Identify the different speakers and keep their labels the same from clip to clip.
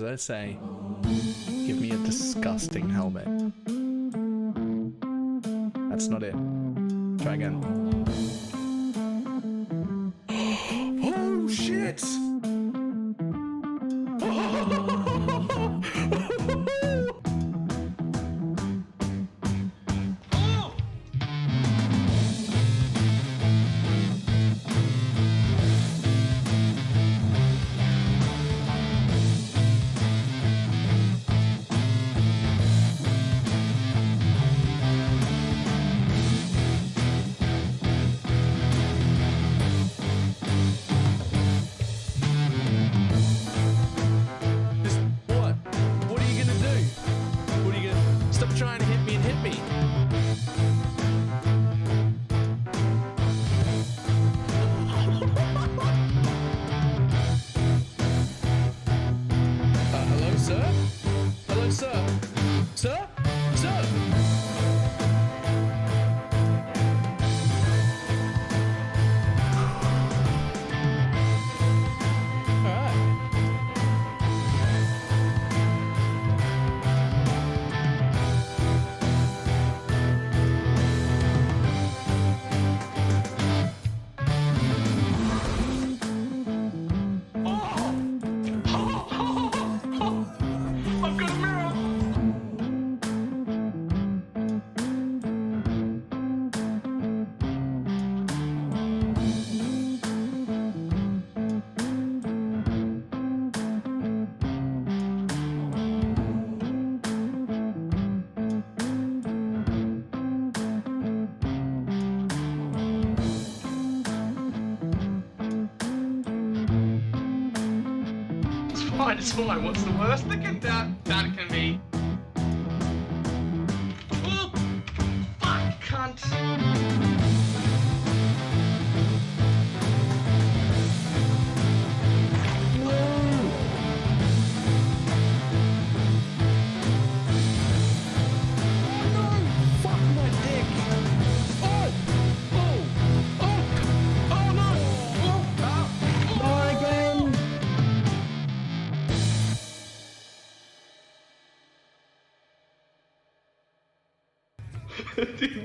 Speaker 1: did I say? Give me a disgusting helmet. That's not it. Try again. Oh shit! Trying to hit me and hit me. Hello, sir? Hello, sir? Sir? Sir?
Speaker 2: It's fine. What's the worst that can be? Oh, fuck, cunt.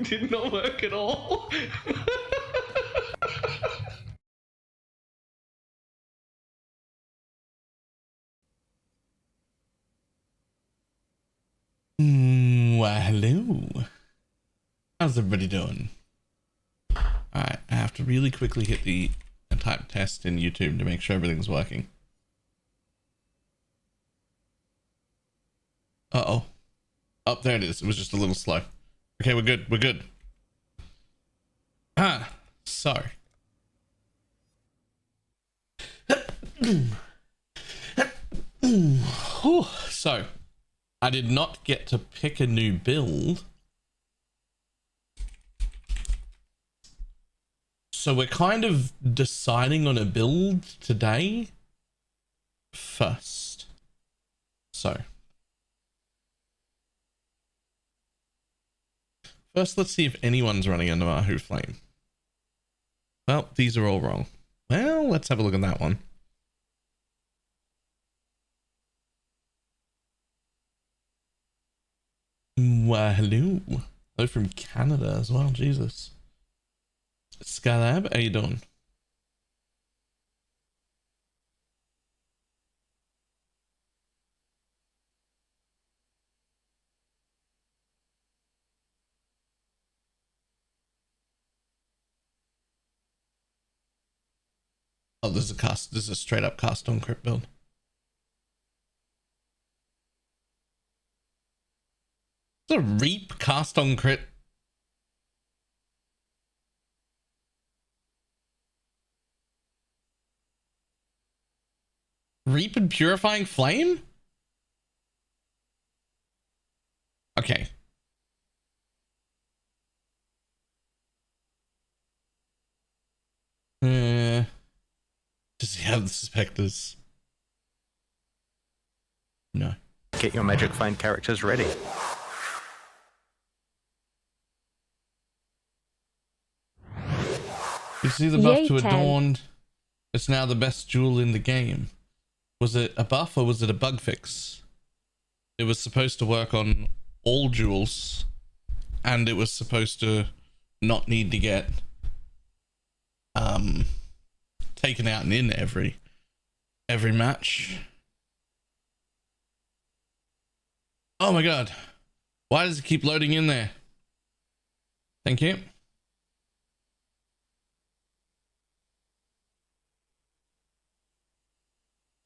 Speaker 2: Did not work at all.
Speaker 1: Well, hello. How's everybody doing? Alright, I have to really quickly hit the type test in YouTube to make sure everything's working. Uh-oh. Oh, there it is. It was just a little slow. Okay, we're good. We're good. So. So, I did not get to pick a new build. So we're kind of deciding on a build today first. So. First, let's see if anyone's running under Mahu Flame. Well, these are all wrong. Well, let's have a look at that one. Well, hello. Hello from Canada as well, Jesus. Skylab, how you doing? Oh, this is a straight up cast on crit build. It's a reap cast on crit. Reap and purifying flame? Okay. Does he have the specters? No.
Speaker 3: Get your Magic Flame characters ready.
Speaker 1: You see the buff to Adorned? It's now the best jewel in the game. Was it a buff or was it a bug fix? It was supposed to work on all jewels, and it was supposed to not need to get taken out and in every match. Oh my god, why does it keep loading in there? Thank you.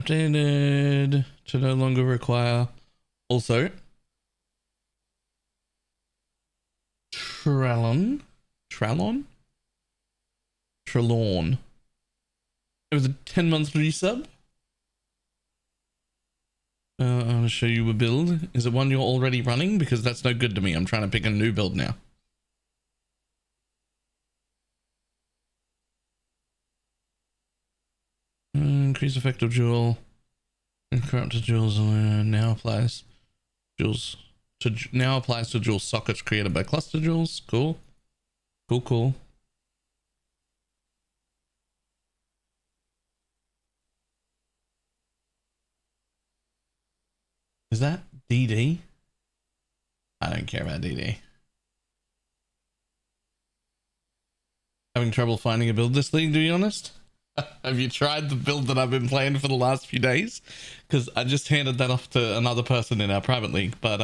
Speaker 1: Updated to no longer require. Also, Trelawn. It was a 10-month resub. I'm gonna show you a build. Is it one you're already running? Because that's no good to me. I'm trying to pick a new build now. Increase effective jewel. Corrupted jewels now applies. Jewels to now applies to jewel sockets created by cluster jewels. Cool. Cool. Is that DD? I don't care about DD. Having trouble finding a build this league, to be honest? Have you tried the build that I've been playing for the last few days? Because I just handed that off to another person in our private league. But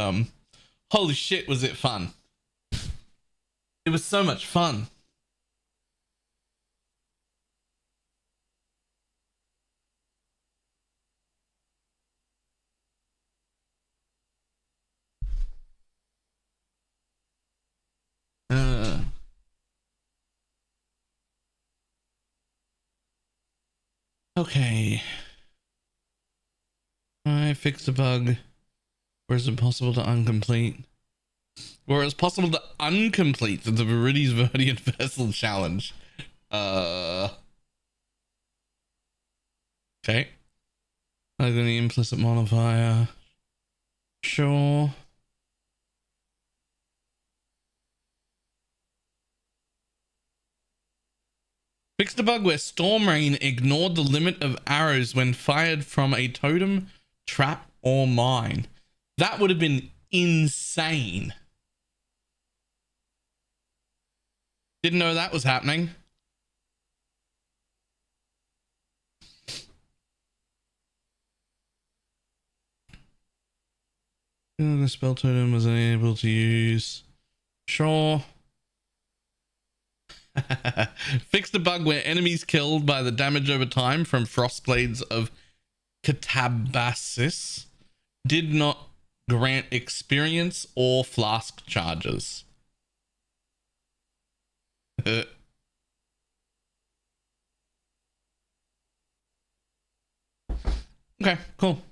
Speaker 1: holy shit, was it fun. It was so much fun. Okay. I fixed a bug. Or is it possible to uncomplete? Or it's possible to uncomplete the Viridi's Verdian Vessel Challenge. Okay. I'm going to implicit modifier. Sure. Fixed a bug where Storm Rain ignored the limit of arrows when fired from a totem, trap, or mine. That would have been insane. Didn't know that was happening. The spell totem was unable to use. Sure. Fixed a bug where enemies killed by the damage over time from Frostblades of Catabasis did not grant experience or flask charges. Okay, cool.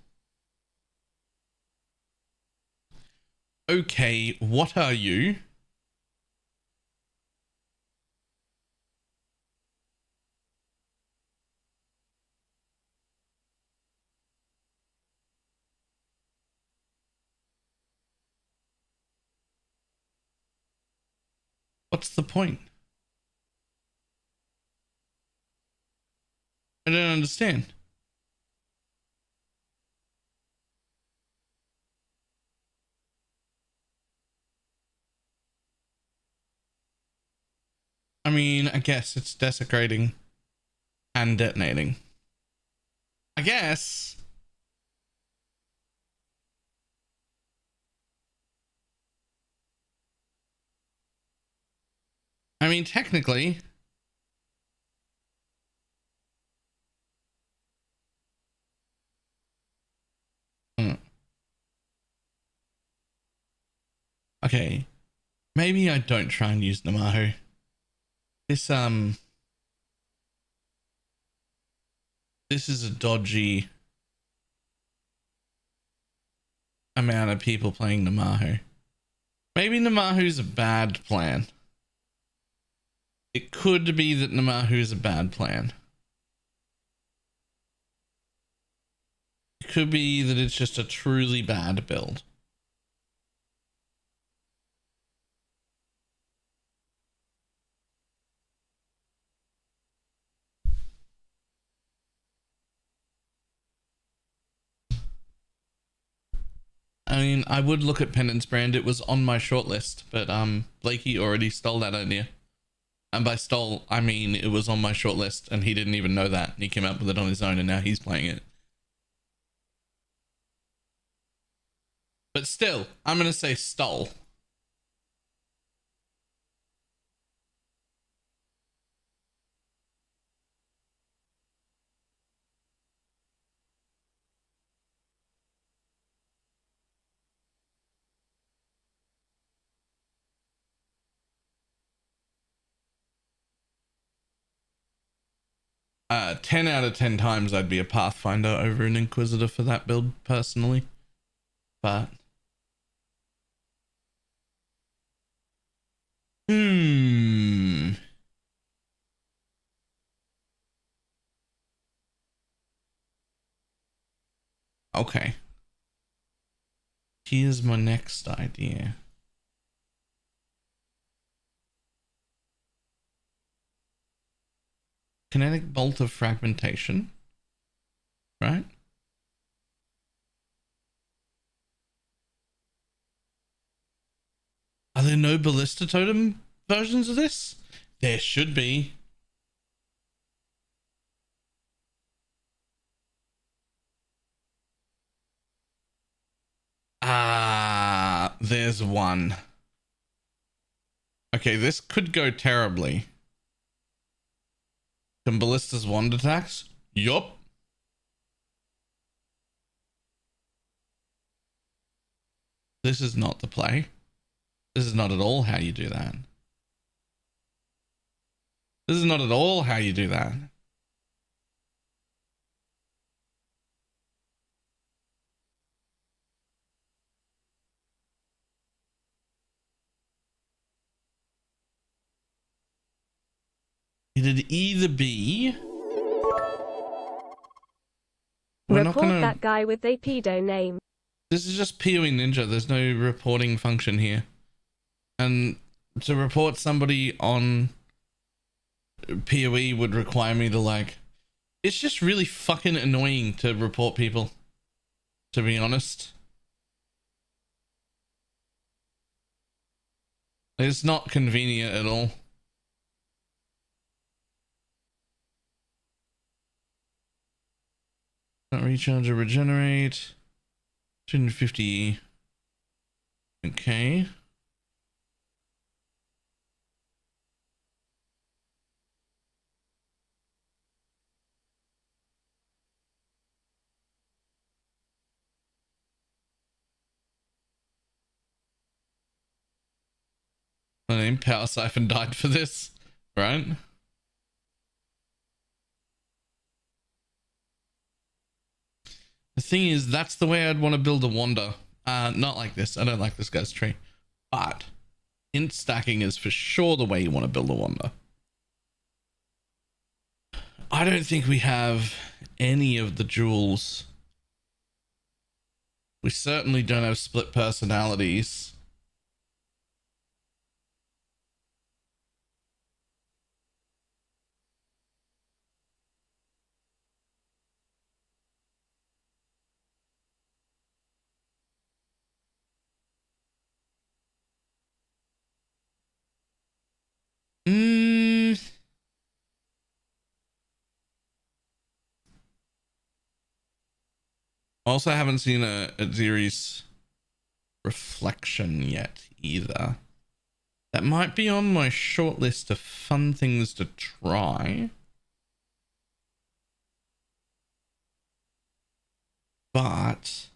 Speaker 1: Okay, what are you? What's the point? I don't understand. I mean, I guess it's desecrating and detonating. I guess. I mean, technically. Okay. Maybe I don't try and use Namahu. This is a dodgy amount of people playing Namahu. Maybe Namahu's a bad plan. It could be that Namahu is a bad plan. It could be that it's just a truly bad build. I mean, I would look at Penance Brand. It was on my shortlist, but Blakey already stole that idea. And by stole, I mean it was on my shortlist and he didn't even know that. He came up with it on his own and now he's playing it. But still, I'm going to say stole. Uh, 10 out of 10 times I'd be a Pathfinder over an Inquisitor for that build personally. But okay. Here's my next idea. Kinetic bolt of fragmentation, right? Are there no ballista totem versions of this? There should be. Ah, there's one. Okay, this could go terribly. Can ballistas wand attacks? Yup. This is not the play. This is not at all how you do that. This is not at all how you do that. It'd either be...
Speaker 4: Report that guy with a pedo name.
Speaker 1: This is just PoE Ninja. There's no reporting function here. And to report somebody on PoE would require me to like... It's just really fucking annoying to report people, to be honest. It's not convenient at all. Not recharge or regenerate. 250. Okay. My name Power Siphon died for this, right? The thing is, that's the way I'd want to build a wander. Not like this. I don't like this guy's tree. But int stacking is for sure the way you want to build a wander. I don't think we have any of the jewels. We certainly don't have split personalities. Also haven't seen a Ziri's reflection yet either. That might be on my short list of fun things to try. But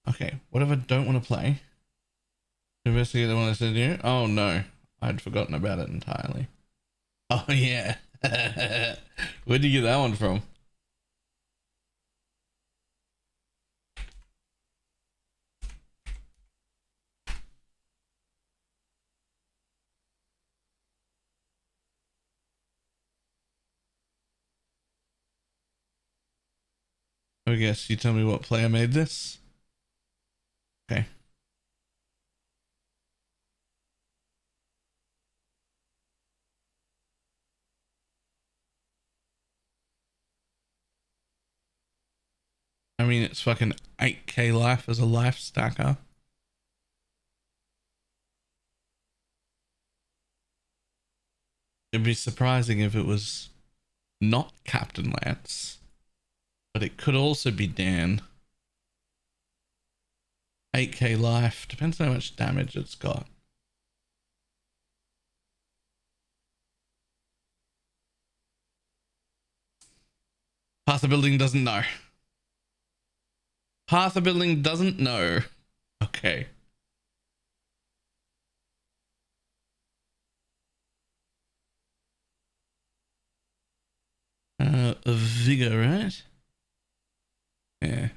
Speaker 1: okay, whatever I don't want to play. Investigate the one I said you. Oh no, I'd forgotten about it entirely. Oh yeah. Where'd you get that one from? I guess you tell me what player made this. Okay. I mean, it's fucking 8k life as a life stacker. It'd be surprising if it was not Captain Lance, but it could also be Dan. 8k life, depends how much damage it's got. Path of Building doesn't know. Path of Building doesn't know. Okay. Vigor, right? Yeah.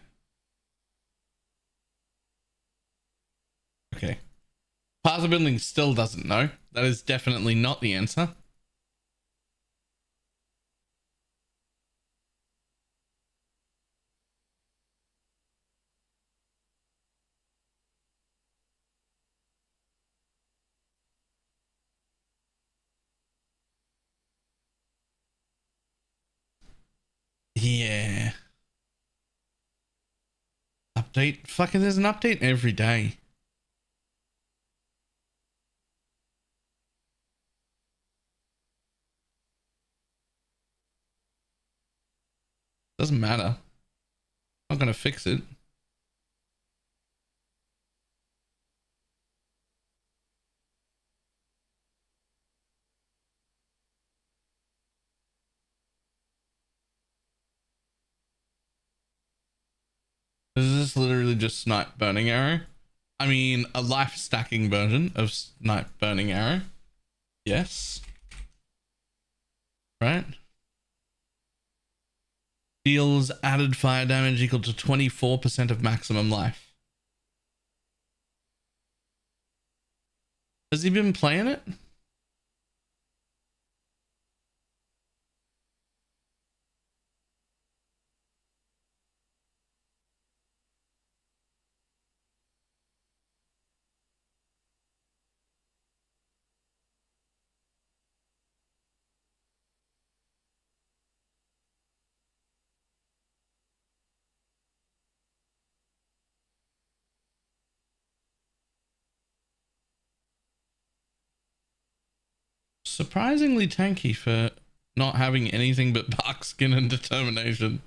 Speaker 1: Okay. Path of Building still doesn't know. That is definitely not the answer. Yeah. Update. Fucking there's an update every day. Doesn't matter. Not gonna fix it. Is this literally just Snipe Burning Arrow? I mean, a life stacking version of Snipe Burning Arrow. Yes. Right? Deals added fire damage equal to 24% of maximum life. Has he been playing it? Surprisingly tanky for not having anything but bark skin and determination.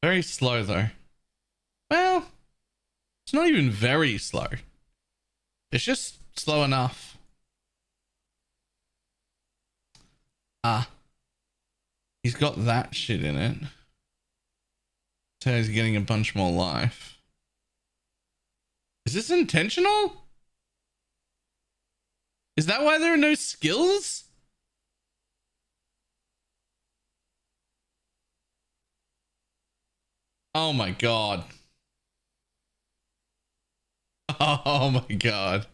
Speaker 1: Very slow though. Well, it's not even very slow. It's just slow enough. Ah. He's got that shit in it. So he's getting a bunch more life. Is this intentional? Is that why there are no skills? Oh my god. Oh my god.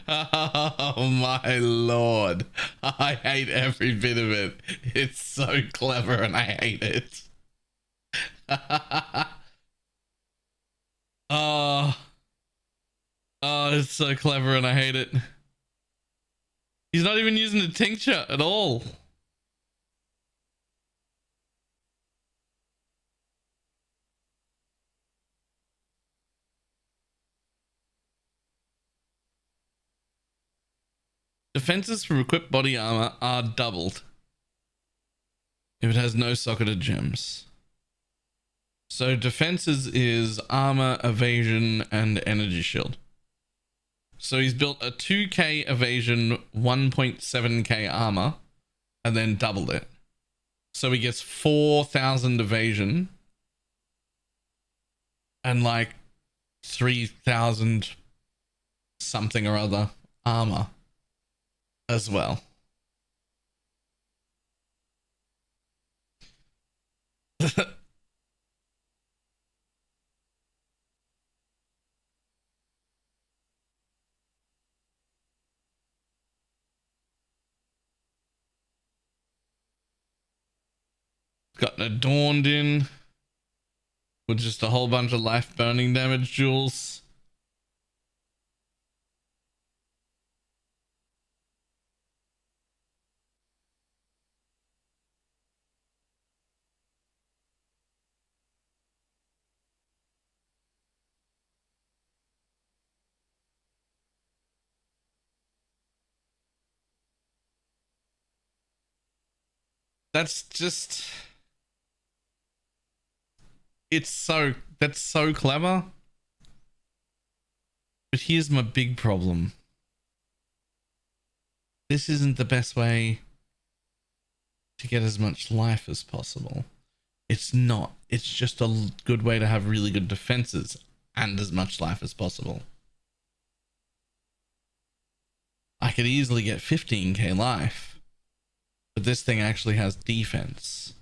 Speaker 1: Oh my lord. I hate every bit of it. It's so clever and I hate it. Oh, it's so clever and I hate it. He's not even using the tincture at all. Defenses for equipped body armor are doubled if it has no socketed gems. So defenses is armor, evasion, and energy shield. So he's built a 2k evasion, 1.7k armor, and then doubled it. So he gets 4,000 evasion and like 3,000 something or other armor as well. Got adorned in with just a whole bunch of life burning damage jewels. That's just... That's so clever. But here's my big problem. This isn't the best way to get as much life as possible. It's not. It's just a good way to have really good defenses and as much life as possible. I could easily get 15k life, but this thing actually has defense.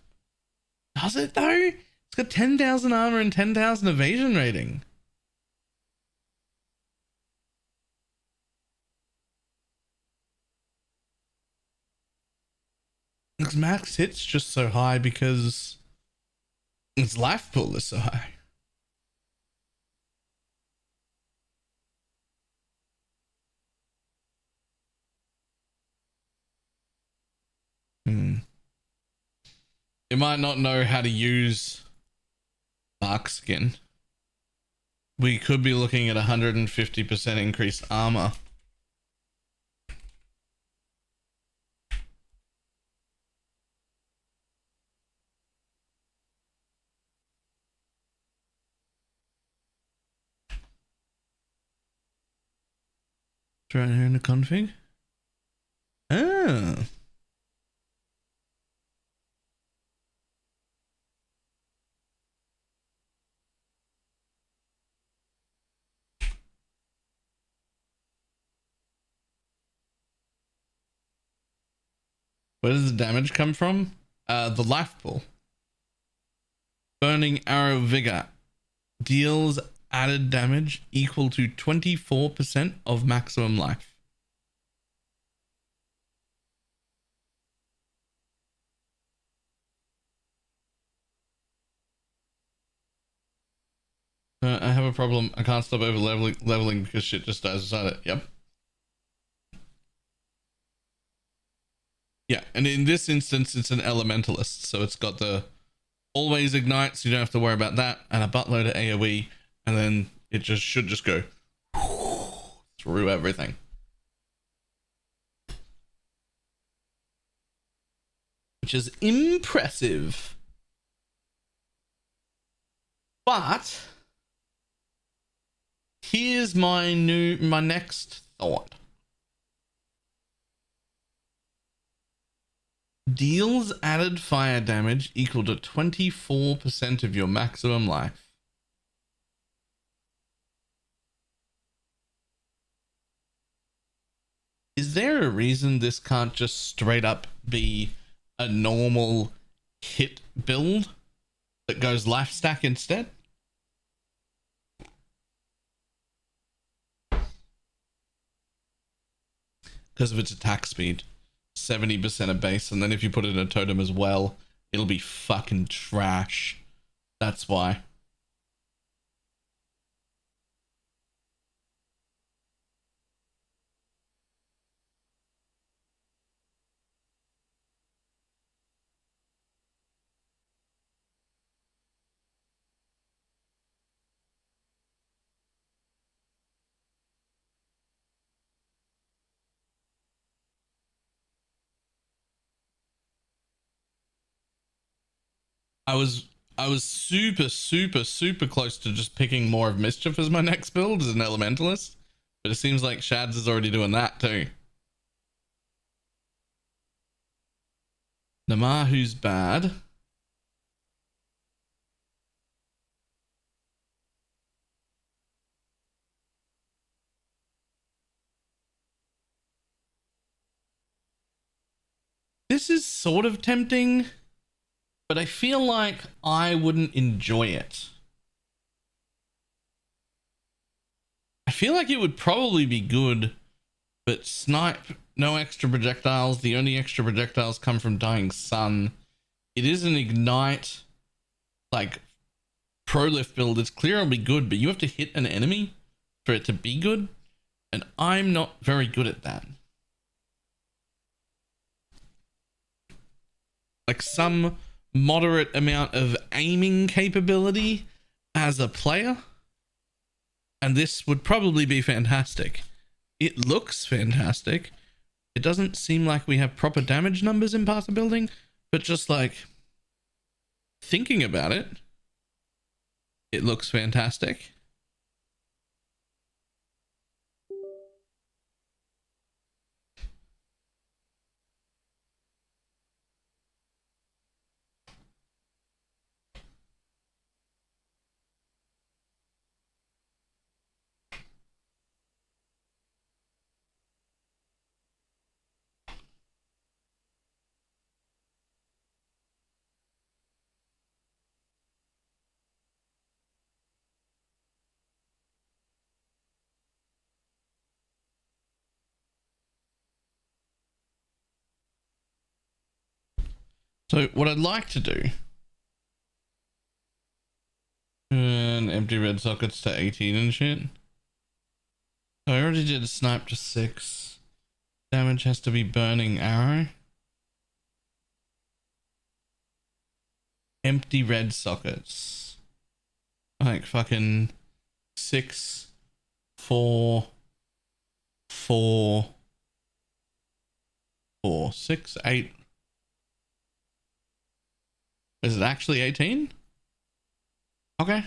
Speaker 1: Does it though? It's got 10,000 armor and 10,000 evasion rating. Its max hit's just so high because its life pool is so high. You might not know how to use Dark Skin. We could be looking at 150% increased armor. It's right here in the config. Oh. Where does the damage come from? The life pool. Burning Arrow Vigor deals added damage equal to 24% of maximum life. I have a problem. I can't stop over leveling because shit just dies beside it. Yep. Yeah, and in this instance, it's an elementalist, so it's got the always ignite, so you don't have to worry about that, and a buttload of AoE, and then it should just go through everything. Which is impressive. But here's my next thought. Deals added fire damage equal to 24% of your maximum life. Is there a reason this can't just straight up be a normal hit build that goes life stack instead? Because of its attack speed. 70% of base, and then if you put it in a totem as well, it'll be fucking trash. That's why. I was super close to just picking more of Mischief as my next build as an Elementalist, but it seems like Shads is already doing that too. Namahu's bad. This is sort of tempting, but I feel like I wouldn't enjoy it. I feel like it would probably be good, but snipe, no extra projectiles. The only extra projectiles come from Dying Sun. It is an ignite, like, prolift build. It's clear it'll be good, but you have to hit an enemy for it to be good, and I'm not very good at that. Like, some moderate amount of aiming capability as a player, and this would probably be fantastic. It looks fantastic. It doesn't seem like we have proper damage numbers in Path of Building, But just like thinking about it, it looks fantastic. So what I'd like to do, turn empty red sockets to 18 and shit. So I already did a snipe to 6. Damage has to be burning arrow. Empty red sockets. Like fucking 6, 4, 4, 4, 6, 8. Is it actually 18? Okay.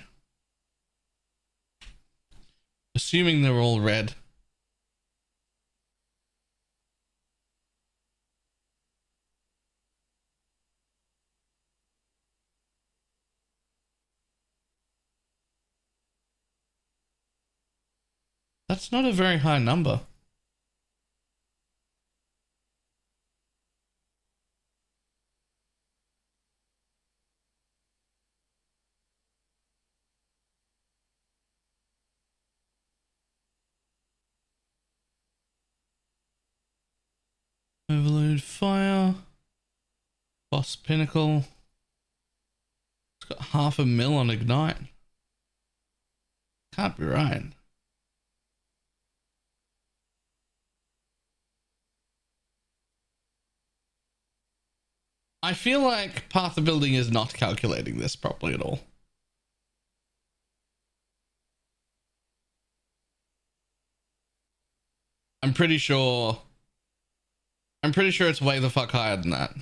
Speaker 1: Assuming they're all red. That's not a very high number. Overload fire. Boss pinnacle. It's got 500,000 on ignite. Can't be right. I feel like Path of Building is not calculating this properly at all. I'm pretty sure it's way the fuck higher than that.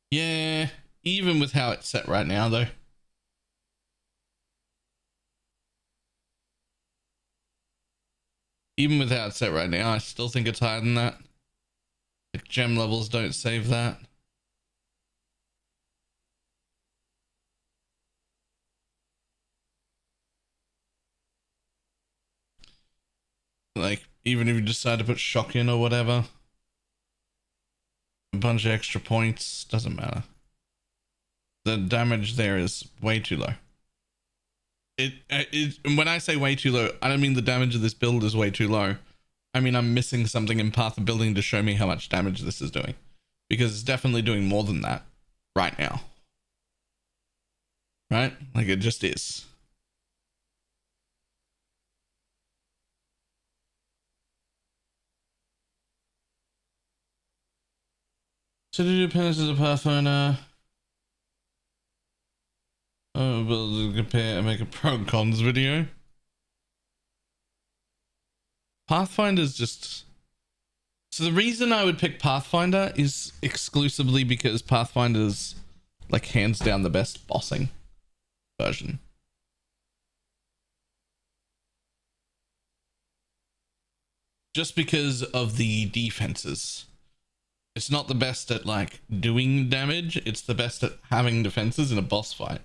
Speaker 1: Yeah, even with how it's set right now though. Even with how it's set right now, I still think it's higher than that. Like gem levels don't save that. Like, even if you decide to put shock in or whatever, a bunch of extra points, doesn't matter. The damage there is way too low. When I say way too low, I don't mean the damage of this build is way too low. I mean, I'm missing something in Path of Building to show me how much damage this is doing. Because it's definitely doing more than that right now. Right? Like, it just is. So to do penance as a Pathfinder. Oh, but compare and make a pro and cons video. Pathfinder's just... So the reason I would pick Pathfinder is exclusively because Pathfinder's like hands down the best bossing version. Just because of the defenses. It's not the best at like doing damage, it's the best at having defenses in a boss fight.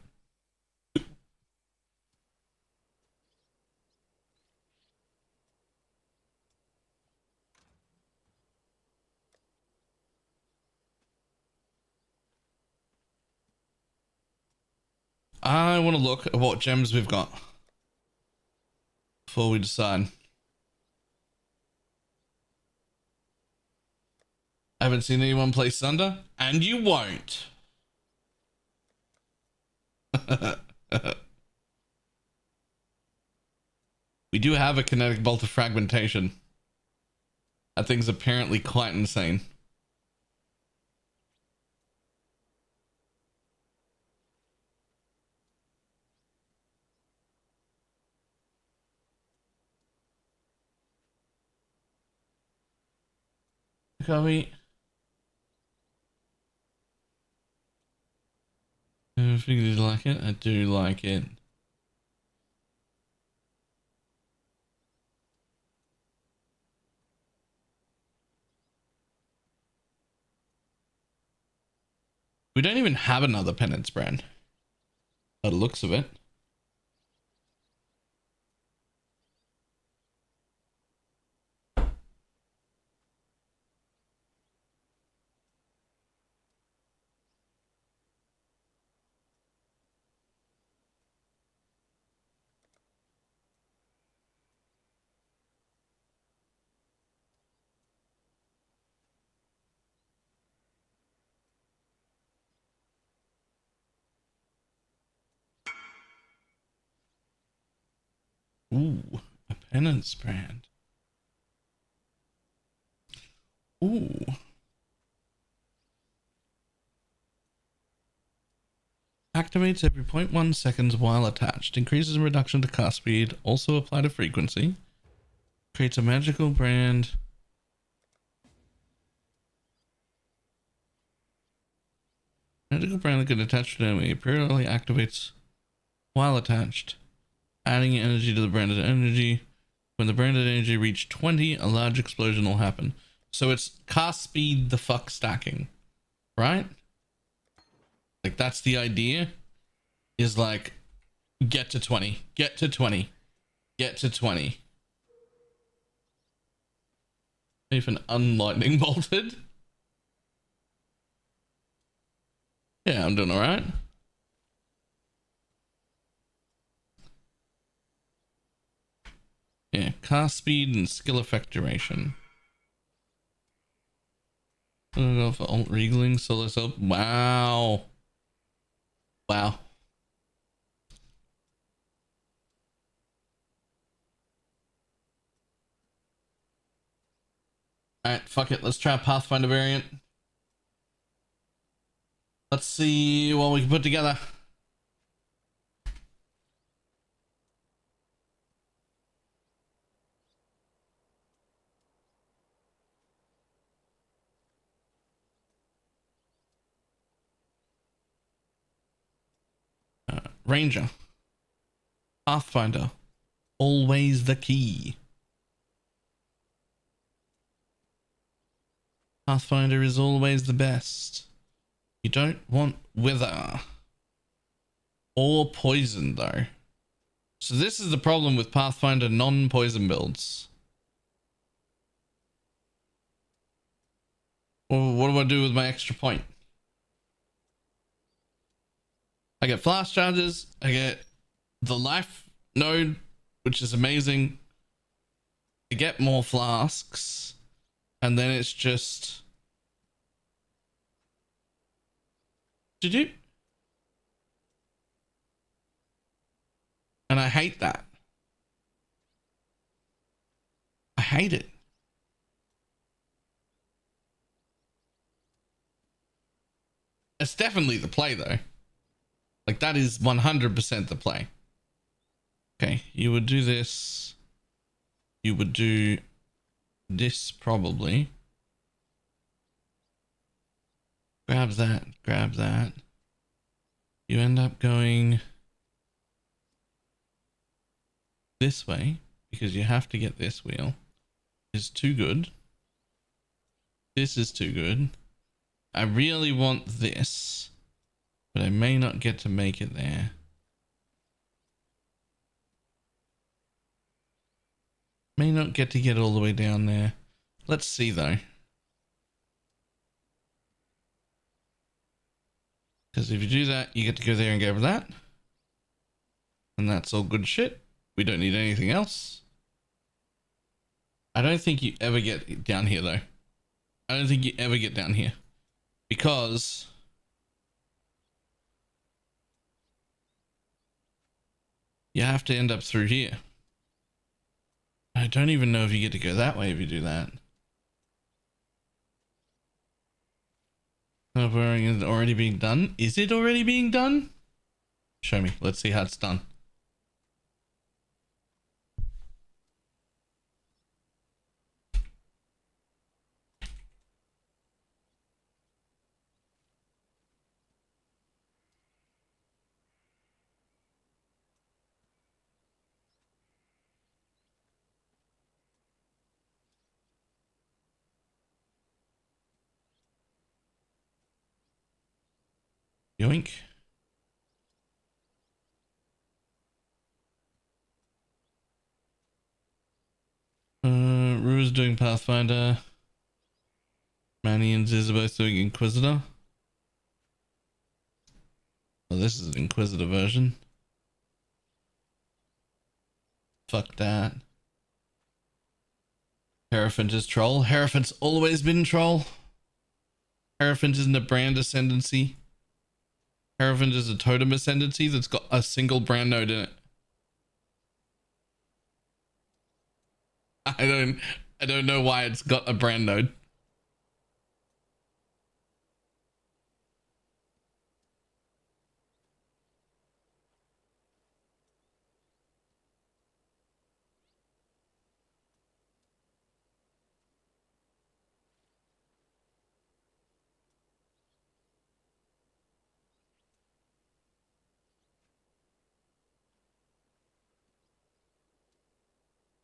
Speaker 1: I want to look at what gems we've got before we decide. I haven't seen anyone play Sunder, and you won't. We do have a kinetic bolt of fragmentation. That thing's apparently quite insane. Copy. I figured you'd like it. I do like it. We don't even have another penance brand. By the looks of it. Ooh, a penance brand. Ooh. Activates every 0.1 seconds while attached. Increases in reduction to cast speed. Also apply to frequency. Creates a magical brand. Magical brand that can attach to an enemy. Periodically activates while attached. Adding energy to the branded energy. When the branded energy reach 20, a large explosion will happen. So it's cast speed the fuck stacking, right? Like that's the idea, is like get to 20, get to 20, get to 20. Even unlightning bolted. Yeah, I'm doing all right. Yeah, cast speed and skill effect duration. I'm gonna go for alt regaling, solo self. Wow. Wow. Alright, fuck it. Let's try a Pathfinder variant. Let's see what we can put together. Ranger. Pathfinder. Always the key. Pathfinder is always the best. You don't want wither. Or poison though. So this is the problem with Pathfinder non-poison builds. Well, what do I do with my extra point? I get flash charges, I get the life node, which is amazing. I get more flasks, and then it's just do. And I hate that. I hate it. It's definitely the play though. Like that is 100% the play. Okay, you would do this. You would do this probably. Grab that, grab that. You end up going this way because you have to get this wheel. It's too good. This is too good. I really want this, but I may not get to make it there. May not get to get all the way down there. Let's see though. Because if you do that, you get to go there and go over that. And that's all good shit. We don't need anything else. I don't think you ever get down here though. I don't think you ever get down here. Because you have to end up through here. I don't even know if you get to go that way if you do that. Wearing is already being done. Is it already being done? Show me. Let's see how it's done. Yoink. Rue's doing Pathfinder. Manny and Ziz are both doing Inquisitor. Oh, this is an Inquisitor version. Fuck that. Hierophant is troll. Hierophant's always been troll. Hierophant isn't a brand ascendancy. Hierophant is a totem ascendancy that's got a single brand node in it. I don't know why it's got a brand node.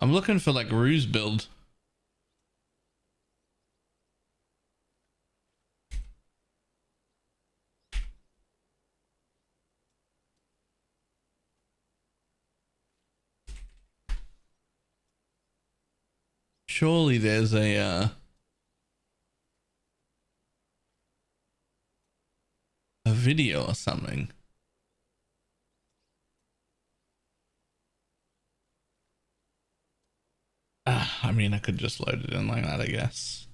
Speaker 1: I'm looking for like Rue's build. Surely there's a video or something. I mean, I could just load it in like that, I guess.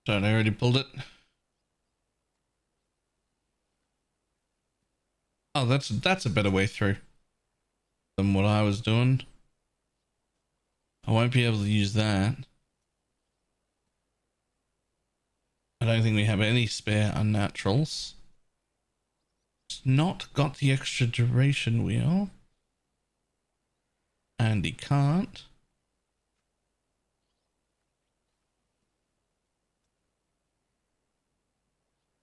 Speaker 1: So I already pulled it. Oh, that's a better way through than what I was doing. I won't be able to use that. I don't think we have any spare unnaturals. It's not got the extra duration wheel. And he can't.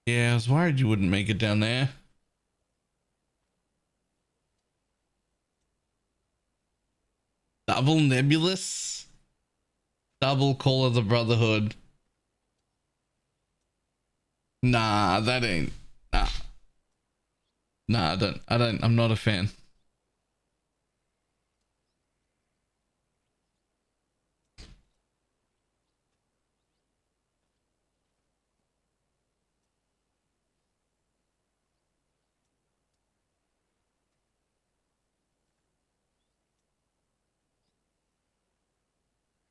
Speaker 1: Yeah, I was worried you wouldn't make it down there. Double Nebulous. Double Call of the Brotherhood. Nah, that ain't. Nah. Nah, I'm not a fan.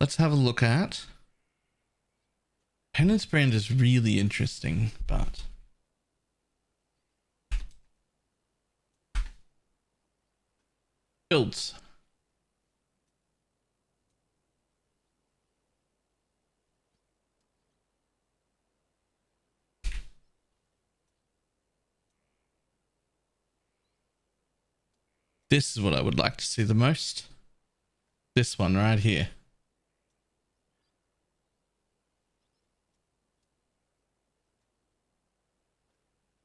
Speaker 1: Let's have a look at. Penance brand is really interesting, but builds. This is what I would like to see the most. This one right here.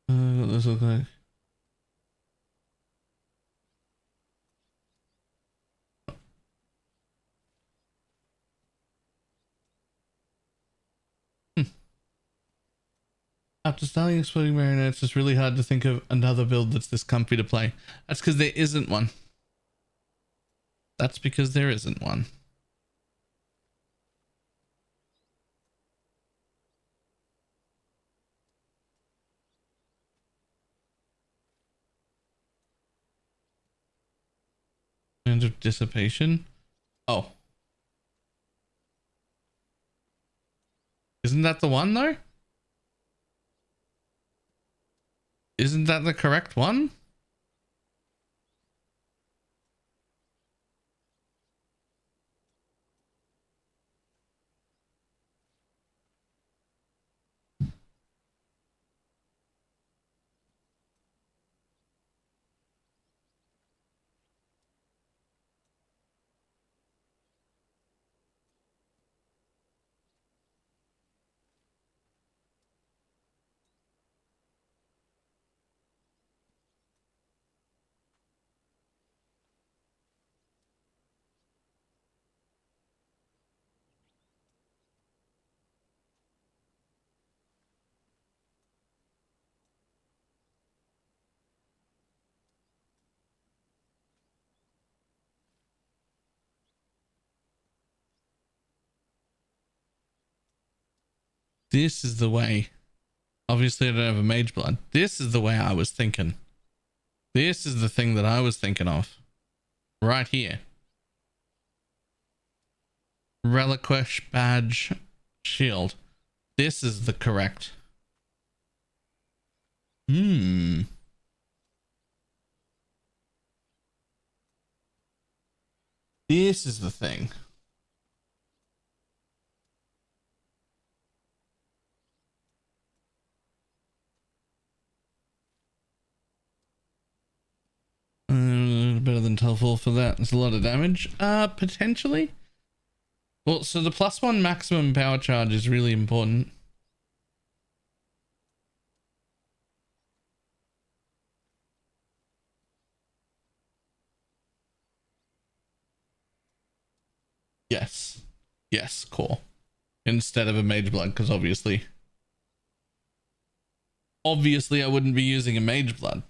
Speaker 1: What does this look like? After starting Exploding Marionettes, it's really hard to think of another build that's this comfy to play. That's because there isn't one. That's because there isn't one. End of dissipation. Oh. Isn't that the one though? Isn't that the correct one? This is the way. Obviously, I don't have a mage blood. This is the way I was thinking. This is the thing that I was thinking of. Right here. Reliquesh badge shield. This is the correct. This is the thing. Better than Telful for that. There's a lot of damage. Potentially. Well, so the +1 maximum power charge is really important. Yes. Yes, core. Instead of a mage blood, because obviously I wouldn't be using a mage blood.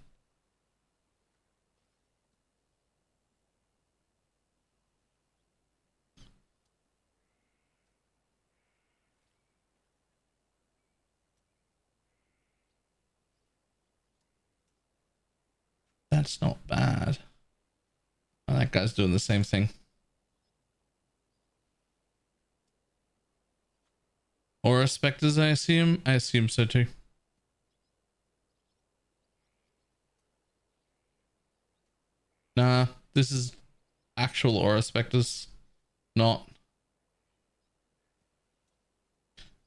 Speaker 1: That's not bad. Oh, that guy's doing the same thing. Aura specters, I assume. I assume so too. Nah, this is actual aura specters. Not.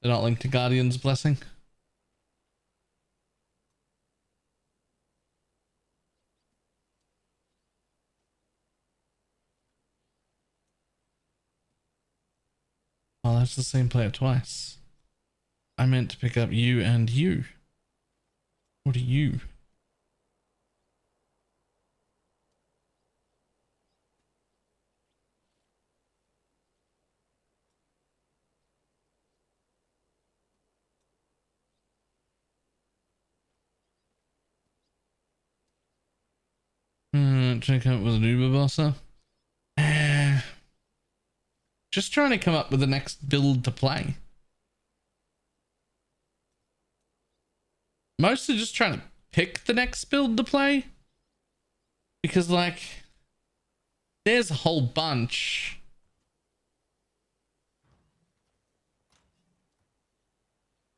Speaker 1: They're not linked to Guardian's Blessing. Oh, that's the same player twice. I meant to pick up you and you. What are you? Check out with an Uber bosser. Just trying to come up with the next build to play. Mostly just trying to pick the next build to play. Because, like, there's a whole bunch.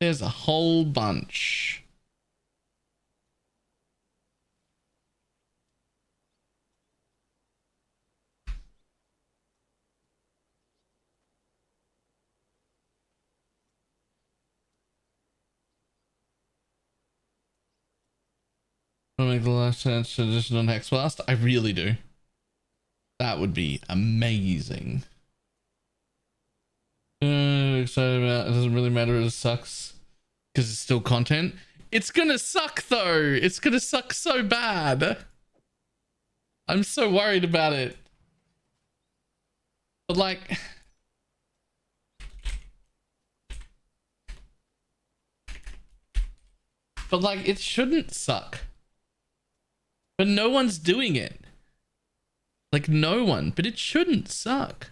Speaker 1: There's a whole bunch. I make the last chance traditional hex blast. I really do. That would be amazing. Excited about it. Doesn't really matter. It sucks because it's still content. It's gonna suck though. It's gonna suck so bad. I'm so worried about it. But like, it shouldn't suck. But no one's doing it. Like, no one. But it shouldn't suck.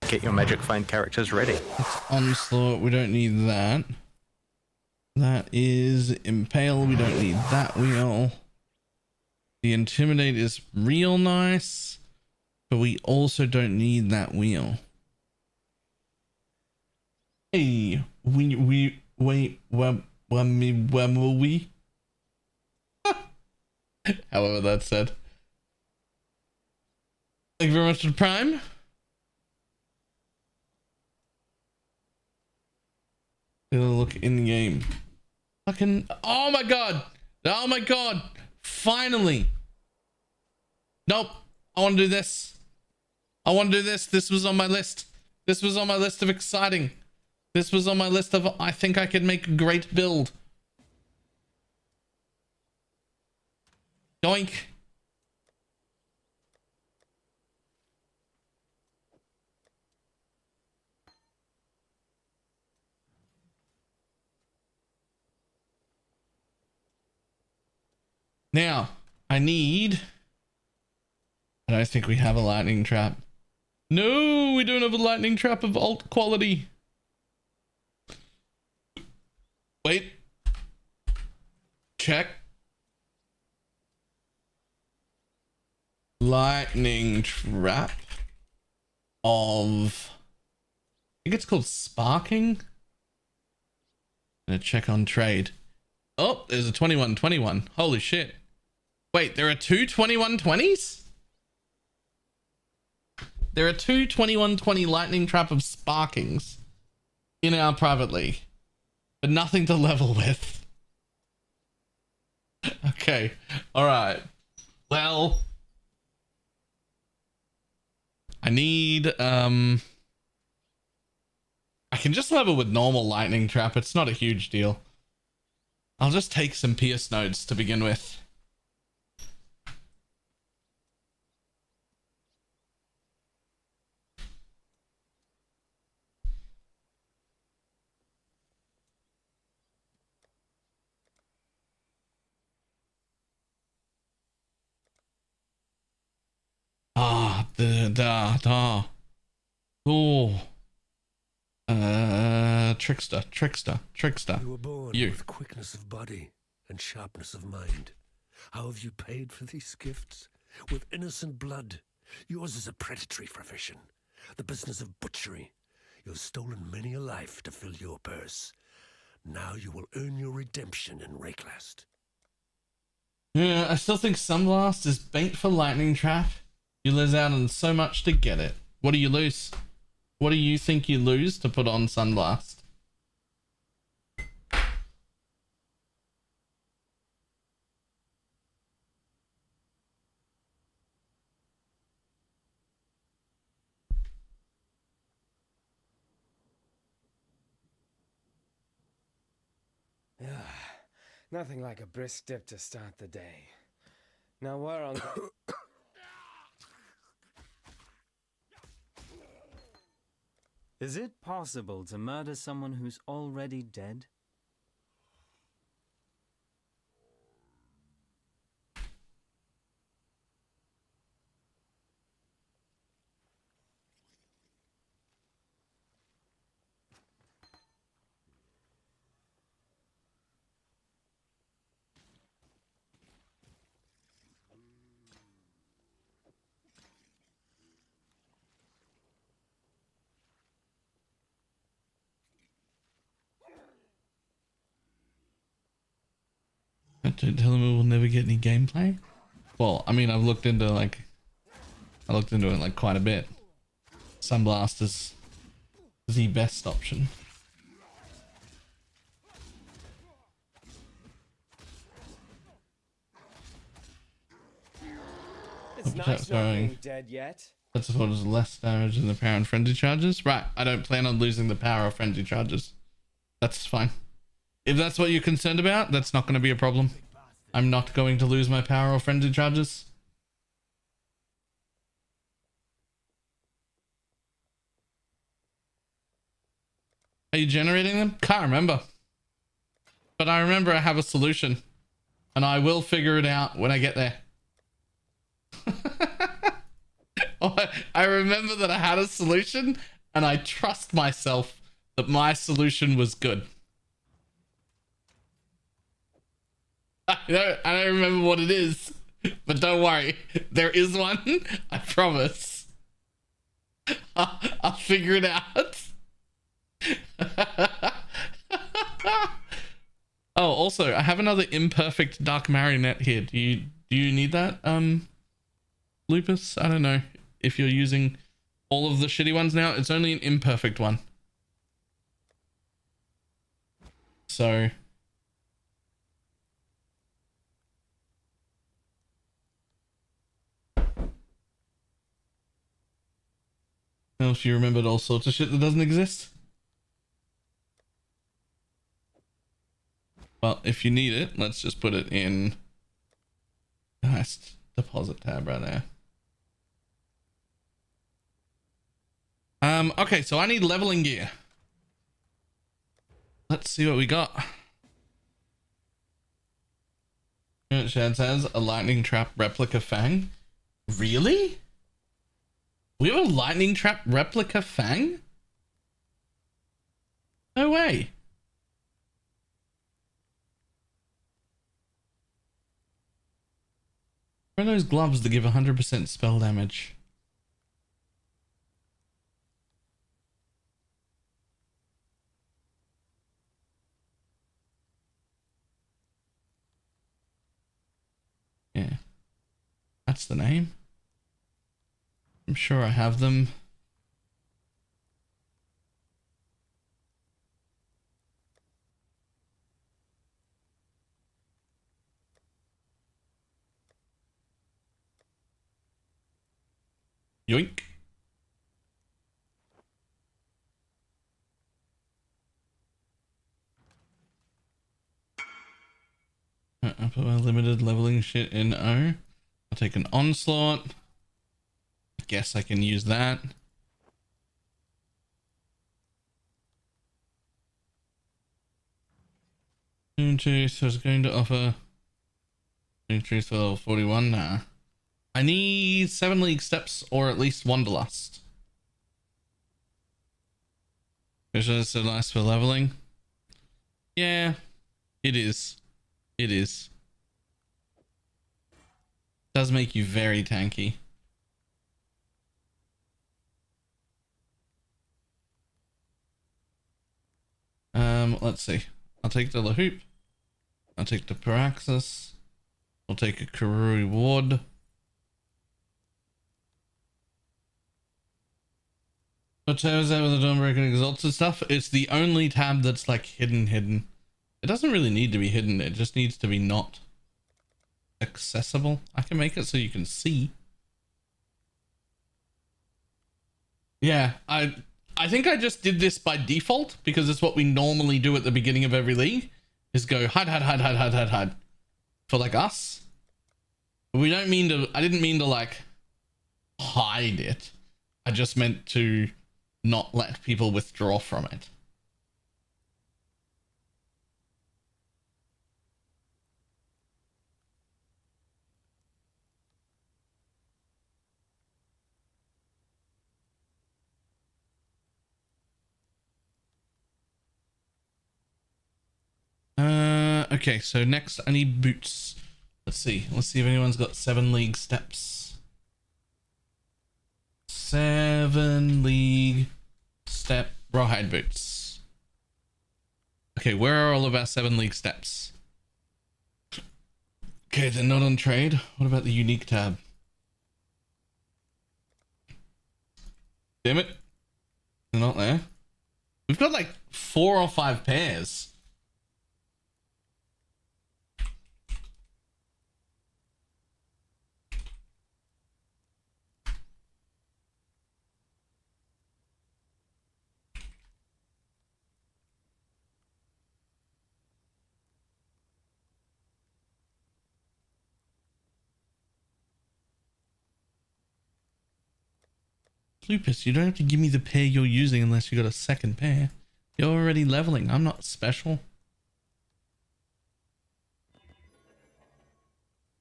Speaker 3: Get your magic find characters ready.
Speaker 1: It's onslaught. We don't need that. That is impale. We don't need that wheel. The intimidate is real nice, but we also don't need that wheel. Hey, we wait. When will we? However that's said. Thank you very much for the Prime. Look in game. Fucking, oh my god. Oh my god. Finally. Nope. I want to do this. I want to do this. This was on my list. This was on my list of exciting. This was on my list of, I think I could make a great build. Yoink. Now, I don't think we have a lightning trap. No, we don't have a lightning trap of alt quality. Wait. Check. Lightning trap of, I think it's called sparking. Gonna check on trade. Oh, there's a 2121. Holy shit. Wait, there are two 2120s? There are two 2120 lightning trap of sparkings in our private league, but nothing to level with. Okay. All right. Well, I need, I can just level with normal lightning trap. It's not a huge deal. I'll just take some pierce nodes to begin with. Oh. Trickster.
Speaker 5: You were born with quickness of body and sharpness of mind. How have you paid for these gifts? With innocent blood. Yours is a predatory profession, the business of butchery. You have stolen many a life to fill your purse. Now you will earn your redemption in Rayclast.
Speaker 1: Yeah, I still think Sunblast is bait for lightning trap. You lose out on so much to get it. What do you lose? What do you think you lose to put on Sunblast?
Speaker 6: Nothing like a brisk dip to start the day. Now we're on.
Speaker 7: Is it possible to murder someone who's already dead?
Speaker 1: Don't tell them we'll never get any gameplay. Well, I mean, I've looked into it like quite a bit. Sunblast is the best option.
Speaker 6: It's nice not being dead yet.
Speaker 1: That's what is less damage than the power and frenzy charges. Right, I don't plan on losing the power or frenzy charges. That's fine. If that's what you're concerned about, that's not going to be a problem. I'm not going to lose my power or frenzy charges. Are you generating them? Can't remember. But I remember I have a solution. And I will figure it out when I get there. Oh, I remember that I had a solution and I trust myself that my solution was good. I don't remember what it is, but don't worry, there is one. I promise. I'll figure it out. Oh, also, I have another imperfect dark marionette here. Do you need that, Lupus? I don't know if you're using all of the shitty ones now. It's only an imperfect one. So well, if you remembered all sorts of shit that doesn't exist. Well, if you need it, let's just put it in the highest deposit tab right there. Okay, so I need leveling gear. Let's see what we got. Shad says a lightning trap replica fang. Really? We have a lightning trap replica fang? No way. Where are those gloves that give 100% spell damage? Yeah. That's the name. I'm sure I have them. Yoink. I put my limited leveling shit in O. I'll take an onslaught. I guess I can use that. So it's going to offer Truth level 41 now. I need 7 league steps or at least Wanderlust. Vision is so nice for leveling. Yeah, it is. It is. Does make you very tanky. Let's see. I'll take the Lahoop. I'll take the Paraxis. I'll take a Karui Ward. What tab is that with the Dawnbreaker Exalted stuff? It's the only tab that's like hidden. It doesn't really need to be hidden. It just needs to be not accessible. I can make it so you can see. Yeah, I think I just did this by default because it's what we normally do at the beginning of every league, is go hide for like us. We don't mean to, I didn't mean to like hide it. I just meant to not let people withdraw from it. Okay, so next I need boots. Let's see if anyone's got 7 league steps. 7 league step rawhide boots. Okay, where are all of our 7 league steps? Okay, they're not on trade. What about the unique tab? Damn it. They're not there. We've got like 4 or 5 pairs. Lupus, you don't have to give me the pair you're using unless you got a second pair. You're already leveling. I'm not special.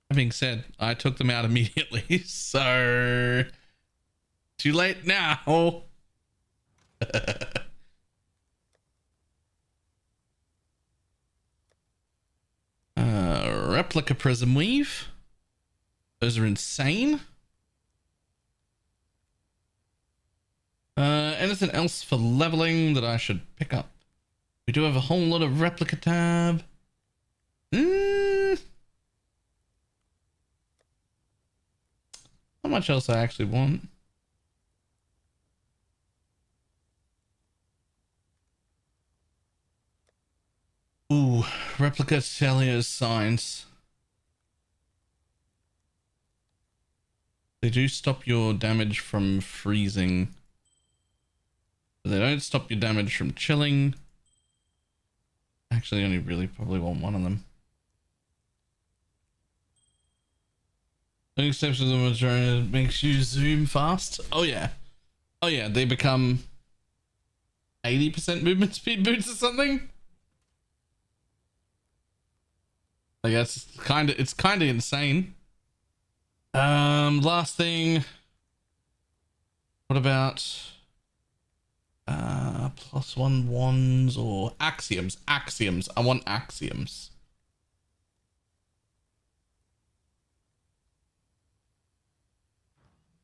Speaker 1: That being said, I took them out immediately, so too late now. Replica prism weave. Those are insane. Anything else for leveling that I should pick up? We do have a whole lot of replica tab. How much else I actually want? Ooh, replica Celia's signs. They do stop your damage from freezing. But they don't stop your damage from chilling. Actually, only really probably want one of them. The exception of the majority makes you zoom fast. Oh yeah. Oh yeah, they become 80% movement speed boots or something. I guess it's kind of insane. Last thing. What about +1 wands or axioms? Axioms. I want axioms.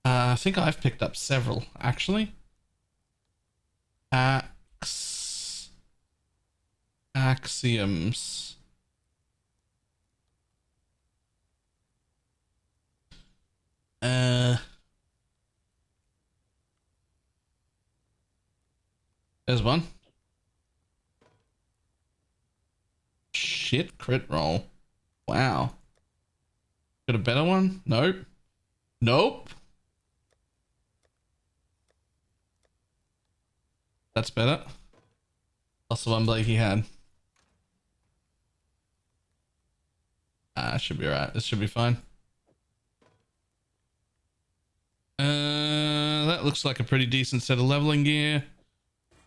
Speaker 1: I think I've picked up several actually. Axioms. There's one. Shit, crit roll. Wow. Got a better one? Nope. Nope. That's better. That's the one Blakey had. Should be alright. This should be fine. That looks like a pretty decent set of leveling gear.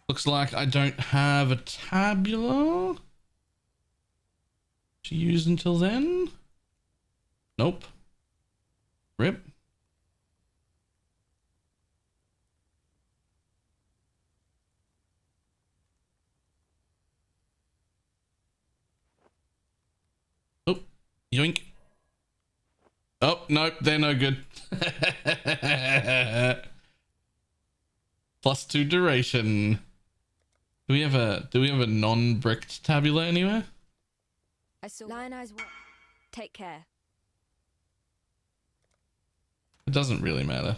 Speaker 1: Looks like I don't have a tabula to use until then. Nope. Rip. Oh, yoink. Oh, nope, they're no good. +2 duration. Do we have a non-bricked tabula anywhere?
Speaker 8: I saw Lion Eyes. Take care.
Speaker 1: It doesn't really matter.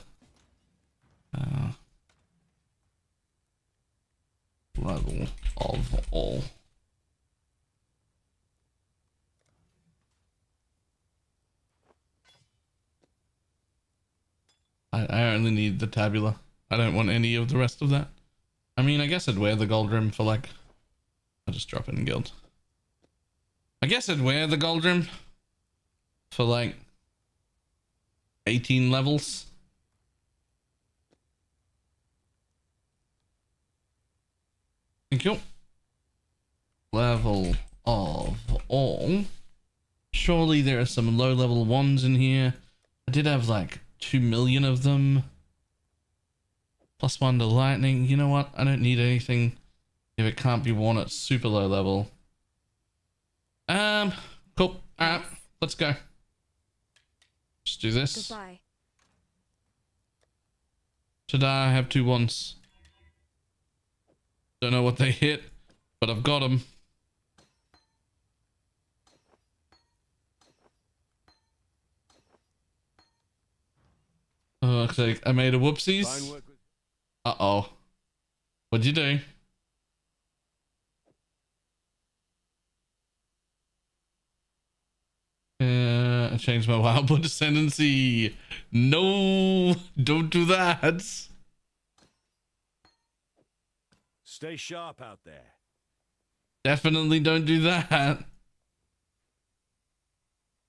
Speaker 1: Level of all. I only need the tabula. I don't want any of the rest of that. I mean, I guess I'd wear the gold rim for like... I'll just drop it in guild. I guess I'd wear the gold rim for like 18 levels. Thank you. Level of all. Surely there are some low level ones in here. I did have like 2 million of them. +1 to lightning. You know what? I don't need anything if it can't be worn at super low level. Cool. Alright, let's go. Just do this.
Speaker 8: Goodbye.
Speaker 1: Today I have 2 wands. Don't know what they hit, but I've got them. Oh, looks like I made a whoopsies. Uh-oh. What'd you do? I changed my wild blood ascendancy. No, don't do that.
Speaker 5: Stay sharp out there.
Speaker 1: Definitely don't do that.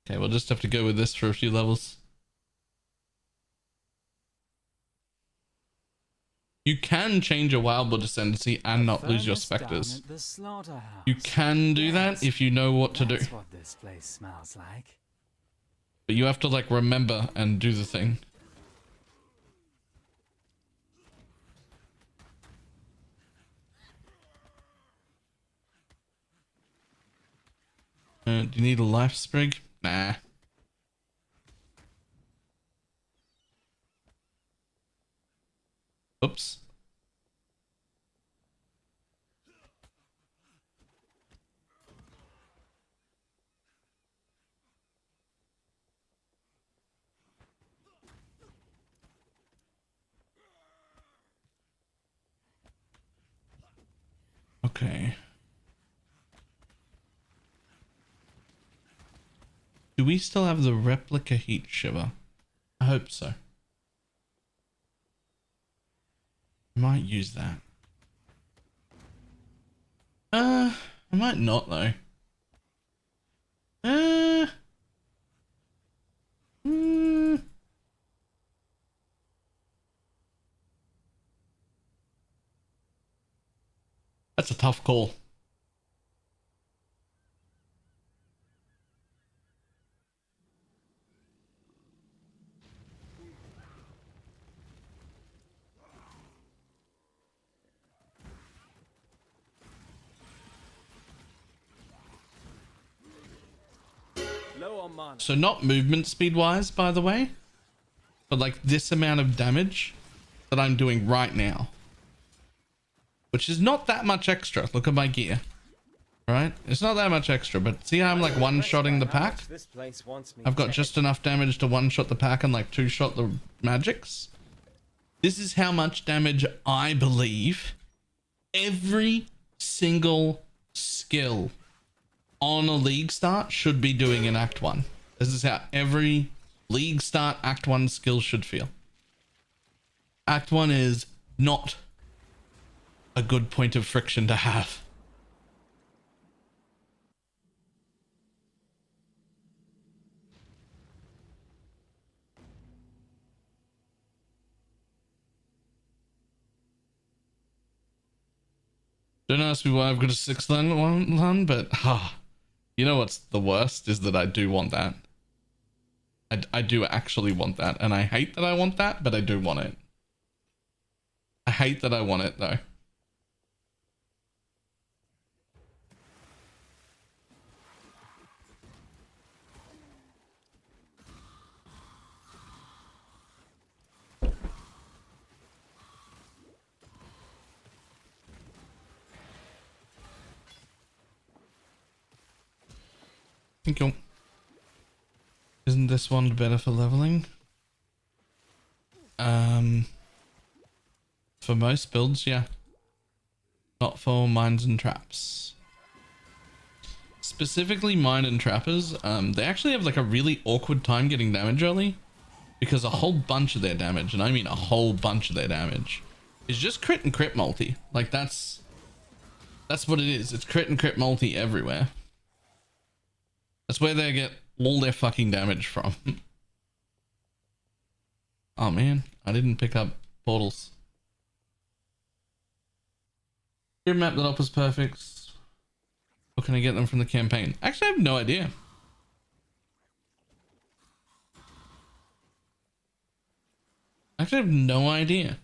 Speaker 1: Okay, we'll just have to go with this for a few levels. You can change your wild blood ascendancy and not lose your specters. You can do that if you know what to do.
Speaker 7: That's what this place smells like.
Speaker 1: But you have to like remember and do the thing. Do you need a life sprig? Nah. Oops. Okay. Do we still have the replica heat shiver? I hope so. Might use that. I might not though. Hmm. That's a tough call.
Speaker 6: Low on mana.
Speaker 1: So not movement speed wise, by the way, but like this amount of damage that I'm doing right now, which is not that much extra. Look at my gear, right? It's not that much extra, but see how I'm like one-shotting the pack?
Speaker 6: This place wants me
Speaker 1: I've got
Speaker 6: dead.
Speaker 1: just enough damage to one-shot the pack and like two-shot the magics. This is how much damage I believe every single skill on a league start should be doing in Act 1. This is how every league start Act 1 skill should feel. Act 1 is not a good point of friction to have. Don't ask me why I've got a 6th one, but you know what's the worst is that I do want that. I do actually want that, and I hate that I want that, but I do want it. I hate that I want it though. Thank you. Isn't this one better for leveling? For most builds, yeah. Not for mines and traps. Specifically mine and trappers, they actually have like a really awkward time getting damage early because a whole bunch of their damage, and I mean a whole bunch of their damage, is just crit and crit multi. Like that's what it is. It's crit and crit multi everywhere. That's where they get all their fucking damage from. Oh man, I didn't pick up portals. Your map that offers perfects. Or can I get them from the campaign? Actually, I have no idea. Actually, I have no idea.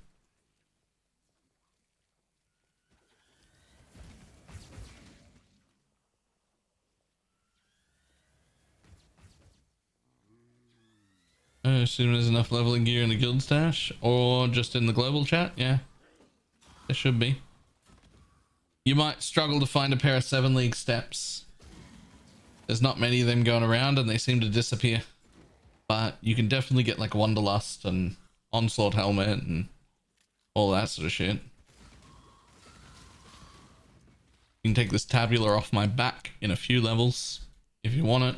Speaker 1: I assume there's enough leveling gear in the guild stash or just in the global chat. Yeah, there should be. You might struggle to find a pair of 7 league steps. There's not many of them going around and they seem to disappear. But you can definitely get like Wanderlust and Onslaught Helmet and all that sort of shit. You can take this tabular off my back in a few levels if you want it.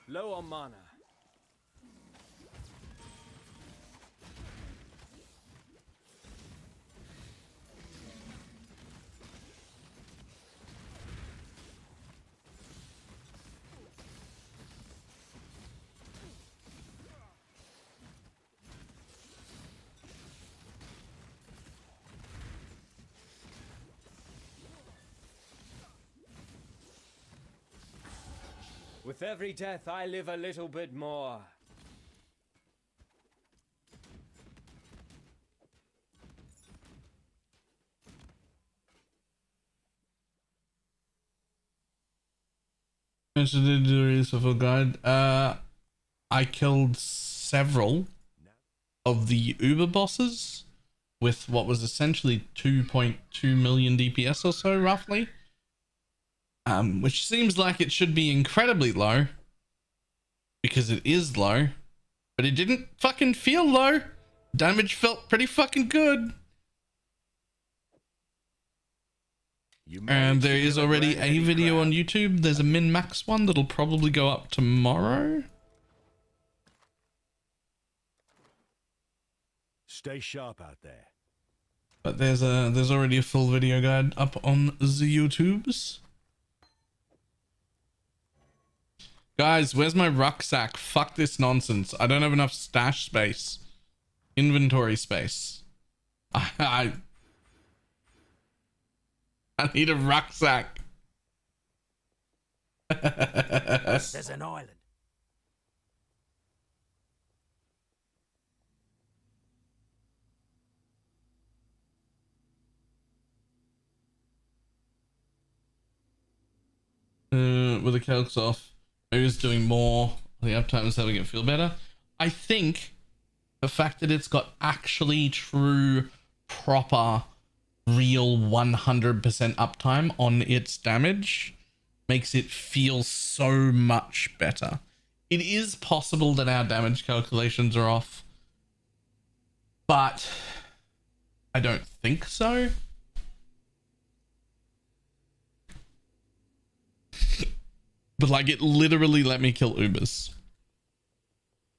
Speaker 6: Low on mana. With every death, I live a little bit more.
Speaker 1: Did the release of a guide. I killed several of the Uber bosses with what was essentially 2.2 million DPS or so, roughly. Which seems like it should be incredibly low, because it is low, but it didn't fucking feel low. Damage felt pretty fucking good. And there is already a video on YouTube. There's a min-max one that'll probably go up tomorrow.
Speaker 5: Stay sharp out there.
Speaker 1: But there's already a full video guide up on the YouTubes. Guys, where's my rucksack? Fuck this nonsense. I don't have enough stash space. Inventory space. I need a rucksack.
Speaker 5: There's an island.
Speaker 1: With the calcs off, maybe it's doing more. The uptime is having it feel better. I think the fact that it's got actually true, proper, real 100% uptime on its damage makes it feel so much better. It is possible that our damage calculations are off, but I don't think so. But like, it literally let me kill Ubers,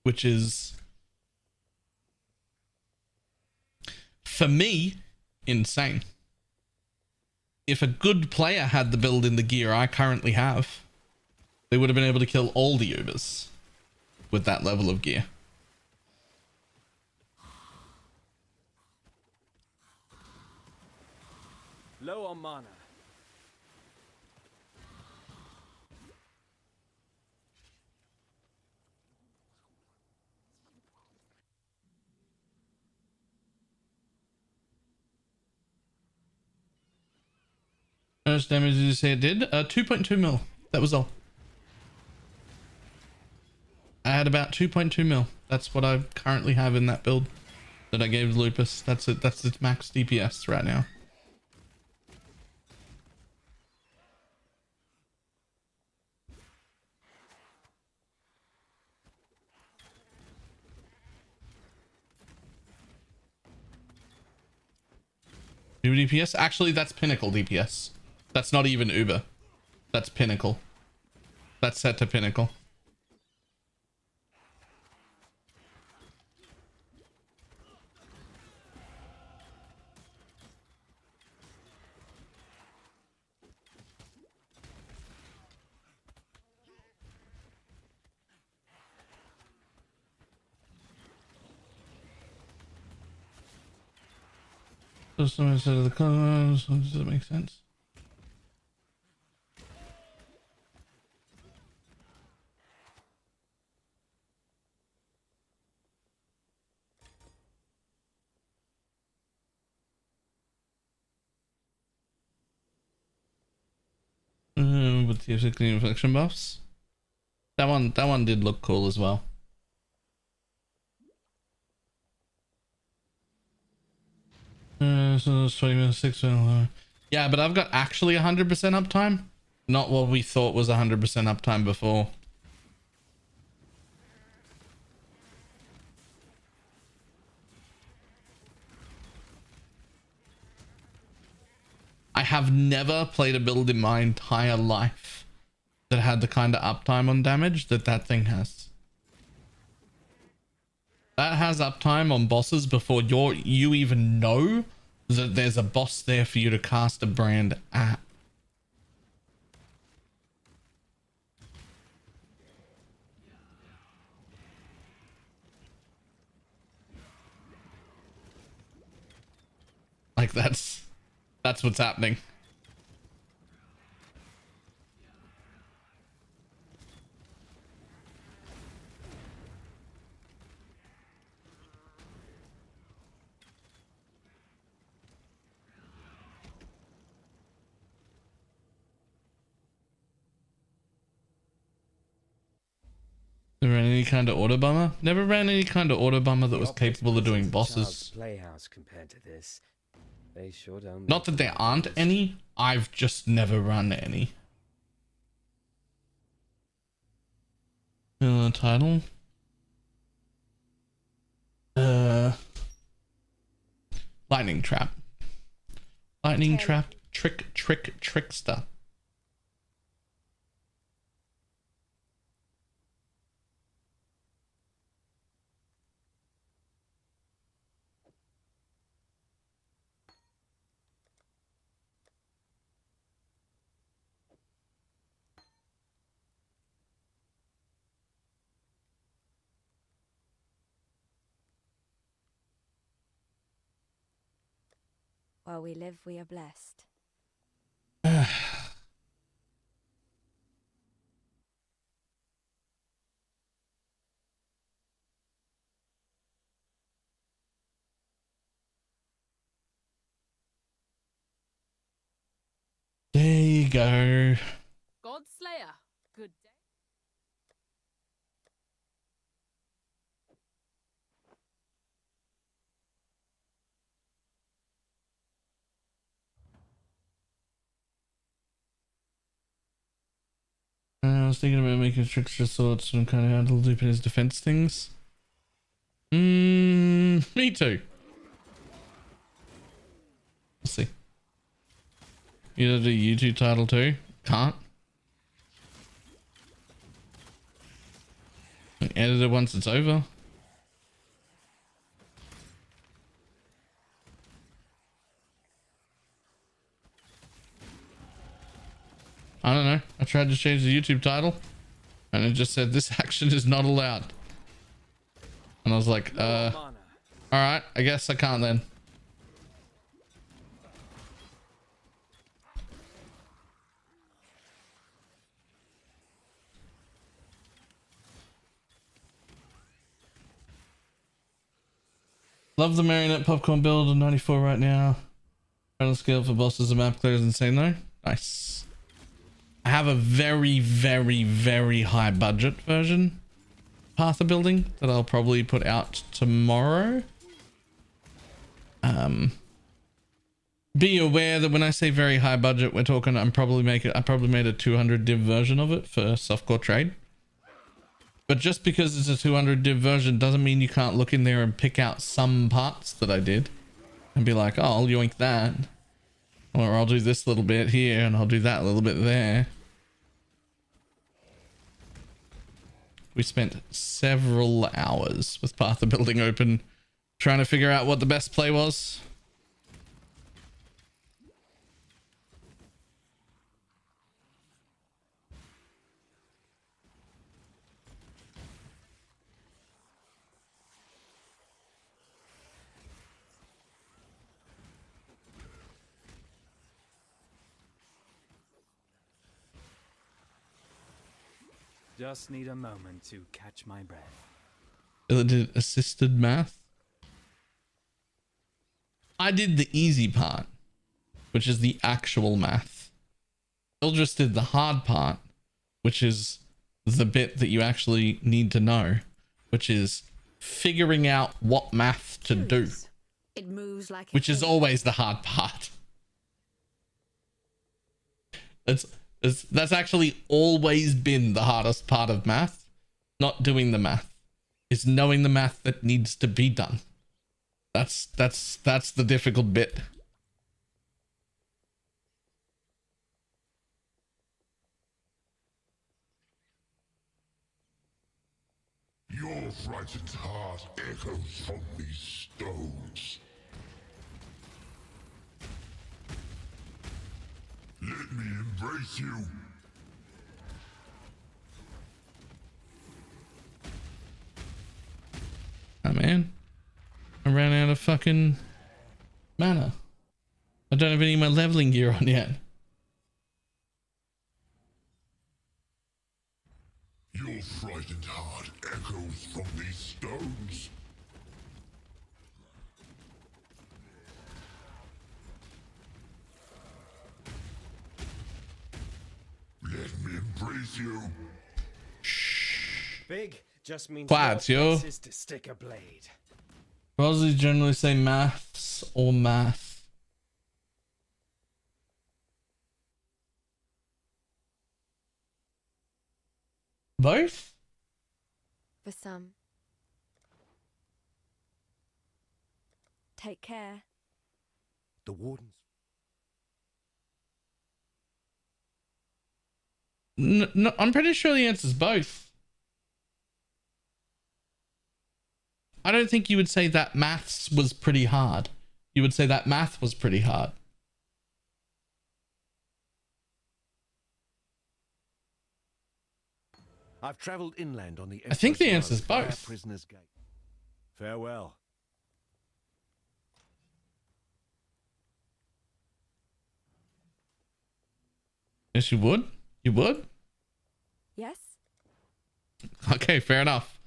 Speaker 1: which is, for me, insane. If a good player had the build in the gear I currently have, they would have been able to kill all the Ubers with that level of gear.
Speaker 6: Low on mana.
Speaker 1: How much damage did you say it did? 2.2 mil. That was all. I had about 2.2 mil. That's what I currently have in that build that I gave Lupus. That's it. That's its max DPS right now. New DPS? Actually, that's pinnacle DPS. That's not even Uber. That's pinnacle. That's set to pinnacle. Just instead of the colors, does that make sense? With the inflection buffs, that one did look cool as well. So it's 20 minutes, 6 minutes. Yeah, but I've got actually 100% uptime, not what we thought was 100% uptime before. I have never played a build in my entire life that had the kind of uptime on damage that that thing has. That has uptime on bosses before you even know that there's a boss there for you to cast a brand at. Like that's what's happening. Ran any kind of auto bomber? Never ran any kind of auto bomber that was
Speaker 6: Optics
Speaker 1: capable of doing
Speaker 6: presents a child's
Speaker 1: bosses.
Speaker 6: Playhouse compared to this. They sure don't.
Speaker 1: Not that there aren't any, I've just never run any. Title. Lightning trap. Lightning trap. Trickster.
Speaker 8: While we live, we are blessed.
Speaker 1: There you go.
Speaker 9: Godslayer, good day.
Speaker 1: I was thinking about making trickster swords and kind of how to loop in his defense things. Me too. Let's see. You did a YouTube title too? Can't. Edit it once it's over. I don't know. I tried to change the YouTube title and it just said this action is not allowed. And I was like, all right, I guess I can't then. Love the marionette popcorn build on 94 right now. Battle scale for bosses and map clear is insane though. Nice. I have a very, very, very high budget version Path of building that I'll probably put out tomorrow. Be aware that when I say very high budget, we're talking I probably made a 200 div version of it for softcore trade. But just because it's a 200 div version doesn't mean you can't look in there and pick out some parts that I did and be like, oh, I'll yoink that. Or I'll do this little bit here and I'll do that little bit there. We spent several hours with Path of Building open trying to figure out what the best play was.
Speaker 7: Just need a moment to catch my breath.
Speaker 1: Did assisted math. I did the easy part, which is the actual math. Bill just did the hard part, which is the bit that you actually need to know, which is figuring out what math to do,
Speaker 8: It moves like
Speaker 1: which is always the hard part. That's actually always been the hardest part of math. Not doing the math. It's knowing the math that needs to be done. That's the difficult bit.
Speaker 5: Your frightened heart echoes from these stones. Let me embrace you.
Speaker 1: Oh man, I ran out of fucking mana. I don't have any of my leveling gear on yet.
Speaker 5: Your frightened heart echoes from these stones. Let me embrace you.
Speaker 6: Big, just means
Speaker 1: Quads,
Speaker 6: more
Speaker 1: yo.
Speaker 6: places to stick a blade.
Speaker 1: Aussies generally say maths or math. Both?
Speaker 8: For some. Take care.
Speaker 5: The wardens.
Speaker 1: No, I'm pretty sure the answer's both. I don't think you would say that maths was pretty hard. You would say that math was pretty hard.
Speaker 5: I've travelled inland on the
Speaker 1: I think the
Speaker 5: Empress
Speaker 1: answer's
Speaker 5: Road via
Speaker 1: both.
Speaker 5: Prisoner's Gate. Farewell.
Speaker 1: Yes, you would. You would?
Speaker 8: Yes?
Speaker 1: Okay, fair enough.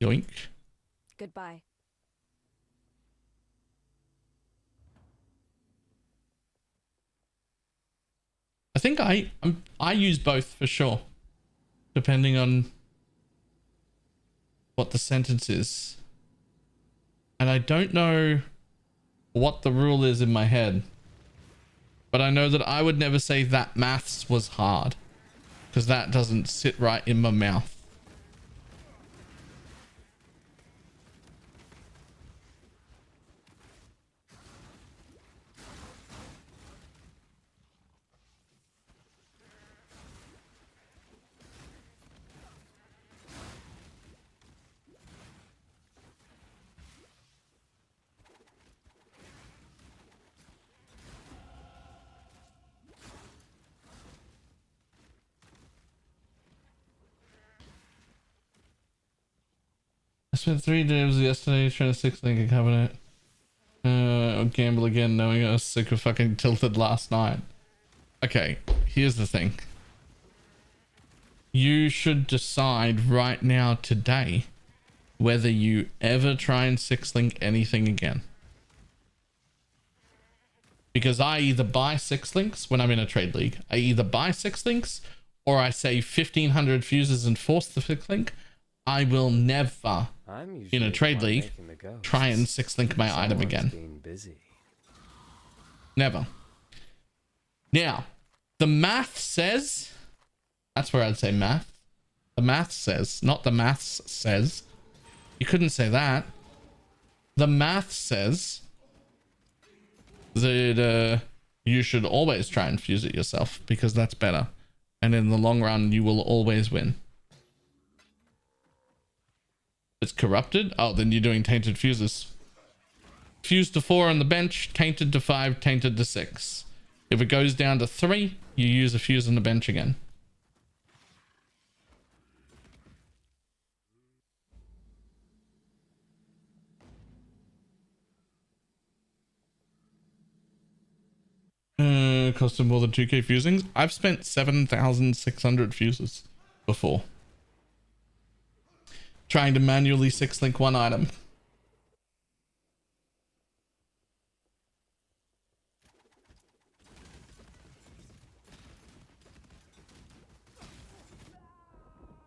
Speaker 1: Yoink.
Speaker 8: Goodbye.
Speaker 1: I think I use both for sure, depending on what the sentence is. And I don't know what the rule is in my head, but I know that I would never say that maths was hard, because that doesn't sit right in my mouth. I spent 3 days yesterday trying to 6-link a cabinet. I'll gamble again knowing I was sick of fucking tilted last night. Okay, here's the thing. You should decide right now today whether you ever try and 6-link anything again. Because I either buy 6-links when I'm in a trade league. I either buy 6-links or I say 1500 fuses and force the 6-link. I will never, in a trade league, try and 6-link my item again. Never. Now, the math says, that's where I'd say math. The math says, not the maths says. You couldn't say that. The math says that you should always try and fuse it yourself because that's better. And in the long run, you will always win. It's corrupted. Oh, then you're doing tainted fuses. Fuse to 4 on the bench, tainted to 5, tainted to 6. If it goes down to 3, you use a fuse on the bench again. Costed more than 2k fusings. I've spent 7,600 fuses before trying to manually 6-link one item.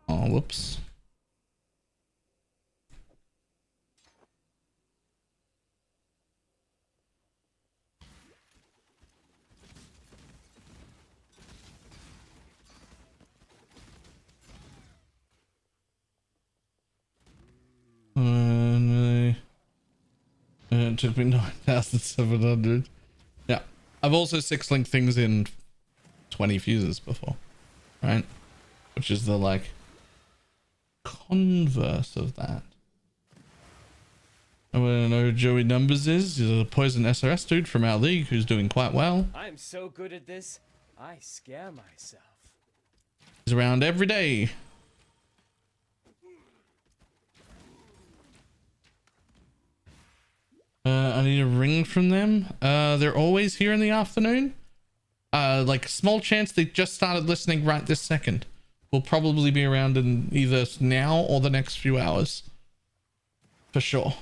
Speaker 1: Oh, whoops. It took me 9,700. Yeah, I've also 6-linked things in 20 fuses before, right? Which is the like converse of that. I want to know who Joey Numbers is. He's a poison SRS dude from our league who's doing quite well.
Speaker 6: I'm so good at this, I scare myself.
Speaker 1: He's around every day. I need a ring from them. They're always here in the afternoon. Like small chance they just started listening right this second. We'll probably be around in either now or the next few hours. For sure.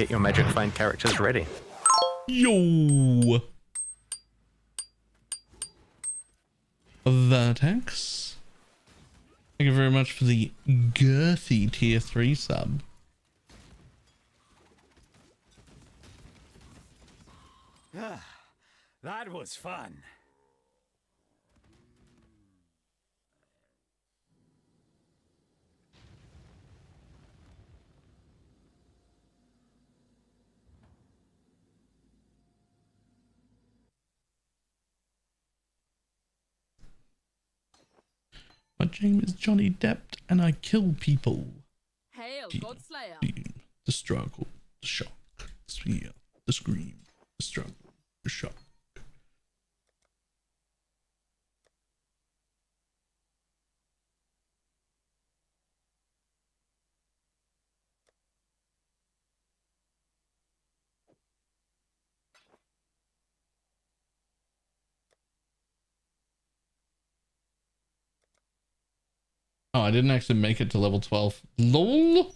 Speaker 3: Get your magic find characters ready.
Speaker 1: Yo! Vertex. Thank you very much for the girthy tier 3 sub.
Speaker 7: That was fun.
Speaker 1: My name is Johnny Depp and I kill people.
Speaker 9: Hail, Godslayer.
Speaker 1: The struggle, the shock, the fear, the scream, the struggle, the shock. Oh, I didn't actually make it to level 12. LOL.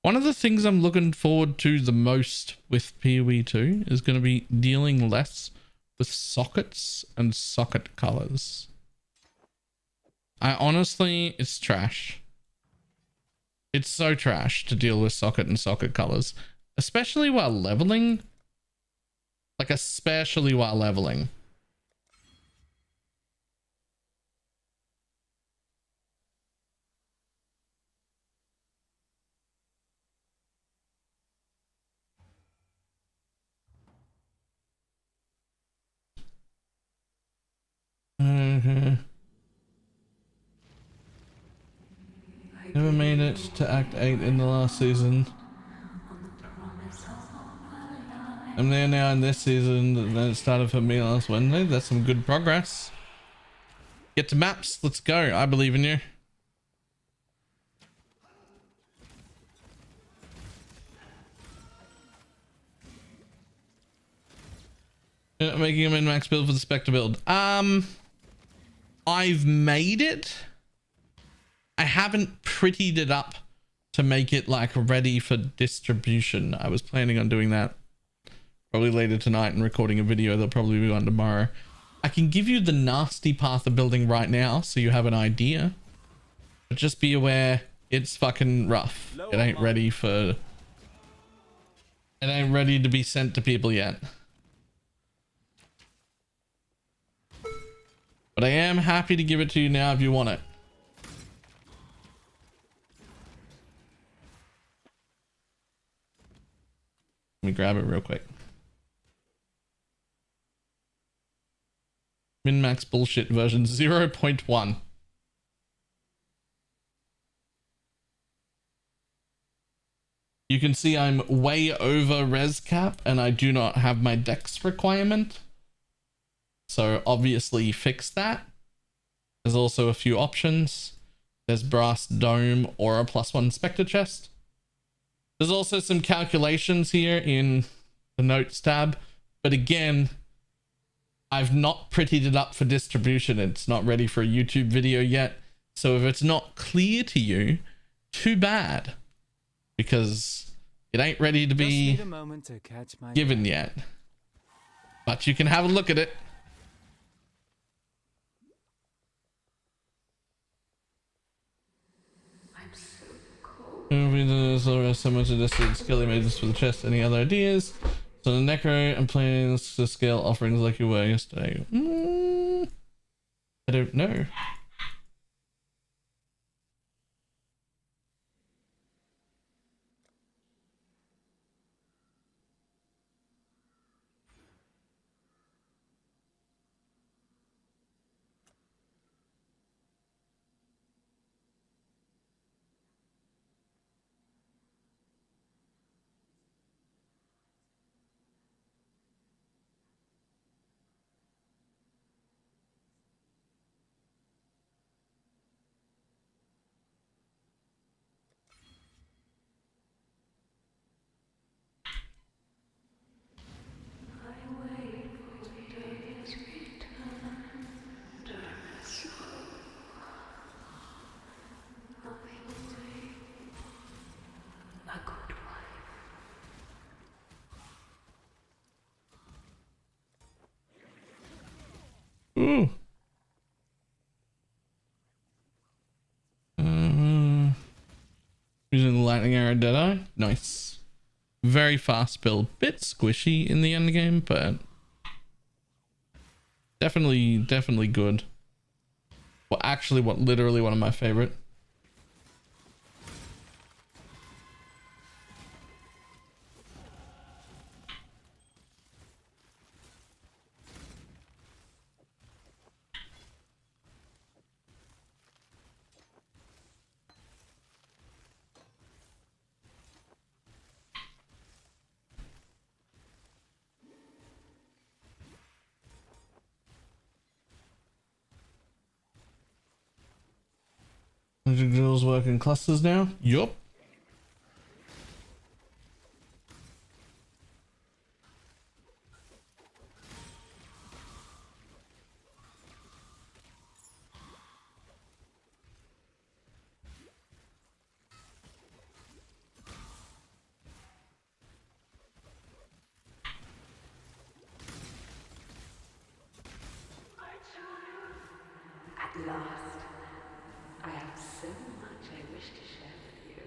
Speaker 1: One of the things I'm looking forward to the most with PoE 2 is going to be dealing less with sockets and socket colors. It's trash. It's so trash to deal with socket and socket colors, especially while leveling. Like, especially while leveling. Never made it to Act 8 in the last season. I'm there now in this season, and then it started for me last Wednesday. That's some good progress. Get to maps. Let's go. I believe in you. Making a min-max build for the Spectre build. I've made it. I haven't prettied it up to make it like ready for distribution. I was planning on doing that probably later tonight and recording a video that'll probably be on tomorrow. I can give you the nasty path of building right now so you have an idea. But just be aware it's fucking rough. It ain't ready for... It ain't ready to be sent to people yet. But I am happy to give it to you now if you want it. Let me grab it real quick. Min-max bullshit version 0.1. You can see I'm way over res cap and I do not have my dex requirement. So obviously fix that. There's also a few options. There's brass dome or a +1 Spectre chest. There's also some calculations here in the notes tab. But again, I've not prettied it up for distribution. It's not ready for a YouTube video yet. So if it's not clear to you, too bad. Because it ain't ready to be given yet. But you can have a look at it. So much suggested Skelly made this for the chest. Any other ideas? So the Necro and planning to scale offerings like you were yesterday. I don't know. Ooh. Using the lightning arrow Deadeye. Nice. Very fast build. Bit squishy in the end game, but definitely good. Well, actually, literally one of my favorite. Drills work in clusters now. Yup.
Speaker 10: At last, I have so much I wish to share with you.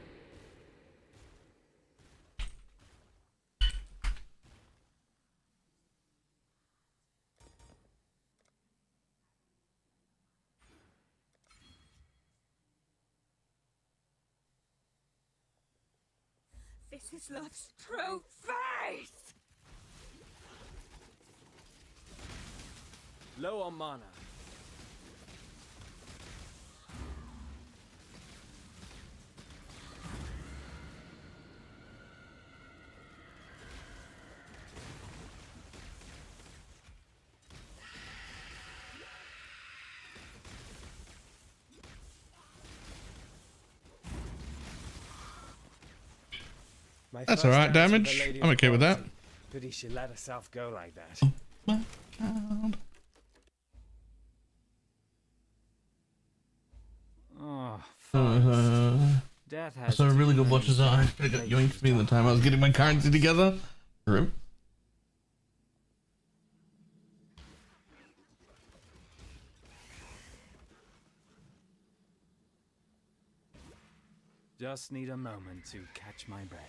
Speaker 8: This is love's true face!
Speaker 6: Low on mana.
Speaker 1: That's alright, damage. I'm okay with that.
Speaker 6: Pity she let herself go like that.
Speaker 1: Oh my god.
Speaker 7: Oh, Death
Speaker 1: I
Speaker 7: has
Speaker 1: saw a really good
Speaker 7: too
Speaker 1: watcher's
Speaker 7: many
Speaker 1: eye. It got yoinked for me in the time I was getting my currency together. Rip.
Speaker 7: Just need a moment to catch my breath.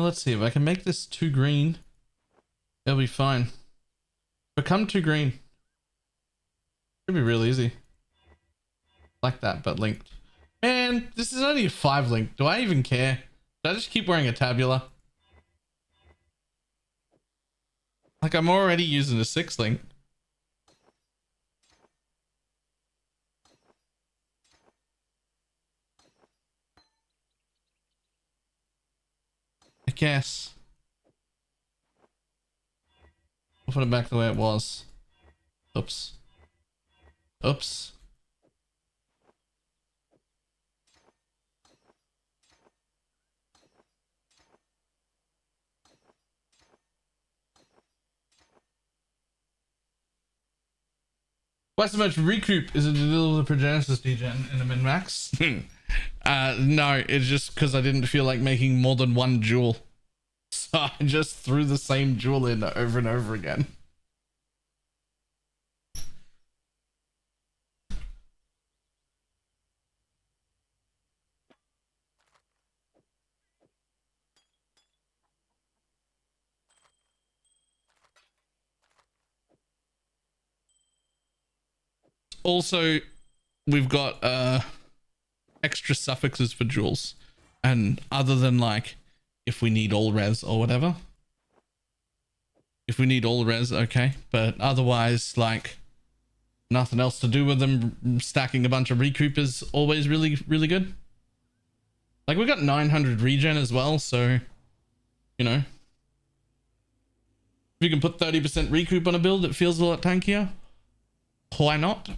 Speaker 1: Let's see if I can make this 2 green. It'll be fine. Become 2 green. Should be real easy. Like that, but linked. Man, this is only a 5 link. Do I even care? Should I just keep wearing a tabula? Like, I'm already using a 6 link. I guess. I'll put it back the way it was. Oops. Oops. Why so much recoup? Is it to deal with the Progenesis degen in a min-max? No, it's just because I didn't feel like making more than 1 jewel. So I just threw the same jewel in over and over again. Also, we've got extra suffixes for jewels, and other than like if we need all res or whatever, if we need all res, okay, but otherwise like nothing else to do with them. Stacking a bunch of recoup is always really good. Like we got 900 regen as well, so you know If you can put 30% recoup on a build, it feels a lot tankier. Why not?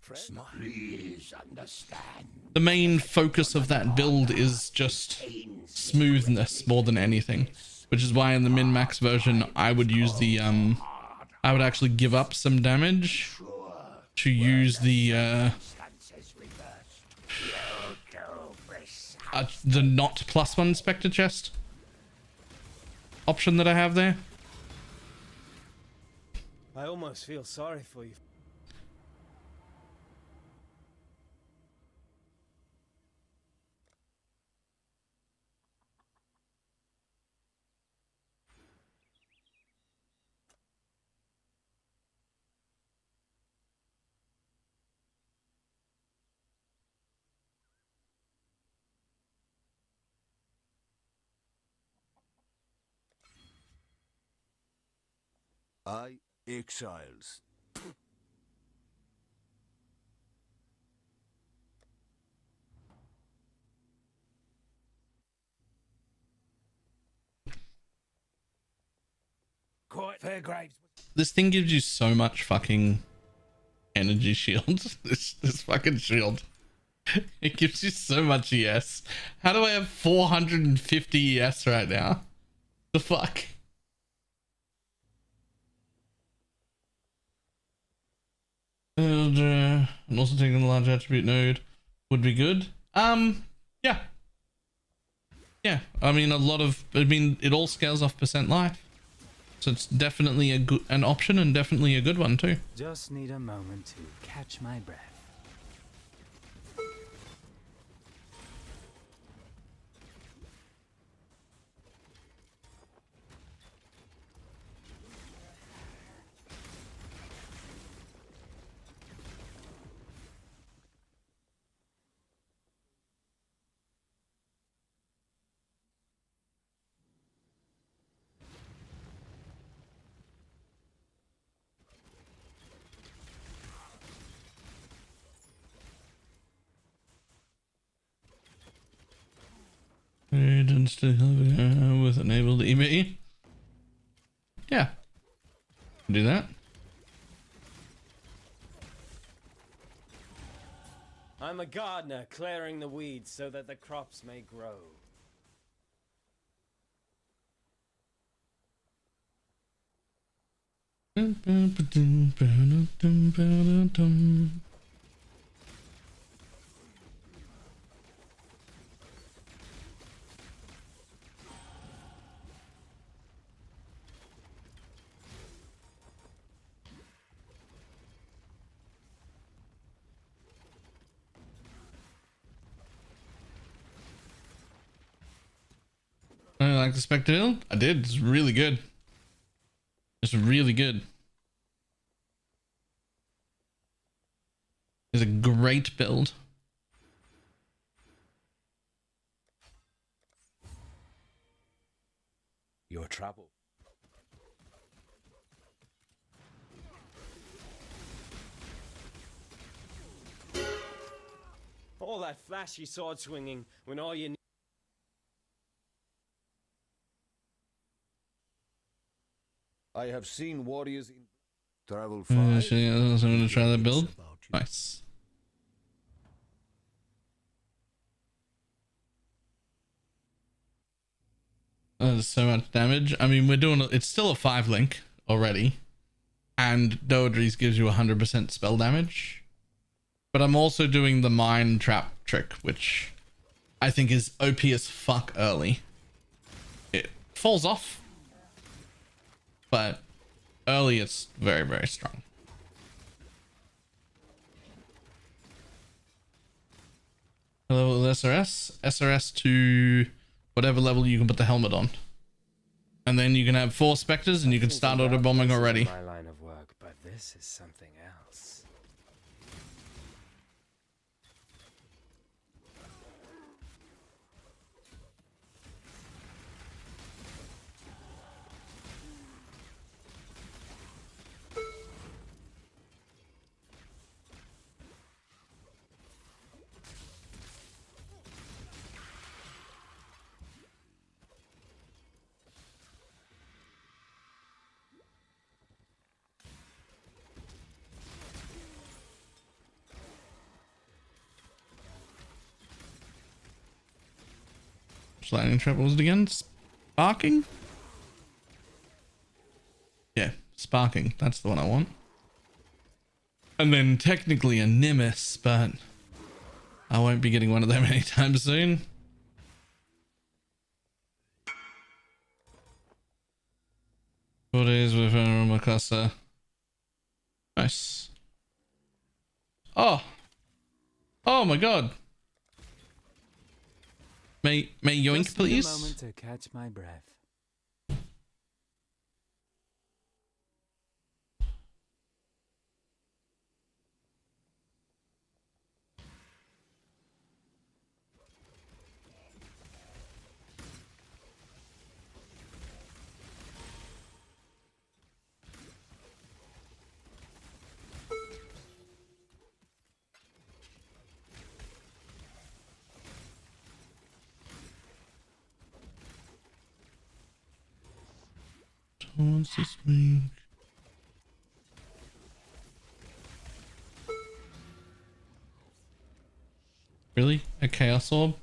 Speaker 5: Please understand.
Speaker 1: The main focus of that build is just smoothness more than anything, which is why in the min-max version I would use the I would actually give up some damage to use the not +1 Spectre chest option that I have there.
Speaker 6: I almost feel sorry for you.
Speaker 5: Exiles. Quite fair grapes.
Speaker 1: This thing gives you so much fucking energy shield. this fucking shield. It gives you so much ES. How do I have 450 ES right now? The fuck? And also taking the large attribute node would be good. Yeah. Yeah, I mean it all scales off percent life. So it's definitely an option and definitely a good one too.
Speaker 7: Just need a moment to catch my breath.
Speaker 1: With enabled EB. Yeah. Do that.
Speaker 6: I'm a gardener clearing the weeds so that the crops may grow.
Speaker 1: I like the Spectre build. I did. It's really good. It's really good. It's a great build.
Speaker 5: Your trouble.
Speaker 6: All that flashy sword swinging when all you need.
Speaker 5: I have seen warriors in travel
Speaker 1: So
Speaker 5: far.
Speaker 1: yeah, I'm gonna try that build. Nice. There's so much damage. I mean, it's still a 5 link already, and Doedries gives you 100% spell damage. But I'm also doing the mine trap trick, which I think is OP as fuck early. It falls off, but early it's very, very strong. Level SRS to whatever level you can put the helmet on, and then you can have 4 specters and you can start auto bombing already.
Speaker 6: My line of work, but this is something else.
Speaker 1: Lightning trap, what was it again? Sparking? Yeah, sparking. That's the one I want. And then technically a Nimbus, but I won't be getting one of them anytime soon. Four days with Makasa. Nice. Oh. Oh my god. May yoink,
Speaker 7: Just
Speaker 1: please?
Speaker 7: need a moment to catch my breath.
Speaker 1: What's this mean? Really? A Chaos Orb?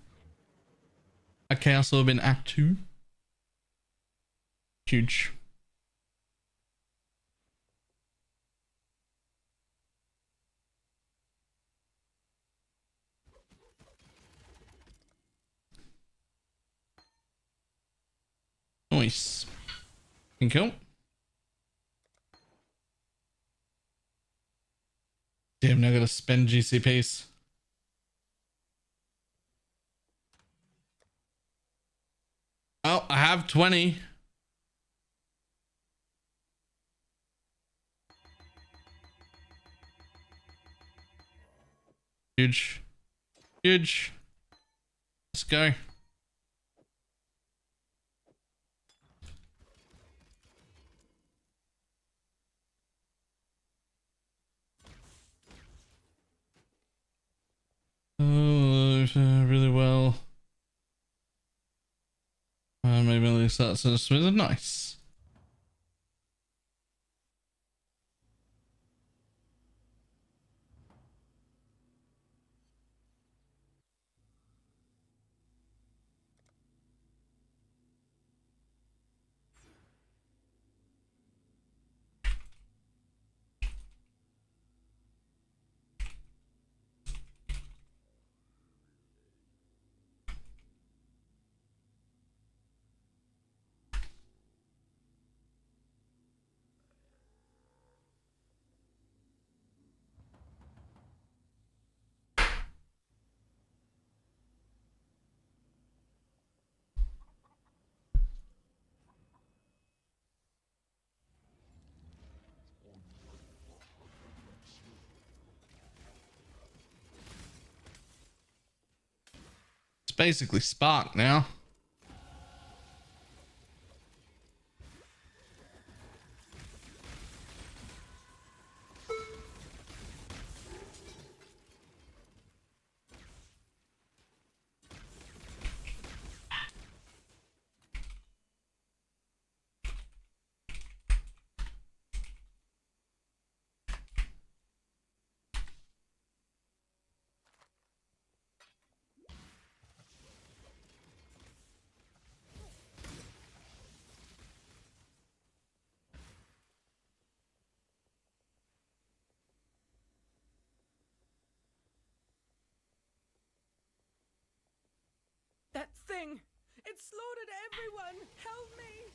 Speaker 1: A Chaos Orb in Act 2? Huge. Nice. Cool. Damn, now I gotta spend GCPs. Oh, I have 20. Huge. Huge. Let's go. Oh, really well. Maybe at least that's a smooth. Nice. It's basically Spark now.
Speaker 9: That thing! It slaughtered everyone! Help me!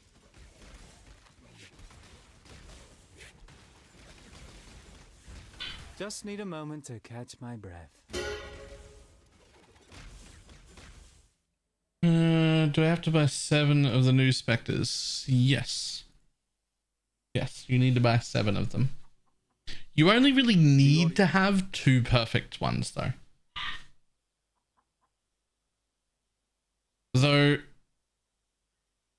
Speaker 7: Just need a moment to catch my breath.
Speaker 1: Do I have to buy 7 of the new specters? Yes. Yes, you need to buy 7 of them. You only really need to have 2 perfect ones though. Though,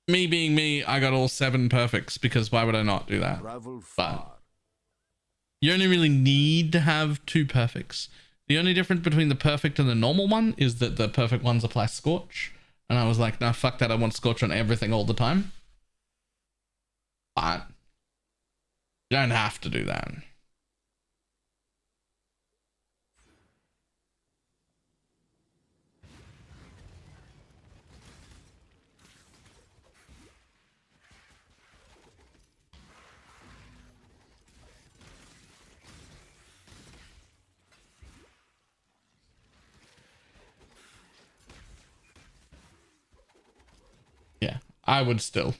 Speaker 1: me being me, I got all 7 perfects because why would I not do that? But you only really need to have 2 perfects. The only difference between the perfect and the normal one is that the perfect ones apply Scorch. And I was like, nah, fuck that. I want Scorch on everything all the time. But you don't have to do that. I would still.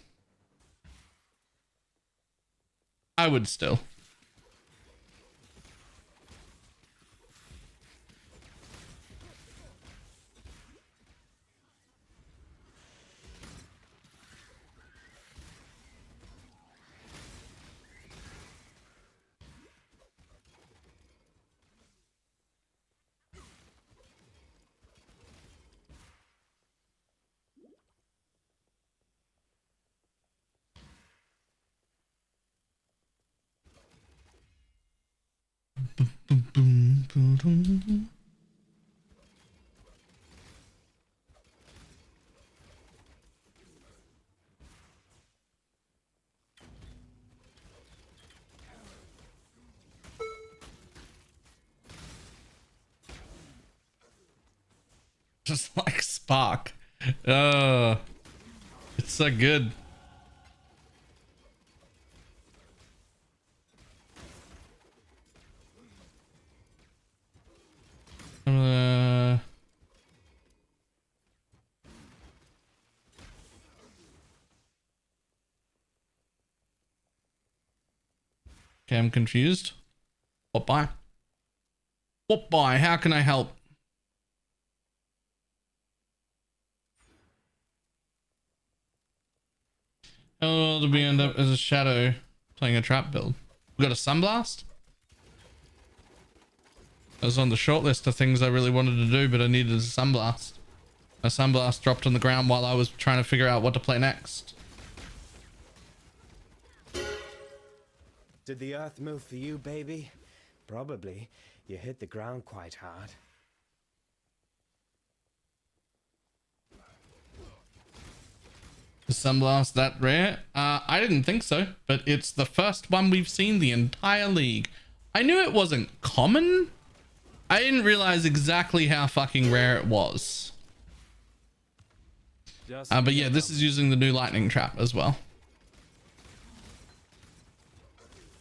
Speaker 1: I would still. Just like Spark. It's so good. Okay, I'm confused. What by? What by? How can I help? Oh, did we end up as a shadow playing a trap build? We got a sunblast? I was on the short list of things I really wanted to do, but I needed a sunblast. A sunblast dropped on the ground while I was trying to figure out what to play next.
Speaker 6: Did the earth move for you, baby? Probably. You hit the ground quite hard.
Speaker 1: Is sunblast that rare? I didn't think so, but it's the first one we've seen the entire league. I knew it wasn't common. I didn't realize exactly how fucking rare it was. But yeah, this is using the new lightning trap as well.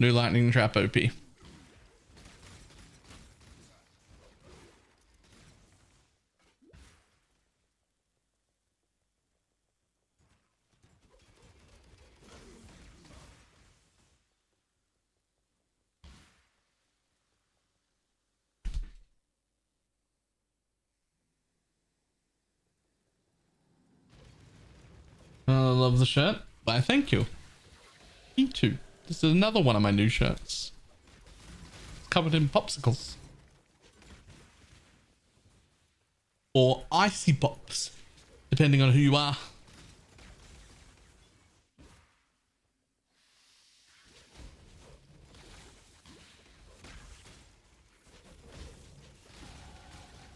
Speaker 1: New lightning trap OP. I love the shirt. Why, thank you. Me too. This is another one of my new shirts. It's covered in popsicles. Or icy pops, depending on who you are.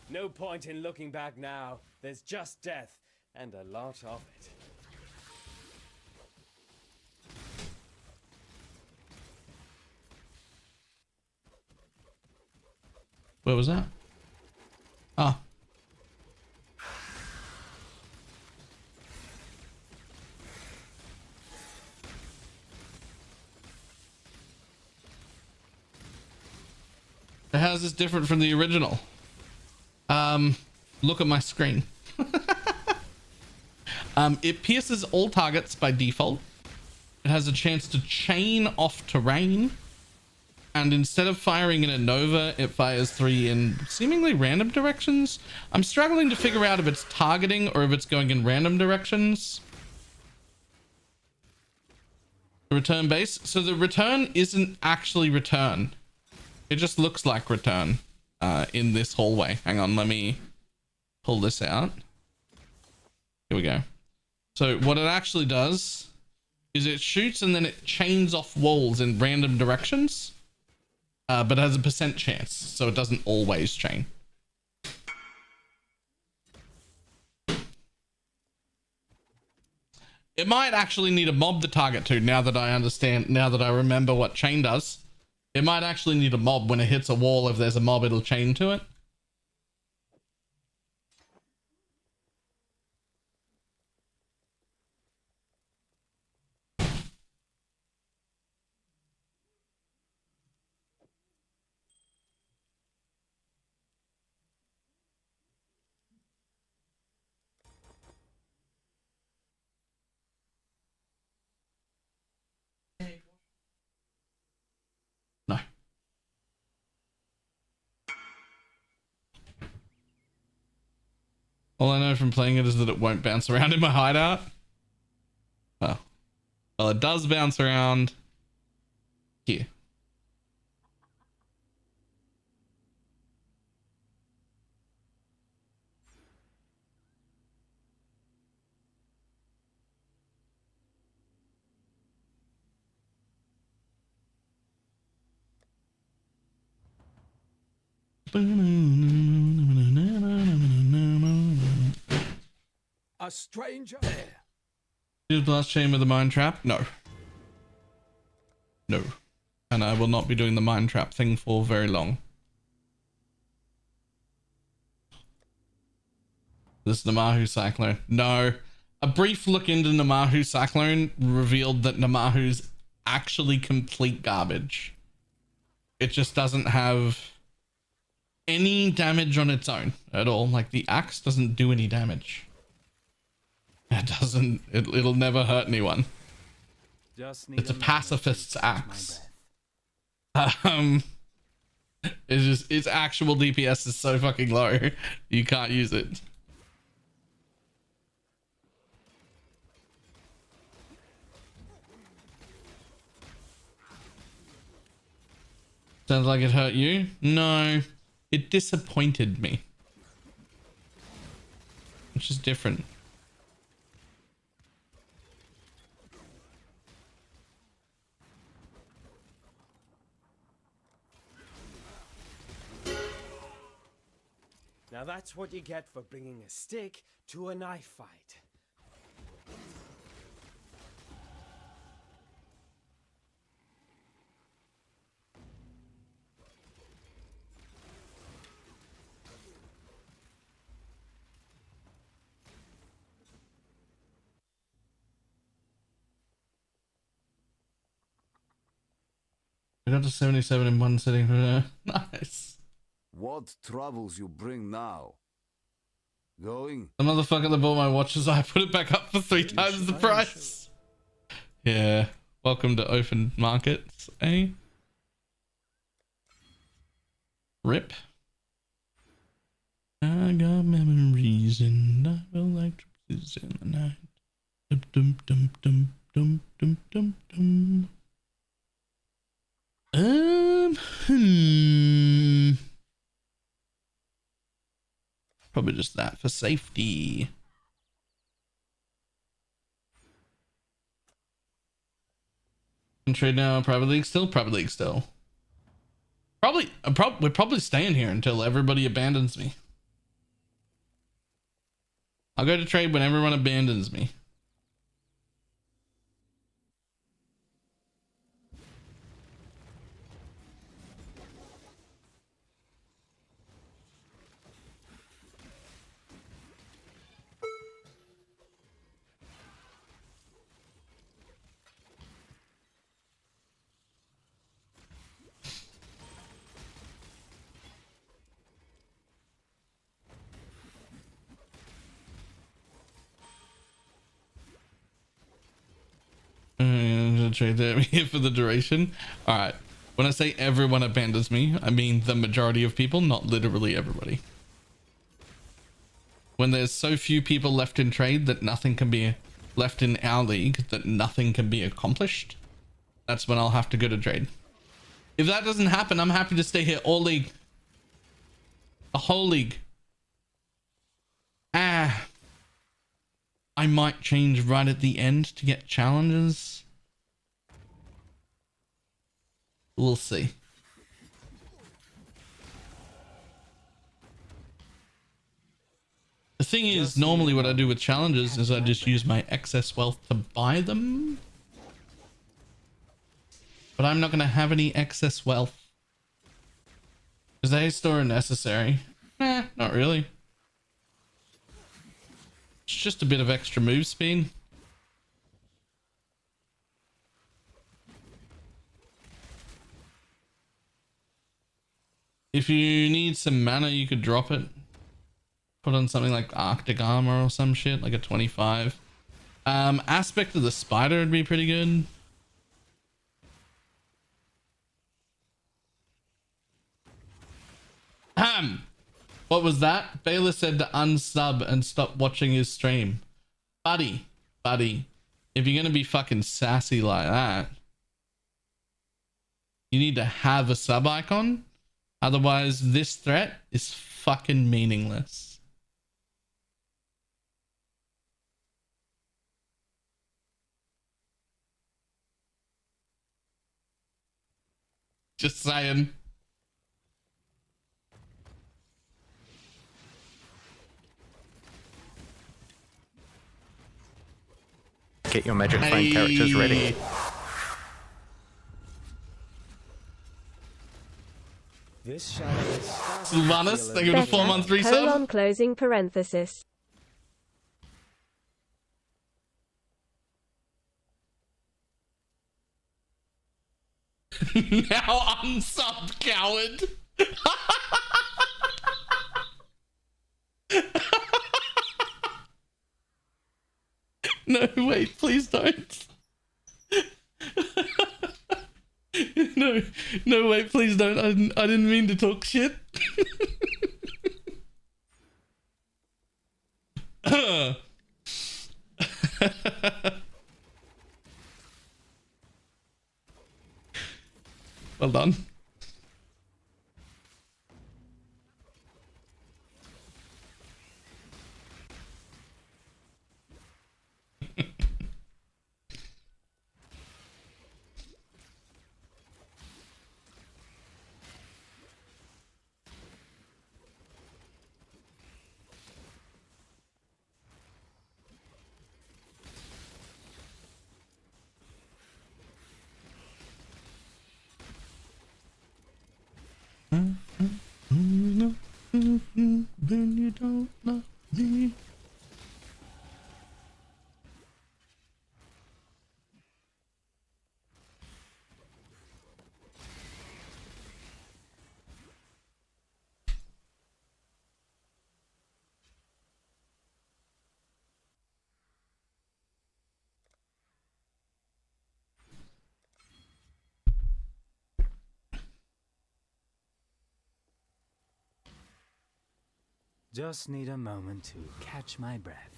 Speaker 6: No point in looking back now. There's just death, and a lot of it.
Speaker 1: Where was that? Ah. How is this different from the original? Look at my screen. It pierces all targets by default. It has a chance to chain off terrain. And instead of firing in a nova, it fires 3 in seemingly random directions. I'm struggling to figure out if it's targeting or if it's going in random directions. The return base. So the return isn't actually return. It just looks like return in this hallway. Hang on, let me pull this out. Here we go. So what it actually does is it shoots and then it chains off walls in random directions. But it has a % chance, so it doesn't always chain. It might actually need a mob to target to now that I understand, now that I remember what chain does. It might actually need a mob when it hits a wall. If there's a mob, it'll chain to it. All I know from playing it is that it won't bounce around in my hideout. Oh. Well, it does bounce around here.
Speaker 5: A stranger.
Speaker 1: Is Blast Chamber the mine trap? No. No. And I will not be doing the mine trap thing for very long. This Namahu Cyclone. No. A brief look into Namahu Cyclone revealed that Namahu's actually complete garbage. It just doesn't have any damage on its own at all. Like the axe doesn't do any damage. It doesn't, it'll never hurt anyone. It's a pacifist's axe. It's just, its actual DPS is so fucking low, you can't use it. Sounds like it hurt you? No, it disappointed me. Which is different.
Speaker 6: Now that's what you get for bringing a stick to a knife fight.
Speaker 1: I got to 77 in one sitting. Nice.
Speaker 11: What troubles you bring now? Going?
Speaker 1: The motherfucker that bought my watches, I put it back up for 3 times the price. Yeah. Welcome to open markets, eh? Rip. I got memories and I will like to in the night. Dum dum dum dum dum dum dum dum. Probably just that for safety. Can trade now. Private league still. Private league still. We're probably staying here until everybody abandons me. I'll go to trade when everyone abandons me. Trade that here for the duration. All right, when I say everyone abandons me, I mean the majority of people, not literally everybody. When there's so few people left in trade that nothing can be left in our league, that nothing can be accomplished, that's when I'll have to go to trade. If that doesn't happen, I'm happy to stay here all league, the whole league. I might change right at the end to get challenges. We'll see. The thing is, normally what I do with challenges is I just use my excess wealth to buy them. But I'm not going to have any excess wealth. Is they store necessary? Nah, not really. It's just a bit of extra move speed. If you need some mana, you could drop it. Put on something like Arctic Armor or some shit, like a 25. Aspect of the Spider would be pretty good. What was that? Baylor said to unsub and stop watching his stream. Buddy, if you're gonna be fucking sassy like that, you need to have a sub icon. Otherwise, this threat is fucking meaningless. Just saying.
Speaker 3: Get your magic flame characters ready.
Speaker 6: This shadow is
Speaker 1: Sylvanas, thank you for the 4-month resub.
Speaker 4: Colon closing parenthesis.
Speaker 1: Now unsub, coward. No, wait, please don't. No, wait, please don't. I didn't mean to talk shit. Well done. Then you don't love me.
Speaker 7: Just need a moment to catch my breath.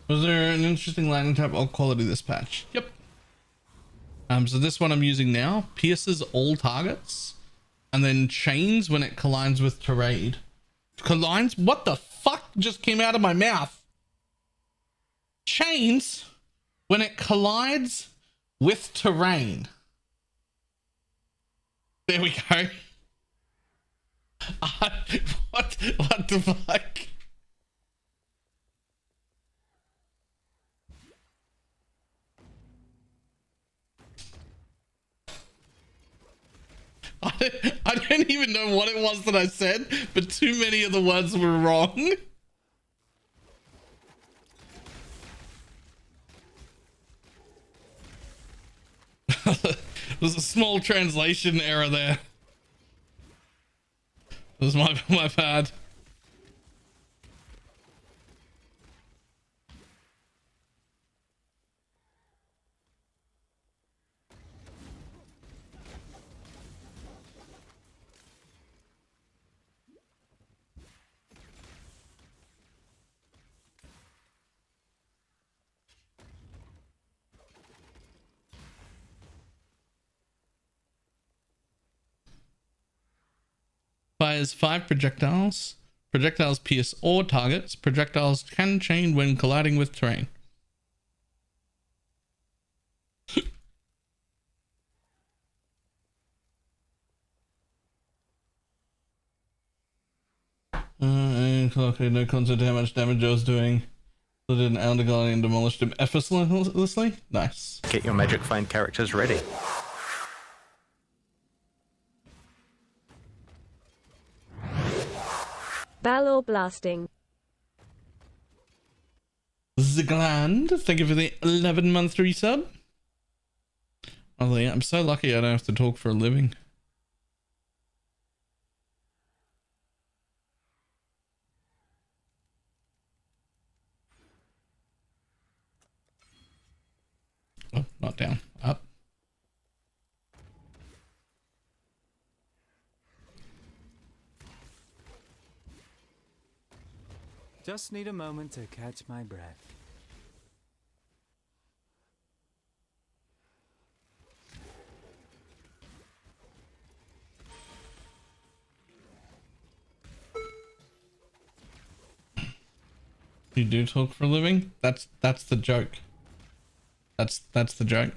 Speaker 1: Was there an interesting lightning type alt quality this patch? Yep. So this one I'm using now pierces all targets and then chains when it collides with terrain. Collides? What the fuck just came out of my mouth? Chains when it collides with terrain. There we go. What the fuck? I don't even know what it was that I said, but too many of the words were wrong. There's a small translation error there. That was my bad. Fires 5 projectiles. Projectiles pierce all targets. Projectiles can chain when colliding with terrain. Okay, no concept how much damage I was doing. Put in Elder Guardian and demolished him effortlessly. Nice.
Speaker 3: Get your magic find characters ready.
Speaker 4: Balor blasting.
Speaker 1: Zigland, thank you for the 11-month resub. Oh, yeah, I'm so lucky I don't have to talk for a living. Oh, not down. Up.
Speaker 7: Just need a moment to catch my breath.
Speaker 1: You do talk for a living? That's the joke. That's the joke.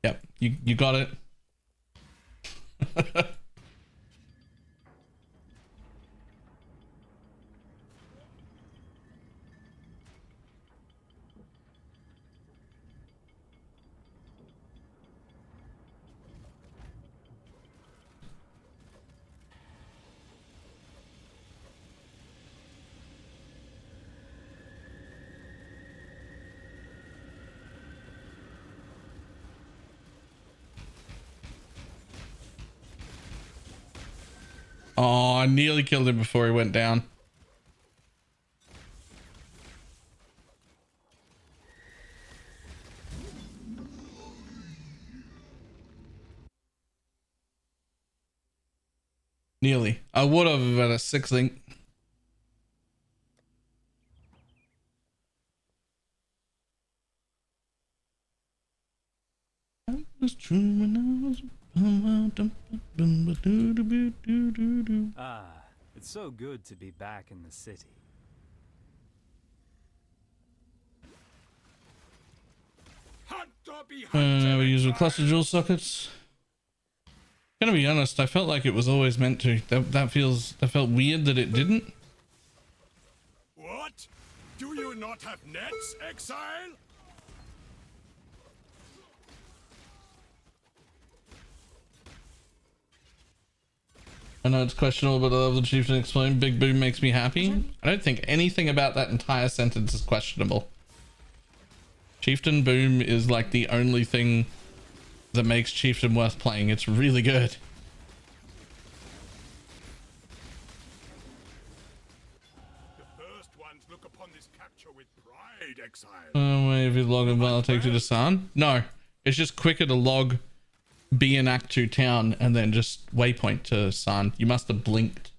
Speaker 1: Yep, you got it. Oh, I nearly killed him before he went down. Nearly. I would have at a 6 link. That was true when I was...
Speaker 7: Ah, it's so good to be back in the city.
Speaker 1: We use a cluster jewel sockets. Gonna be honest, I felt like it was always meant to. That felt weird that it didn't.
Speaker 5: What? Do you not have nets, exile?
Speaker 1: I know it's questionable, but I love the chieftain explain. Big boom makes me happy. I don't think anything about that entire sentence is questionable. Chieftain boom is like the only thing that makes chieftain worth playing. It's really good.
Speaker 5: The first ones look upon this capture with pride, exile.
Speaker 1: If you log in, I'll take you to San. No, it's just quicker to log be in Act 2 town and then just waypoint to San. You must have blinked.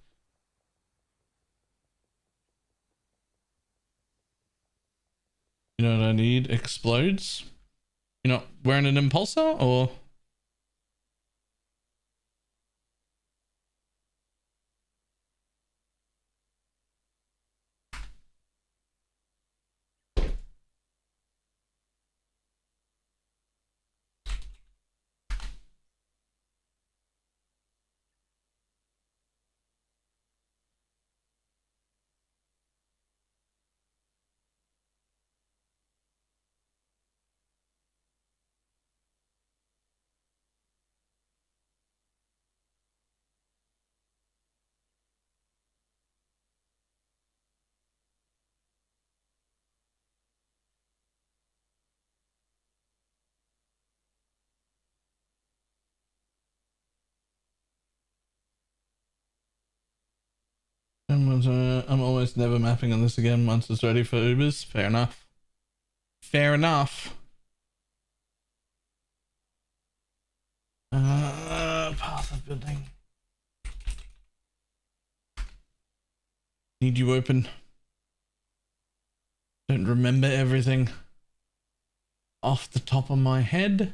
Speaker 1: You know what I need? Explodes. You're not wearing an impulsor or? I'm almost never mapping on this again once it's ready for Ubers. Fair enough. Fair enough. Path of building. Need you open. Don't remember everything off the top of my head.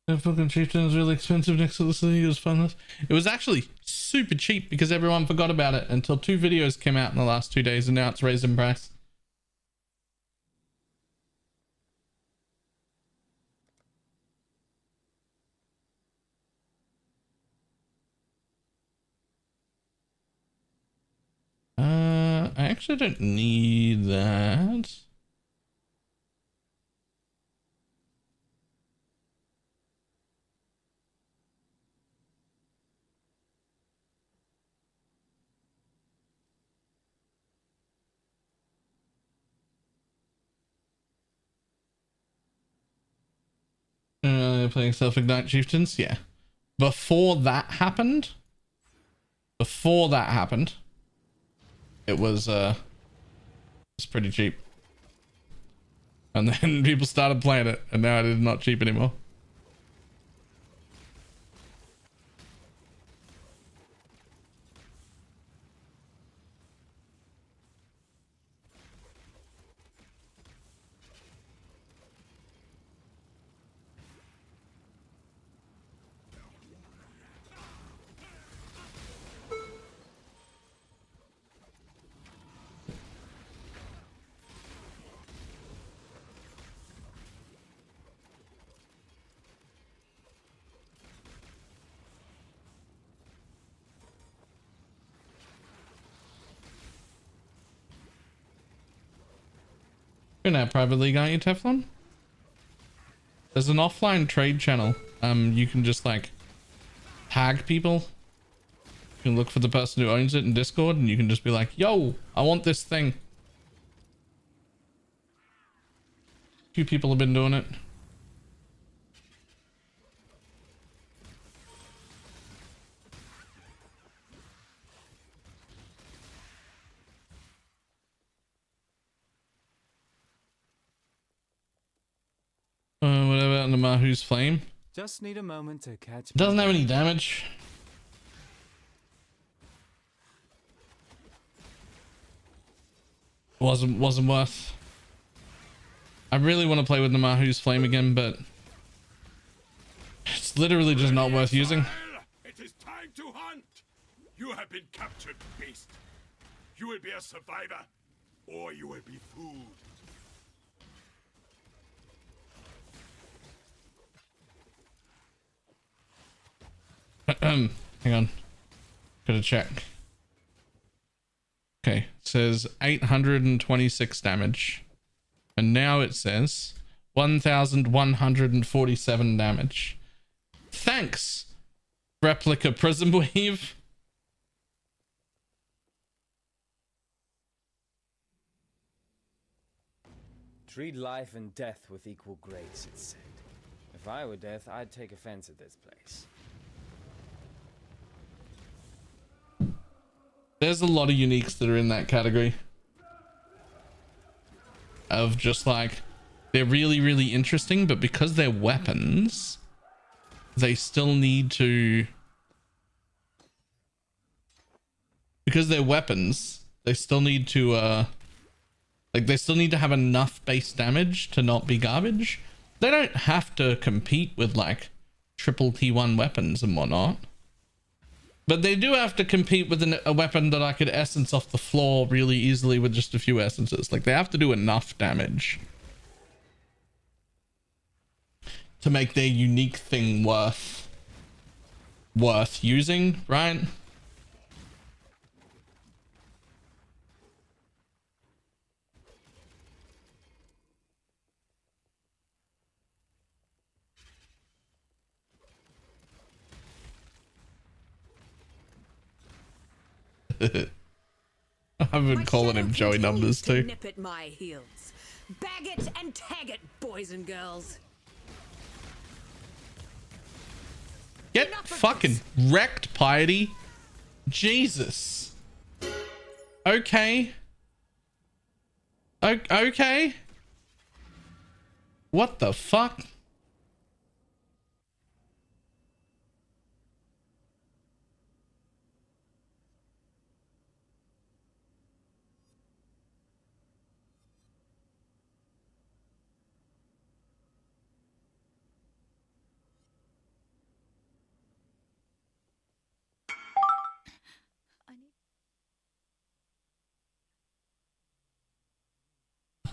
Speaker 1: The fucking chieftain is really expensive next to the city. It was fun. It was actually super cheap because everyone forgot about it until 2 videos came out in the last 2 days, and now it's raised in price. I actually don't need that. Playing self-ignite chieftains, yeah. Before that happened, it was pretty cheap. And then people started playing it, and now it is not cheap anymore. You're in our private league, aren't you, Teflon? There's an offline trade channel. You can just like tag people. You can look for the person who owns it in Discord, and you can just be like, yo, I want this thing. A few people have been doing it. What about the Mahu's Flame?
Speaker 7: Just need a moment to catch.
Speaker 1: It doesn't have any damage. Wasn't worth. I really want to play with the Mahu's Flame again, but it's literally just not worth using.
Speaker 5: It is time to hunt. You have been captured, beast. You will be a survivor, or you will be food.
Speaker 1: Hang on. Gotta check. Okay, it says 826 damage. And now it says 1,147 damage. Thanks, Replica Prism Weave.
Speaker 6: Treat life and death with equal grace, it said. If I were death, I'd take offense at this place.
Speaker 1: There's a lot of uniques that are in that category. Of just like, they're really, really interesting, but because they're weapons, they still need to... Because they're weapons, they still need to, like, they still need to have enough base damage to not be garbage. They don't have to compete with, like, triple T1 weapons and whatnot. But they do have to compete with a weapon that I could essence off the floor really easily with just a few essences. Like, they have to do enough damage to make their unique thing worth using, right? I've been calling him Joey Numbers too.
Speaker 9: Nip at my heels. Bag it and tag it, boys and girls.
Speaker 1: Get fucking wrecked, Piety. Jesus. Okay. Okay. What the fuck?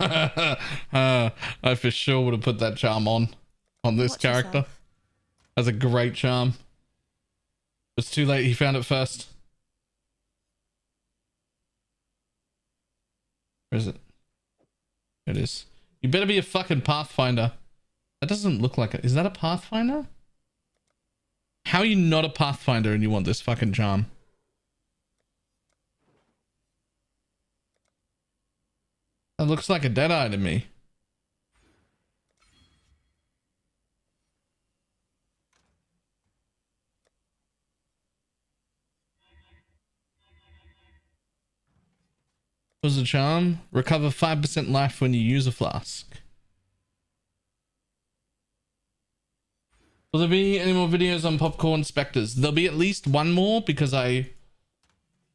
Speaker 1: I for sure would have put that charm on this
Speaker 8: Watch
Speaker 1: character.
Speaker 8: yourself.
Speaker 1: That's a great charm. It's too late. He found it first. Where is it? It is. You better be a fucking Pathfinder. That doesn't look like it. Is that a Pathfinder? How are you not a Pathfinder and you want this fucking charm? That looks like a Deadeye to me. What's the charm? Recover 5% life when you use a flask. Will there be any more videos on popcorn specters? There'll be at least one more because I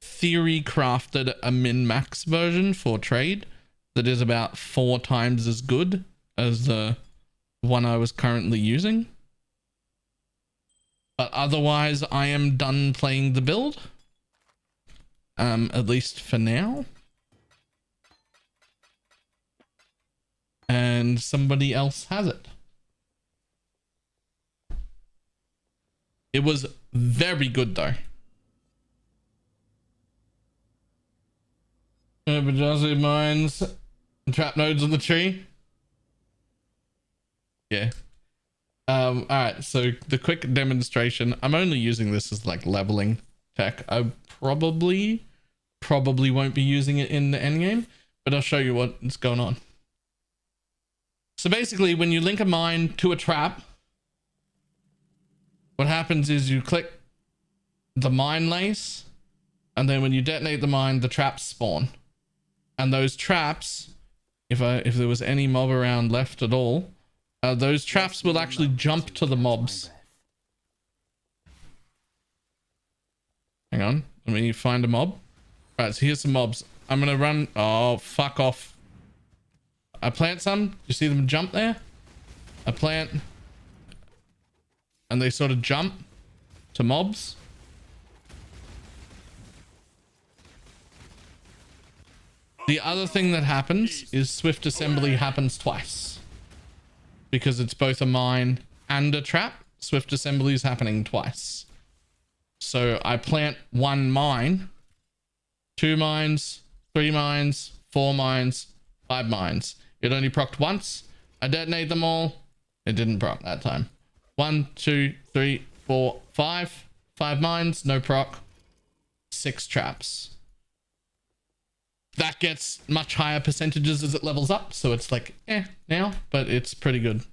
Speaker 1: theory crafted a min-max version for trade that is about 4 times as good as the one I was currently using. But otherwise, I am done playing the build. At least for now. And somebody else has it. It was very good though. Bajazzi mines and trap nodes on the tree. Yeah. Alright, so the quick demonstration. I'm only using this as like leveling tech. I probably won't be using it in the endgame, but I'll show you what's going on. So basically, when you link a mine to a trap, what happens is you click the mine lace, and then when you detonate the mine, the traps spawn. And those traps, if there was any mob around left at all, those traps will actually jump to the mobs. Hang on, let me find a mob. Right, so here's some mobs. I'm gonna run. Oh, fuck off. I plant some. You see them jump there? I plant. And they sort of jump to mobs. The other thing that happens is swift assembly happens twice. Because it's both a mine and a trap. Swift assembly is happening twice. So I plant 1 mine, 2 mines, 3 mines, 4 mines, 5 mines. It only procced once. I detonate them all. It didn't proc that time. 1, 2, 3, 4, 5. 5 mines, no proc. 6 traps. That gets much higher percentages as it levels up. So it's like, now, but it's pretty good.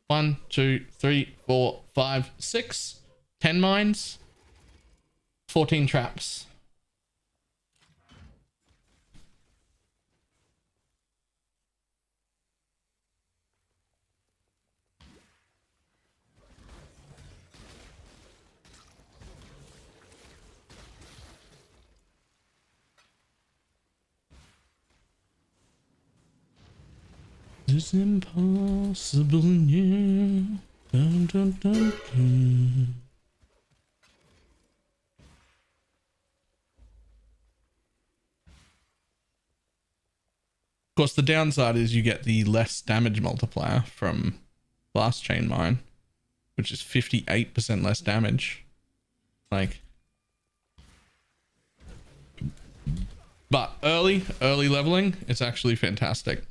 Speaker 1: 1, 2, 3, 4, 5, 6. 10 mines. 14 traps. It's impossible, yeah. Dun, dun, dun, dun. Of course, the downside is you get the less damage multiplier from Blast Chain Mine, which is 58% less damage. Like, but early leveling, it's actually fantastic.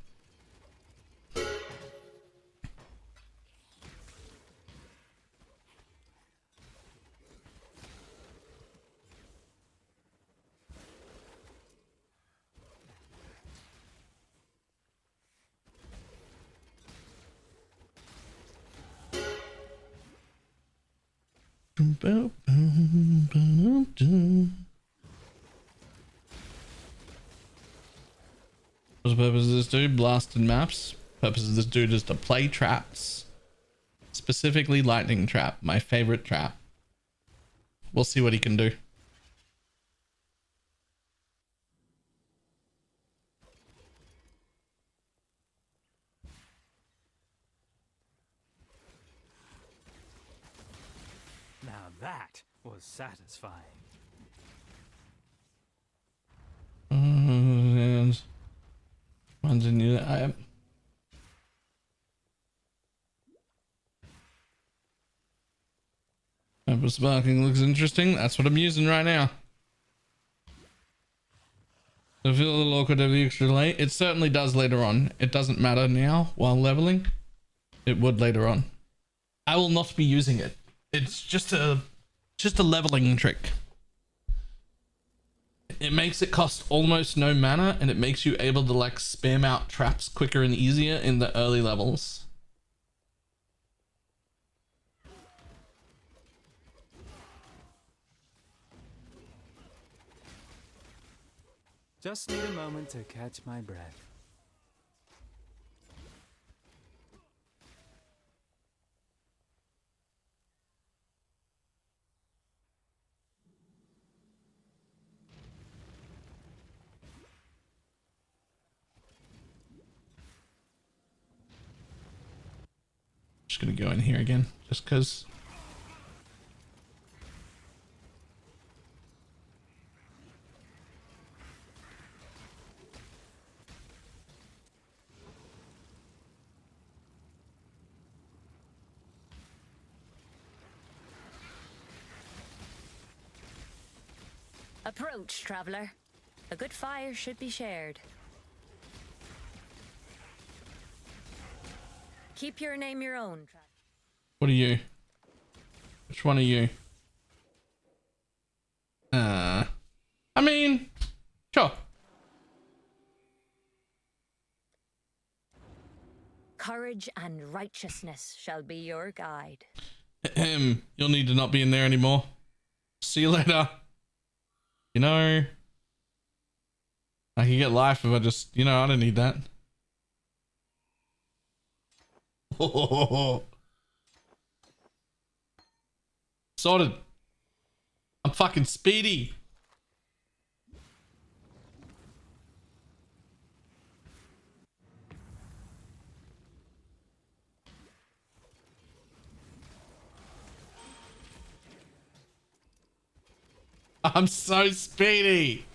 Speaker 1: What's the purpose of this dude? Blasting maps. Purpose of this dude is to play traps. Specifically lightning trap, my favorite trap. We'll see what he can do.
Speaker 7: Now that was satisfying.
Speaker 1: And 1, continue. Purple sparking looks interesting. That's what I'm using right now. I feel a little awkward over the extra delay. It certainly does later on. It doesn't matter now while leveling. It would later on. I will not be using it. It's just a leveling trick. It makes it cost almost no mana, and it makes you able to like spam out traps quicker and easier in the early levels.
Speaker 7: Just need a moment to catch my breath.
Speaker 1: Just gonna go in here again, just because.
Speaker 8: Approach, traveler. A good fire should be shared. Keep your name your own.
Speaker 1: What are you? Which one are you? I mean, sure.
Speaker 8: Courage and righteousness shall be your guide.
Speaker 1: You'll need to not be in there anymore. See you later. You know, I can get life if I just, you know, I don't need that. Sorted. I'm fucking speedy. I'm so speedy.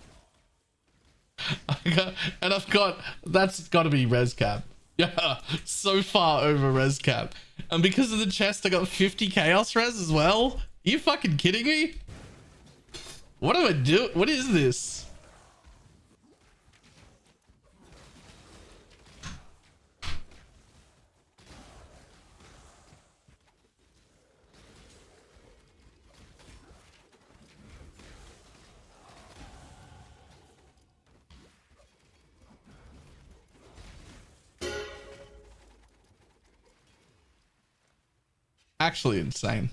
Speaker 1: I've got, that's got to be res cap. Yeah, so far over res cap. And because of the chest, I got 50 chaos res as well. Are you fucking kidding me? What do I do? What is this? Actually insane.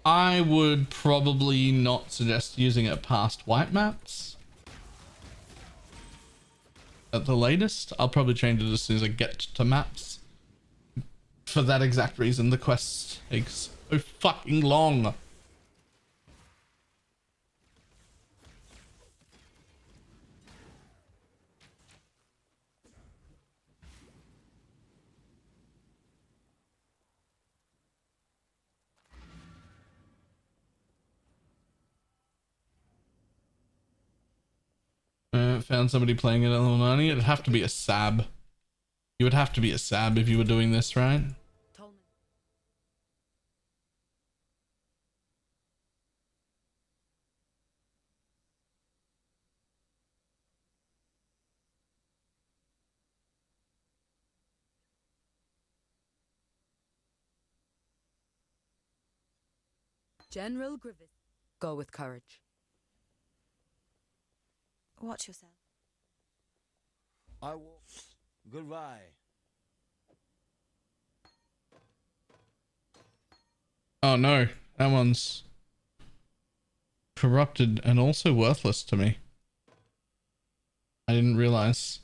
Speaker 1: I would probably not suggest using it past white maps. At the latest, I'll probably change it as soon as I get to maps. For that exact reason, the quest takes so fucking long. Found somebody playing it at Illuminati. It'd have to be a sab. You would have to be a sab if you were doing this, right?
Speaker 9: General Grievous. Go with courage. Watch yourself.
Speaker 11: I will. Goodbye.
Speaker 1: Oh no, that one's corrupted and also worthless to me. I didn't realize.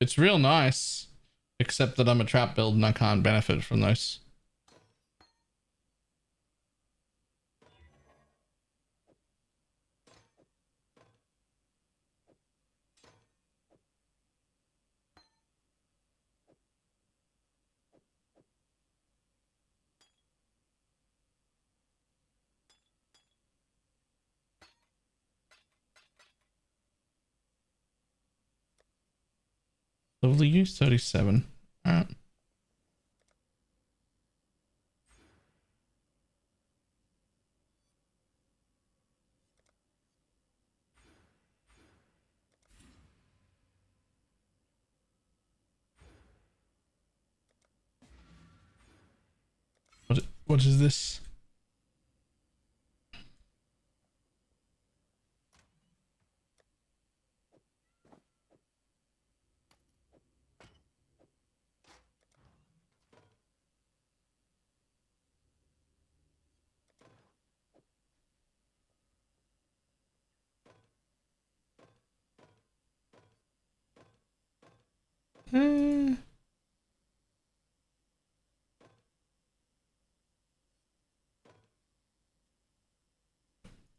Speaker 1: It's real nice, except that I'm a trap build and I can't benefit from those. Level you 37. Alright. What is this?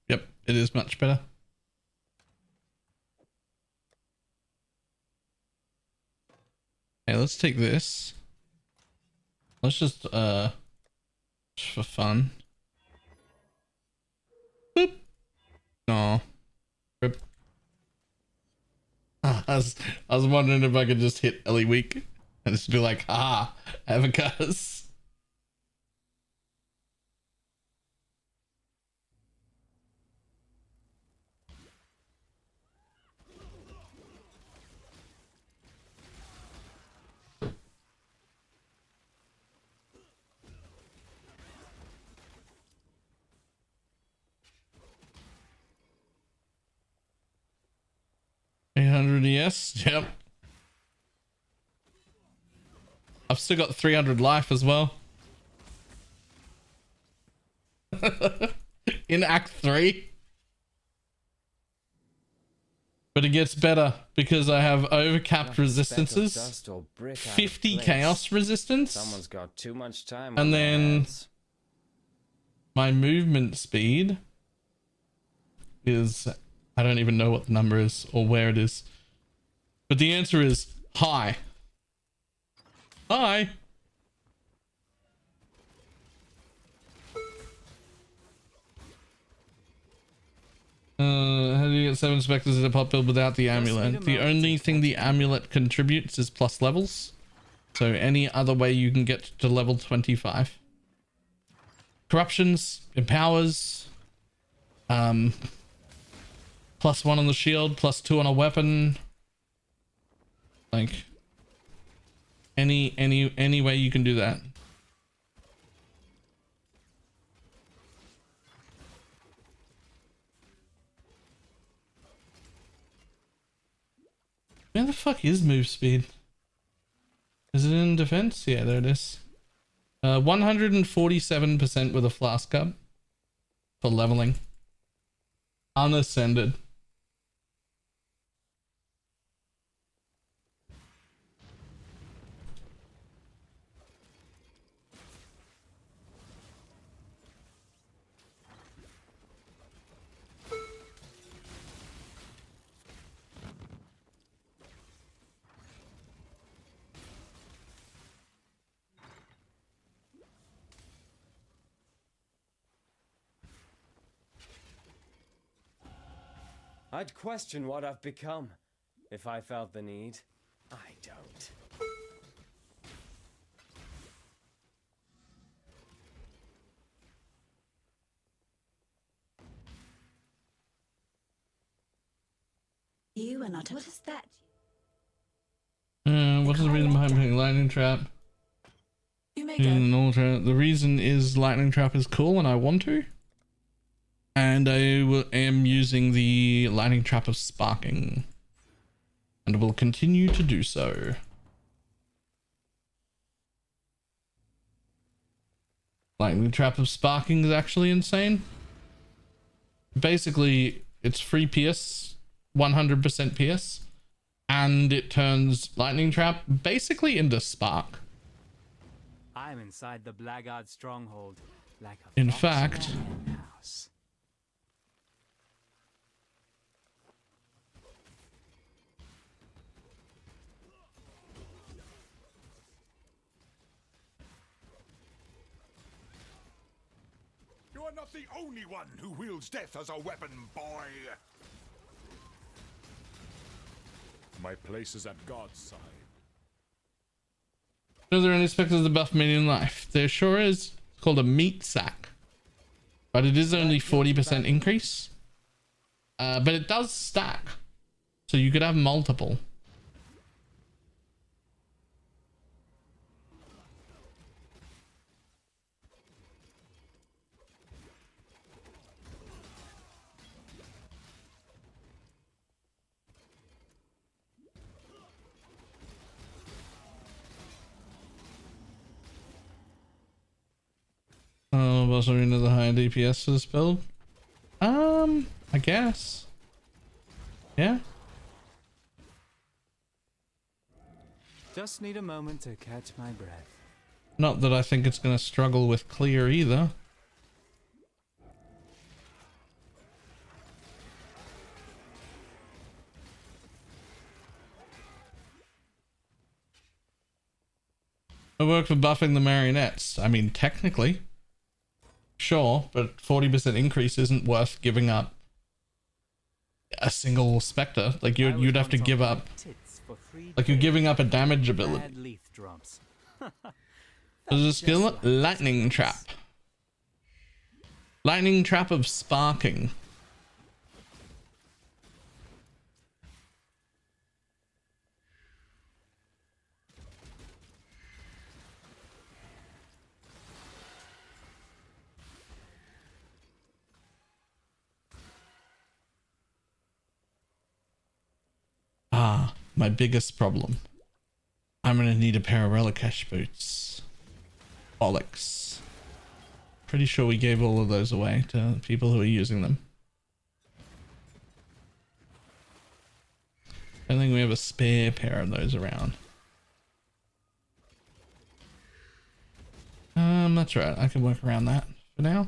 Speaker 1: Yep, it is much better. Hey, let's take this. Let's just for fun. Boop. No. Rip. I was wondering if I could just hit Ellie weak and just be like, ah, avocados. ES, yep. I've still got 300 life as well. In Act 3. But it gets better because I have overcapped resistances, 50 chaos resistance,
Speaker 6: Someone's got too much time
Speaker 1: and then my movement speed is, I don't even know what the number is or where it is. But the answer is high. Hi. How do you get 7 specters in a pop build without the amulet? The only thing the amulet contributes is plus levels. So any other way you can get to level 25. Corruptions, empowers, +1 on the shield, +2 on a weapon. Like any way you can do that. Where the fuck is move speed? Is it in defense? Yeah, there it is. 147% with a flask up for leveling. Unascended.
Speaker 6: I'd question what I've become if I felt the need. I don't.
Speaker 10: You are not. What is that?
Speaker 1: What is the reason behind putting lightning trap?
Speaker 10: You may
Speaker 1: In an ultra? The reason is lightning trap is cool and I want to. And I am using the lightning trap of sparking. And will continue to do so. Lightning trap of sparking is actually insane. Basically, it's free PS, 100% PS. And it turns lightning trap basically into spark.
Speaker 7: I'm inside the blackguard stronghold, like a
Speaker 1: In
Speaker 7: fox
Speaker 1: fact,
Speaker 7: in a hen house.
Speaker 12: You are not the only one who wields death as a weapon, boy. My place is at God's side.
Speaker 1: Are there any specters that buff medium life? There sure is. It's called a meat sack. But it is only 40% increase. But it does stack. So you could have multiple. Oh, also into the high DPS for this build. I guess. Yeah.
Speaker 7: Just need a moment to catch my breath.
Speaker 1: Not that I think it's going to struggle with clear either. It worked for buffing the marionettes. I mean, technically. Sure, but 40% increase isn't worth giving up a single specter. Like you'd have to give up, like you're giving up a damage ability. There's a skill, lightning trap. Lightning trap of sparking. Ah, my biggest problem. I'm gonna need a pair of Relicash boots. Bollocks. Pretty sure we gave all of those away to people who are using them. I don't think we have a spare pair of those around. That's right. I can work around that for now.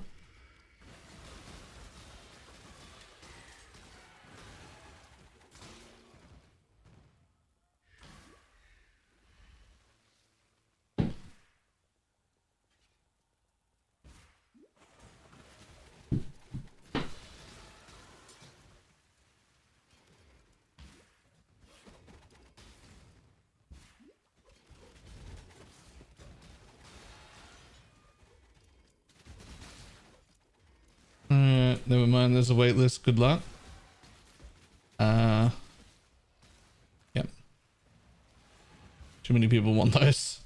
Speaker 1: Never mind, there's a wait list. Good luck. Yep. Too many people want those.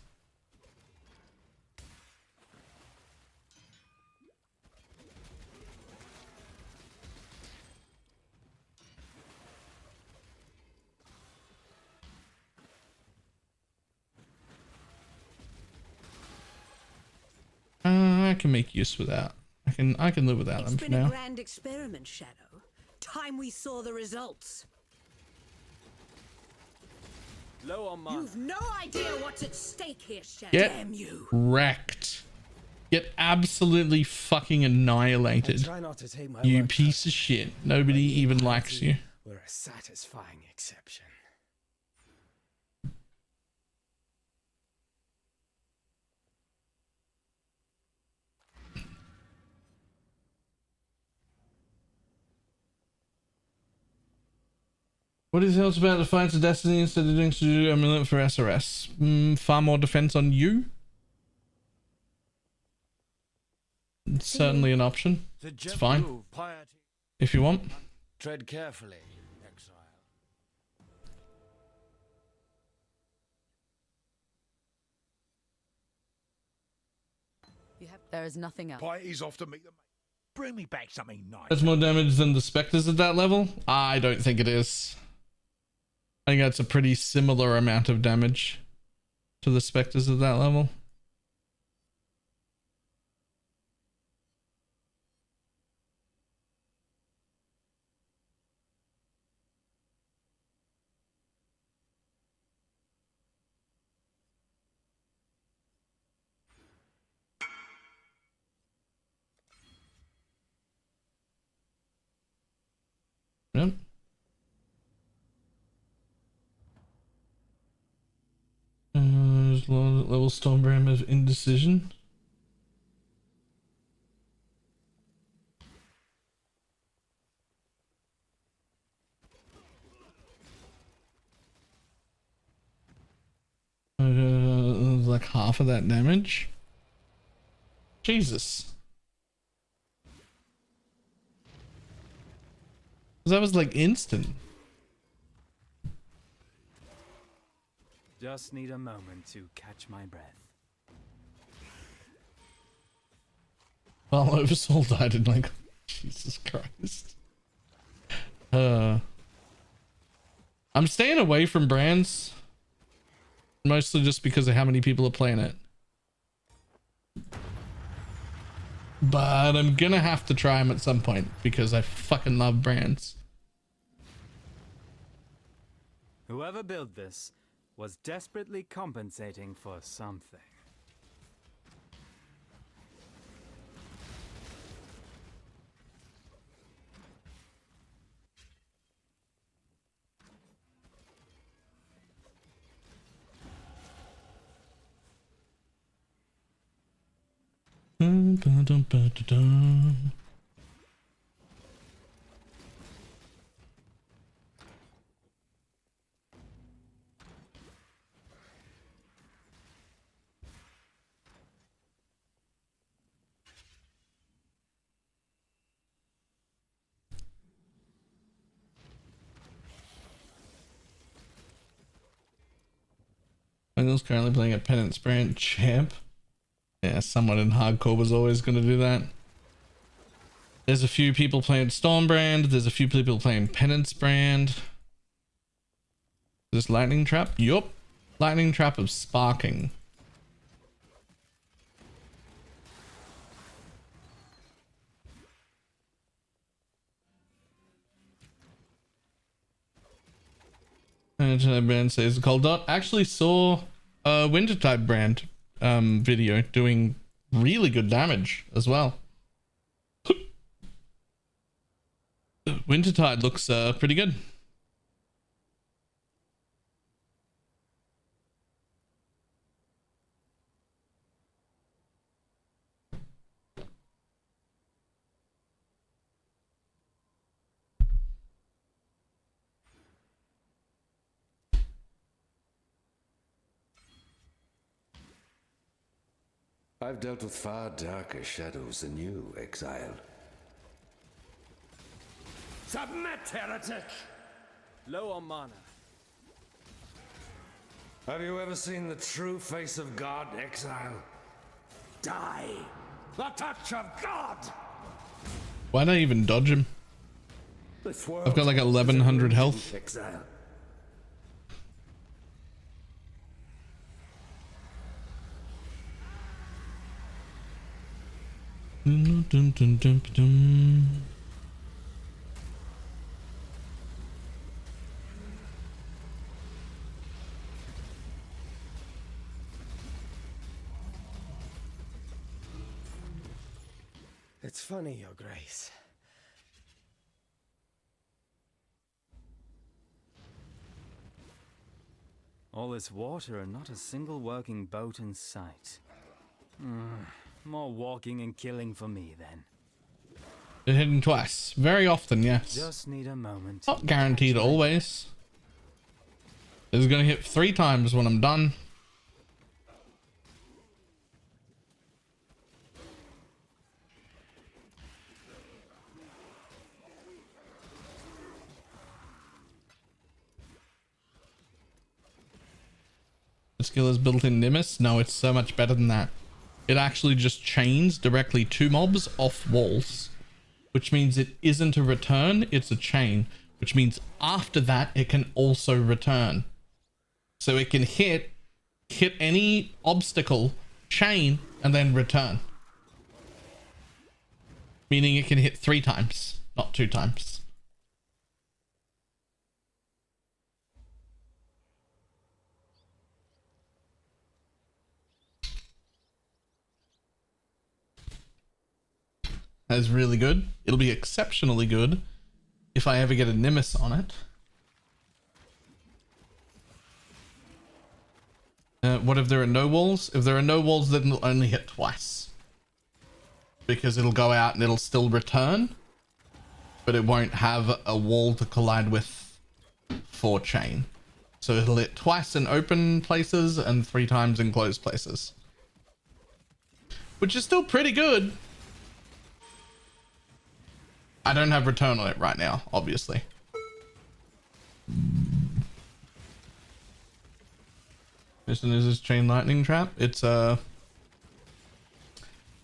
Speaker 1: I can make use without. I can live without them for now.
Speaker 9: It's been a grand experiment, Shadow. Time we saw the results.
Speaker 6: Low on mana.
Speaker 9: You've no idea what's at stake here, Shadow.
Speaker 1: Get
Speaker 9: Damn you.
Speaker 1: wrecked. Get absolutely fucking annihilated.
Speaker 6: Try not to take my
Speaker 1: You
Speaker 6: word
Speaker 1: piece of shit. Nobody even likes you.
Speaker 6: We're a satisfying exception.
Speaker 1: What is else about Defiance of Destiny instead of doing Studio Amulet for SRS? Far more defense on you? It's certainly an option. It's fine. If you want.
Speaker 11: Tread carefully, exile.
Speaker 13: There is nothing else.
Speaker 12: Piety's off to meet them. Bring me back something nice.
Speaker 1: That's more damage than the Spectres at that level? I don't think it is. I think that's a pretty similar amount of damage to the Spectres at that level. Yep. There's a lot of level Stormbrand of indecision. like half of that damage. Jesus. That was like instant.
Speaker 7: Just need a moment to catch my breath.
Speaker 1: Well, Oversoul died in like, Jesus Christ. I'm staying away from brands. Mostly just because of how many people are playing it. But I'm gonna have to try them at some point because I fucking love brands.
Speaker 7: Whoever built this was desperately compensating for something.
Speaker 1: Michael's currently playing a Penance brand champ. Yeah, someone in hardcore was always going to do that. There's a few people playing Storm brand. There's a few people playing Penance brand. This lightning trap? Yup. Lightning trap of sparking. Brand says cold dot. Actually saw a Wintertide brand video doing really good damage as well. Wintertide looks pretty good.
Speaker 5: I've dealt with far darker shadows than you, exile.
Speaker 11: Submit, heretic!
Speaker 6: Low on mana.
Speaker 5: Have you ever seen the true face of God, exile?
Speaker 11: Die! The touch of God!
Speaker 1: Why'd I even dodge him? I've got like 1100 health.
Speaker 5: Exile.
Speaker 1: Dun, dun, dun, dun, dun.
Speaker 6: It's funny, Your Grace.
Speaker 7: All this water and not a single working boat in sight. More walking and killing for me then.
Speaker 1: They're hitting twice. Very often, yes.
Speaker 7: Just need a moment.
Speaker 1: Not guaranteed always. It's gonna hit 3 times when I'm done. The skill is built in Nimbus. No, it's so much better than that. It actually just chains directly to mobs off walls, which means it isn't a return, it's a chain, which means after that it can also return. So it can hit any obstacle, chain, and then return. Meaning it can hit 3 times, not 2 times. That is really good. It'll be exceptionally good if I ever get a Nimbus on it. What if there are no walls? If there are no walls, then it'll only hit twice. Because it'll go out and it'll still return. But it won't have a wall to collide with for chain. So it'll hit twice in open places and 3 times in closed places, which is still pretty good. I don't have return on it right now, obviously. This one is this chain lightning trap. It's a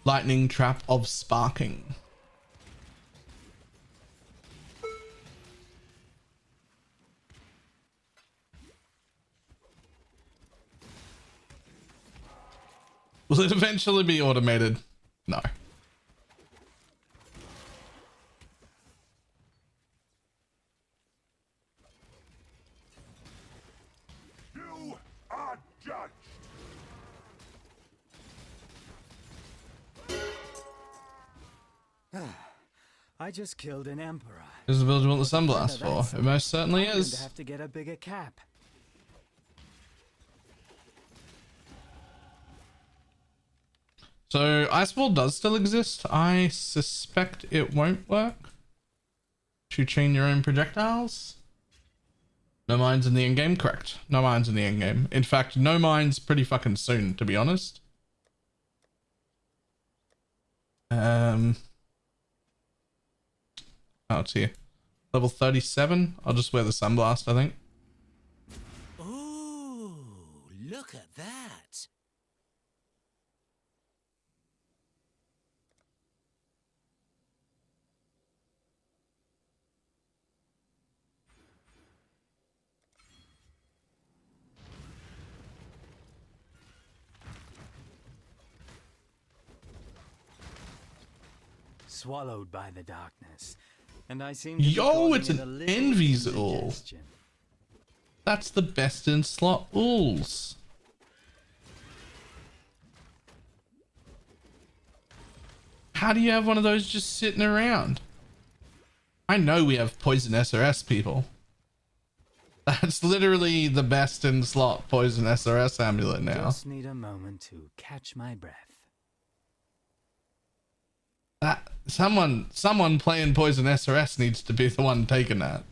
Speaker 1: lightning trap of sparking. Will it eventually be automated? No.
Speaker 12: You are judged.
Speaker 7: I just killed an emperor.
Speaker 1: Is the build you want the sunblast for? It most certainly
Speaker 7: I'm going to
Speaker 1: is.
Speaker 7: have to get a bigger cap.
Speaker 1: So Iceball does still exist. I suspect it won't work. To chain your own projectiles. No mines in the end game, correct. No mines in the end game. In fact, no mines pretty fucking soon, to be honest. Oh, it's here. Level 37. I'll just wear the sunblast, I think.
Speaker 5: Oh, look at that.
Speaker 7: Swallowed by the darkness. And I seem to
Speaker 1: Yo, it's
Speaker 7: an
Speaker 1: an Envy's Ul. That's the best in slot Uls. How do you have one of those just sitting around? I know we have poison SRS people. That's literally the best in slot poison SRS amulet now.
Speaker 7: Just need a moment to catch my breath.
Speaker 1: Someone playing poison SRS needs to be the one taking that.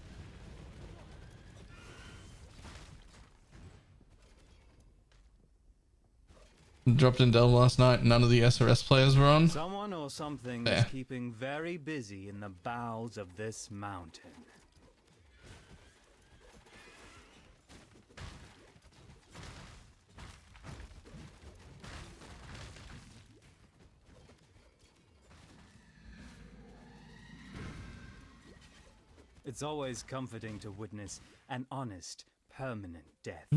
Speaker 1: Dropped in Delve last night. None of the SRS players were on.
Speaker 7: Someone or something is keeping very busy in the bowels of this mountain. It's always comforting to witness an honest, permanent death.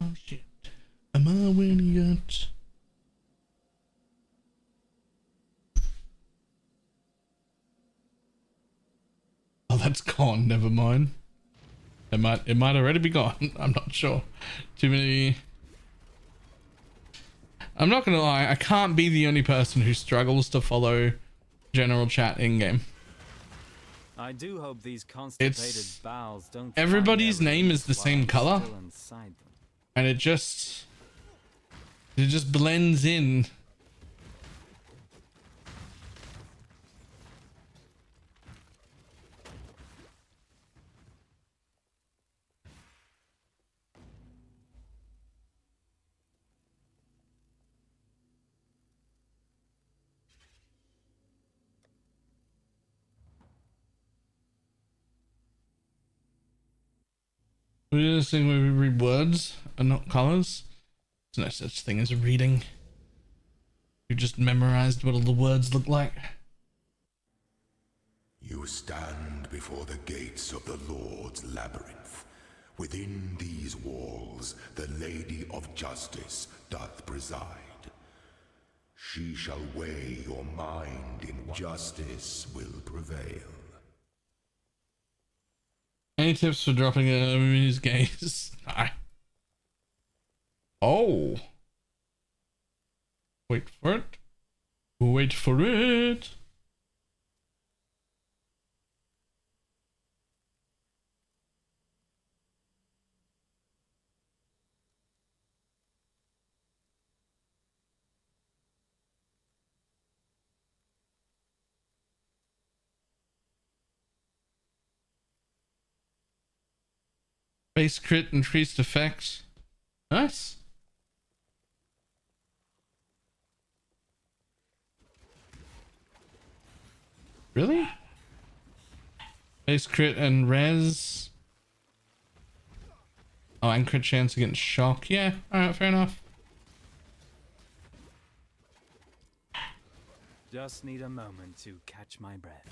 Speaker 1: Oh shit. Am I winning yet? Oh, that's gone. Never mind. It might already be gone. I'm not sure. Too many. I'm not gonna lie. I can't be the only person who struggles to follow general chat in game.
Speaker 7: I do hope these constipated bowels don't.
Speaker 1: Everybody's name is the same color, and it just blends in. We just think we read words and not colors. There's no such thing as reading. You just memorized what all the words look like.
Speaker 12: You stand before the gates of the Lord's labyrinth. Within these walls, the Lady of Justice doth preside. She shall weigh your mind in justice will prevail.
Speaker 1: Any tips for dropping enemies gaze? Nah. Oh. Wait for it. Wait for it. Base crit, increased effects. Nice. Really? Base crit and res. Oh, and crit chance against shock. Yeah, alright, fair enough.
Speaker 7: Just need a moment to catch my breath.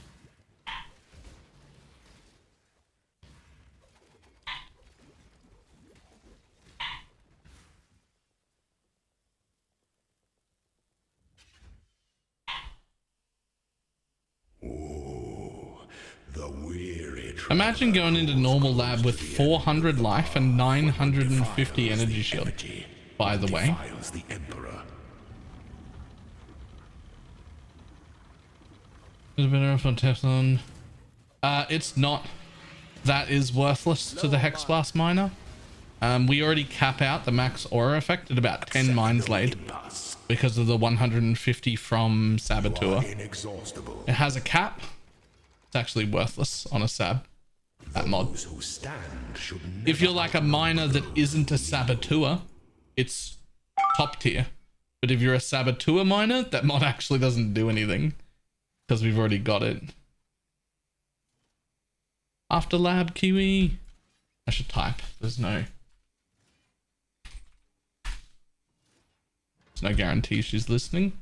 Speaker 1: Imagine going into normal lab with 400 life and 950 energy shield. By the way. Is it better for Teflon? It's not. That is worthless to the Hex Blast miner. We already cap out the max aura effect at about 10 mines laid because of the 150 from Saboteur. It has a cap. It's actually worthless on a Sab. That mod. If you're like a miner that isn't a Saboteur, it's top tier. But if you're a Saboteur miner, that mod actually doesn't do anything because we've already got it. After lab Kiwi. I should type. There's no guarantee she's listening.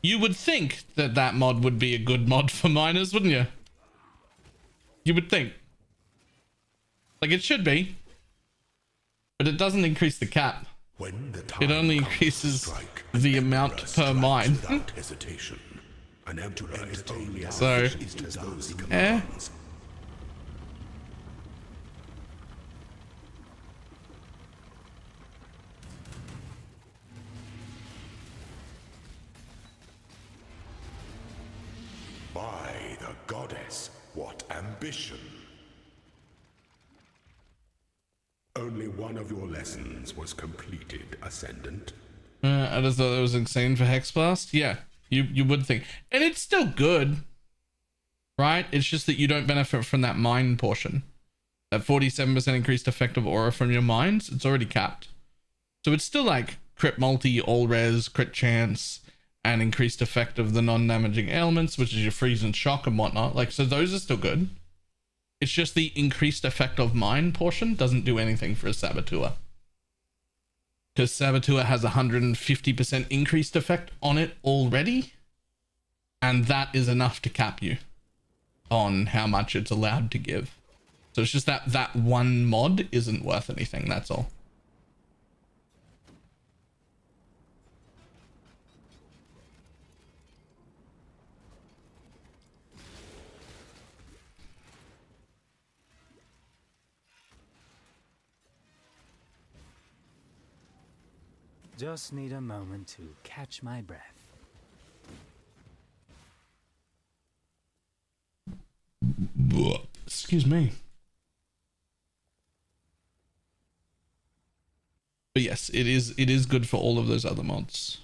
Speaker 1: You would think that that mod would be a good mod for miners, wouldn't you? You would think. Like it should be. But it doesn't increase the cap. It only increases the amount per mine. So, eh?
Speaker 12: By the goddess, what ambition! Only one of your lessons was completed, Ascendant.
Speaker 1: I just thought it was insane for Hex Blast. Yeah, you would think. And it's still good, right? It's just that you don't benefit from that mine portion. That 47% increased effective aura from your mines, it's already capped. So it's still like crit multi, all res, crit chance, and increased effect of the non-damaging ailments, which is your freeze and shock and whatnot. Like, so those are still good. It's just the increased effect of mine portion doesn't do anything for a Saboteur. Because Saboteur has 150% increased effect on it already. And that is enough to cap you on how much it's allowed to give. So it's just that one mod isn't worth anything, that's all.
Speaker 7: Just need a moment to catch my breath.
Speaker 1: Excuse me. But yes, it is good for all of those other mods.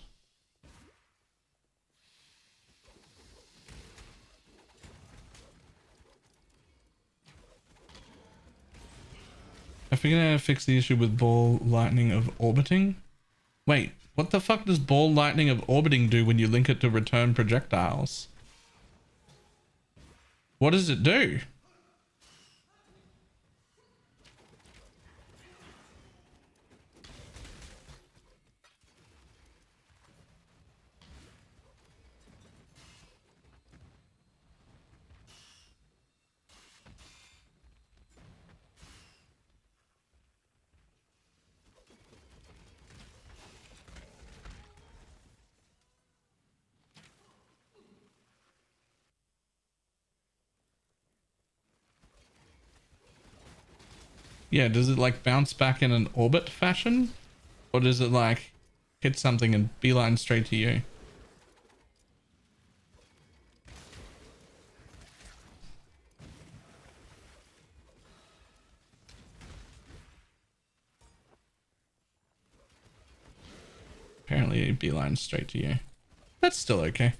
Speaker 1: I figured out how to fix the issue with ball lightning of orbiting. Wait, what the fuck does ball lightning of orbiting do when you link it to return projectiles? What does it do? Yeah, does it like bounce back in an orbit fashion? Or does it like hit something and beeline straight to you? Apparently it beelines straight to you. That's still okay.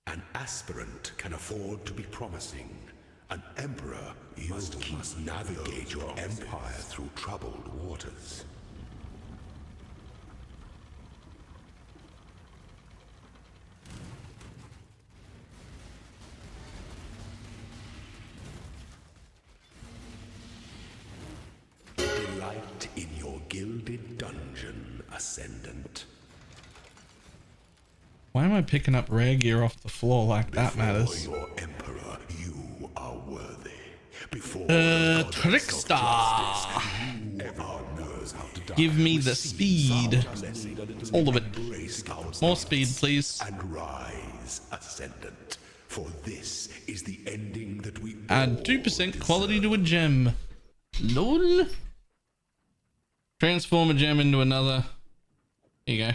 Speaker 12: An aspirant can afford to be promising. An emperor must navigate your empire through troubled waters. Delight in your gilded dungeon, Ascendant.
Speaker 1: Why am I picking up rare gear off the floor like that matters?
Speaker 12: Before your emperor, you are worthy. Before
Speaker 1: Trickster! Give me the speed. All of it. More speed, please.
Speaker 12: And rise, Ascendant. For this is the ending that we
Speaker 1: add 2% quality to a gem. LOL. Transform a gem into another. There you go.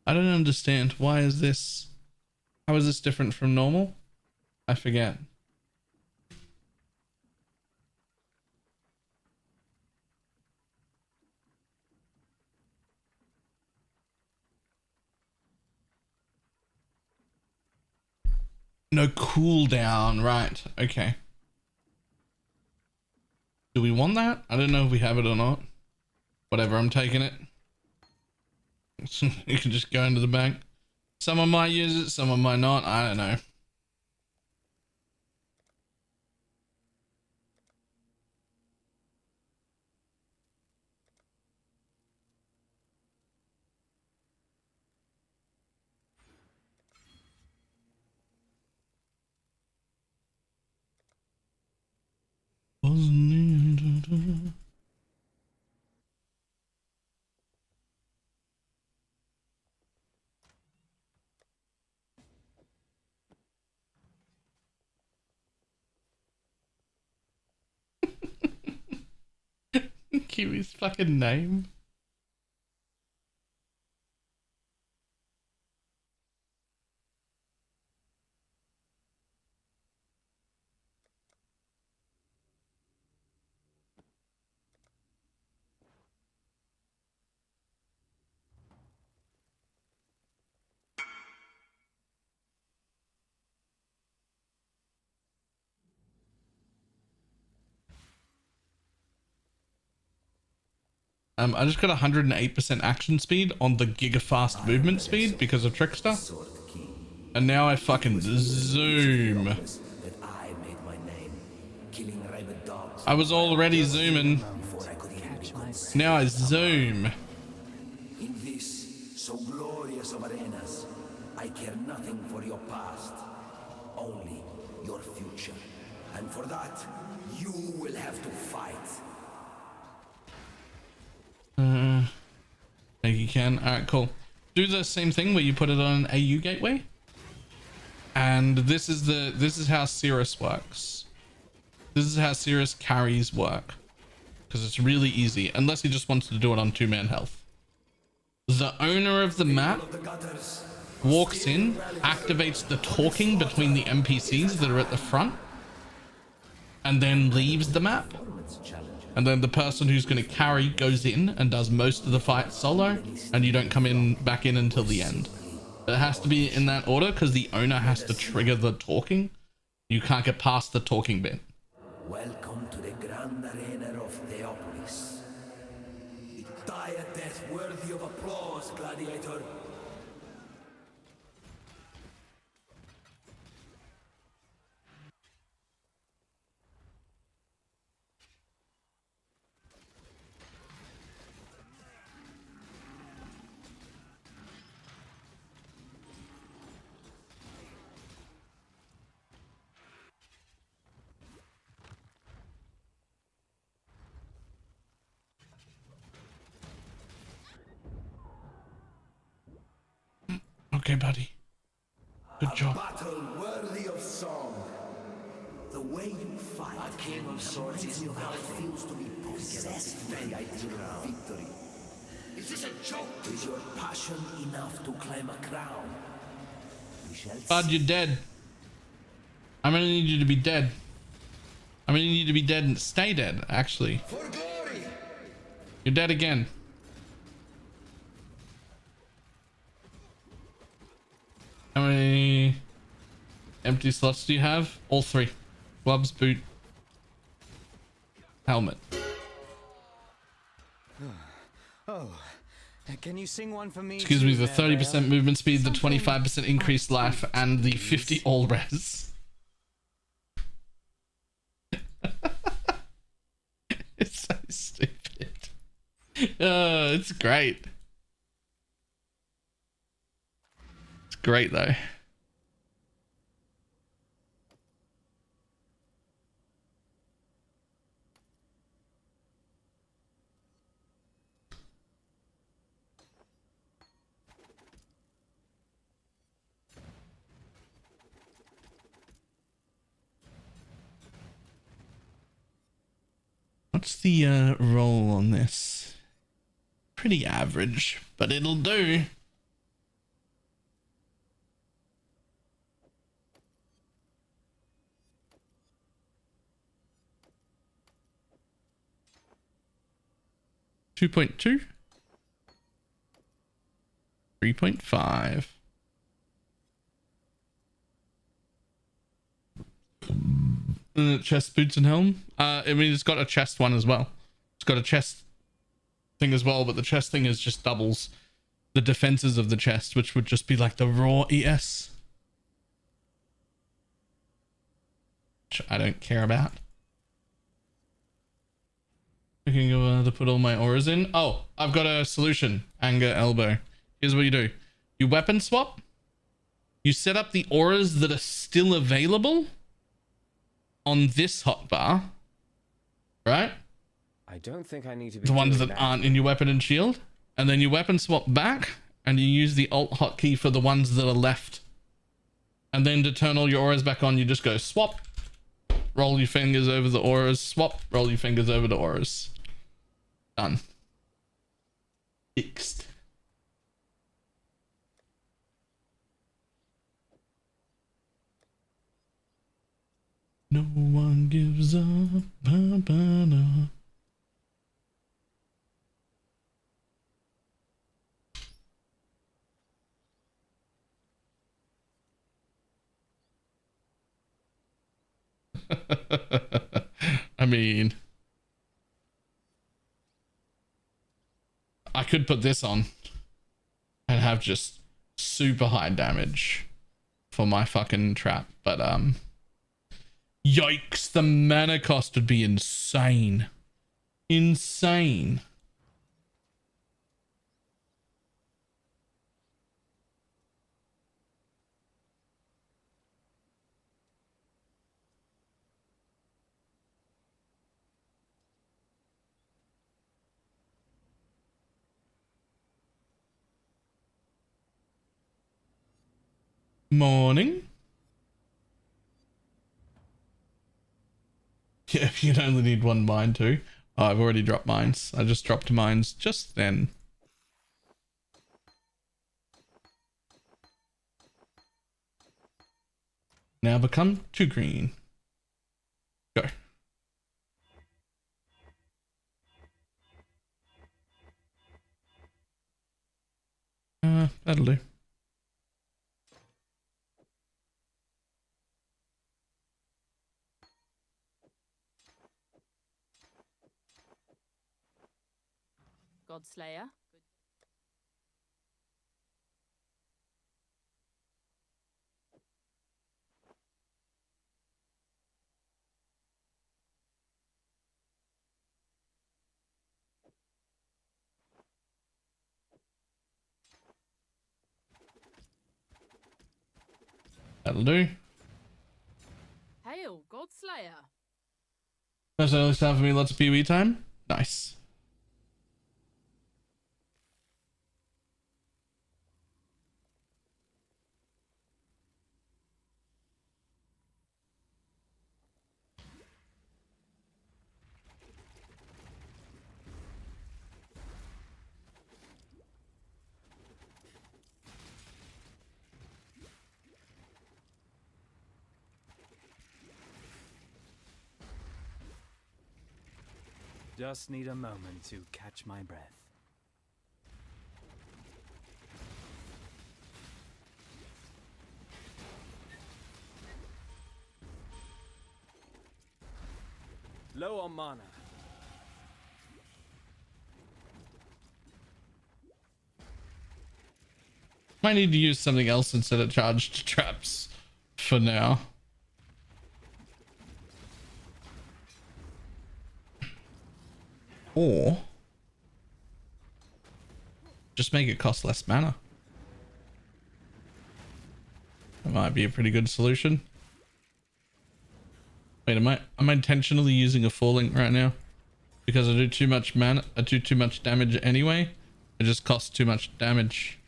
Speaker 1: I don't understand. Why is this? How is this different from normal? I forget. No cooldown, right? Okay. Do we want that? I don't know if we have it or not. Whatever, I'm taking it. You can just go into the bank. Someone might use it, someone might not. I don't know. Kiwi's fucking name. I just got 108% action speed on the gigafast movement speed because of Trickster. And now I fucking zoom. I was already zooming. Now I zoom.
Speaker 11: In this so glorious of arenas, I care nothing for your past, only your future. And for that, you will have to fight.
Speaker 1: Think you can. Alright, cool. Do the same thing where you put it on an AU gateway. And this is how Cirrus works. This is how Cirrus carries work. Because it's really easy, unless he just wants to do it on 2-man health. The owner of the map walks in, activates the talking between the NPCs that are at the front, and then leaves the map. And then the person who's going to carry goes in and does most of the fight solo, and you don't come back in until the end. It has to be in that order because the owner has to trigger the talking. You can't get past the talking bit.
Speaker 11: Welcome to the grand arena of Theopolis. Die a death worthy of applause, gladiator.
Speaker 1: Okay, buddy. Good job.
Speaker 11: Battle worthy of song. The way you fight. A king of swords is how it feels to be possessed by the idea of victory. Is this a joke? Is your passion enough to claim a crown? We shall
Speaker 1: Bud, you're dead. I'm gonna need you to be dead. I'm gonna need you to be dead and stay dead, actually.
Speaker 11: For glory!
Speaker 1: You're dead again. How many empty slots do you have? All 3. Gloves, boot, helmet.
Speaker 7: Oh, can you sing one for me?
Speaker 1: Excuse me, the
Speaker 7: too,
Speaker 1: 30% movement speed, the 25% increased life, and the 50 all res. It's so stupid. It's great. It's great though. What's the roll on this? Pretty average, but it'll do. $2.2. 3.5. Chest, boots, and helm. I mean, it's got a chest one as well. It's got a chest thing as well, but the chest thing is just doubles the defenses of the chest, which would just be like the raw ES, which I don't care about. I can go to put all my auras in. Oh, I've got a solution. Anger elbow. Here's what you do. You weapon swap. You set up the auras that are still available on this hotbar, right?
Speaker 6: I don't think I need to be
Speaker 1: The ones
Speaker 6: doing
Speaker 1: that aren't in your weapon and shield, and then you weapon swap back, and you use the alt hotkey for the ones that are left. And then to turn all your auras back on, you just go swap, roll your fingers over the auras, swap, roll your fingers over the auras. Done. Fixed. No one gives up. Ba, ba, da. I mean, I could put this on and have just super high damage for my fucking trap, but yikes, the mana cost would be insane. Insane. Morning. Yeah, you'd only need one mine too. Oh, I've already dropped mines. I just dropped mines just then. Now become 2 green. Go. That'll do.
Speaker 13: Godslayer.
Speaker 1: That'll do.
Speaker 13: Hail, Godslayer.
Speaker 1: First early start for me, lots of PoE time. Nice.
Speaker 7: Just need a moment to catch my breath. Low on mana.
Speaker 1: Might need to use something else instead of charged traps for now. Or just make it cost less mana. That might be a pretty good solution. Wait, am I intentionally using a falling right now? Because I do too much mana, I do too much damage anyway. It just costs too much damage.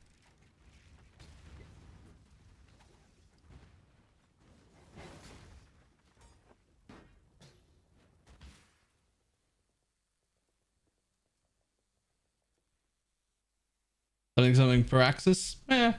Speaker 1: I think something Paraxis? Eh.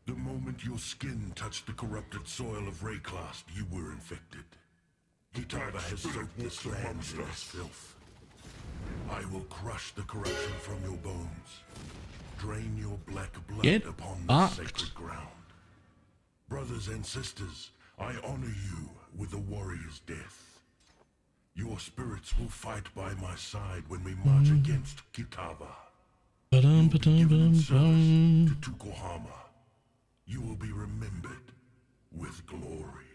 Speaker 12: The moment your skin touched the corrupted soil of Rayclast, you were infected. Kitava has soaked this land in its filth. I will crush the corruption from your bones. Drain your black blood upon the sacred ground. Brothers and sisters, I honor you with a warrior's death. Your spirits will fight by my side when we march against Kitava. You will be given service to Tukohama. You will be remembered with glory.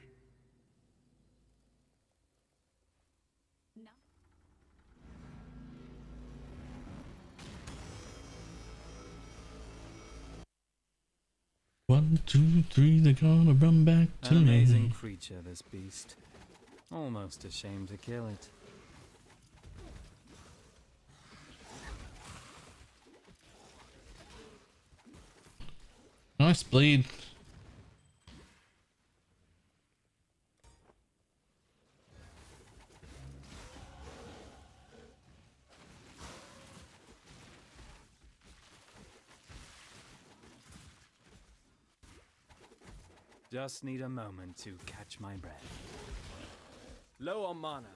Speaker 1: One, two, three, they're gonna run back to
Speaker 7: An amazing
Speaker 1: me.
Speaker 7: creature, this beast. Almost ashamed to kill it.
Speaker 1: Nice bleed.
Speaker 7: Just need a moment to catch my breath. Low on mana.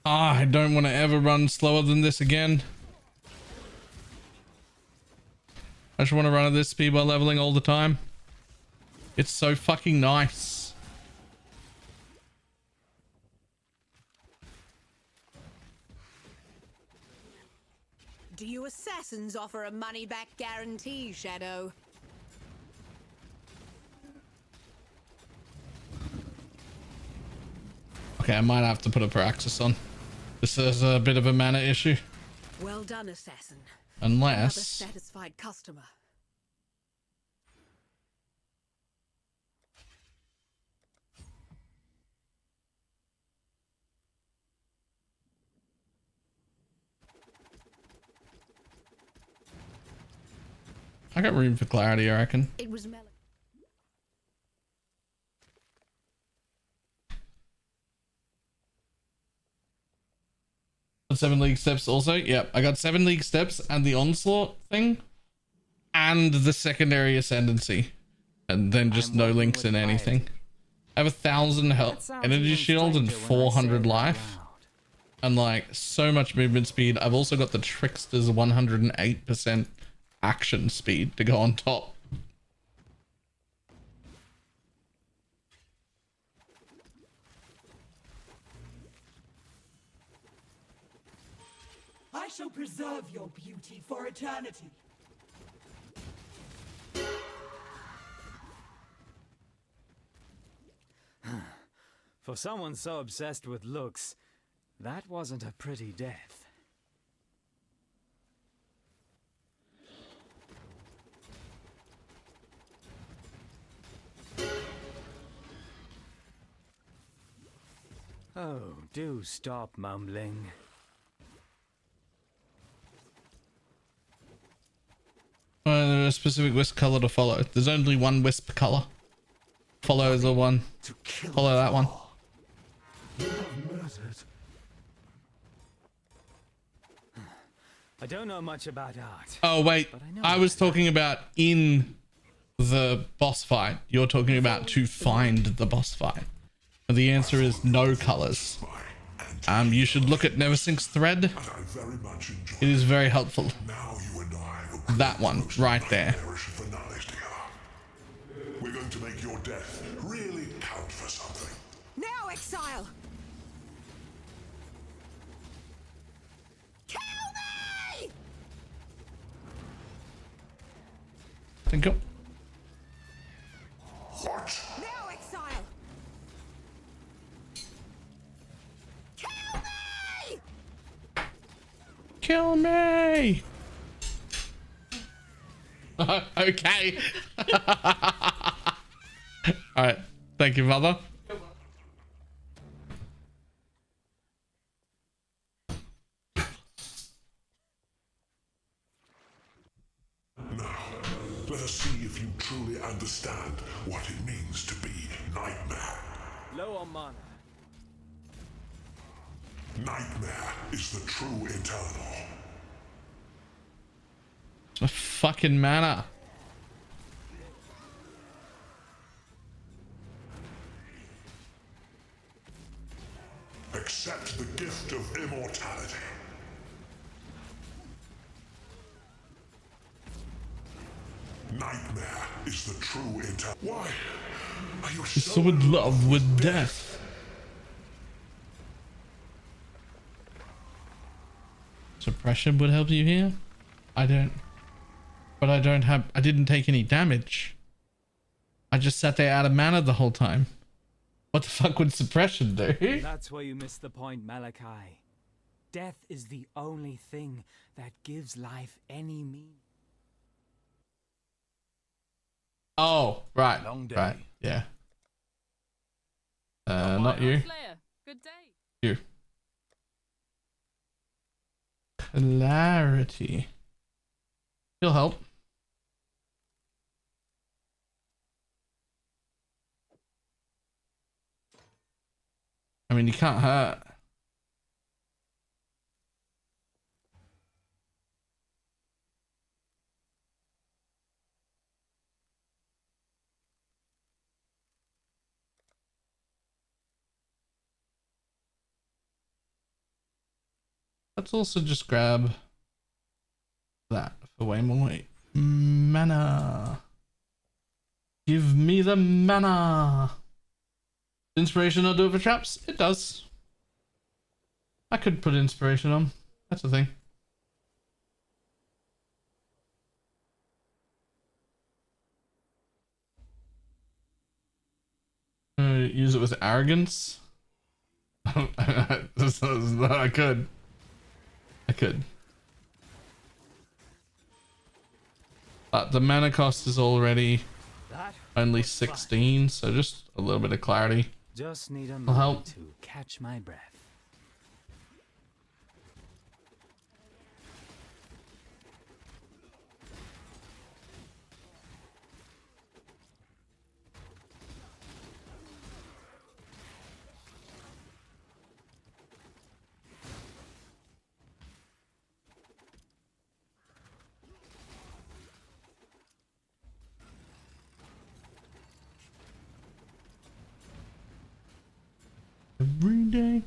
Speaker 1: I don't want to ever run slower than this again. I just want to run at this speed while leveling all the time. It's so fucking nice.
Speaker 9: Do you assassins offer a money-back guarantee, Shadow?
Speaker 1: Okay, I might have to put a Paraxis on. This is a bit of a mana issue.
Speaker 9: Well done, assassin.
Speaker 1: Unless...
Speaker 9: Another satisfied customer.
Speaker 1: I got room for clarity, I reckon.
Speaker 9: It was Mel.
Speaker 1: 7 league steps also. Yep, I got 7 league steps and the onslaught thing and the secondary ascendancy, and then just no links in anything. I have 1,000 health energy shield and 400 life and like so much movement speed. I've also got the trickster's 108% action speed to go on top.
Speaker 14: I shall preserve your beauty for eternity.
Speaker 7: For someone so obsessed with looks, that wasn't a pretty death. Oh, do stop mumbling.
Speaker 1: A specific wisp color to follow. There's only one wisp color. Follow the one. Follow that one.
Speaker 7: I don't know much about art.
Speaker 1: Oh wait, I was talking about in the boss fight. You're talking about to find the boss fight. And the answer is no colors. You should look at Neversink's thread. It is very helpful. That one right there.
Speaker 12: We're going to make your death really count for something.
Speaker 9: Now, exile! Kill me!
Speaker 1: Thank you.
Speaker 12: What?
Speaker 9: Now, exile! Kill me!
Speaker 1: Kill me! Okay. All right. Thank you, mother.
Speaker 12: Now, let us see if you truly understand what it means to be Nightmare.
Speaker 6: Low on mana.
Speaker 12: Nightmare is the true eternal.
Speaker 1: A fucking mana.
Speaker 12: Accept the gift of immortality. Nightmare is the true eternal. Why are you
Speaker 1: So in love with death. Suppression would help you here. I didn't take any damage. I just sat there out of mana the whole time. What the fuck would suppression do?
Speaker 7: That's where you missed the point, Malachi. Death is the only thing that gives life any meaning.
Speaker 1: Oh, right.
Speaker 7: Long day.
Speaker 1: Right. Yeah. Not you.
Speaker 13: Slayer, good day.
Speaker 1: You. Clarity. He'll help. I mean, you can't hurt. Let's also just grab that for way more mana. Give me the mana. Inspiration not do it for traps? It does. I could put inspiration on. That's the thing. Use it with arrogance. I could. But the mana cost is already only 16, so just a little bit of clarity.
Speaker 7: Just need a
Speaker 1: Will help.
Speaker 7: moment to catch my breath.
Speaker 1: day.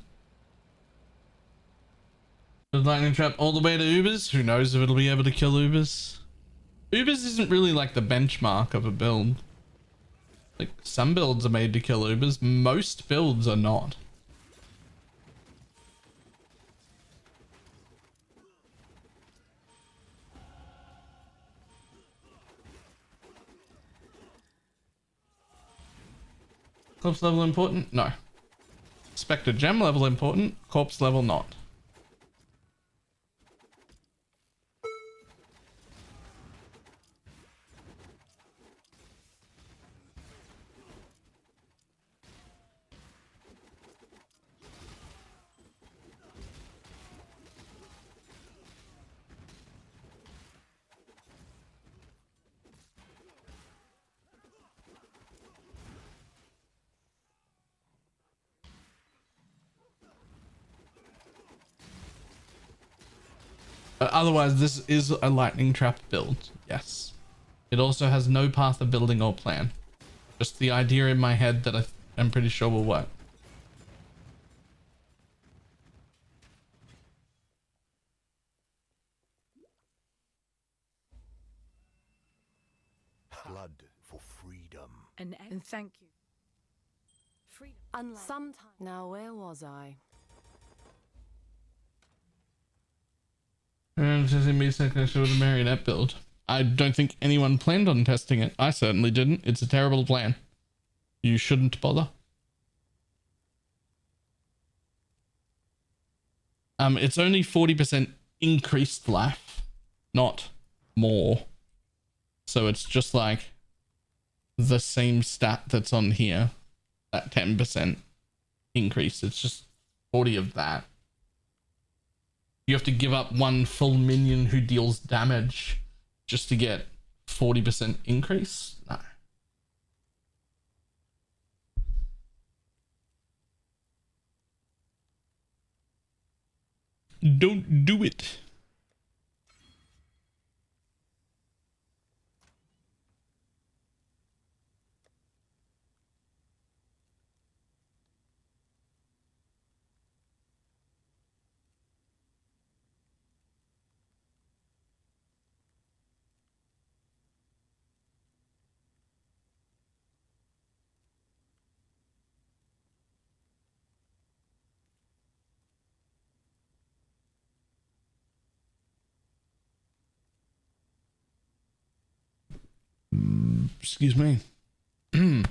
Speaker 1: The lightning trap all the way to Ubers. Who knows if it'll be able to kill Ubers? Ubers isn't really like the benchmark of a build. Like some builds are made to kill Ubers. Most builds are not. Corpse level important? No. Spectre gem level important? Corpse level not. Otherwise, this is a lightning trap build. Yes. It also has no path of building or plan. Just the idea in my head that I'm pretty sure will work.
Speaker 12: Blood for freedom.
Speaker 8: And thank you. Freedom. Unlike sometime. Now, where was I?
Speaker 1: Testing me second with a marionette build. I don't think anyone planned on testing it. I certainly didn't. It's a terrible plan. You shouldn't bother. It's only 40% increased life, not more. So it's just like the same stat that's on here, that 10% increase. It's just 40 of that. You have to give up one full minion who deals damage just to get 40% increase? No. Don't do it. Excuse me. We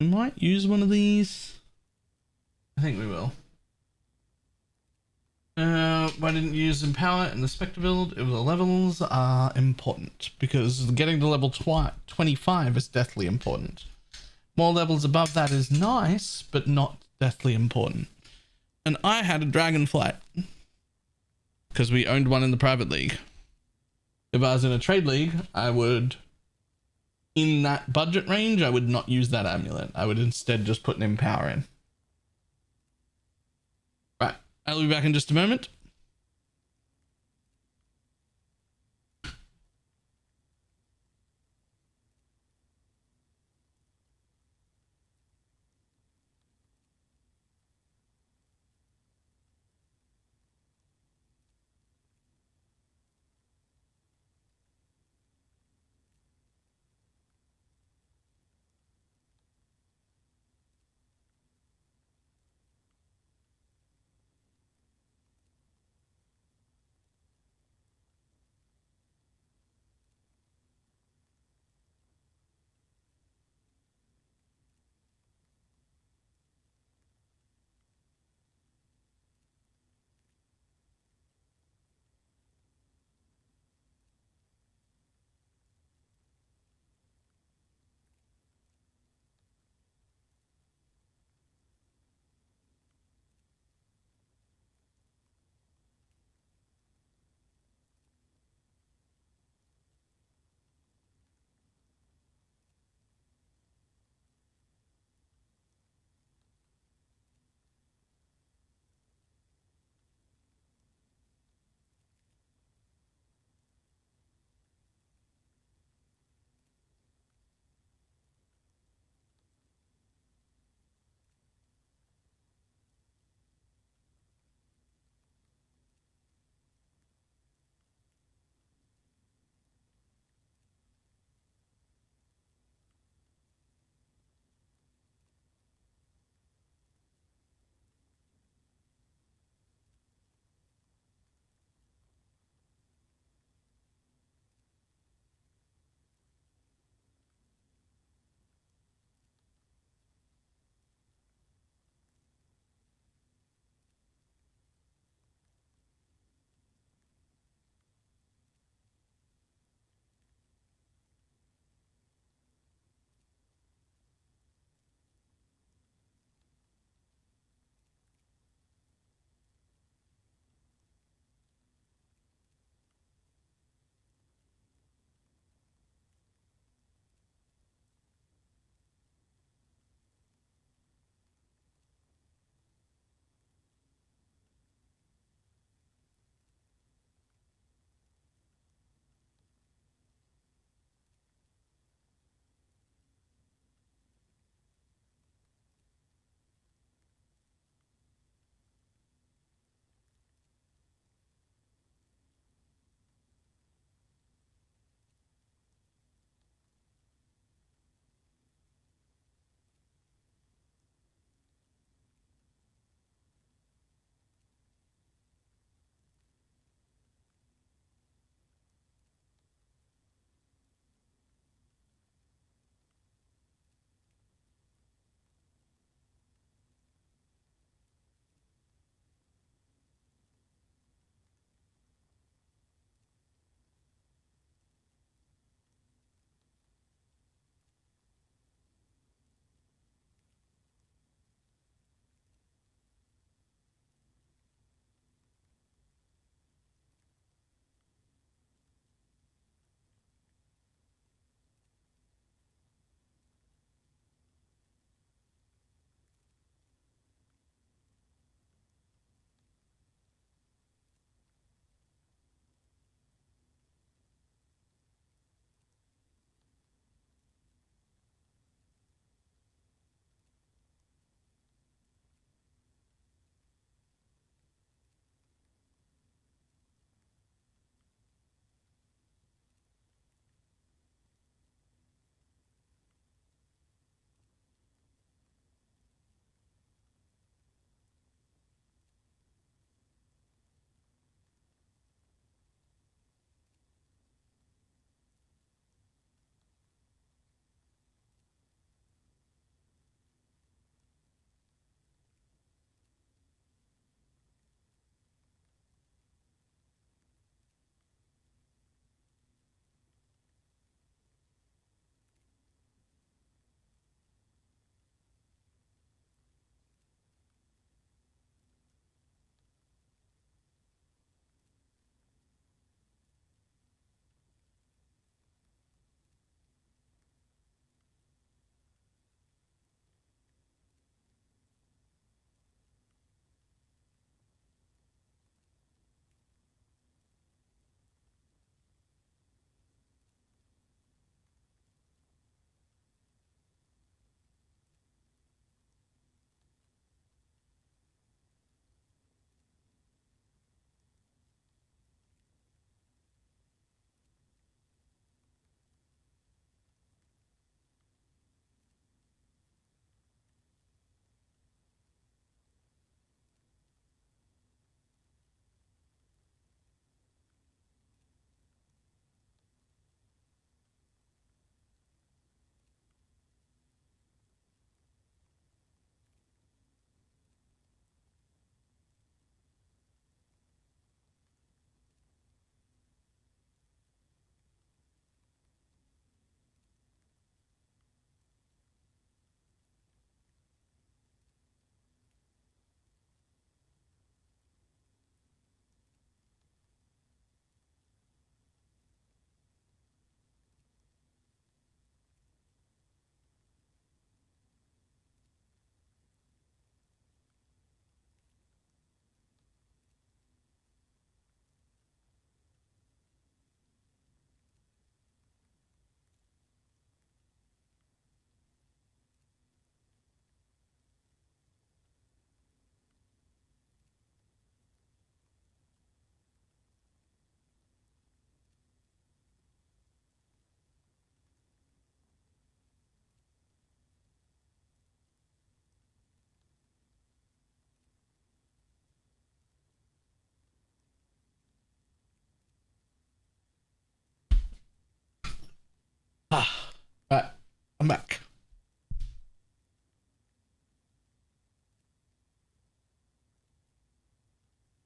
Speaker 1: might use one of these. I think we will. Why didn't you use Empower in the Spectre build? It was the levels are important because getting to level 25 is deathly important. More levels above that is nice, but not deathly important. And I had a Dragonflight because we owned one in the private league. If I was in a trade league, I would, in that budget range, I would not use that amulet. I would instead just put an Empower in. Right, I'll be back in just a moment.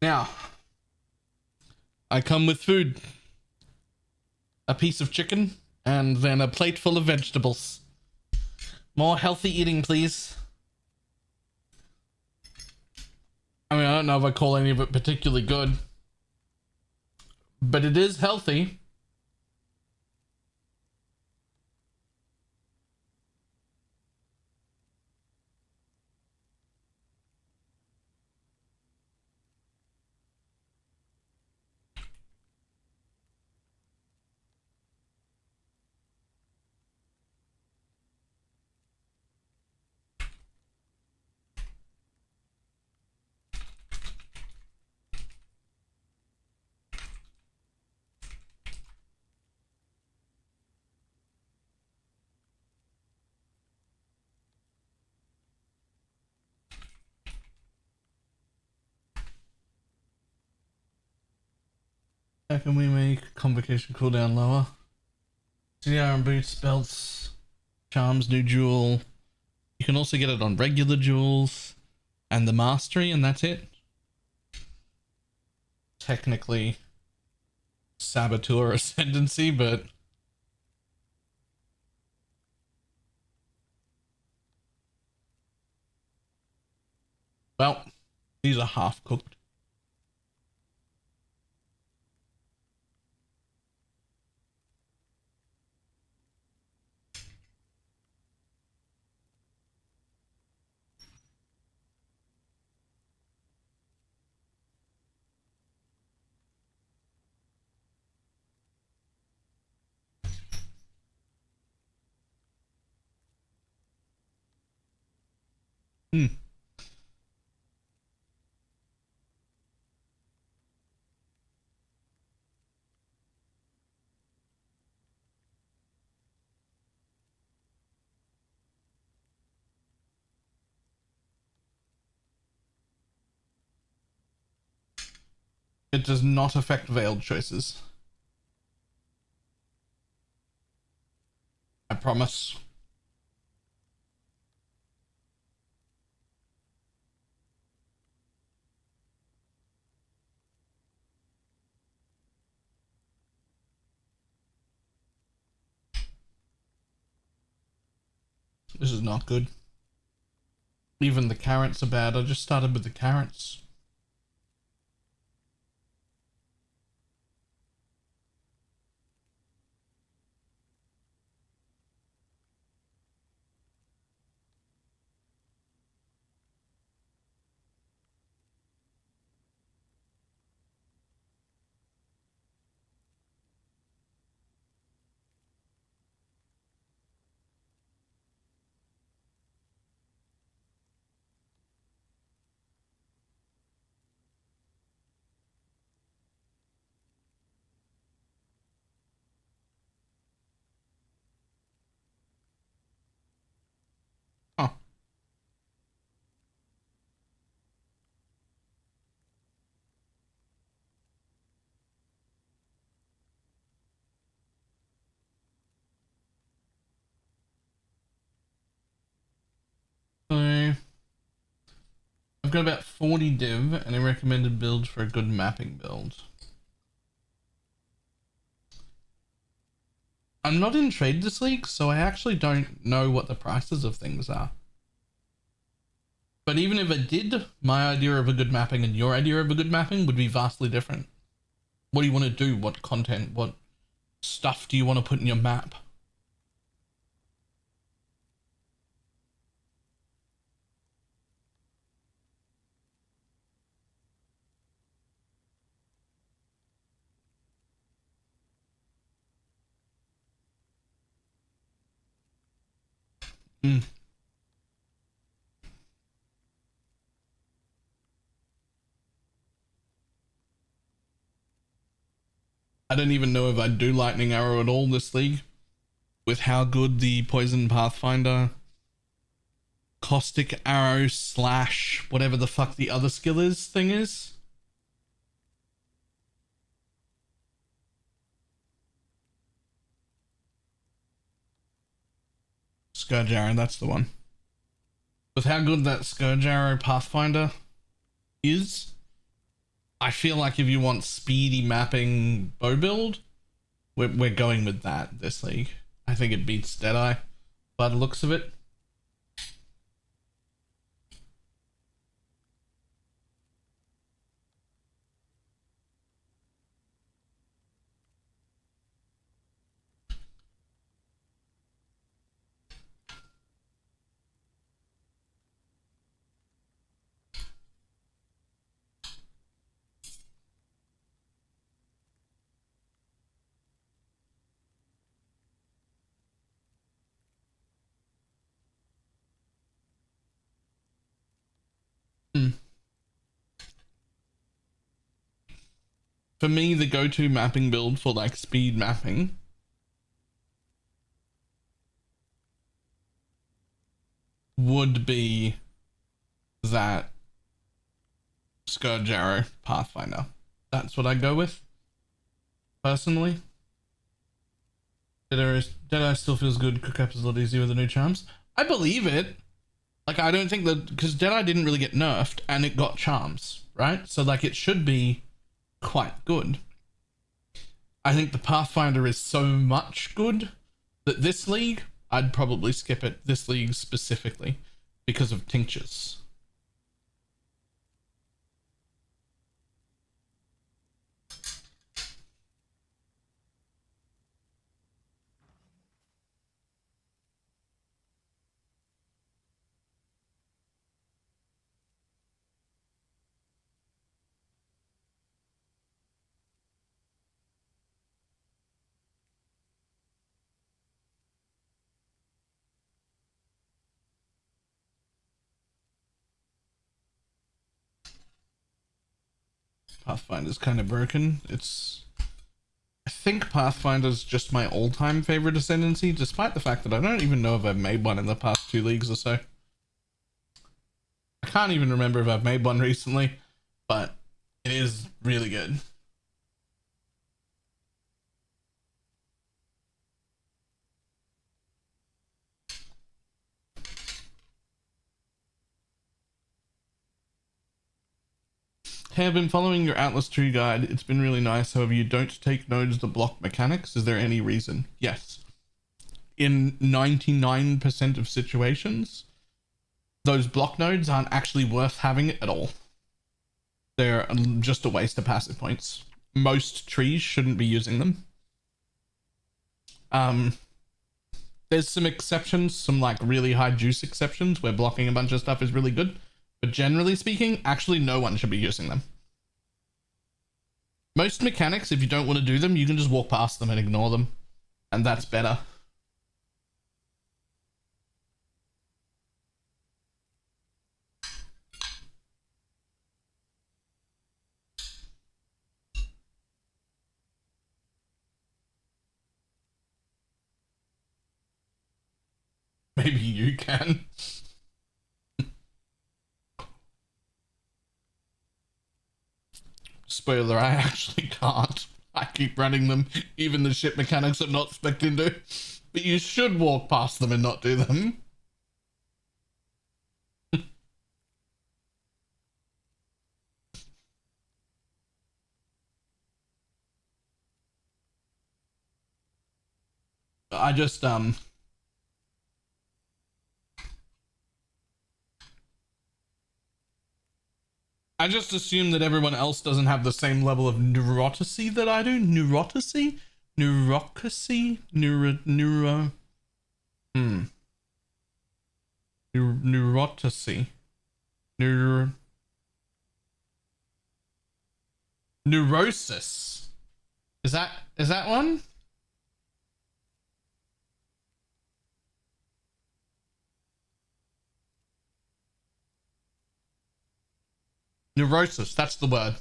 Speaker 1: Now, I come with food. A piece of chicken, and then a plate full of vegetables. More healthy eating, please. I mean, I don't know if I call any of it particularly good, but it is healthy. How can we make convocation cooldown lower? CDR and boots, belts, charms, new jewel. You can also get it on regular jewels and the mastery, and that's it. Technically saboteur ascendancy, but well, these are half cooked. It does not affect veiled choices. I promise. This is not good. Even the carrots are bad. I just started with the carrots. So I've got about 40 div and a recommended build for a good mapping build. I'm not in trade this week, so I actually don't know what the prices of things are. But even if I did, my idea of a good mapping and your idea of a good mapping would be vastly different. What do you want to do? What content? What stuff do you want to put in your map? I don't even know if I'd do lightning arrow at all this league with how good the poison Pathfinder caustic arrow slash whatever the fuck the other skill is thing is. Scourge arrow, that's the one. With how good that Scourge arrow Pathfinder is, I feel like if you want speedy mapping bow build, we're going with that this league. I think it beats Deadeye by the looks of it. For me, the go-to mapping build for like speed mapping would be that Scourge Arrow Pathfinder. That's what I go with personally. Deadeye still feels good. Cook up is a lot easier with the new charms. I believe it. Like, I don't think that, because Deadeye didn't really get nerfed and it got charms, right? So like it should be quite good. I think the Pathfinder is so much good that this league, I'd probably skip it, this league specifically, because of tinctures. Pathfinder's kind of broken. I think Pathfinder's just my all-time favorite ascendancy, despite the fact that I don't even know if I've made one in the past 2 leagues or so. I can't even remember if I've made one recently, but it is really good. Hey, I've been following your Atlas tree guide. It's been really nice. However, you don't take nodes that block mechanics. Is there any reason? Yes. In 99% of situations, those block nodes aren't actually worth having at all. They're just a waste of passive points. Most trees shouldn't be using them. There's some exceptions, some like really high juice exceptions where blocking a bunch of stuff is really good. But generally speaking, actually no one should be using them. Most mechanics, if you don't want to do them, you can just walk past them and ignore them. And that's better. Maybe you can. Spoiler, I actually can't. I keep running them, even the shit mechanics I'm not spec'd into. But you should walk past them and not do them. I just, I just assume that everyone else doesn't have the same level of neuroticy that I do. Neuroticy? Neurocracy? Neuroticy. Neurosis. Is that one? Neurosis, that's the word.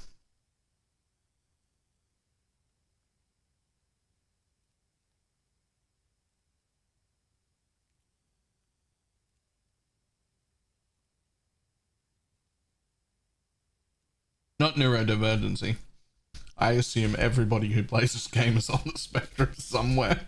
Speaker 1: Not neurodivergency. I assume everybody who plays this game is on the spectrum somewhere.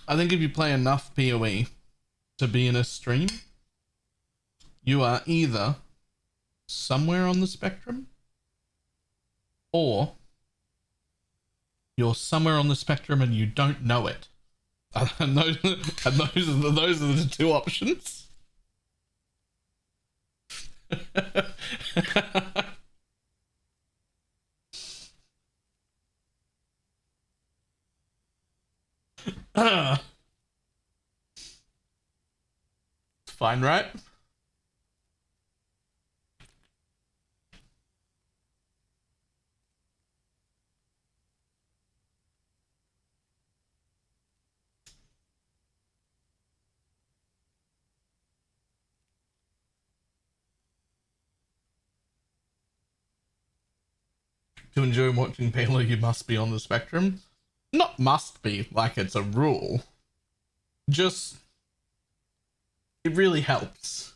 Speaker 1: I think if you play enough PoE to be in a stream, you are either somewhere on the spectrum or you're somewhere on the spectrum and you don't know it. And those are the two options. It's fine, right? To enjoy watching Baylor, you must be on the spectrum. Not must be, like it's a rule. Just, it really helps.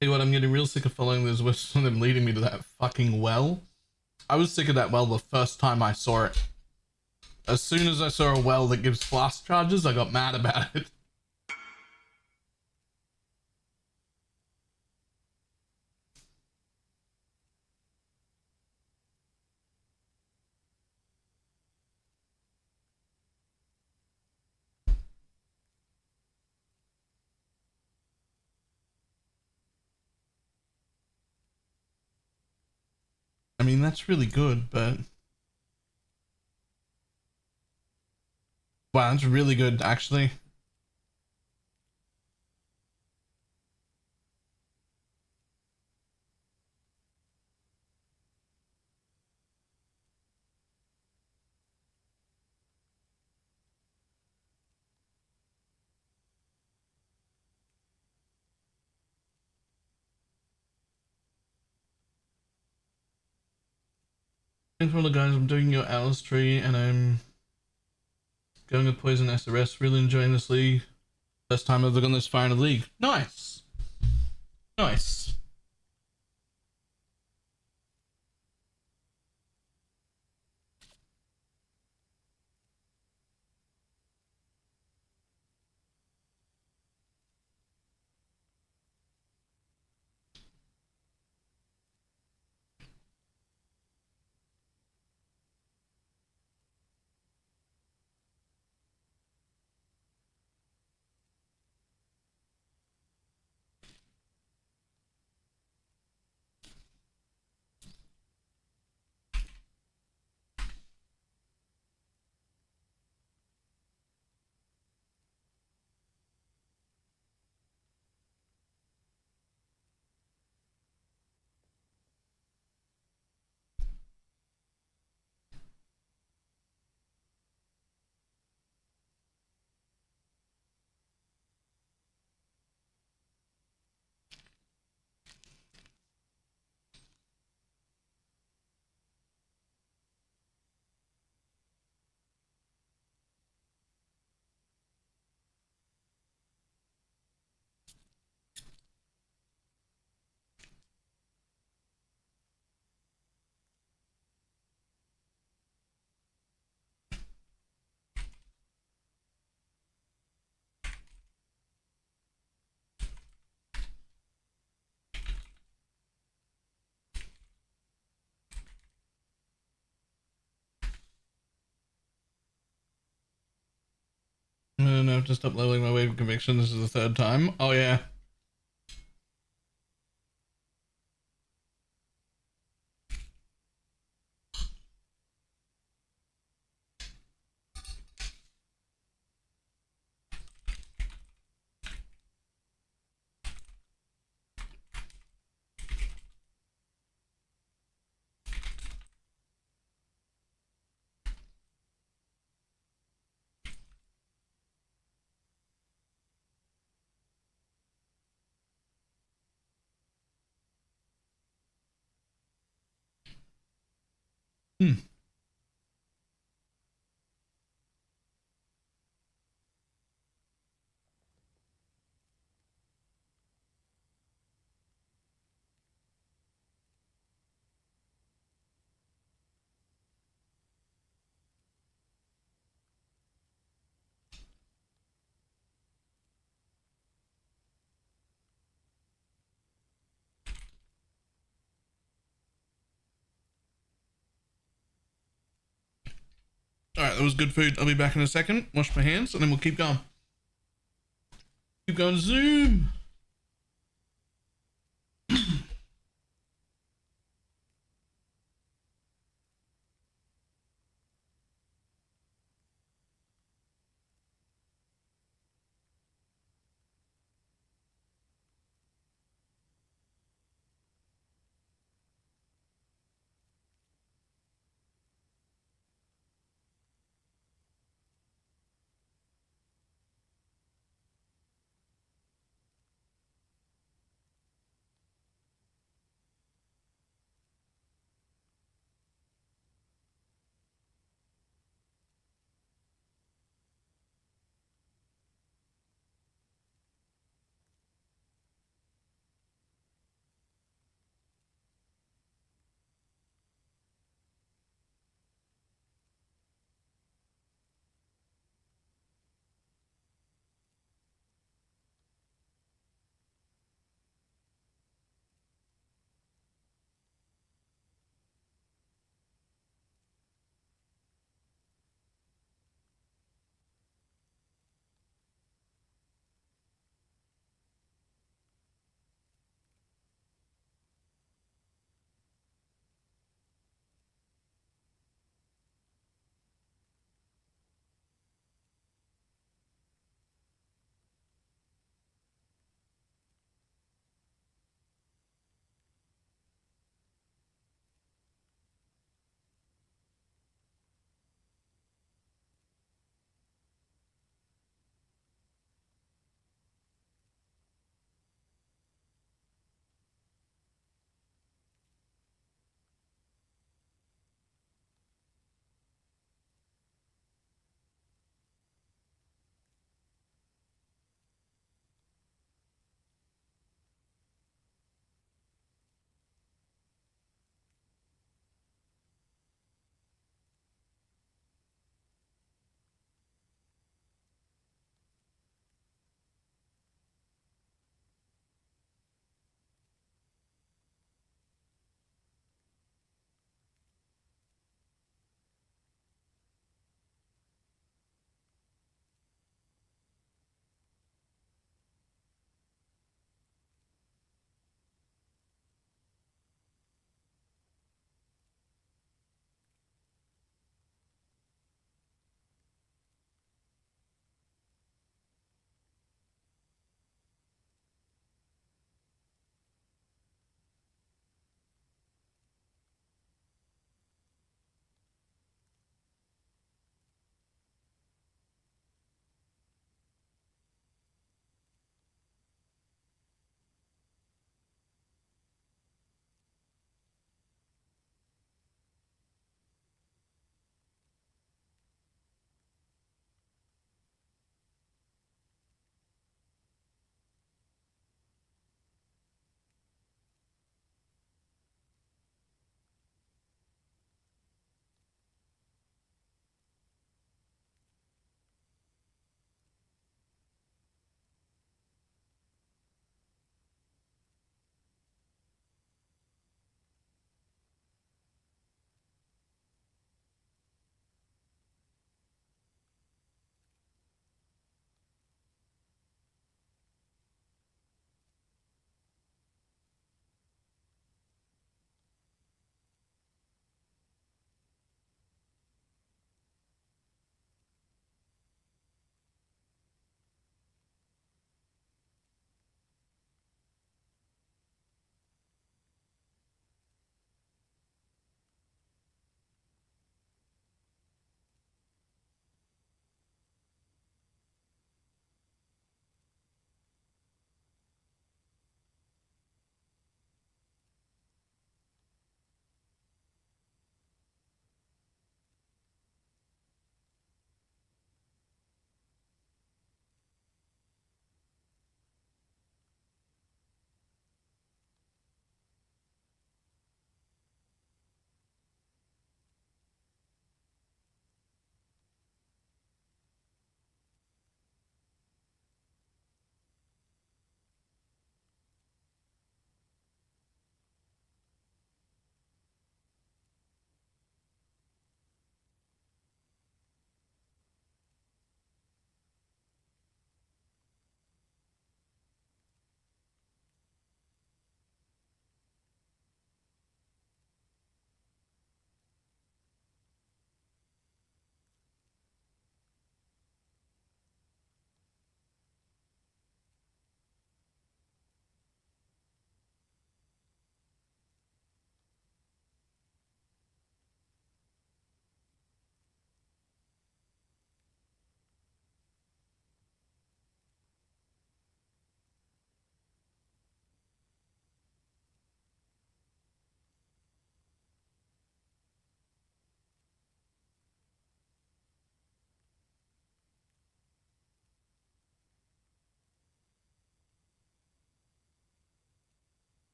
Speaker 1: Tell you what, I'm getting real sick of following those wisps and them leading me to that fucking well. I was sick of that well the first time I saw it. As soon as I saw a well that gives flask charges, I got mad about it. I mean, that's really good, but... Wow, that's really good, actually. Thanks for all the guys, I'm doing your Alice tree and I'm going with Poison SRS, really enjoying this league. First time I've ever gone this far in a league. Nice! Nice. No, I've just stopped leveling my wave of conviction. This is the third time. Oh yeah. Hmm. All right, that was good food. I'll be back in a second. Wash my hands, and then we'll keep going. Keep going. Zoom.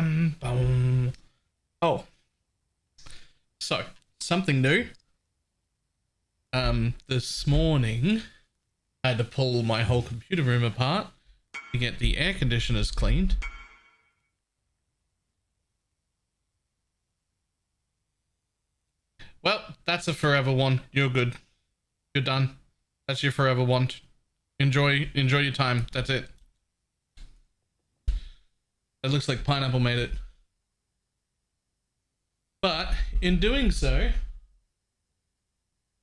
Speaker 1: bum, bum. Oh, so something new. This morning I had to pull my whole computer room apart to get the air conditioners cleaned. Well, that's a forever one. You're good. You're done. That's your forever want. Enjoy your time. That's it. It looks like Pineapple made it. But in doing so,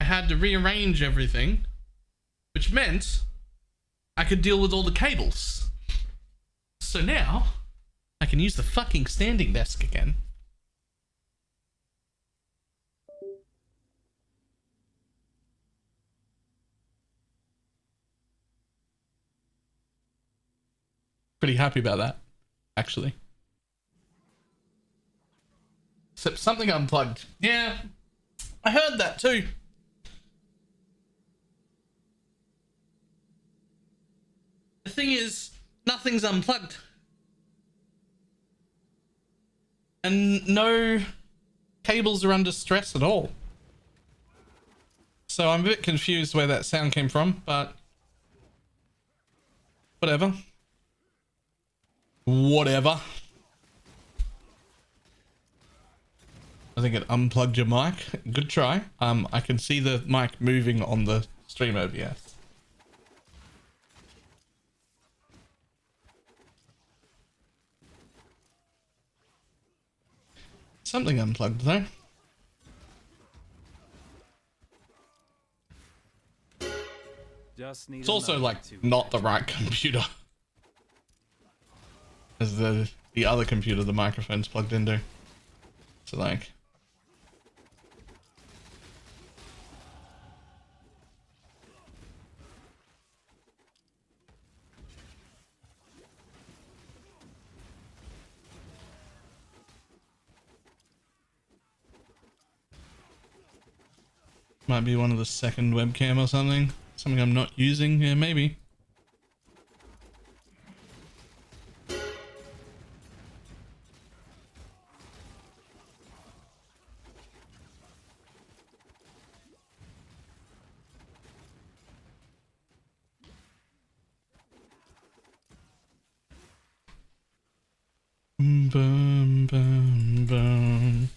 Speaker 1: I had to rearrange everything, which meant I could deal with all the cables. So now I can use the fucking standing desk again. Pretty happy about that, actually. Except something unplugged. Yeah, I heard that too. The thing is, nothing's unplugged. And no cables are under stress at all. So I'm a bit confused where that sound came from, but whatever. Whatever. I think it unplugged your mic. Good try. I can see the mic moving on the stream OBS. Something unplugged though.
Speaker 7: Just need
Speaker 1: It's also like not the right computer as the other computer the microphone's plugged into. So like might be one of the second webcam or something. Something I'm not using. Yeah, maybe. Boom, boom, boom.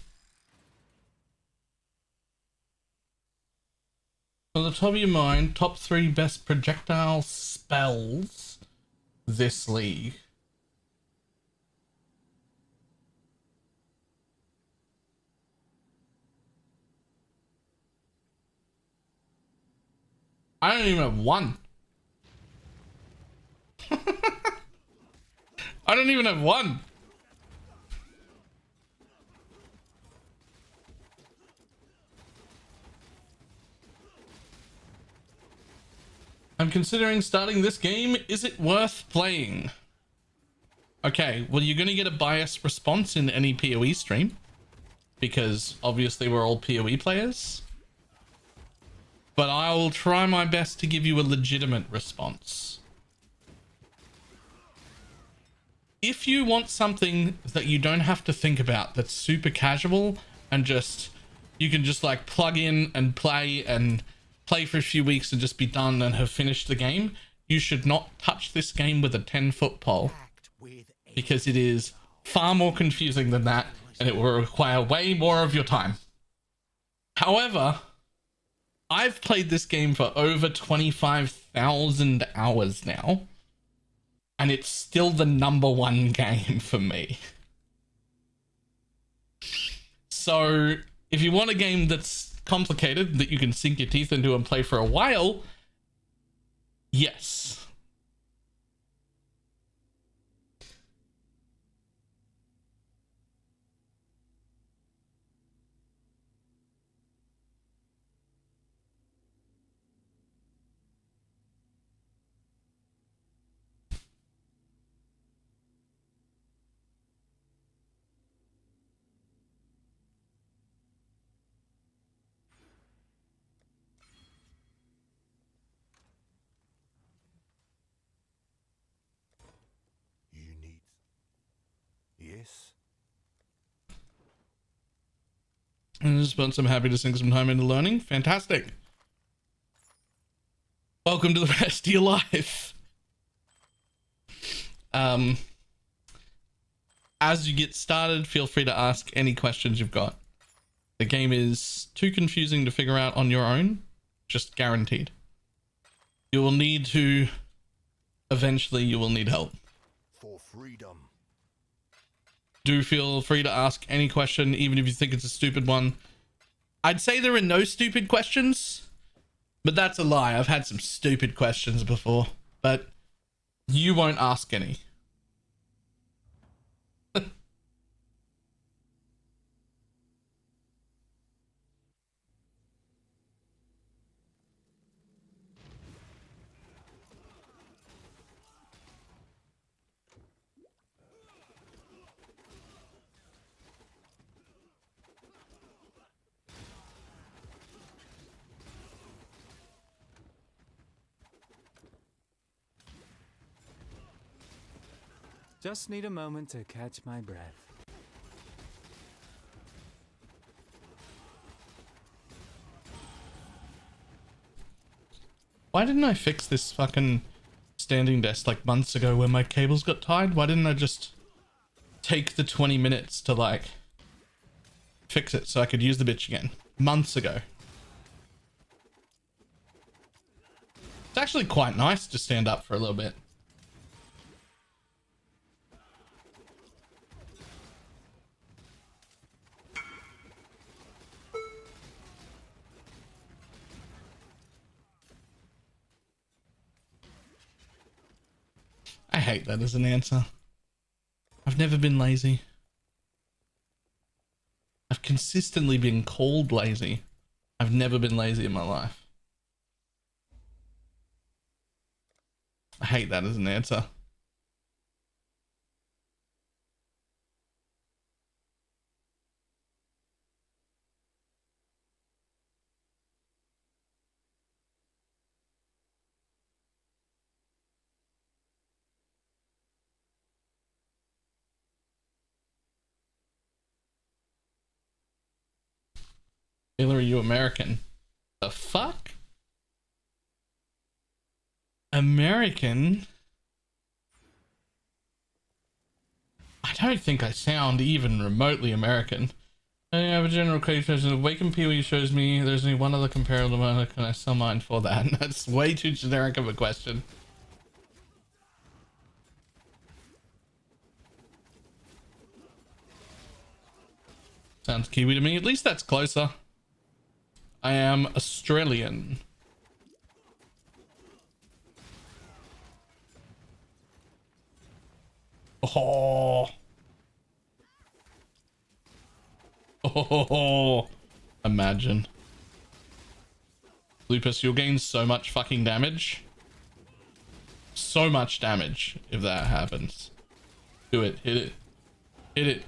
Speaker 1: On the top of your mind, top 3 best projectile spells this league. I don't even have one. I don't even have one. I'm considering starting this game. Is it worth playing? Okay, well, you're going to get a biased response in any PoE stream because obviously we're all PoE players. But I will try my best to give you a legitimate response. If you want something that you don't have to think about, that's super casual and just you can just like plug in and play for a few weeks and just be done and have finished the game, you should not touch this game with a 10-foot pole because it is far more confusing than that and it will require way more of your time. However, I've played this game for over 25,000 hours now and it's still the #1 game for me. So if you want a game that's complicated that you can sink your teeth into and play for a while, yes. And just spent some happy to sink some time into learning. Fantastic. Welcome to the rest of your life. As you get started, feel free to ask any questions you've got. The game is too confusing to figure out on your own, just guaranteed. You will need to, eventually you will need help.
Speaker 12: For freedom.
Speaker 1: Do feel free to ask any question, even if you think it's a stupid one. I'd say there are no stupid questions, but that's a lie. I've had some stupid questions before, but you won't ask any.
Speaker 7: Just need a moment to catch my breath.
Speaker 1: Why didn't I fix this fucking standing desk like months ago when my cables got tied? Why didn't I just take the 20 minutes to like fix it so I could use the bitch again? Months ago. It's actually quite nice to stand up for a little bit. I hate that as an answer. I've never been lazy. I've consistently been called lazy. I've never been lazy in my life. I hate that as an answer. Taylor, are you American? The fuck? American? I don't think I sound even remotely American. I have a general question. Awaken PoE shows me there's only one other comparable one. Can I sell mine for that? That's way too generic of a question. Sounds Kiwi to me. At least that's closer. I am Australian. Oh. Oh. Imagine. Lupus, you'll gain so much fucking damage. So much damage if that happens. Do it. Hit it. Hit it.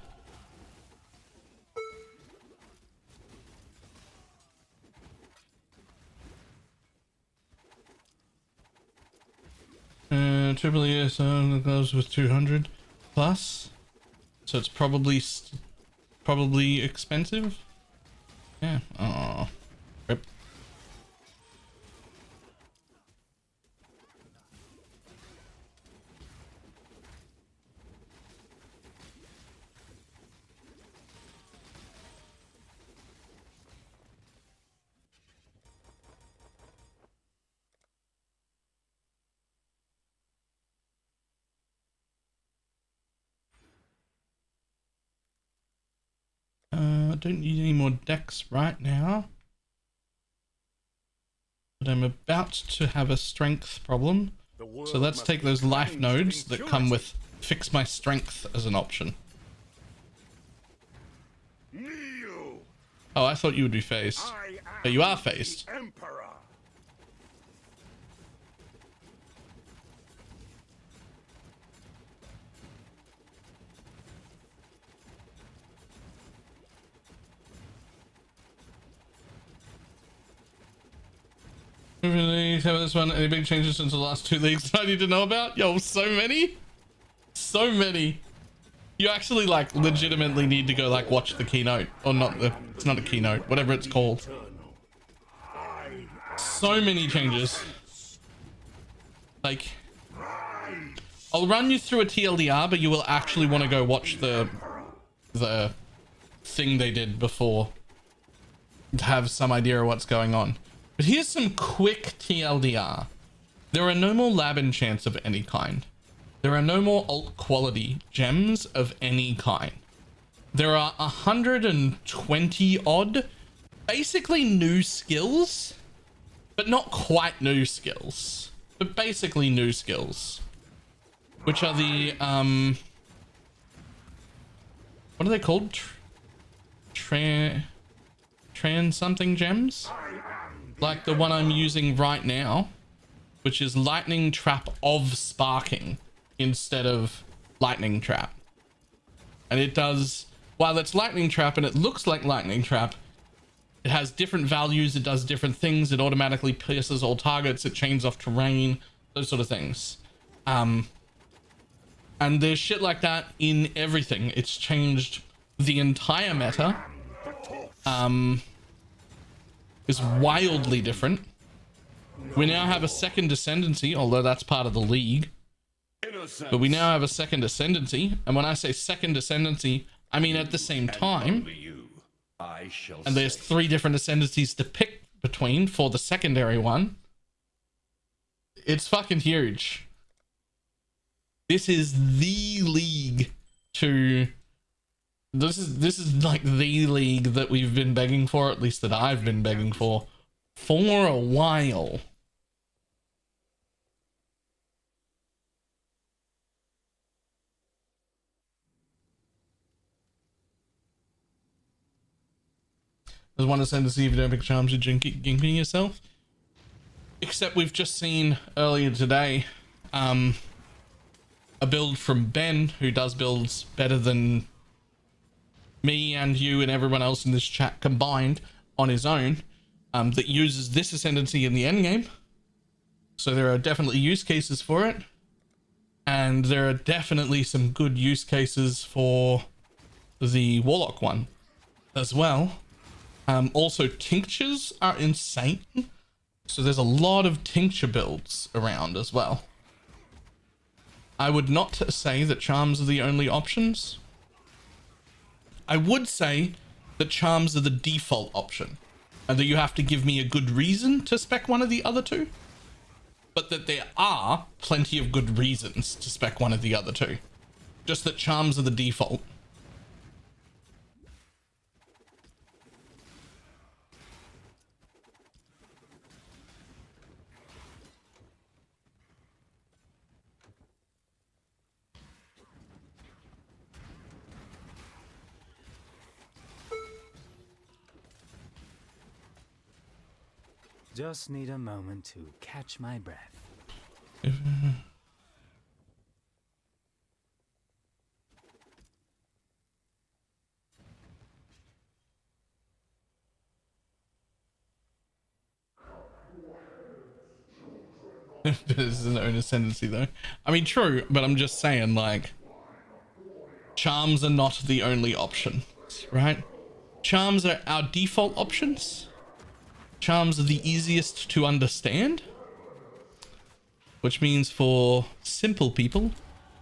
Speaker 1: Triple ESO goes with 200 plus, so it's probably expensive. Yeah. Oh, rip. I don't need any more decks right now, but I'm about to have a strength problem, so let's take those life nodes that come with fix my strength as an option. Oh, I thought you would be phased, but you are phased. Really have this one. Any big changes since the last 2 leagues that I need to know about? Yo, so many. So many. You actually like legitimately need to go like watch the keynote, or not the, it's not a keynote, whatever it's called. So many changes. Like, I'll run you through a TLDR, but you will actually want to go watch the thing they did before to have some idea of what's going on. But here's some quick TLDR. There are no more lab enchants of any kind. There are no more alt quality gems of any kind. There are 120 odd, basically new skills, but not quite new skills, but basically new skills, which are the, what are they called? Trans something gems? Like the one I'm using right now, which is lightning trap of sparking instead of lightning trap. And it does, while it's lightning trap and it looks like lightning trap, it has different values, it does different things, it automatically pierces all targets, it chains off terrain, those sort of things. And there's shit like that in everything. It's changed the entire meta. Is wildly different. We now have a second ascendancy, although that's part of the league. But we now have a second ascendancy, and when I say second ascendancy, I mean at the same time. And there's 3 different ascendancies to pick between for the secondary one. It's fucking huge. This is the league to... This is like the league that we've been begging for, at least that I've been begging for a while. There's one ascendancy if you don't pick charms, you're ginking yourself. Except we've just seen earlier today a build from Ben, who does builds better than me and you and everyone else in this chat combined on his own, that uses this ascendancy in the endgame. So there are definitely use cases for it. And there are definitely some good use cases for the Warlock one as well. Also, tinctures are insane. So there's a lot of tincture builds around as well. I would not say that charms are the only options. I would say that charms are the default option, and that you have to give me a good reason to spec one of the other two. But that there are plenty of good reasons to spec one of the other two. Just that charms are the default.
Speaker 7: Just need a moment to catch my breath.
Speaker 1: This is an own ascendancy though. I mean, true, but I'm just saying, like, charms are not the only option, right? Charms are our default options. Charms are the easiest to understand, which means for simple people,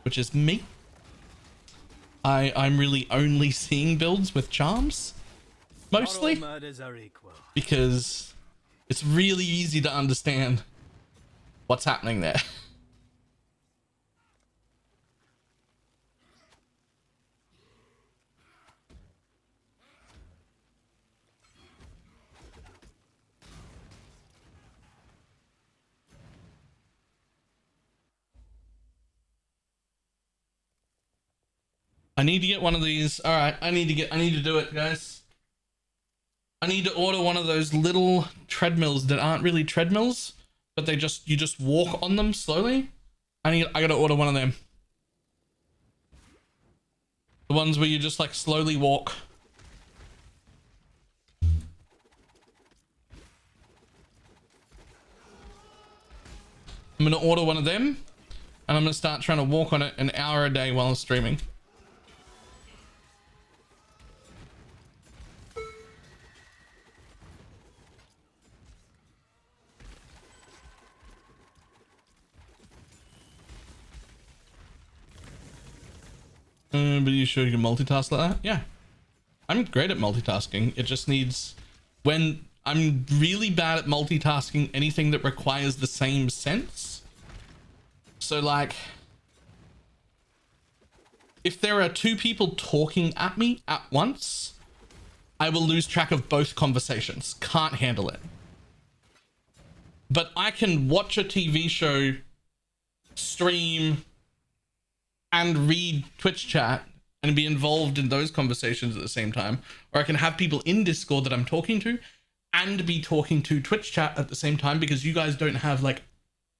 Speaker 1: which is me, I'm really only seeing builds with charms, mostly, because it's really easy to understand what's happening there. I need to get one of these. All right, I need to do it, guys. I need to order one of those little treadmills that aren't really treadmills, but you just walk on them slowly. I gotta order one of them. The ones where you just like slowly walk. I'm gonna order one of them, and I'm gonna start trying to walk on it an hour a day while I'm streaming. But you sure you can multitask like that? Yeah. I'm great at multitasking. It just needs... When I'm really bad at multitasking anything that requires the same sense. So like... If there are two people talking at me at once, I will lose track of both conversations. Can't handle it. But I can watch a TV show, stream, and read Twitch chat and be involved in those conversations at the same time. Or I can have people in Discord that I'm talking to and be talking to Twitch chat at the same time, because you guys don't have like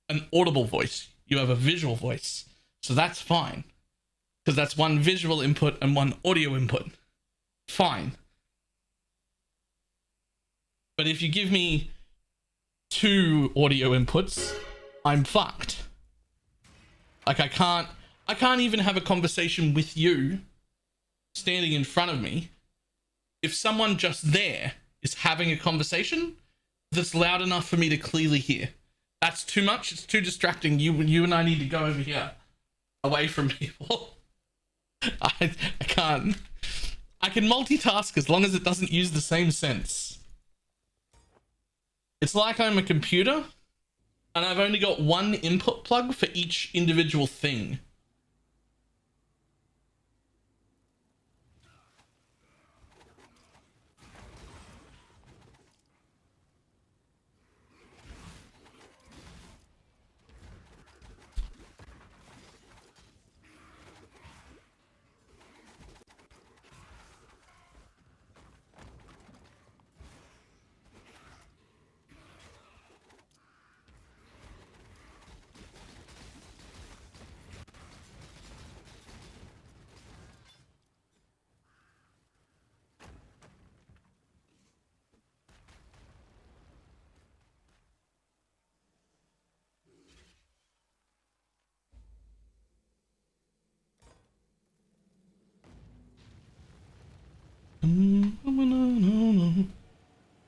Speaker 1: an audible voice. You have a visual voice. So that's fine. Because that's one visual input and one audio input. Fine. But if you give me 2 audio inputs, I'm fucked. Like I can't even have a conversation with you standing in front of me if someone just there is having a conversation that's loud enough for me to clearly hear. That's too much. It's too distracting. You and I need to go over here, away from people. I can't. I can multitask as long as it doesn't use the same sense. It's like I'm a computer and I've only got one input plug for each individual thing.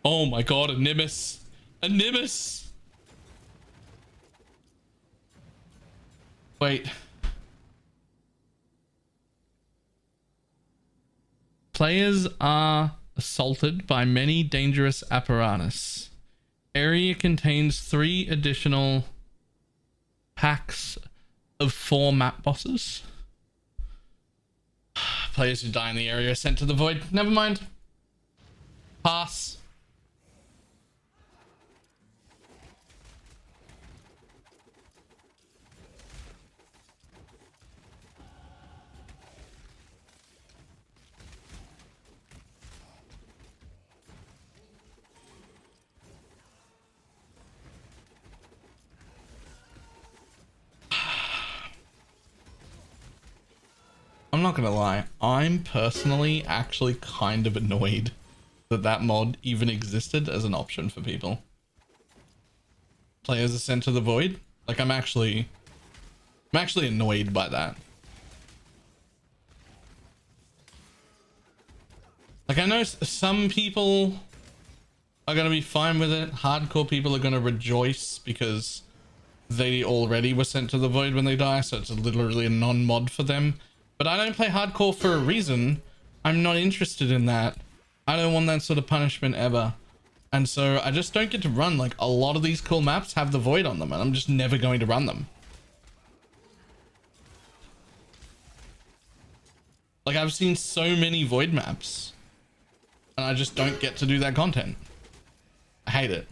Speaker 1: Oh my god, a Nimbus. A Nimbus. Wait. Players are assaulted by many dangerous apparatus. Area contains 3 additional packs of 4 map bosses. Players who die in the area are sent to the void. Never mind. Pass. I'm not gonna lie, I'm personally actually kind of annoyed that that mod even existed as an option for people. Players are sent to the void. Like I'm actually annoyed by that. Like I know some people are gonna be fine with it. Hardcore people are gonna rejoice because they already were sent to the void when they die, so it's literally a non-mod for them. But I don't play hardcore for a reason. I'm not interested in that. I don't want that sort of punishment ever. And so I just don't get to run. Like a lot of these cool maps have the void on them and I'm just never going to run them. Like I've seen so many void maps and I just don't get to do that content. I hate it.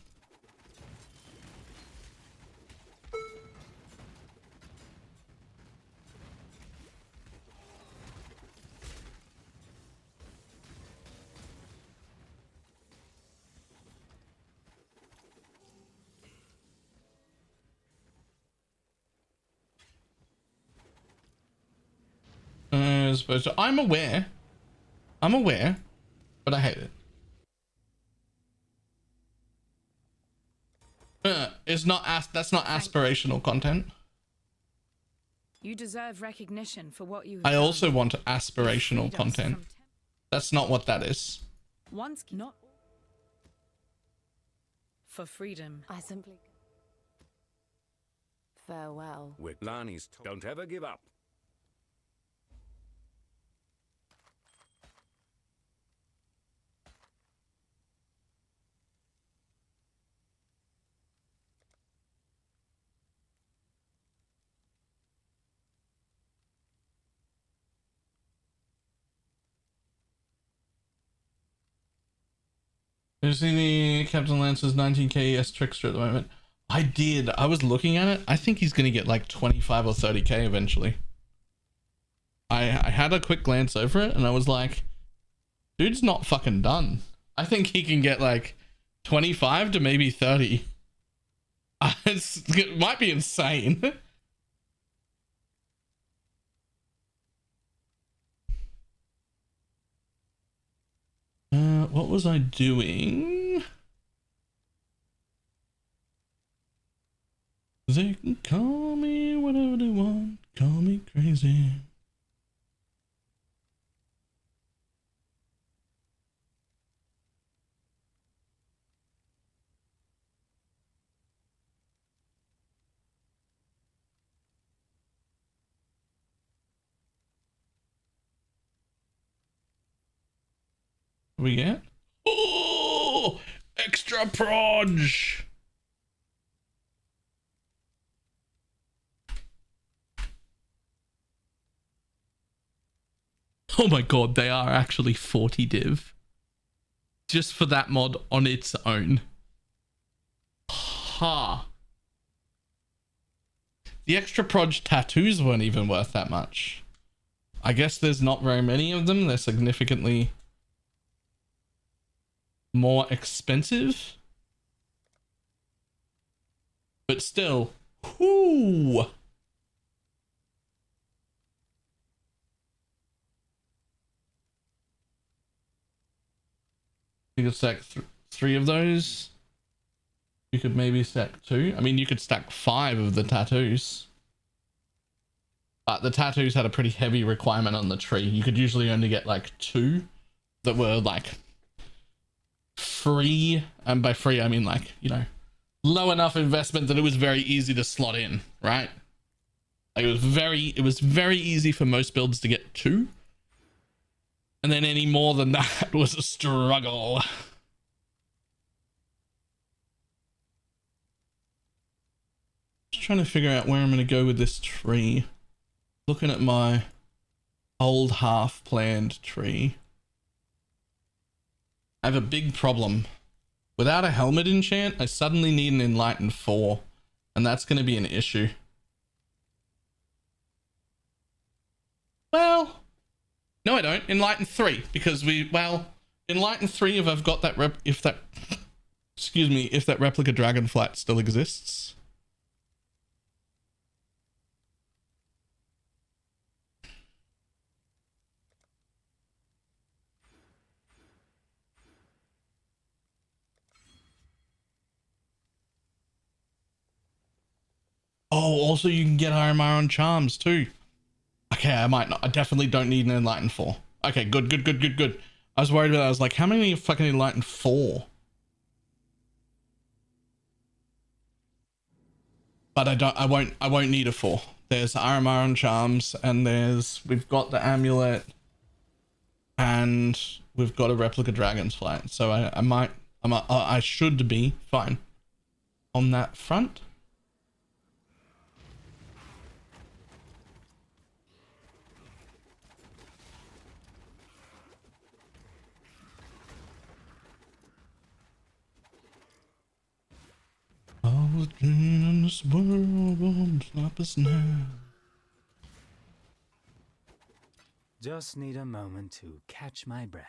Speaker 1: Supposed to. I'm aware, but I hate it. It's not that's not aspirational content.
Speaker 8: You deserve recognition for what you have
Speaker 1: I also
Speaker 8: done.
Speaker 1: want aspirational content. That's not what that is.
Speaker 8: Once not for freedom. I simply farewell.
Speaker 5: Witlani's don't ever give up.
Speaker 1: You see the Captain Lance's 19k S Trickster at the moment? I did. I was looking at it. I think he's going to get like 25 or 30k eventually. I had a quick glance over it and I was like, dude's not fucking done. I think he can get like 25 to maybe 30. It might be insane. What was I doing? They can call me whatever they want. Call me crazy. We get? Oh, extra proj. Oh my god, they are actually 40 div. Just for that mod on its own. Ha. The extra proj tattoos weren't even worth that much. I guess there's not very many of them. They're significantly more expensive. But still, whoo. You could stack 3 of those. You could maybe stack 2. I mean, you could stack 5 of the tattoos. But the tattoos had a pretty heavy requirement on the tree. You could usually only get like 2 that were like free. And by free, I mean like, you know, low enough investment that it was very easy to slot in, right? Like it was very easy for most builds to get 2. And then any more than that was a struggle. Just trying to figure out where I'm going to go with this tree. Looking at my old half-planned tree. I have a big problem. Without a helmet enchant, I suddenly need an Enlighten 4. And that's going to be an issue. Well, no I don't. Enlighten 3. Because Enlighten 3 if I've got that if that replica dragonflight still exists. Oh, also you can get RMR on charms too. Okay, I might not. I definitely don't need an Enlighten 4. Okay, good. I was worried about that. I was like, how many fucking Enlighten 4? But I won't need a 4. There's RMR on charms, and we've got the amulet, and we've got a replica dragon's flight. So I should be fine on that front. I was dreaming in this world won't stop us now.
Speaker 7: Just need a moment to catch my breath.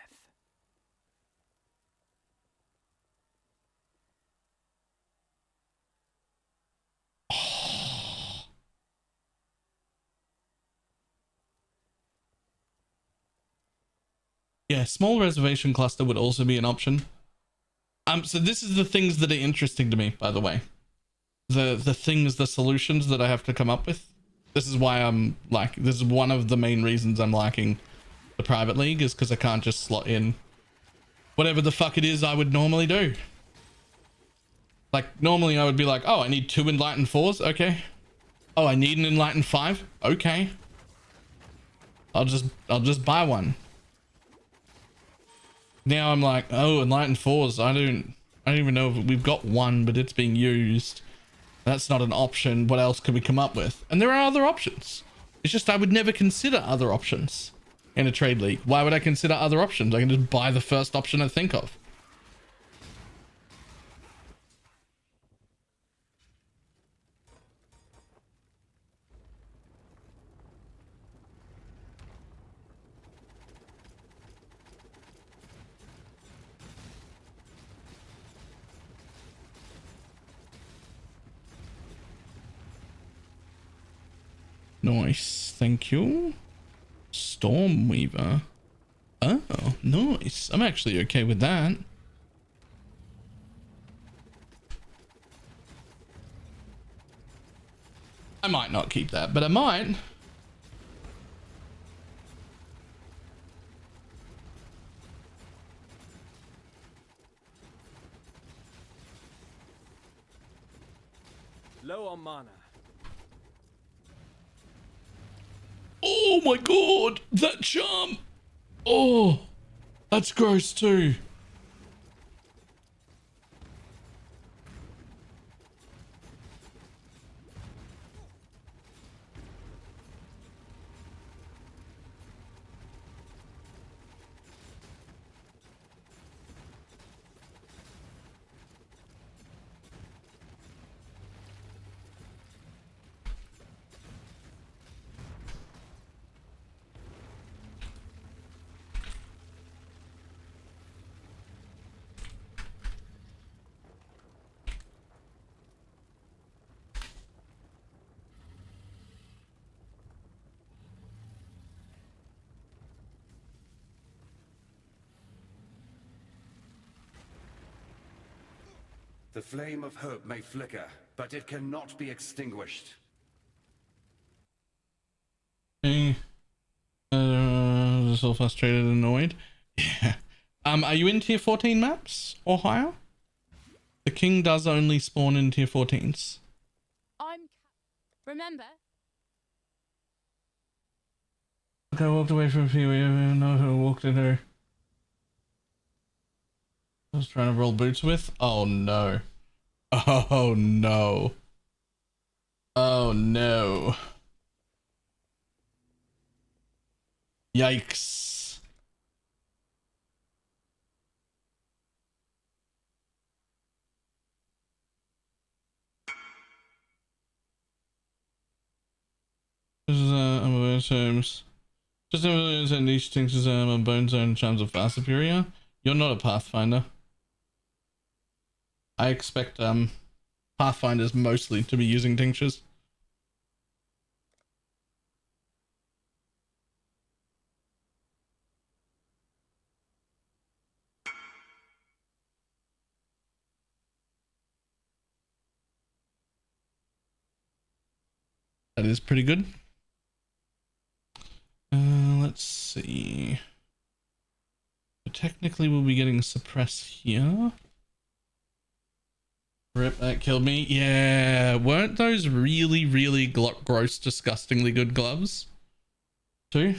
Speaker 1: Yeah, small reservation cluster would also be an option. So this is the things that are interesting to me, by the way. The solutions that I have to come up with. This is why this is one of the main reasons I'm liking the private league, is because I can't just slot in whatever the fuck it is I would normally do. Like normally I would be like, oh, I need 2 Enlighten 4s. Okay. Oh, I need an Enlighten 5. Okay. I'll just buy one. Now I'm like, oh, Enlighten 4s. I don't even know if we've got one, but it's being used. That's not an option. What else could we come up with? And there are other options. It's just I would never consider other options in a trade league. Why would I consider other options? I can just buy the first option I think of. Nice, thank you. Stormweaver. Oh, nice. I'm actually okay with that. I might not keep that, but I might.
Speaker 6: Low on mana.
Speaker 1: Oh my god, that charm. Oh, that's gross too.
Speaker 15: The flame of hope may flicker, but it cannot be extinguished.
Speaker 1: Hey, just all frustrated and annoyed. Yeah. Are you in tier 14 maps or higher? The king does only spawn in tier 14s.
Speaker 13: Remember?
Speaker 1: Okay, I walked away from Pee Wee. I don't know who walked in her. I was trying to roll boots with. Oh no. Oh no. Oh no. Yikes. This is I'm terms. Just and each thinks is bone zone charms are far superior. You're not a Pathfinder. I expect Pathfinders mostly to be using tinctures. That is pretty good. Let's see. So technically we'll be getting suppress here. Rip, that killed me. Yeah, weren't those really, really gross, disgustingly good gloves? Too?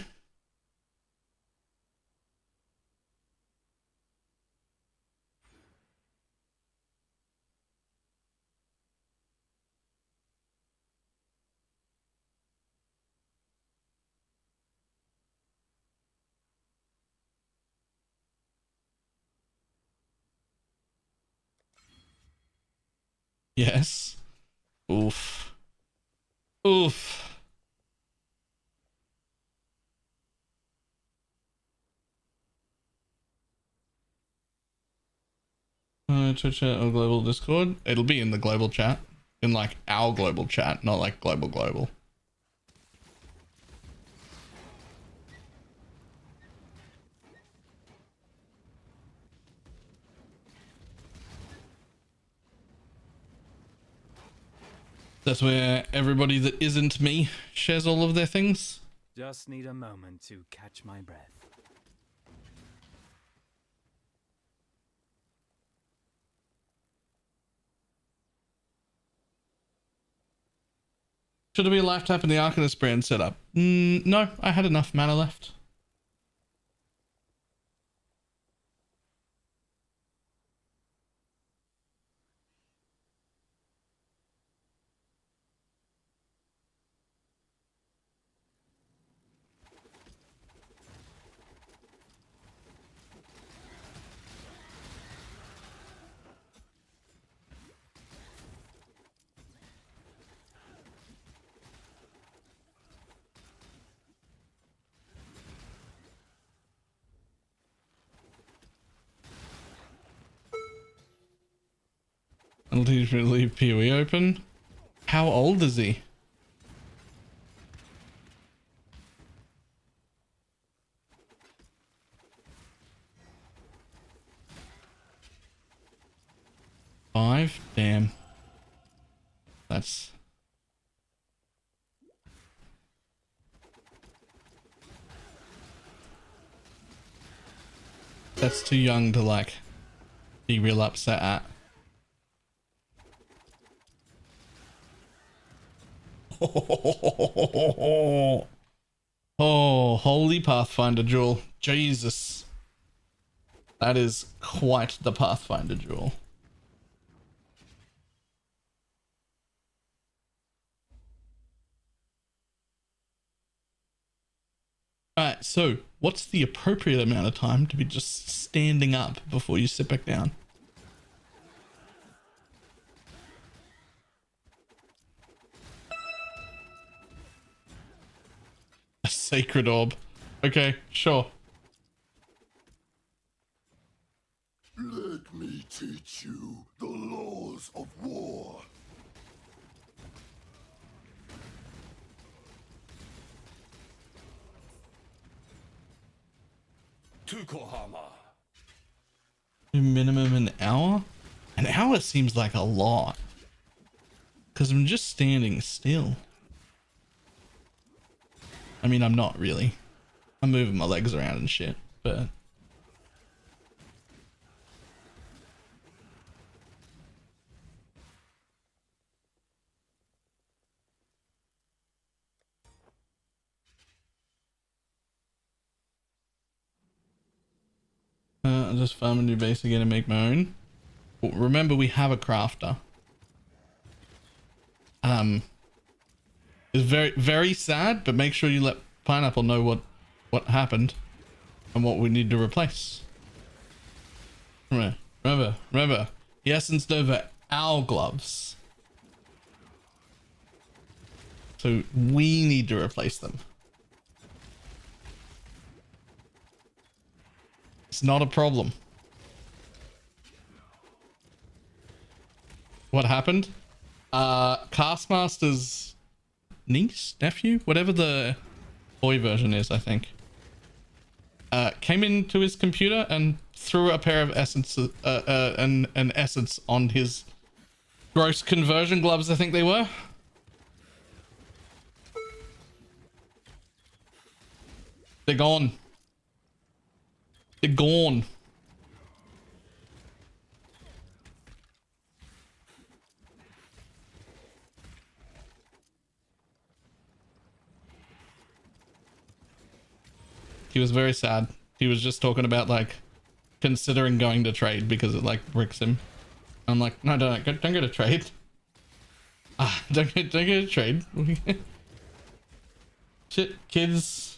Speaker 1: Yes. Oof. Oof. Twitch chat or global Discord? It'll be in the global chat. In like our global chat, not like global. That's where everybody that isn't me shares all of their things.
Speaker 7: Just need a moment to catch my breath.
Speaker 1: Should there be a life tap in the Arcanist brand setup? No, I had enough mana left. I'll leave PoE open. How old is he? 5? Damn. That's too young to like be real upset at. Oh, holy Pathfinder jewel. Jesus. That is quite the Pathfinder jewel. Alright, so what's the appropriate amount of time to be just standing up before you sit back down? A sacred orb. Okay, sure.
Speaker 12: Let me teach you the laws of war.
Speaker 15: Tukohama.
Speaker 1: Minimum an hour? An hour seems like a lot. Because I'm just standing still. I mean, I'm not really. I'm moving my legs around and shit, but... I'll just farm a new base again and make my own. Well, remember, we have a crafter. It's very, very sad, but make sure you let Pineapple know what happened and what we need to replace. Remember, he essenced over our gloves. So we need to replace them. It's not a problem. What happened? Castmaster's niece, nephew, whatever the boy version is, I think, came into his computer and threw a pair of essence, an essence on his gross conversion gloves, I think they were. They're gone. They're gone. He was very sad. He was just talking about like considering going to trade because it like bricks him. I'm like, no, don't go to trade. Don't go to trade. Shit, kids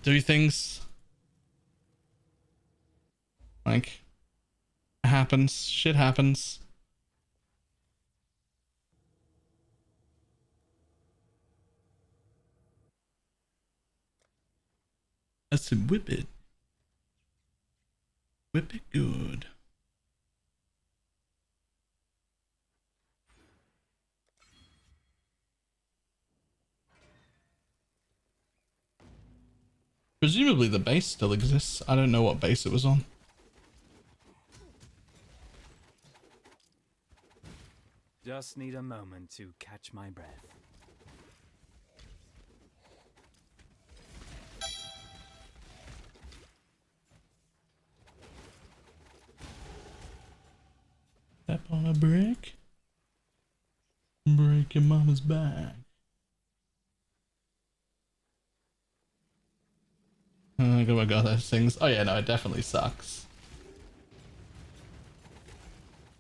Speaker 1: do things. Like, it happens. Shit happens. I said whip it. Whip it good. Presumably the base still exists. I don't know what base it was on.
Speaker 7: Just need a moment to catch my breath.
Speaker 1: Step on a brick. Break your mama's back. Oh my god, those things. Oh yeah, no, it definitely sucks.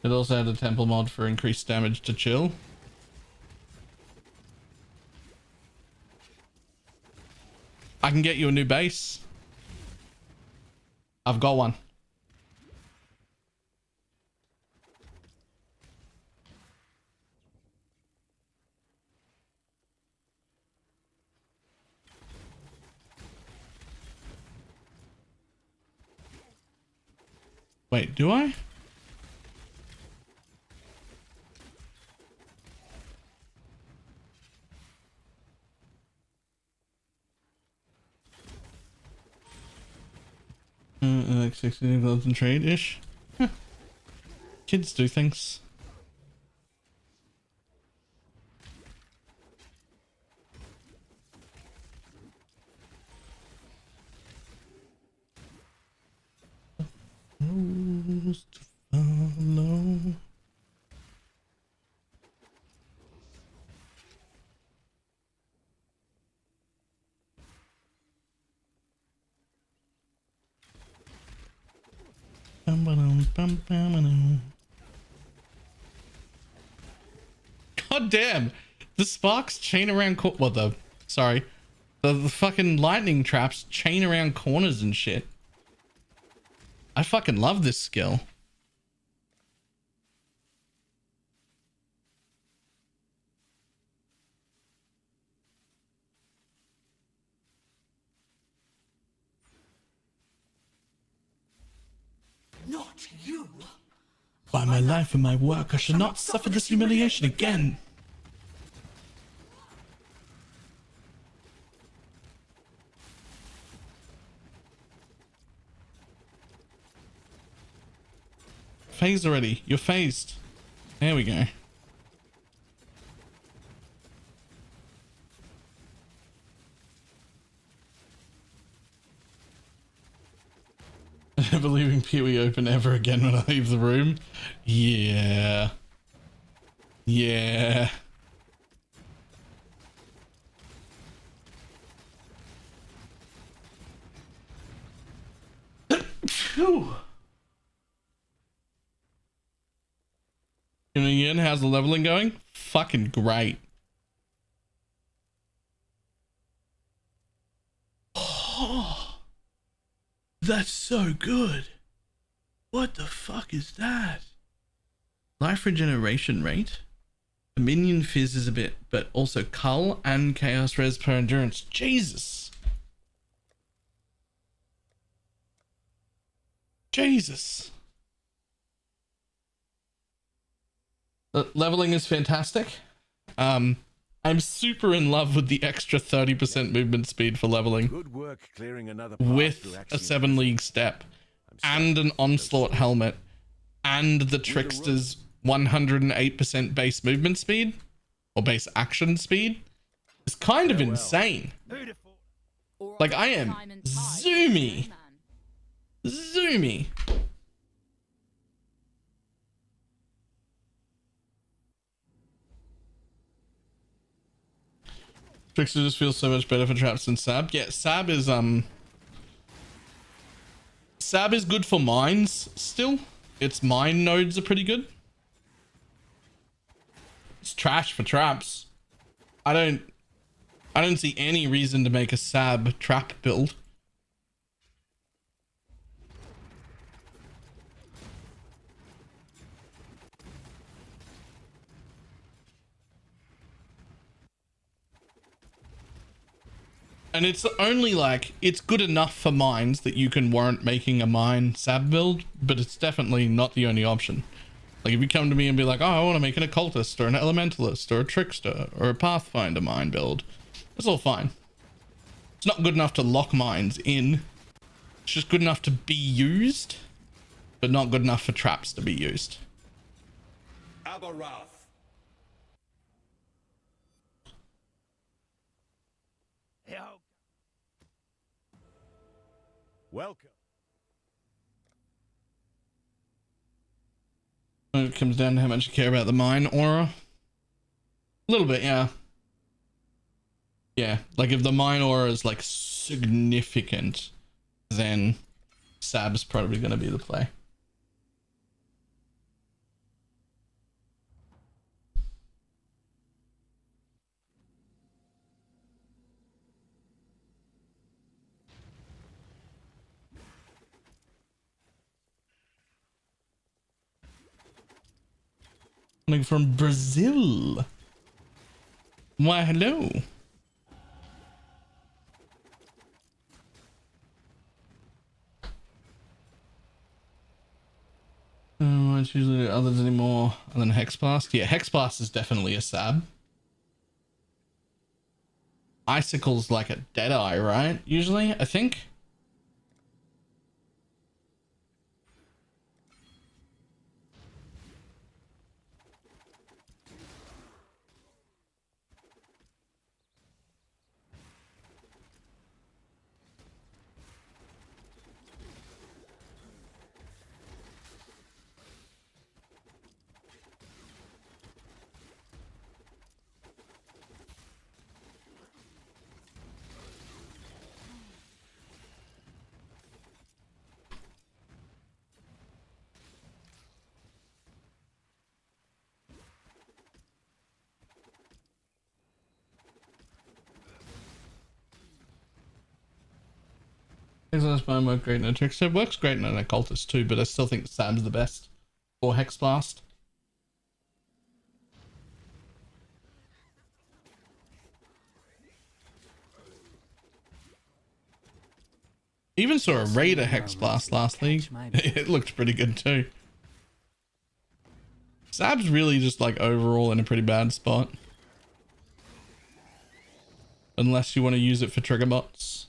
Speaker 1: It also had a temple mod for increased damage to chill. I can get you a new base. I've got one. Wait, do I? Like 16 gloves and trade-ish? Huh. Kids do things. Rules to follow. God damn, the sparks chain around the fucking lightning traps chain around corners and shit. I fucking love this skill.
Speaker 14: Not you.
Speaker 1: By my life and my work, I shall not suffer this humiliation again. Phased already. You're phased. There we go. Never leaving Pee-wee open ever again when I leave the room. Yeah. Yeah. Phew. Ian, how's the leveling going? Fucking great. Oh, that's so good. What the fuck is that? Life regeneration rate. The minion fizz is a bit, but also cull and chaos res per endurance. Jesus. Jesus. Leveling is fantastic. I'm super in love with the extra 30% movement speed for leveling.
Speaker 5: Good work clearing another
Speaker 1: With a 7 league step and an onslaught helmet and the trickster's 108% base movement speed or base action speed. It's kind of insane. Like, I am zoomy. Zoomy. Trickster just feels so much better for traps than Sab. Yeah, Sab is good for mines still. Its mine nodes are pretty good. It's trash for traps. I don't see any reason to make a Sab trap build. And it's only like, it's good enough for mines that you can warrant making a mine Sab build, but it's definitely not the only option. Like, if you come to me and be like, oh, I want to make an occultist or an elementalist or a trickster or a Pathfinder mine build, that's all fine. It's not good enough to lock mines in. It's just good enough to be used, but not good enough for traps to be used.
Speaker 15: Aberoth.
Speaker 5: Welcome.
Speaker 1: When it comes down to how much you care about the mine aura. A little bit, yeah. Yeah, like if the mine aura is like significant, then Sab's probably going to be the play. Coming from Brazil. Why, hello. It's usually others anymore other than Hexblast. Yeah, Hexblast is definitely a Sab. Icicle's like a Deadeye, right? Usually, I think. Hexblast Mine work great in a trickster. Works great in an occultist too, but I still think Sab's the best for Hexblast. Even saw a Raider Hexblast last league. It looked pretty good too. Sab's really just like overall in a pretty bad spot. Unless you want to use it for trigger bots.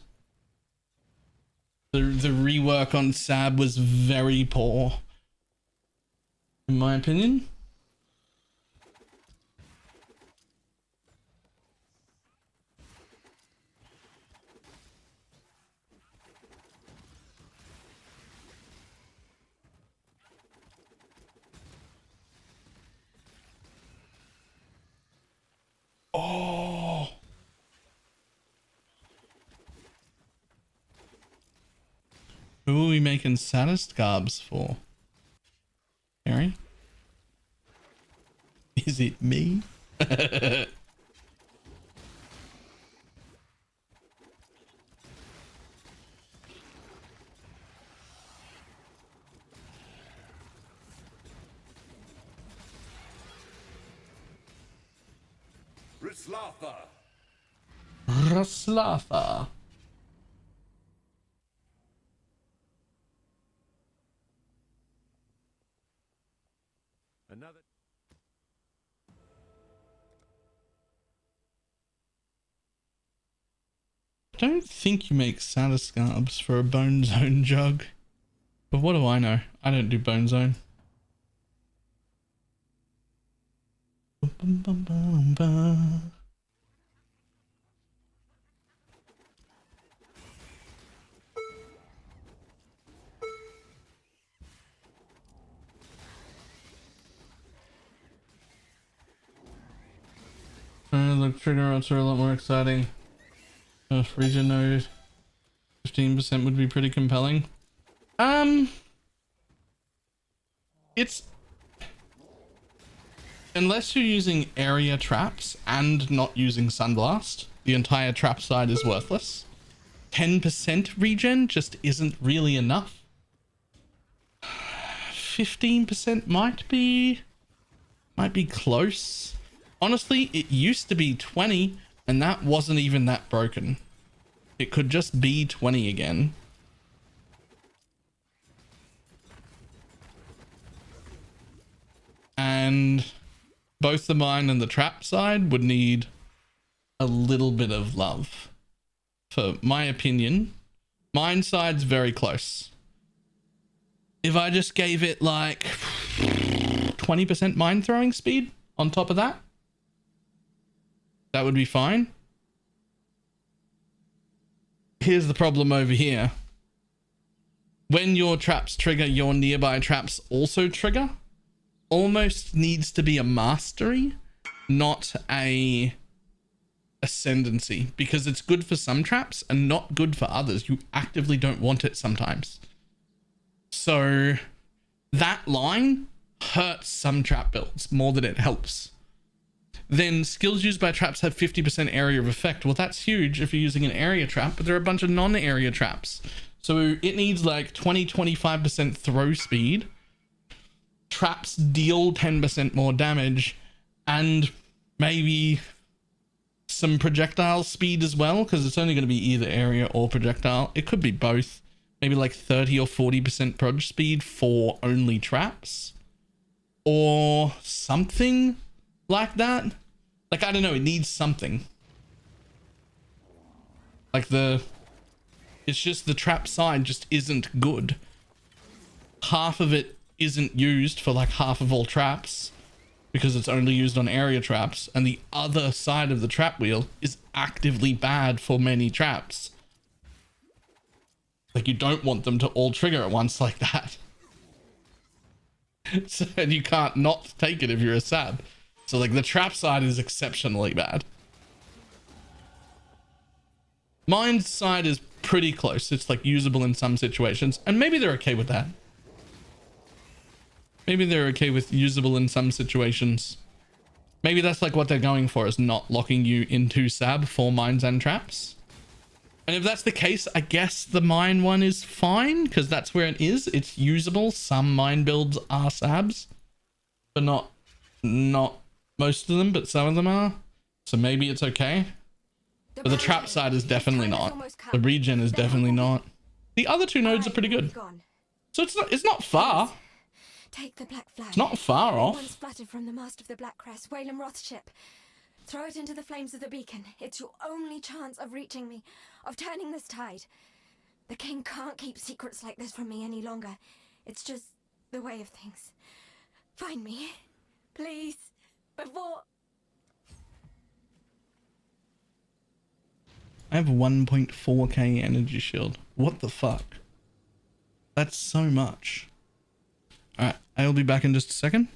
Speaker 1: The rework on Sab was very poor, in my opinion. Oh. Who are we making saddest garbs for? Harry? Is it me?
Speaker 15: Rislatha.
Speaker 1: Raslatha.
Speaker 5: Another.
Speaker 1: I don't think you make saddest garbs for a Bone Zone jug. But what do I know? I don't do Bone Zone. Bum, bum, bum, bum. The trigger routes are a lot more exciting. Regen node 15% would be pretty compelling. It's unless you're using area traps and not using Sunblast, the entire trap side is worthless. 10% regen just isn't really enough. 15% might be close. Honestly, it used to be 20 and that wasn't even that broken. It could just be 20 again. And both the mine and the trap side would need a little bit of love. For my opinion, mine side's very close. If I just gave it like 20% mine throwing speed on top of that, that would be fine. Here's the problem over here. When your traps trigger, your nearby traps also trigger. Almost needs to be a mastery, not a ascendancy, because it's good for some traps and not good for others. You actively don't want it sometimes. So that line hurts some trap builds more than it helps. Then skills used by traps have 50% area of effect. Well, that's huge if you're using an area trap, but there are a bunch of non-area traps. So it needs like 20-25% throw speed. Traps deal 10% more damage and maybe some projectile speed as well, because it's only going to be either area or projectile. It could be both. Maybe like 30 or 40% proj speed for only traps or something like that. Like, I don't know, it needs something. Like it's just the trap side just isn't good. Half of it isn't used for like half of all traps because it's only used on area traps, and the other side of the trap wheel is actively bad for many traps. Like, you don't want them to all trigger at once like that. So, and you can't not take it if you're a sab. So like the trap side is exceptionally bad. Mine's side is pretty close. It's like usable in some situations, and maybe they're okay with that. Maybe they're okay with usable in some situations. Maybe that's like what they're going for, is not locking you into sab for mines and traps. And if that's the case, I guess the mine one is fine because that's where it is. It's usable. Some mine builds are sabs, but not most of them, but some of them are. So maybe it's okay. But the trap side is definitely not. The regen is definitely not. The other two nodes are pretty good. So it's not far.
Speaker 16: Take the black flag.
Speaker 1: It's not far off.
Speaker 16: One splattered from the mast of the Black Crest, Whalem Roth's ship. Throw it into the flames of the beacon. It's your only chance of reaching me, of turning this tide. The king can't keep secrets like this from me any longer. It's just the way of things. Find me, please, before...
Speaker 1: I have 1.4k energy shield. What the fuck? That's so much. Alright, I'll be back in just a second.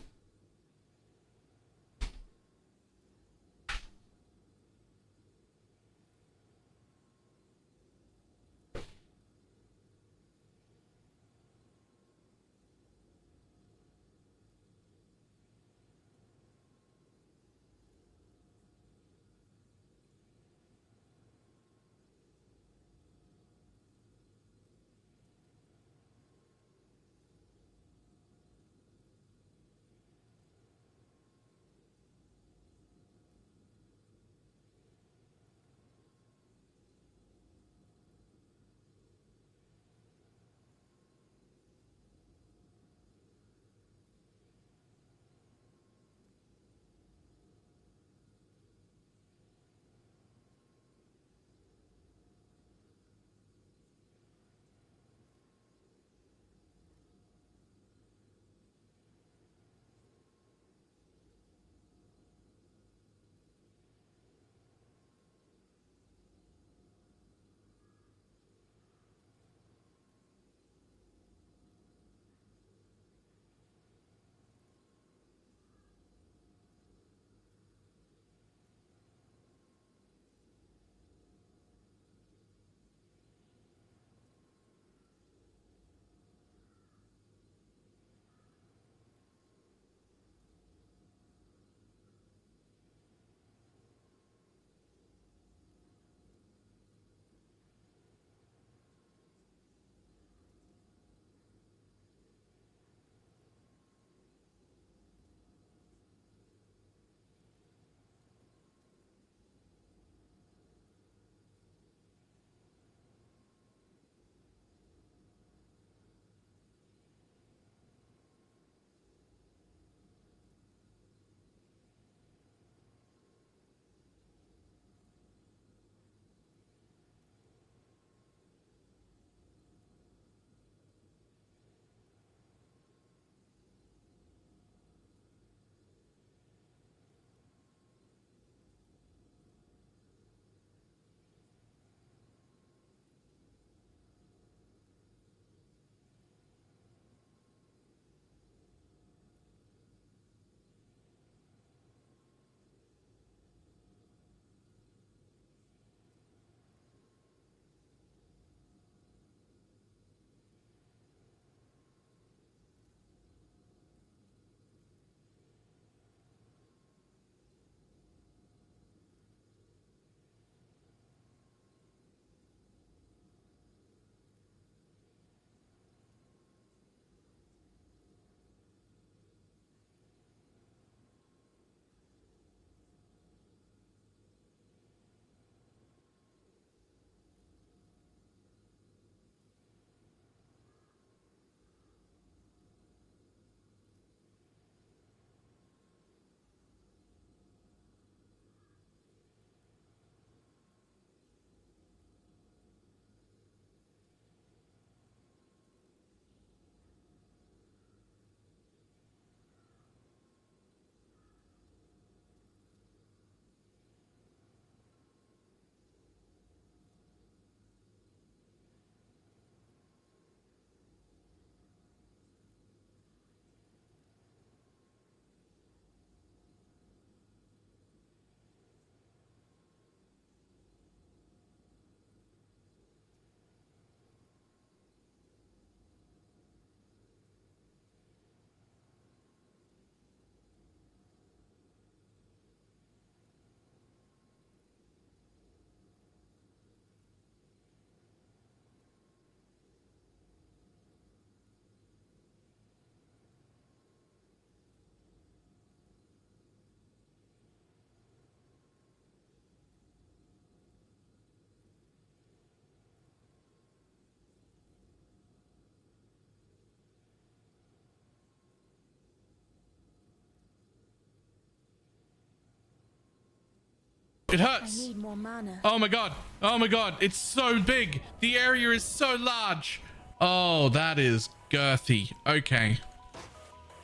Speaker 1: It hurts.
Speaker 16: I need more mana.
Speaker 1: Oh my god. Oh my god. It's so big. The area is so large. Oh, that is girthy. Okay.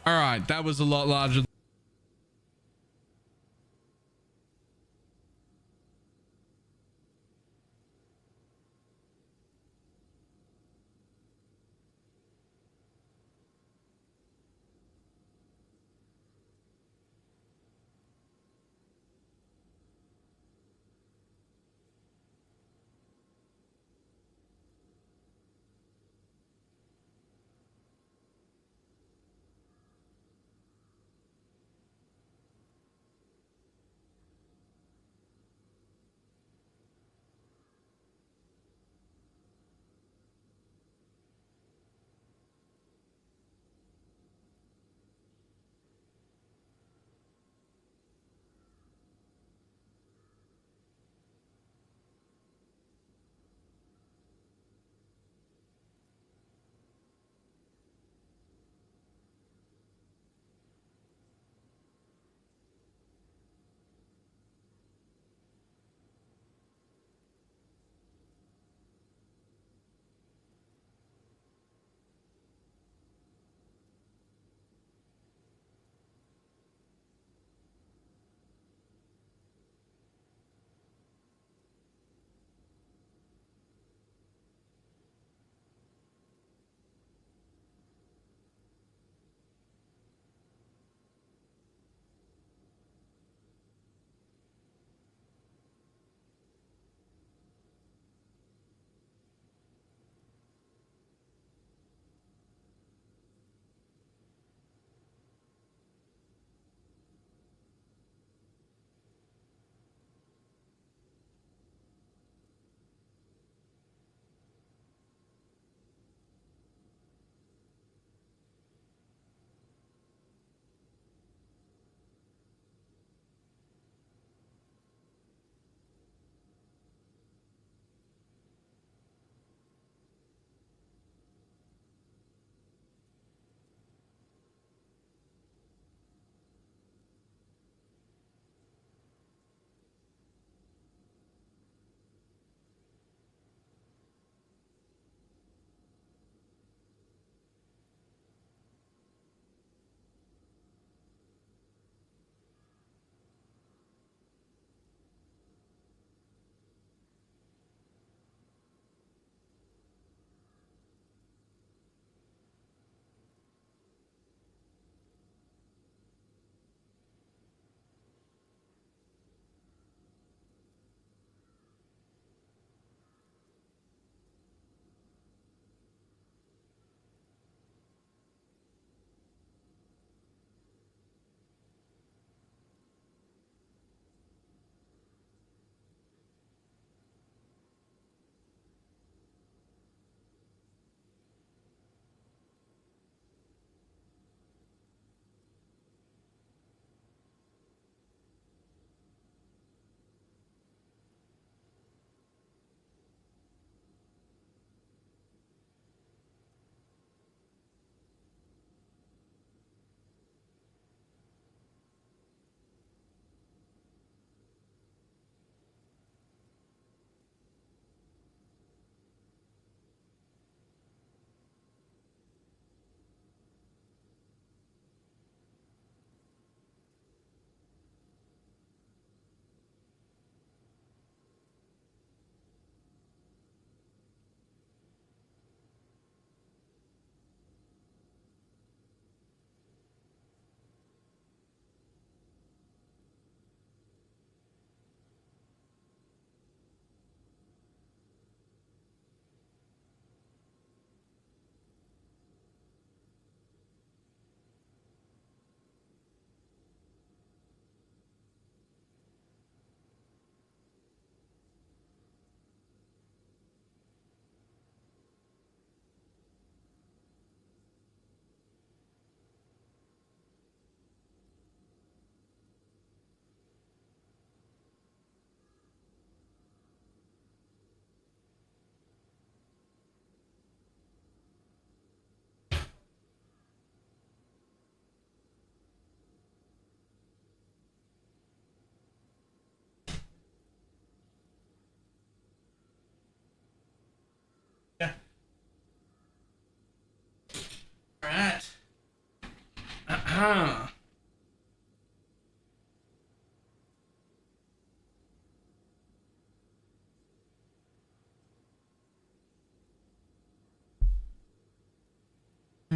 Speaker 1: All right. That was a lot larger.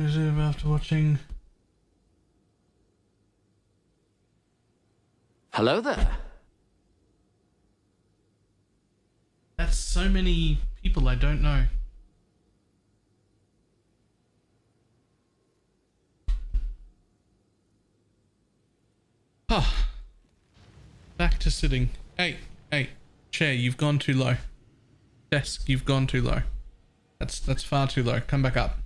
Speaker 1: After watching.
Speaker 17: Hello there.
Speaker 1: That's so many people I don't know. Oh. Back to sitting. Hey, chair, you've gone too low. Desk, you've gone too low. That's far too low. Come back up.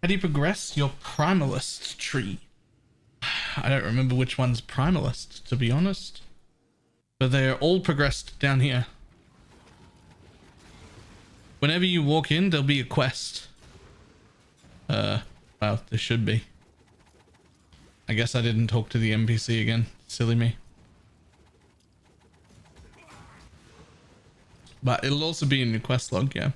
Speaker 1: How do you progress your primalist tree? I don't remember which one's primalist, to be honest. But they're all progressed down here. Whenever you walk in, there'll be a quest. Well, there should be. I guess I didn't talk to the NPC again. Silly me. But it'll also be in your quest log, yeah.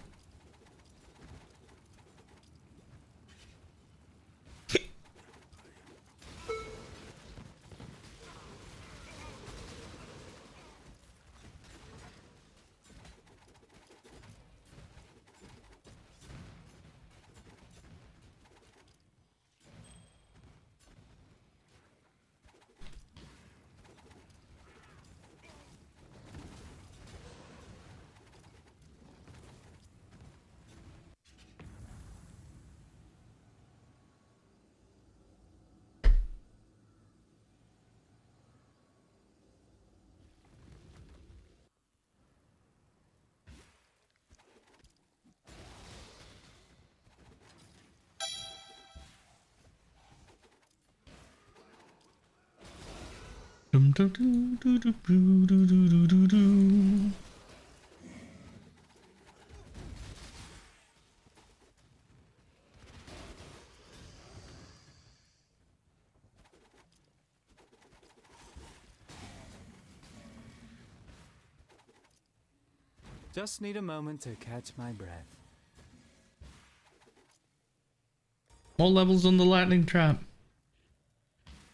Speaker 7: Just need a moment to catch my breath.
Speaker 1: More levels on the lightning trap.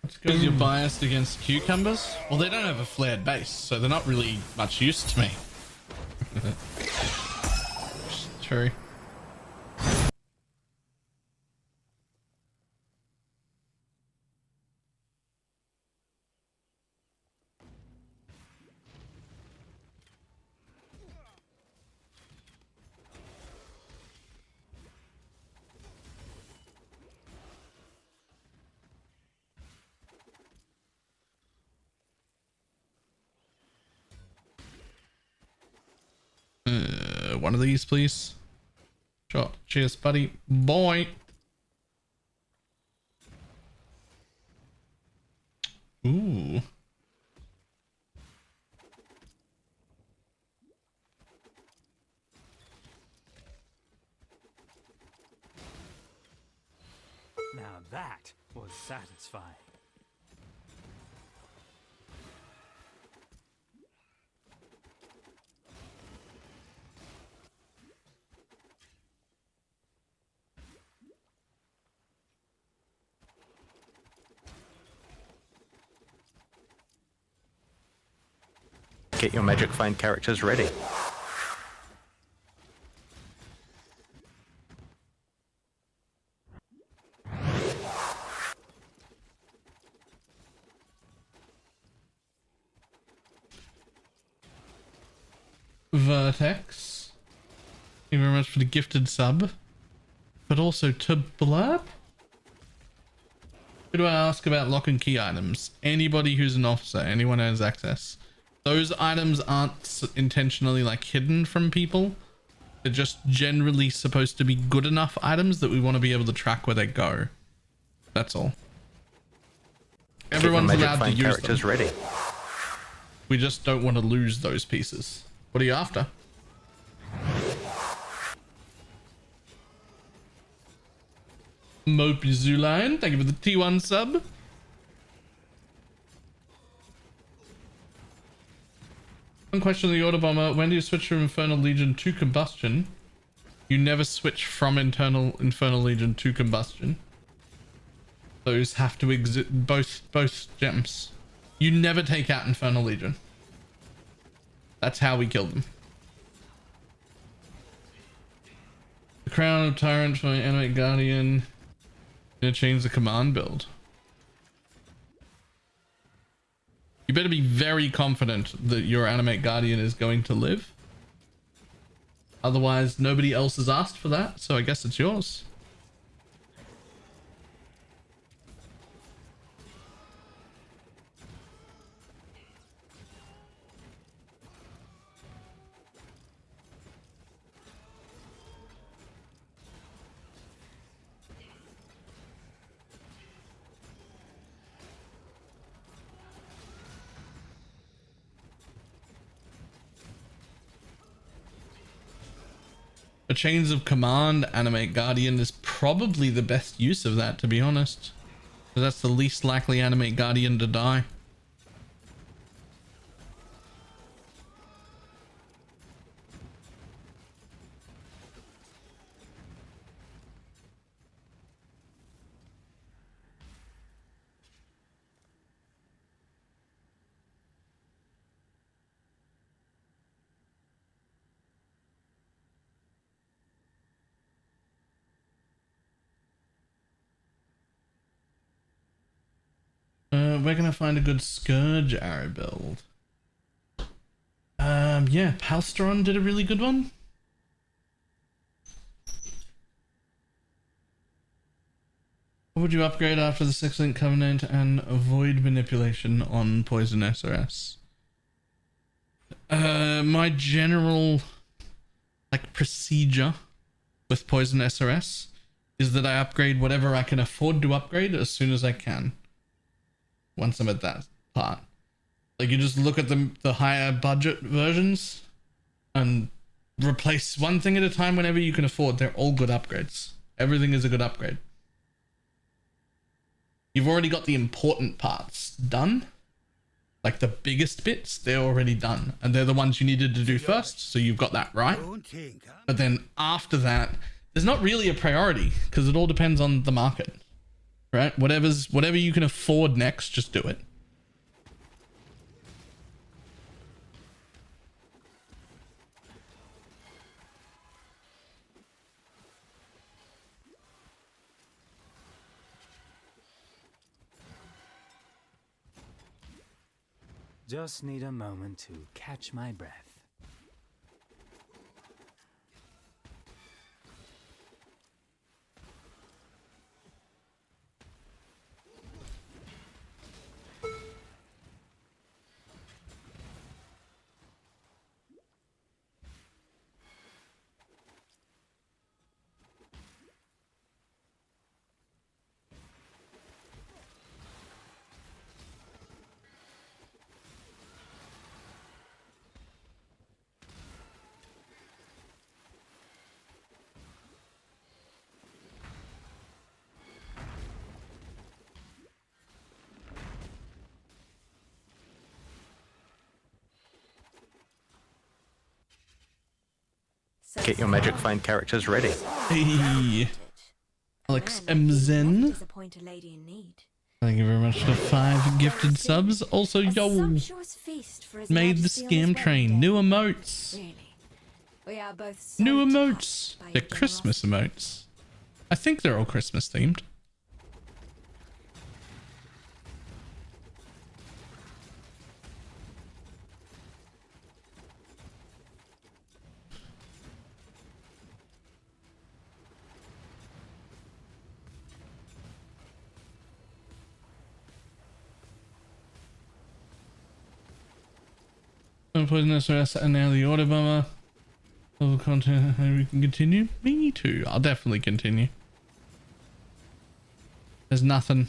Speaker 1: That's because you're biased against cucumbers? Well, they don't have a flared base, so they're not really much use to me. True. One of these, please. Sure. Cheers, buddy. Boy. Ooh.
Speaker 7: Now that was satisfying.
Speaker 3: Get your magic find characters ready.
Speaker 1: Vertex. Thank you very much for the gifted sub. But also to Blurb? Who do I ask about lock and key items? Anybody who's an officer, anyone who has access. Those items aren't intentionally like hidden from people. They're just generally supposed to be good enough items that we want to be able to track where they go. That's all. Everyone's allowed to use them.
Speaker 3: Ready.
Speaker 1: We just don't want to lose those pieces. What are you after? Mopey Zuline, thank you for the T1 sub. One question on the Order Bomber. When do you switch from Infernal Legion to Combustion? You never switch from Infernal Legion to Combustion. Those have to exist, both gems. You never take out Infernal Legion. That's how we kill them. The Crown of Tyrant for Animate Guardian. Gonna change the command build. You better be very confident that your Animate Guardian is going to live. Otherwise, nobody else has asked for that, so I guess it's yours. A Chains of Command Animate Guardian is probably the best use of that, to be honest. Because that's the least likely Animate Guardian to die. We're gonna find a good Scourge arrow build. Yeah, Palstron did a really good one. What would you upgrade after the 6-link Covenant and avoid manipulation on Poison SRS? My general procedure with Poison SRS is that I upgrade whatever I can afford to upgrade as soon as I can. Once I'm at that part, like, you just look at the higher budget versions and replace one thing at a time whenever you can afford. They're all good upgrades. Everything is a good upgrade. You've already got the important parts done, like the biggest bits, they're already done, and they're the ones you needed to do first, so you've got that right. But then after that, there's not really a priority because it all depends on the market. Right? Whatever you can afford next, just do it.
Speaker 7: Just need a moment to catch my breath.
Speaker 3: Get your Magic Find characters ready.
Speaker 1: Hey, Alex MZen. Thank you very much for 5 gifted subs. Also, yo, made the scam train. New emotes. New emotes. They're Christmas emotes. I think they're all Christmas themed. Poison SRS and now the auto bomber. Level content, we can continue. Me too. I'll definitely continue. There's nothing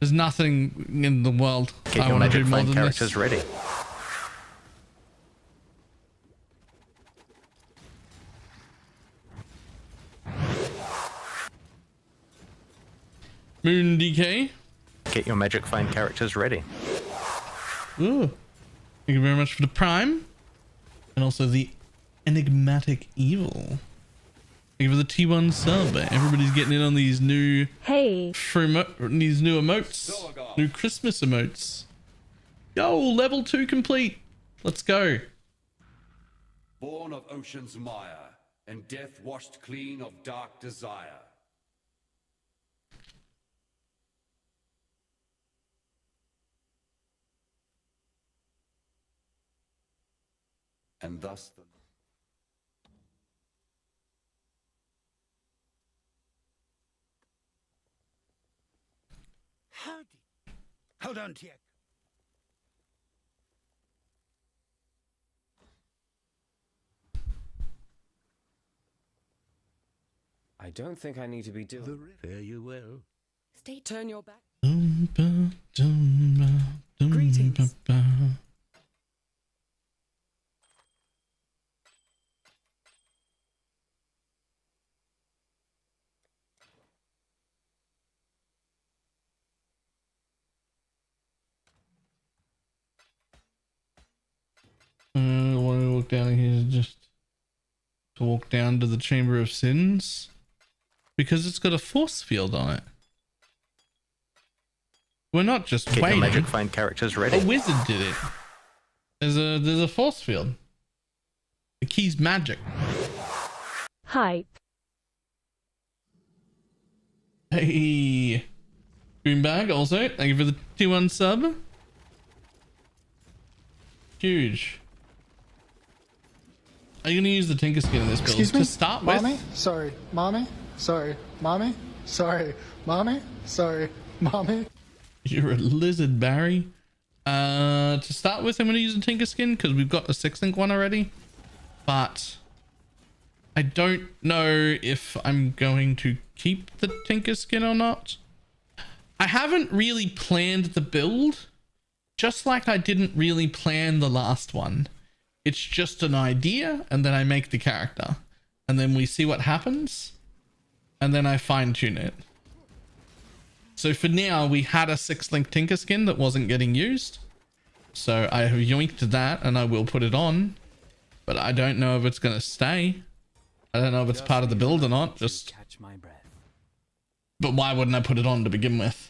Speaker 1: in the world
Speaker 3: Get
Speaker 1: I
Speaker 3: your
Speaker 1: want to
Speaker 3: Magic
Speaker 1: do more
Speaker 3: Find
Speaker 1: than
Speaker 3: characters
Speaker 1: this.
Speaker 3: ready.
Speaker 1: Moon DK.
Speaker 3: Get your Magic Find characters ready.
Speaker 1: Ooh. Thank you very much for the Prime. And also the Enigmatic Evil. Thank you for the T1 sub. Everybody's getting in on these new these new emotes. New Christmas emotes. Yo, level 2 complete. Let's go.
Speaker 15: Born of ocean's mire, and death washed clean of dark desire. And thus the...
Speaker 17: Howdy. Hold on, Tiek.
Speaker 6: I don't think I need to be doing...
Speaker 5: Fare you well.
Speaker 8: Stay, turn your back.
Speaker 1: Greetings. I want to walk down here just to walk down to the Chamber of Sins because it's got a force field on it. We're not just
Speaker 3: Get
Speaker 1: waiting.
Speaker 3: your magic find characters ready.
Speaker 1: A wizard did it. There's a force field. The key's magic.
Speaker 4: Hype.
Speaker 1: Hey, Greenbag also. Thank you for the 2-1 sub. Huge. Are you gonna use the Tinker Skin in this build?
Speaker 18: Excuse me?
Speaker 1: To start with?
Speaker 18: Mommy? Sorry. Mommy? Sorry. Mommy? Sorry. Mommy? Sorry. Mommy?
Speaker 1: You're a lizard, Barry. To start with, I'm gonna use the Tinker Skin because we've got the 6-link one already. But I don't know if I'm going to keep the Tinker Skin or not. I haven't really planned the build, just like I didn't really plan the last one. It's just an idea, and then I make the character, and then we see what happens, and then I fine tune it. So for now, we had a 6-link Tinker Skin that wasn't getting used, so I have yoinked that, and I will put it on, but I don't know if it's gonna stay. I don't know if it's part of the build or not. Just
Speaker 7: catch my breath.
Speaker 1: But why wouldn't I put it on to begin with?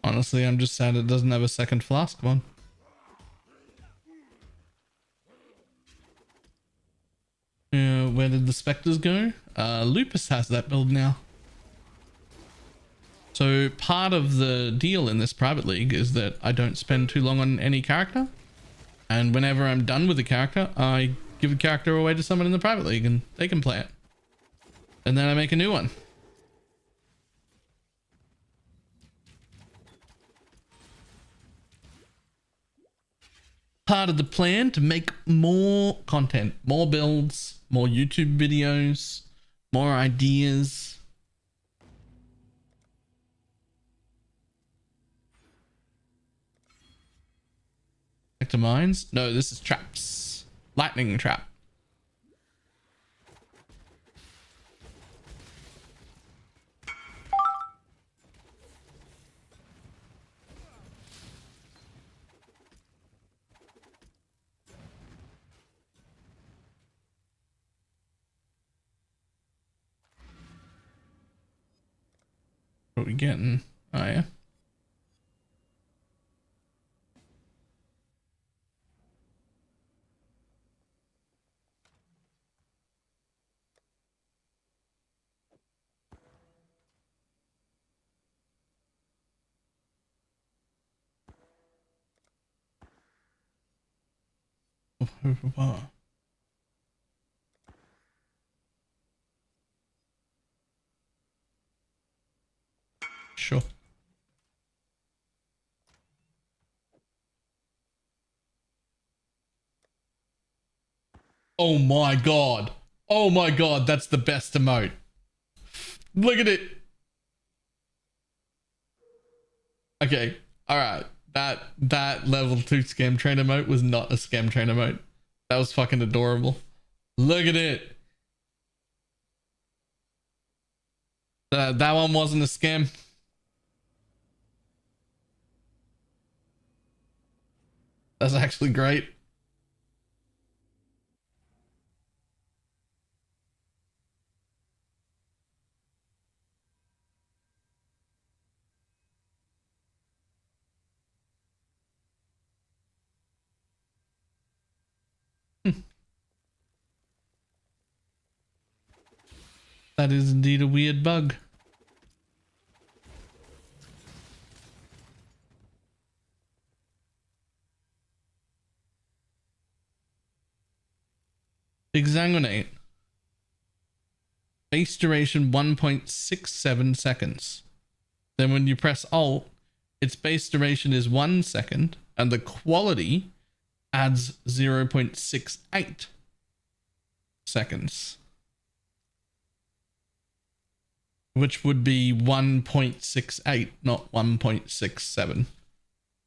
Speaker 1: Honestly, I'm just sad it doesn't have a second flask one. Where did the specters go? Lupus has that build now. So part of the deal in this private league is that I don't spend too long on any character. And whenever I'm done with the character, I give a character away to someone in the private league and they can play it. And then I make a new one. Part of the plan to make more content, more builds, more YouTube videos, more ideas. Back to mines? No, this is traps. Lightning trap. What are we getting? Oh yeah. Wow. Sure. Oh my god. Oh my god, that's the best emote. Look at it. Okay, alright. That level 2 scam train emote was not a scam train emote. That was fucking adorable. Look at it. That one wasn't a scam. That's actually great. That is indeed a weird bug. Exsanguinate. Base duration 1.67 seconds. Then when you press Alt, its base duration is 1 second and the quality adds 0.68 seconds. Which would be 1.68, not 1.67.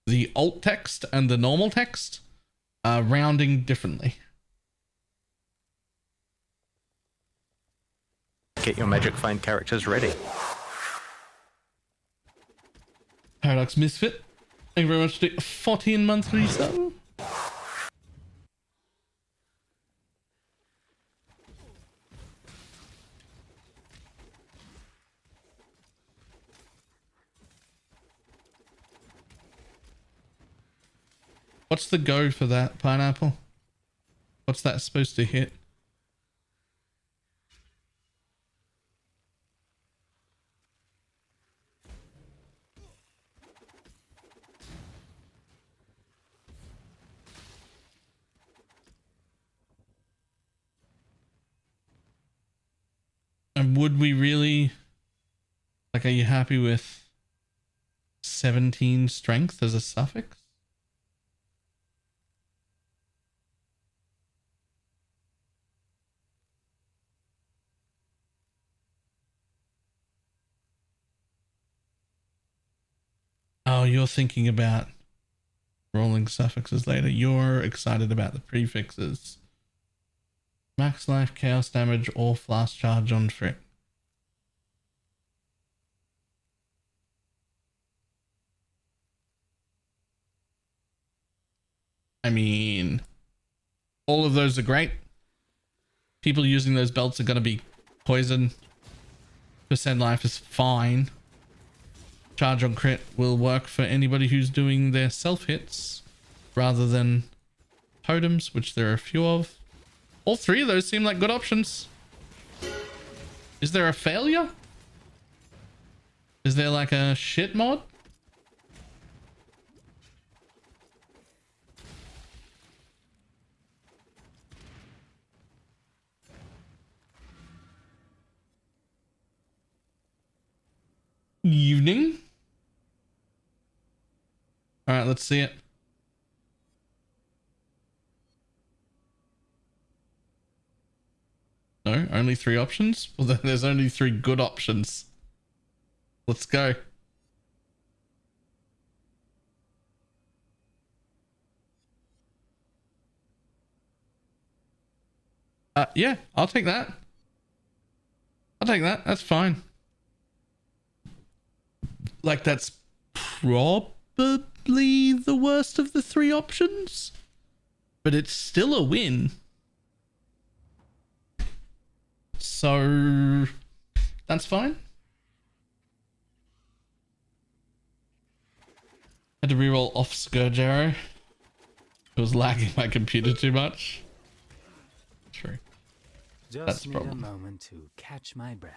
Speaker 1: The alt text and the normal text are rounding differently.
Speaker 3: Get your magic find characters ready.
Speaker 1: Paradox Misfit, thank you very much for the 14 monthly sub. What's the go for that, Pineapple? What's that supposed to hit? And would we really... Like, are you happy with 17 strength as a suffix? Oh, you're thinking about rolling suffixes later. You're excited about the prefixes. Max life, chaos damage, or flash charge on Frick. I mean, all of those are great. People using those belts are going to be poisoned. Percent life is fine. Charge on crit will work for anybody who's doing their self hits rather than totems, which there are a few of. All three of those seem like good options. Is there a failure? Is there like a shit mod? Evening. All right, let's see it. No, only 3 options? Well, then there's only 3 good options. Let's go. Yeah, I'll take that. I'll take that. That's fine. Like, that's probably the worst of the 3 options, but it's still a win. So that's fine. Had to reroll off Scourge Arrow. It was lagging my computer too much. True.
Speaker 7: Just
Speaker 1: That's
Speaker 7: need
Speaker 1: problem.
Speaker 7: a moment to catch my breath.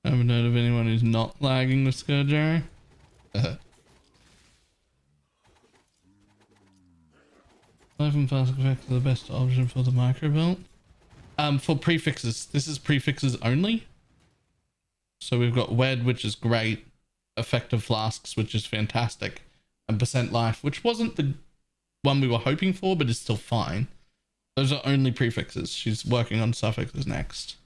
Speaker 1: I haven't heard of anyone who's not lagging with Scourge Arrow. Life and fast effects are the best option for the micro belt. For prefixes, this is prefixes only. So we've got Wed, which is great, effective flasks, which is fantastic, and percent life, which wasn't the one we were hoping for, but is still fine. Those are only prefixes. She's working on suffixes next.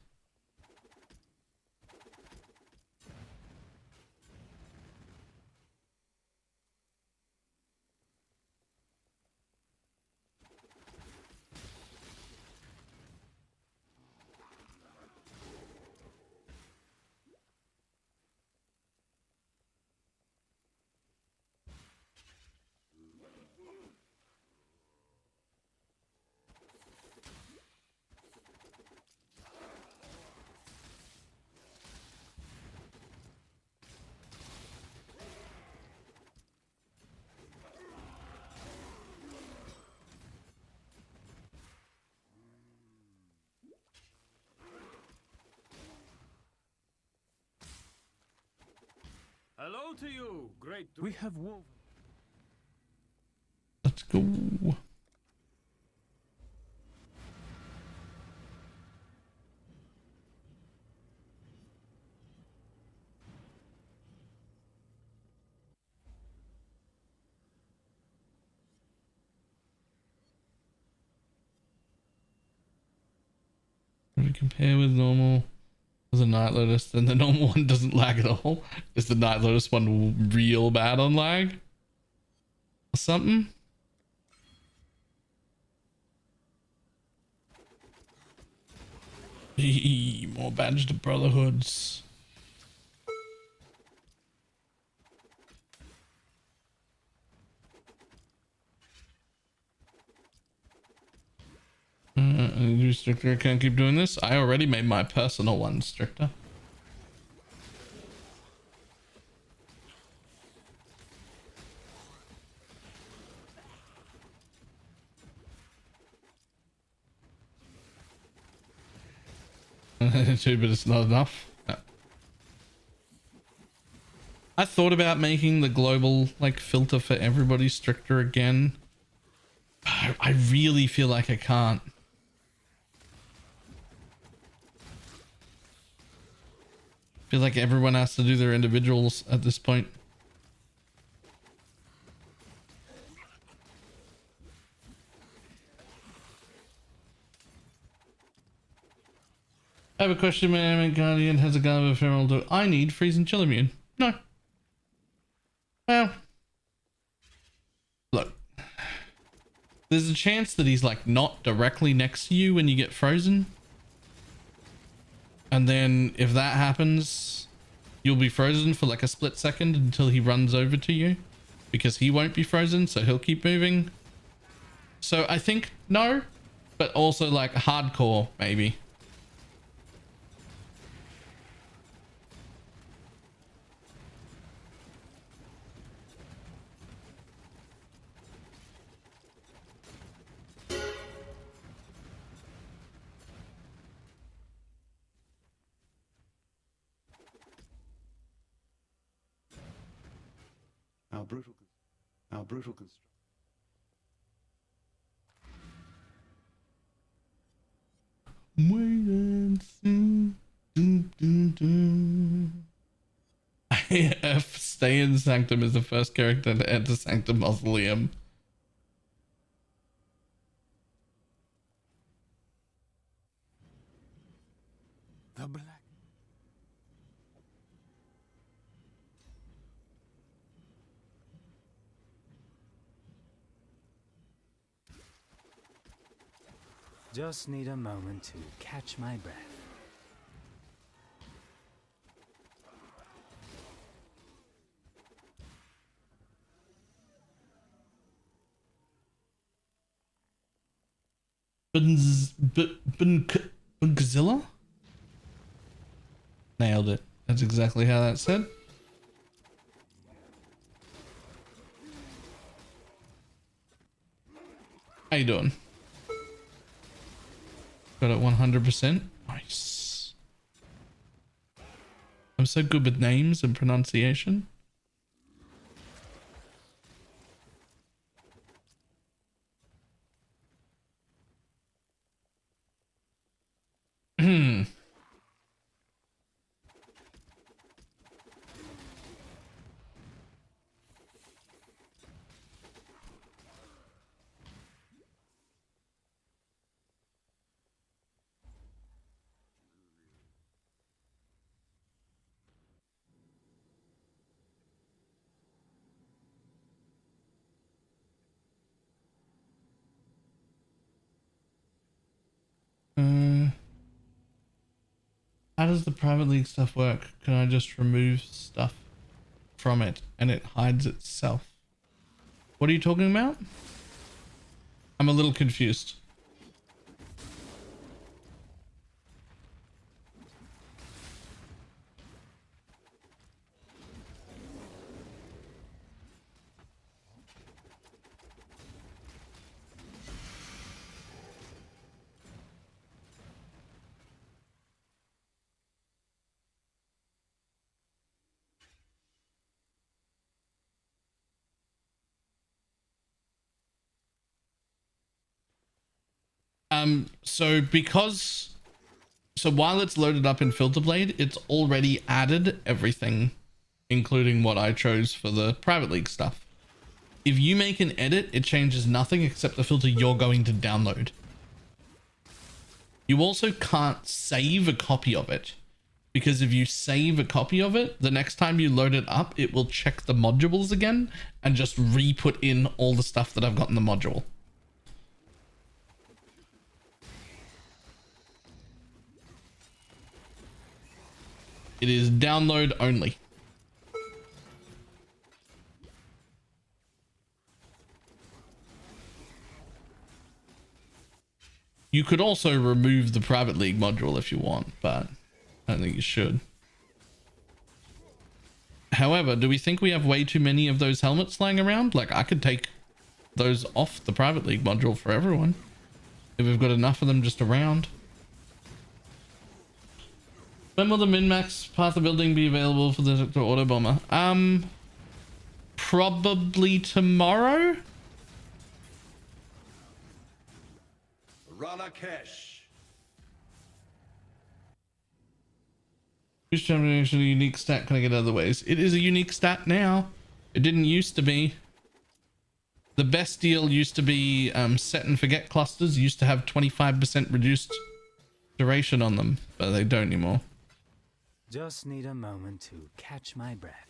Speaker 7: Hello to you, great. We have woven.
Speaker 1: Let's go. If we compare with normal as a Night Lotus, then the normal one doesn't lag at all. Is the Night Lotus one real bad on lag? Or something? More badged brotherhoods. You stricter, I can't keep doing this. I already made my personal one stricter. Too, but it's not enough. No. I thought about making the global like filter for everybody stricter again. I really feel like I can't. Feel like everyone has to do their individuals at this point. I have a question, man. Guardian has a guy with ephemeral. Do I need freeze and chill immune? No. Well, look. There's a chance that he's like not directly next to you when you get frozen. And then if that happens, you'll be frozen for like a split second until he runs over to you, because he won't be frozen, so he'll keep moving. So I think no, but also like hardcore maybe.
Speaker 15: Our brutal construction.
Speaker 1: Wait and see. IF Stay in Sanctum is the first character to enter Sanctum Mausoleum.
Speaker 7: The black. Just need a moment to catch my breath.
Speaker 1: Bungzilla? Nailed it. That's exactly how that's said. How you doing? Got it 100%. Nice. I'm so good with names and pronunciation. How does the private league stuff work? Can I just remove stuff from it and it hides itself? What are you talking about? I'm a little confused. So while it's loaded up in Filterblade, it's already added everything, including what I chose for the private league stuff. If you make an edit, it changes nothing except the filter you're going to download. You also can't save a copy of it, because if you save a copy of it, the next time you load it up, it will check the modules again and just re-put in all the stuff that I've got in the module. It is download only. You could also remove the private league module if you want, but I don't think you should. However, do we think we have way too many of those helmets lying around? Like, I could take those off the private league module for everyone if we've got enough of them just around. When will the min-max path of building be available for the Dr. Auto Bomber? Probably tomorrow.
Speaker 15: Ranakesh.
Speaker 1: Which generation a unique stat can I get other ways? It is a unique stat now. It didn't used to be. The best deal used to be set and forget clusters used to have 25% reduced duration on them, but they don't anymore.
Speaker 7: Just need a moment to catch my breath.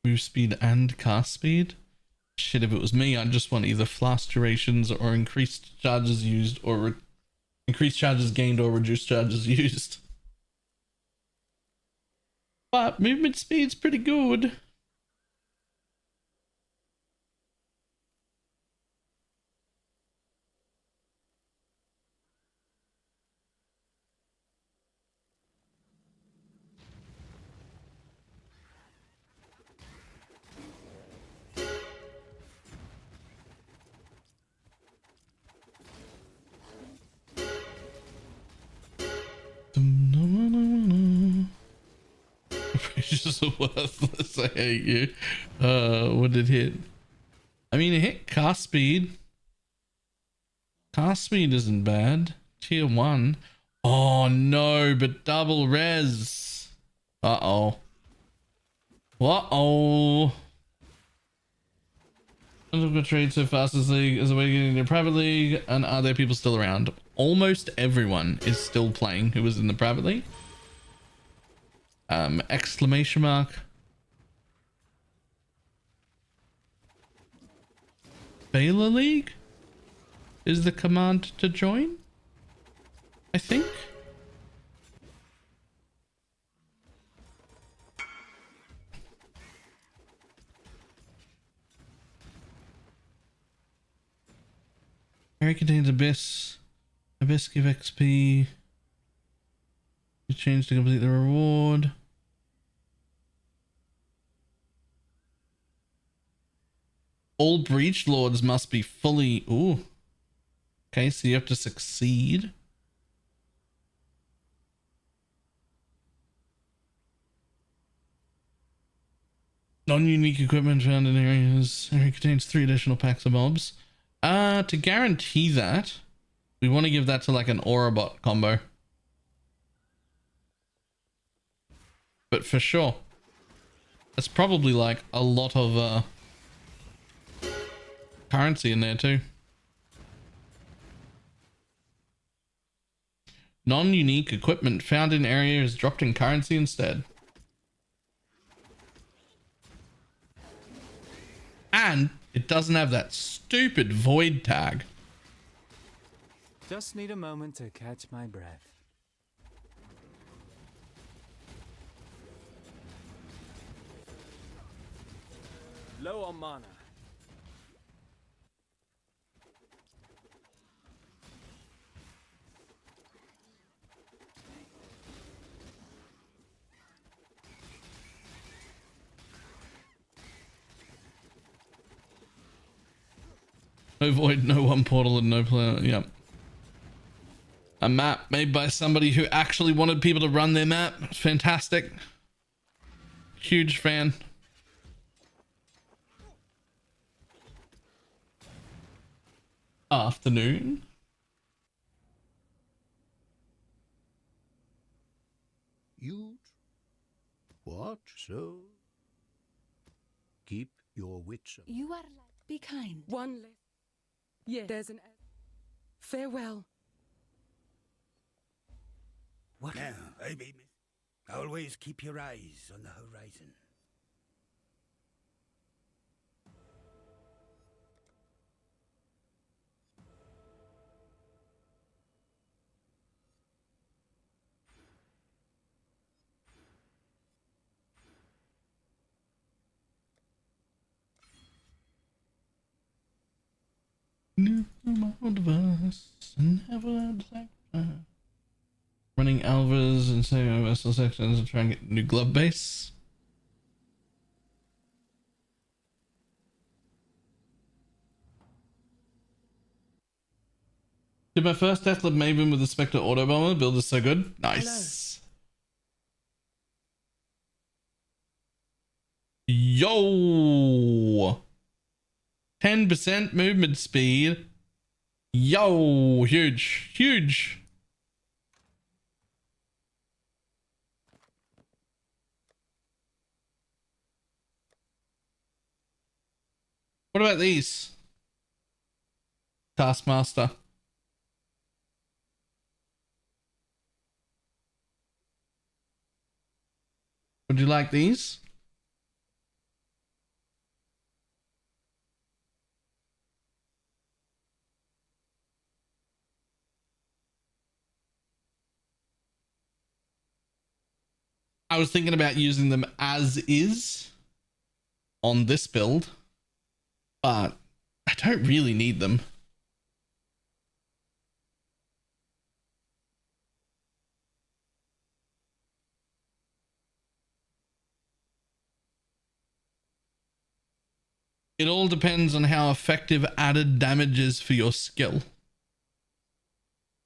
Speaker 1: Move speed and cast speed? Shit, if it was me, I'd just want either flask durations or increased charges used or increased charges gained or reduced charges used. But movement speed's pretty good. Just worthless. I hate you. What did it hit? I mean, it hit cast speed. Cast speed isn't bad. Tier 1. Oh no, but double res. Uh-oh. Uh-oh. I'm gonna trade so fast as league as a way to get into private league. And are there people still around? Almost everyone is still playing who was in the private league. Exclamation mark. Baylor League is the command to join, I think. Area contains Abyss. Abyss give XP. You change to complete the reward. All breach lords must be fully... Ooh. Okay, so you have to succeed. Non-unique equipment found in areas. Area contains 3 additional packs of mobs. To guarantee that, we want to give that to like an Aurabot combo. but for sure. There's probably like a lot of currency in there too. Non-unique equipment found in area is dropped in currency instead. And it doesn't have that stupid void tag.
Speaker 7: Just need a moment to catch my breath.
Speaker 6: Low on mana.
Speaker 1: No void, no one portal, and no planet. Yep. A map made by somebody who actually wanted people to run their map. It's fantastic. Huge fan. Afternoon.
Speaker 17: You? What? So? Keep your wits about.
Speaker 8: You are like. Be kind. One less. Yes. There's an. Farewell.
Speaker 17: What? Now, I mean, always keep your eyes on the horizon.
Speaker 1: Running Alvas and saving vessel sections and trying to get new glove base. Did my first Deathlab Maven with the Spectre Auto Bomber. Build is so good. Nice. Yo. 10% movement speed. Yo, huge, huge. What about these? Taskmaster. Would you like these? I was thinking about using them as is on this build, but I don't really need them. It all depends on how effective added damage is for your skill,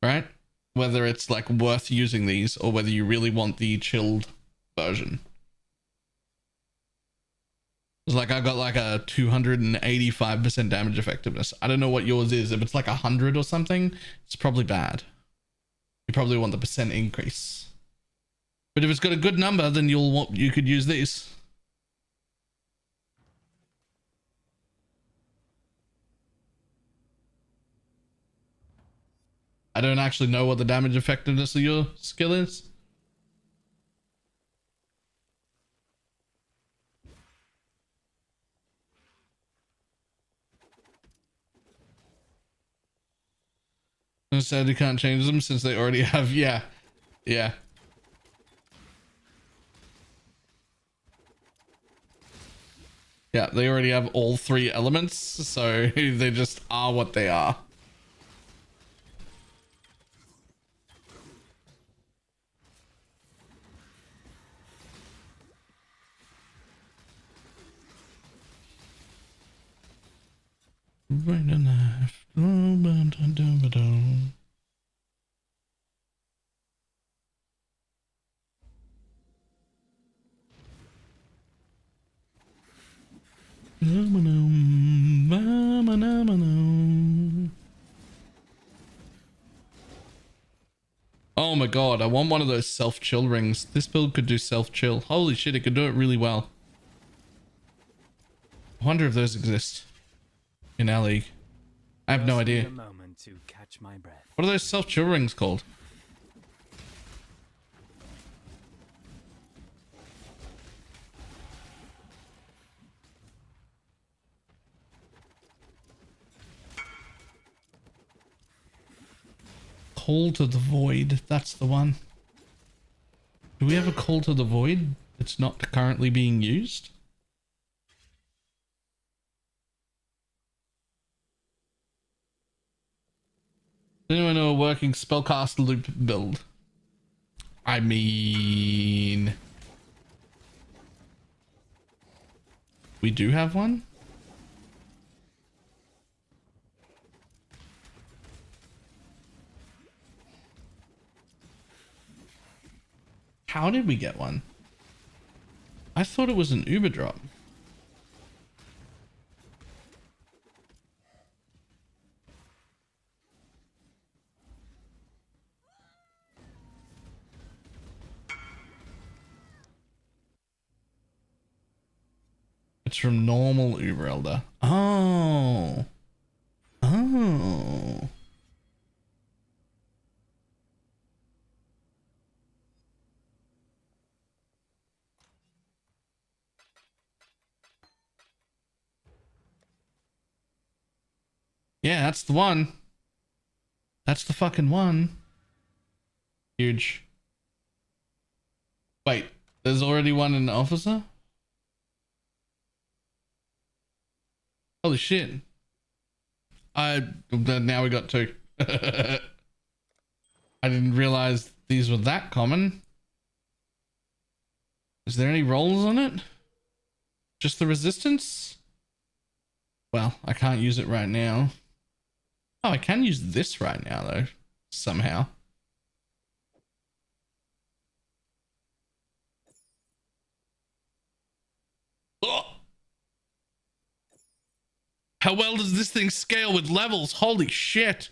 Speaker 1: right? Whether it's like worth using these or whether you really want the chilled version. It's like I got like a 285% damage effectiveness. I don't know what yours is. If it's like 100 or something, it's probably bad. You probably want the percent increase. But if it's got a good number, then you could use these. I don't actually know what the damage effectiveness of your skill is. Instead, you can't change them since they already have. Yeah. Yeah. Yeah, they already have all three elements, so they just are what they are. Right and left. my god, I want one of those self-chill rings. This build could do self-chill. Holy shit, it could do it really well. I wonder if those exist in our league. I have no idea. What are those self-chill rings called? Call to the Void. That's the one. Do we have a Call to the Void that's not currently being used? Does anyone know a working spellcast loop build? I mean... we do have one? How did we get one? I thought it was an Uber drop. It's from normal Uber Elder. Oh. Oh. Yeah, that's the one. That's the fucking one. Huge. Wait, there's already one in the officer? Holy shit. Now we got two. I didn't realize these were that common. Is there any rolls on it? Just the resistance? Well, I can't use it right now. Oh, I can use this right now though, somehow. Oh! How well does this thing scale with levels? Holy shit.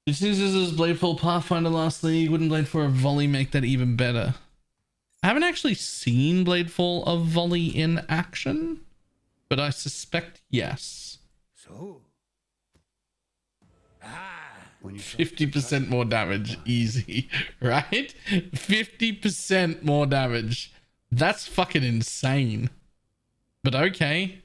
Speaker 1: This uses Bladeful Pathfinder last league. Wouldn't Bladeful of Volley make that even better? I haven't actually seen Bladeful of Volley in action, but I suspect yes.
Speaker 17: So,
Speaker 1: 50% more damage, easy, right? 50% more damage. That's fucking insane. But okay.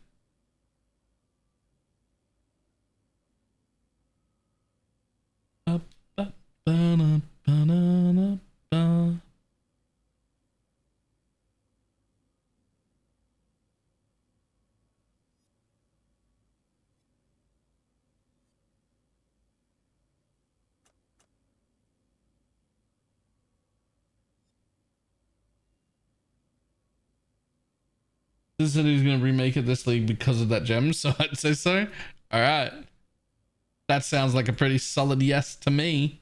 Speaker 1: This said he's going to remake it this league because of that gem, so I'd say so. All right. That sounds like a pretty solid yes to me.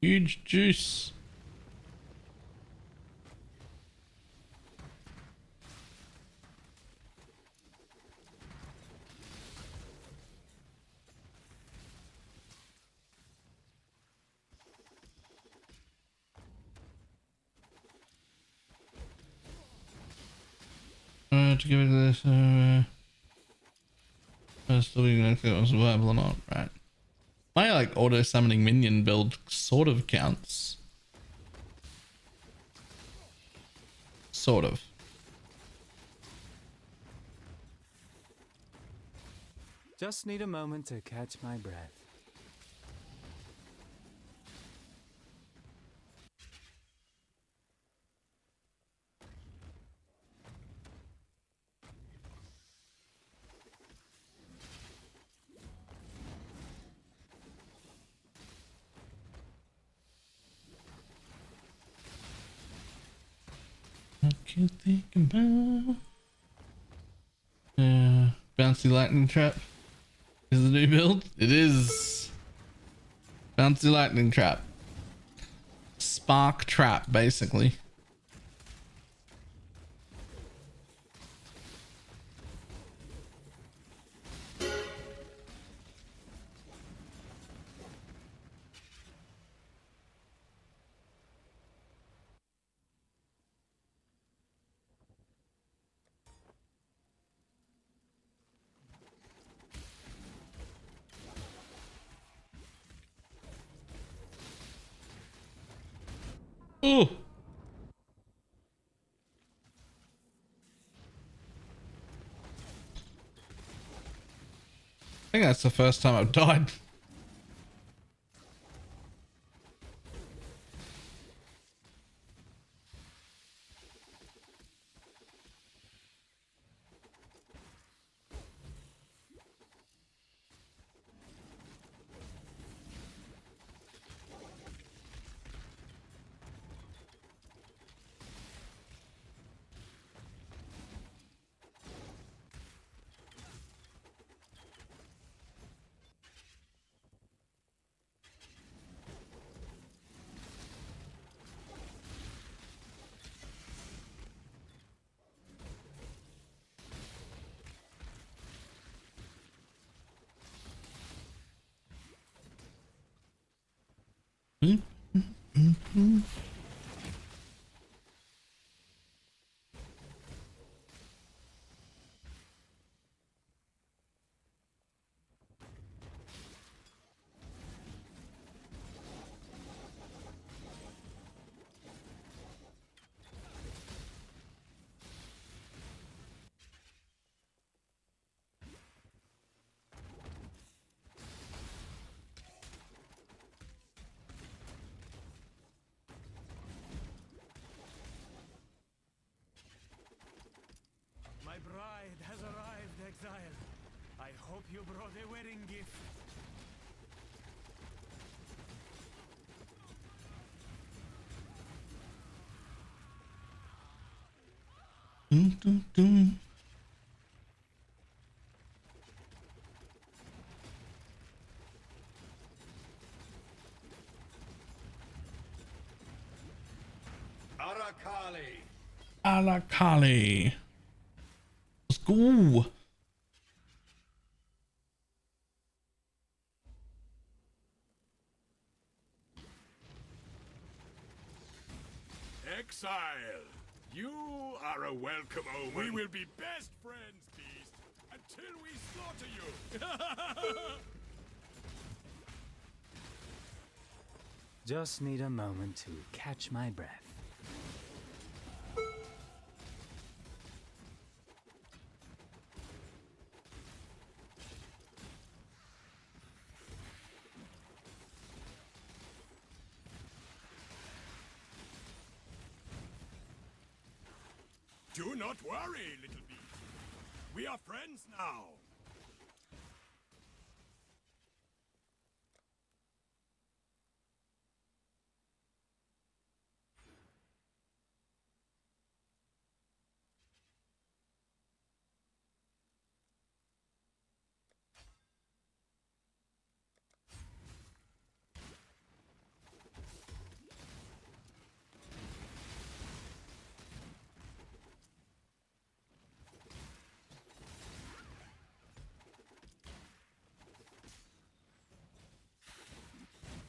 Speaker 1: Huge juice. To give it this. Still being if it was survival or not, right? My like auto summoning minion build sort of counts. Sort of.
Speaker 7: Just need a moment to catch my breath.
Speaker 1: What you think about? Bouncy lightning trap is the new build. It is bouncy lightning trap, spark trap, basically. Ooh. I think that's the first time I've died.
Speaker 17: My bride has arrived, exile. I hope you brought a wedding gift.
Speaker 15: Arakali.
Speaker 1: Alakali. Let's go.
Speaker 12: Exile, you are a welcome omen. We will be best friends, beast, until we slaughter you.
Speaker 7: Just need a moment to catch my breath.
Speaker 12: Do not worry, little beast. We are friends now.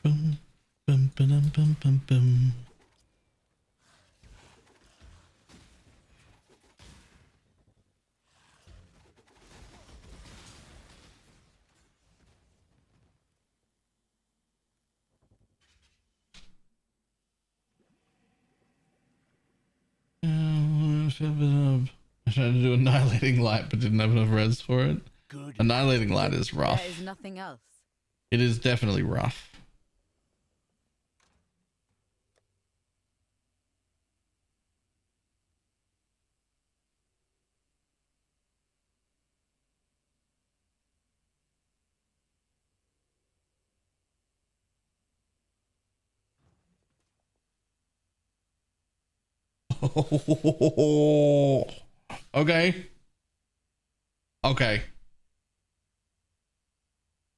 Speaker 1: Boom, bum, ba-dum, bum, bum, bum. I tried to do Annihilating Light, but didn't have enough res for it.
Speaker 19: Good.
Speaker 1: Annihilating Light is rough.
Speaker 19: There is nothing else.
Speaker 1: It is definitely rough. Okay. Okay.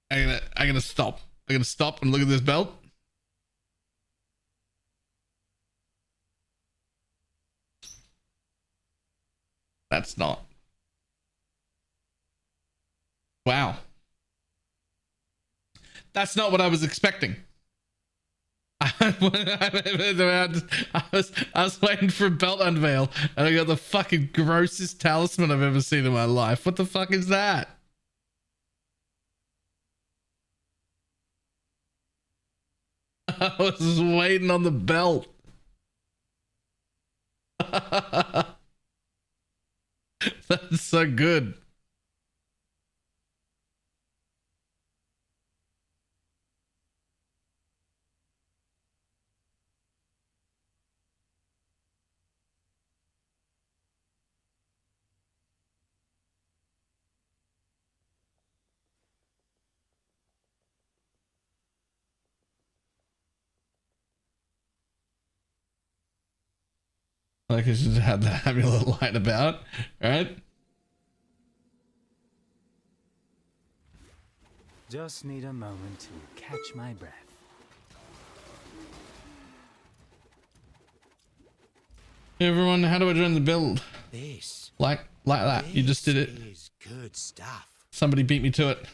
Speaker 1: I'm gonna stop. I'm gonna stop and look at this belt. That's not. Wow. That's not what I was expecting. I was waiting for a belt unveil and I got the fucking grossest talisman I've ever seen in my life. What the fuck is that? I was just waiting on the belt. That's so good. Like I should have the amulet light about, right?
Speaker 7: Just need a moment to catch my breath.
Speaker 1: Hey everyone, how do I join the build?
Speaker 19: This.
Speaker 1: Like that. You just did it.
Speaker 19: Is good stuff.
Speaker 1: Somebody beat me to it.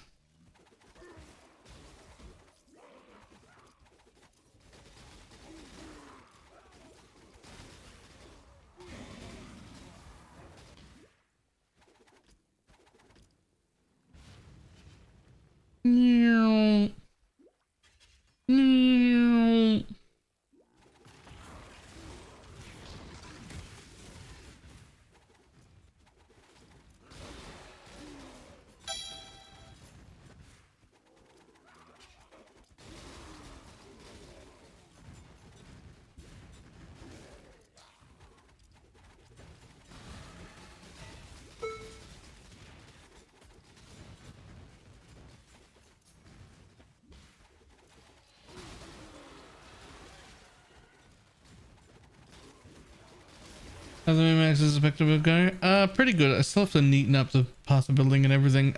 Speaker 1: How's the max is effective going? Pretty good. I still have to neaten up the path of building and everything.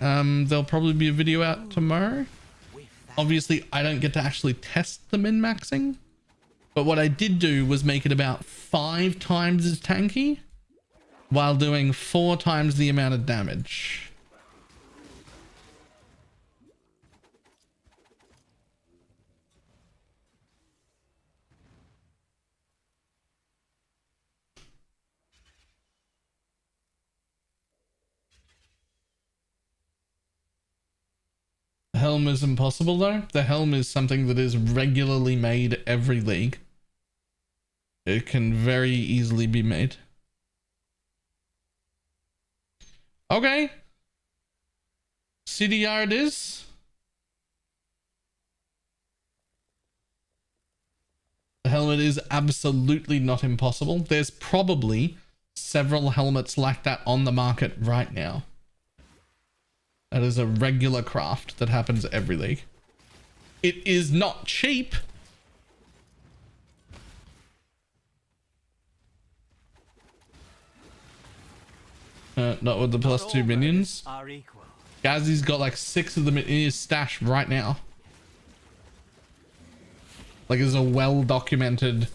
Speaker 1: There'll probably be a video out tomorrow. Obviously, I don't get to actually test the min-maxing. But what I did do was make it about 5 times as tanky while doing 4 times the amount of damage. The helm is impossible though. The helm is something that is regularly made every league. It can very easily be made. Okay. CDR it is. The helmet is absolutely not impossible. There's probably several helmets like that on the market right now. That is a regular craft that happens every league. It is not cheap. Not with the +2 minions. Gazzy's got like 6 of them in his stash right now. Like it's a well-documented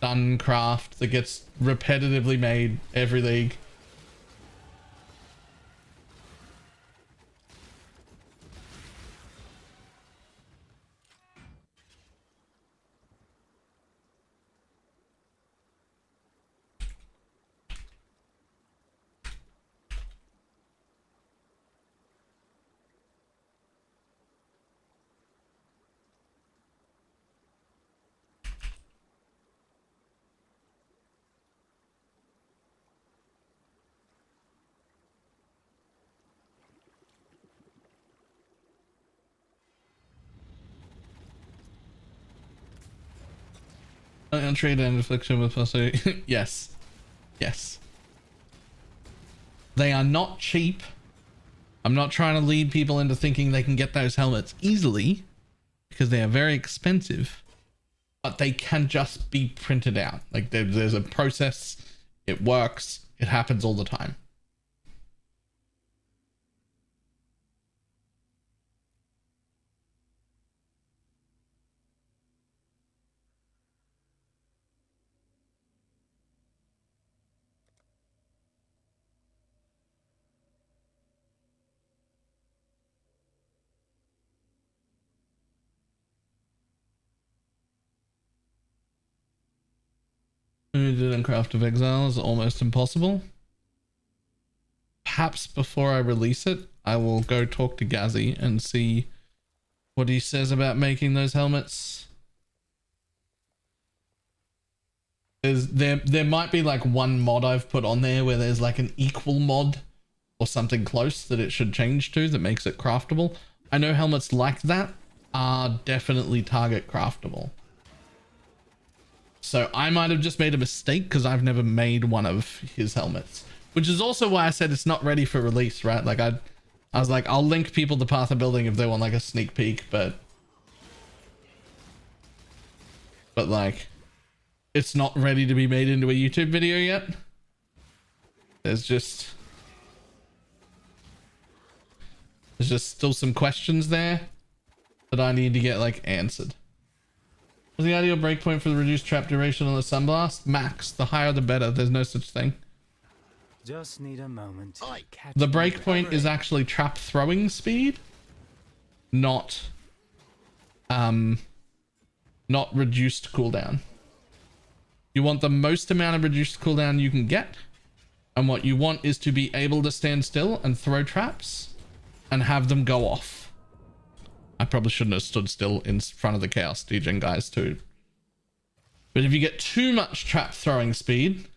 Speaker 1: done craft that gets repetitively made every league. Trade and affliction with also. Yes. Yes. They are not cheap. I'm not trying to lead people into thinking they can get those helmets easily because they are very expensive, but they can just be printed out. Like there's a process. It works. It happens all the time. Who did in Craft of Exile is almost impossible. Perhaps before I release it, I will go talk to Gazzy and see what he says about making those helmets. There might be like one mod I've put on there where there's like an equal mod or something close that it should change to that makes it craftable. I know helmets like that are definitely target craftable. So I might have just made a mistake because I've never made one of his helmets, which is also why I said it's not ready for release, right? Like I was like, I'll link people to Path of Building if they want like a sneak peek, but like it's not ready to be made into a YouTube video yet. There's just still some questions there that I need to get like answered. What's the ideal breakpoint for the reduced trap duration on the sunblast? Max. The higher the better. There's no such thing.
Speaker 7: Just need a moment.
Speaker 1: The breakpoint is actually trap throwing speed, not reduced cooldown. You want the most amount of reduced cooldown you can get, and what you want is to be able to stand still and throw traps and have them go off. I probably shouldn't have stood still in front of the Chaos Degen guys too. But if you get too much trap throwing speed,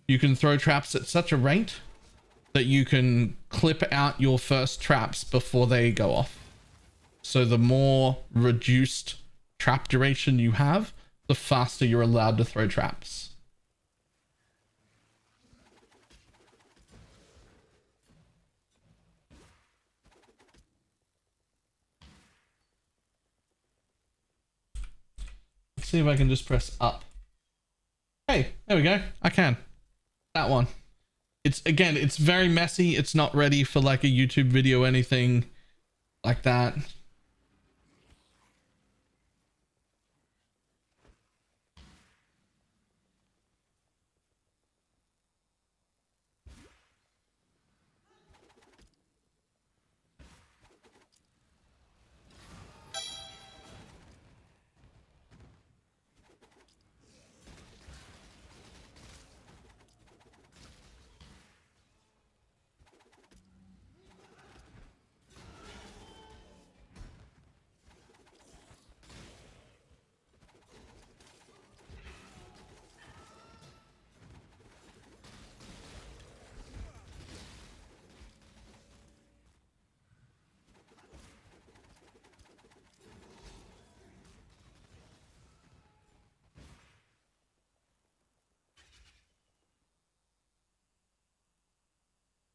Speaker 1: you can throw traps at such a rate that you can clip out your first traps before they go off. So the more reduced trap duration you have, the faster you're allowed to throw traps. Let's see if I can just press up. Hey, there we go. I can. That one. It's very messy. It's not ready for like a YouTube video, anything like that.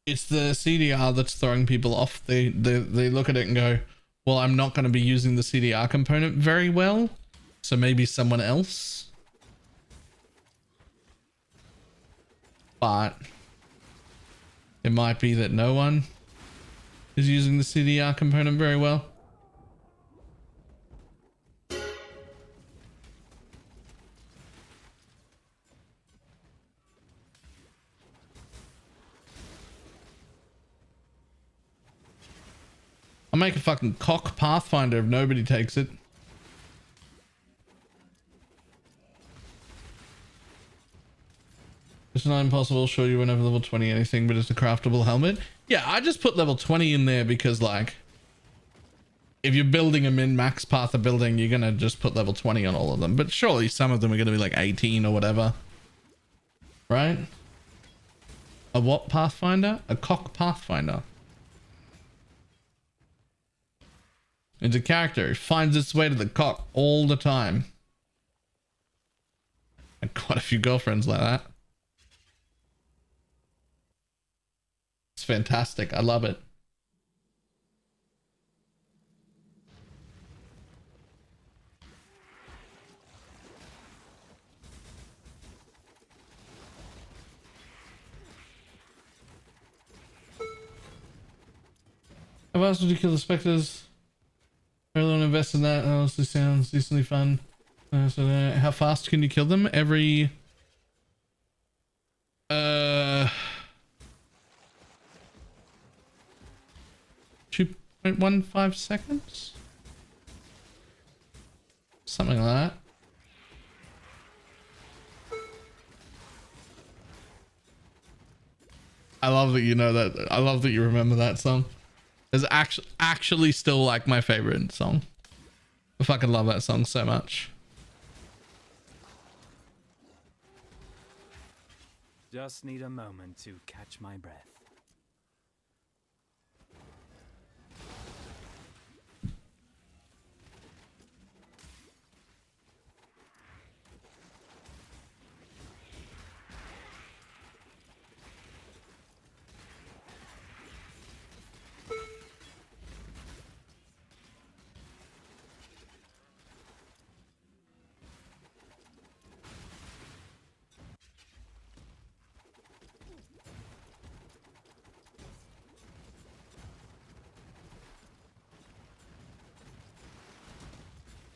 Speaker 1: It's the CDR that's throwing people off. They look at it and go, well, I'm not going to be using the CDR component very well, so maybe someone else. But it might be that no one is using the CDR component very well. I'll make a fucking cock Pathfinder if nobody takes it. It's not impossible. Show you whenever level 20 anything, but it's a craftable helmet. Yeah, I just put level 20 in there because like, if you're building a min-max Path of Building, you're gonna just put level 20 on all of them. But surely some of them are gonna be like 18 or whatever. Right? A what Pathfinder? A cock Pathfinder. It's a character. It finds its way to the cock all the time. And quite a few girlfriends like that. It's fantastic. I love it. I've asked you to kill the specters. Everyone invest in that. That honestly sounds decently fun. How fast can you kill them? Every 2.15 seconds? Something like that. I love that you know that. I love that you remember that song. It's actually still like my favorite song. I fucking love that song so much.
Speaker 7: Just need a moment to catch my breath.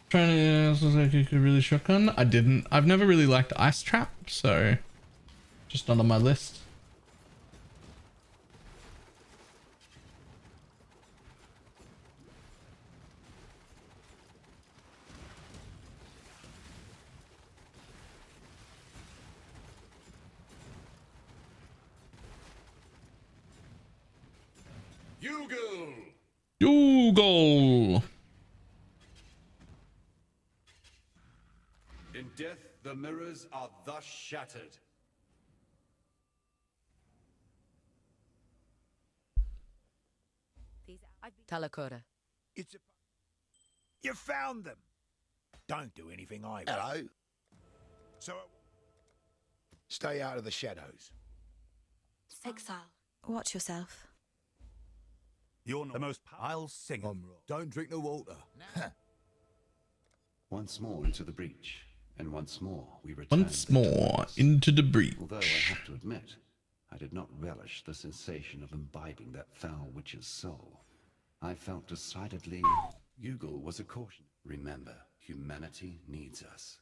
Speaker 1: Trying to like you could really shotgun. I didn't. I've never really liked Ice Trap, so just not on my list. Yugal.
Speaker 15: In death, the mirrors are thus shattered.
Speaker 19: Talakora.
Speaker 20: You found them. Don't do anything either.
Speaker 21: Hello.
Speaker 20: So, stay out of the shadows.
Speaker 16: Exile. Watch yourself.
Speaker 20: You're not the most. I'll sing 'em. Don't drink the water.
Speaker 15: Once more into the breach, and once more we return.
Speaker 1: Once more into the breach.
Speaker 15: Although I have to admit, I did not relish the sensation of imbibing that foul witch's soul. I felt decidedly. Yugal was a caution. Remember, humanity needs us.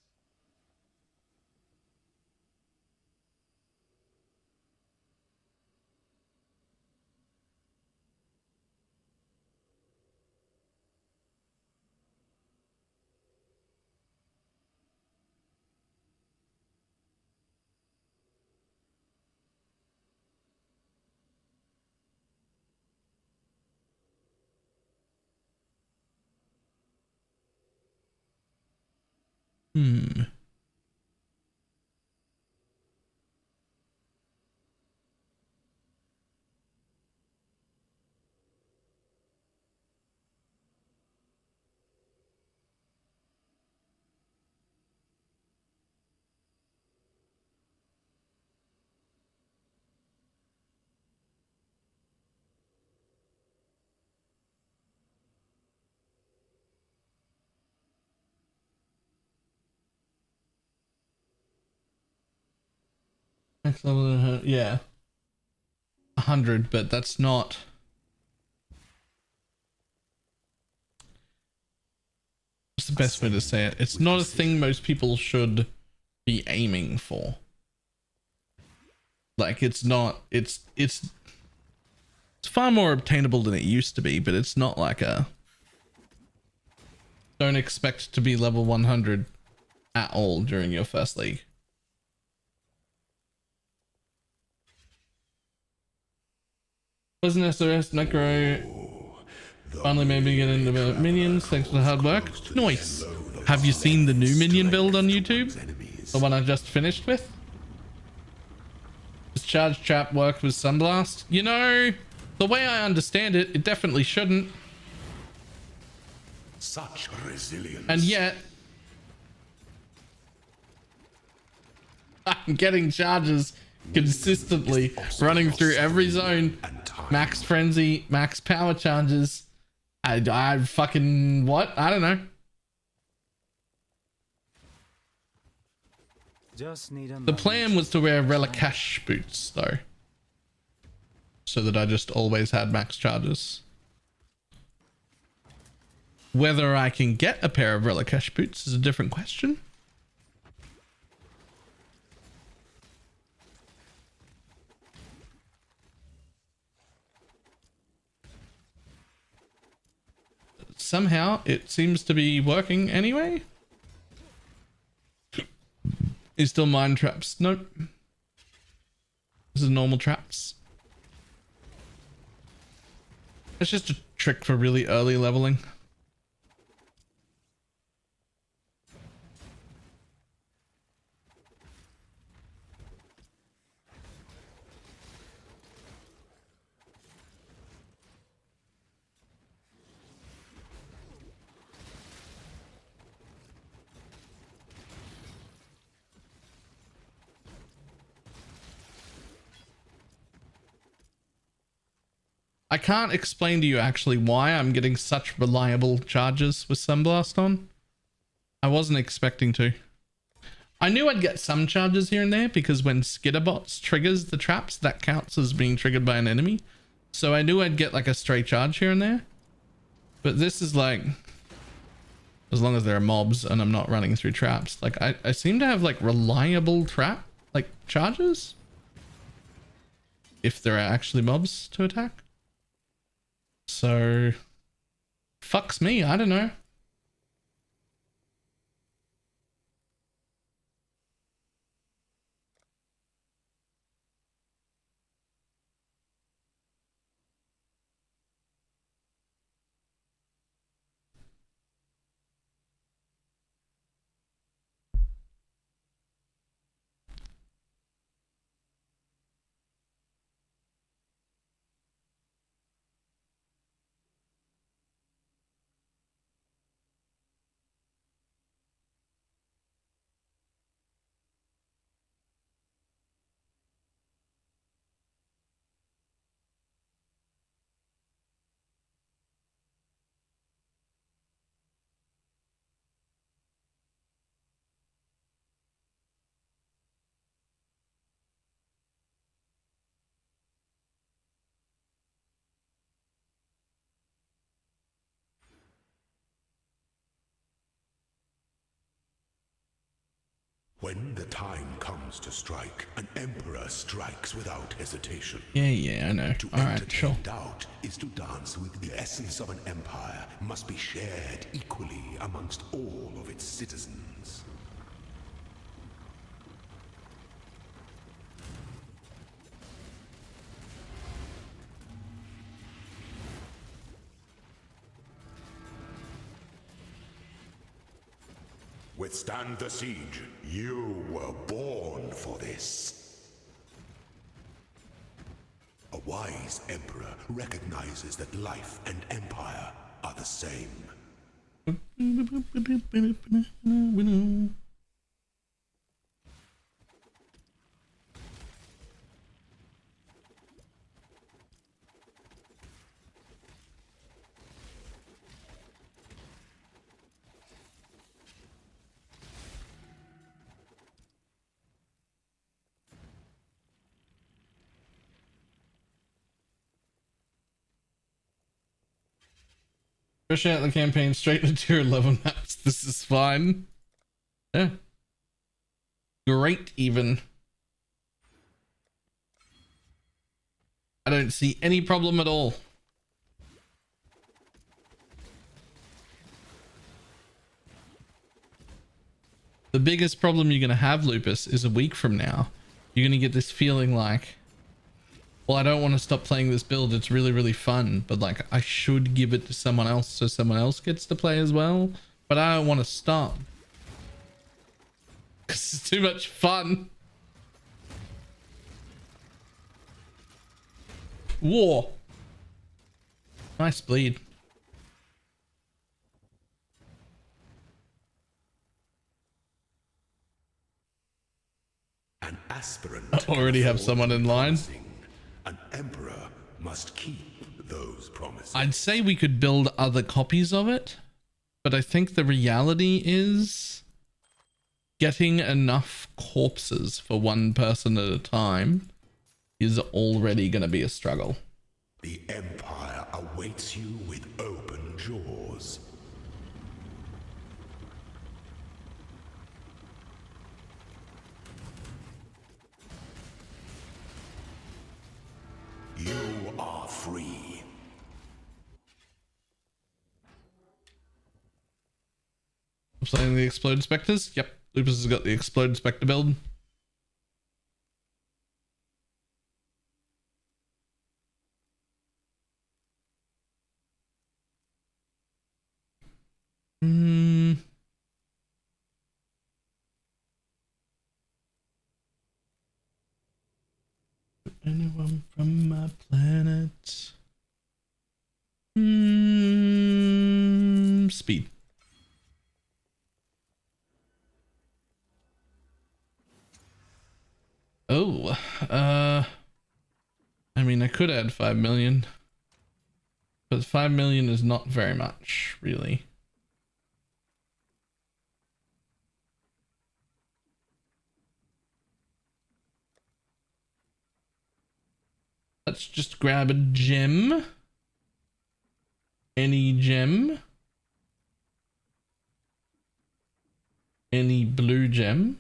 Speaker 1: Next level, yeah, 100, but that's not. What's the best way to say it? It's not a thing most people should be aiming for. Like, it's not. It's far more obtainable than it used to be, but it's not like a. Don't expect to be level 100 at all during your first league. Wasn't SOS Necro finally made me get into minions thanks to the hard work. Nice. Have you seen the new minion build on YouTube? The one I just finished with? Does Charge Trap work with Sunblast? You know, the way I understand it, it definitely shouldn't.
Speaker 12: Such resilience.
Speaker 1: And yet, I'm getting charges consistently, running through every zone. Max frenzy, max power charges. I fucking what? I don't know.
Speaker 7: Just need a
Speaker 1: The plan was to wear Relicash boots though, so that I just always had max charges. Whether I can get a pair of Relicash boots is a different question. Somehow it seems to be working anyway. Is still mine traps? Nope. This is normal traps. It's just a trick for really early leveling. I can't explain to you actually why I'm getting such reliable charges with Sunblast on. I wasn't expecting to. I knew I'd get some charges here and there because when Skitterbots triggers the traps, that counts as being triggered by an enemy. So I knew I'd get like a stray charge here and there. But this is like, as long as there are mobs and I'm not running through traps, like I seem to have like reliable trap, like charges. If there are actually mobs to attack. So, fucks me, I don't know.
Speaker 12: When the time comes to strike, an emperor strikes without hesitation.
Speaker 1: Yeah, I know.
Speaker 12: To
Speaker 1: Alright, sure.
Speaker 12: doubt is to dance with the essence of an empire must be shared equally amongst all of its citizens. Withstand the siege. You were born for this. A wise emperor recognizes that life and empire are the same.
Speaker 1: Push out the campaign straight to tier 11 maps. This is fine. Yeah. Great, even. I don't see any problem at all. The biggest problem you're going to have, Lupus, is a week from now. You're going to get this feeling like, well, I don't want to stop playing this build. It's really, really fun. But like, I should give it to someone else so someone else gets to play as well. But I don't want to stop. Because it's too much fun. War. Nice bleed.
Speaker 12: An aspirant
Speaker 1: I already have someone in line.
Speaker 12: An emperor must keep those promises.
Speaker 1: I'd say we could build other copies of it, but I think the reality is getting enough corpses for one person at a time is already going to be a struggle.
Speaker 12: The Empire awaits you with open jaws. You are free.
Speaker 1: I'm playing the Explode Spectres. Yep, Lupus has got the Explode Spectre build. Anyone from my planet? Speed. Oh, I mean, I could add 5 million, but 5 million is not very much, really. Let's just grab a gem. Any gem. Any blue gem.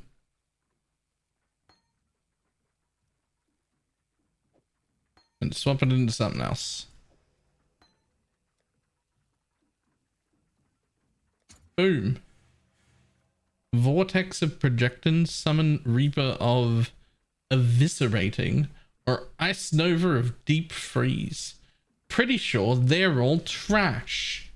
Speaker 1: And swap it into something else. Boom. Vortex of Projectins, Summon Reaper of Eviscerating, or Ice Nova of Deep Freeze. Pretty sure they're all trash.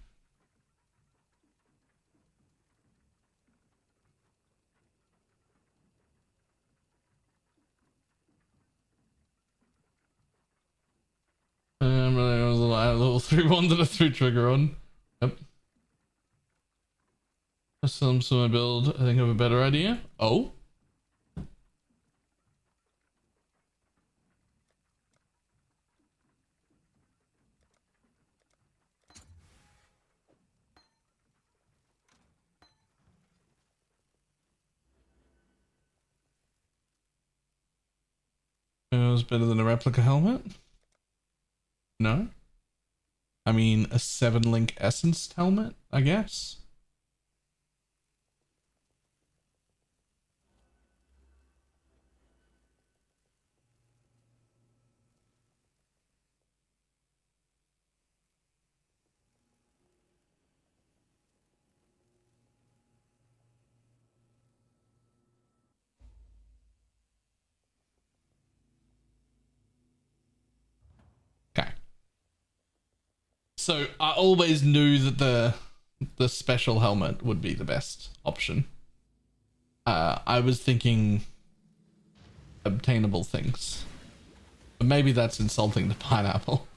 Speaker 1: There was a level 3 one that I threw trigger on. Yep. Some my build, I think I have a better idea. Oh. It was better than a replica helmet. No? I mean, a 7-link essence helmet, I guess? Okay. So I always knew that the special helmet would be the best option. I was thinking obtainable things. But maybe that's insulting the pineapple.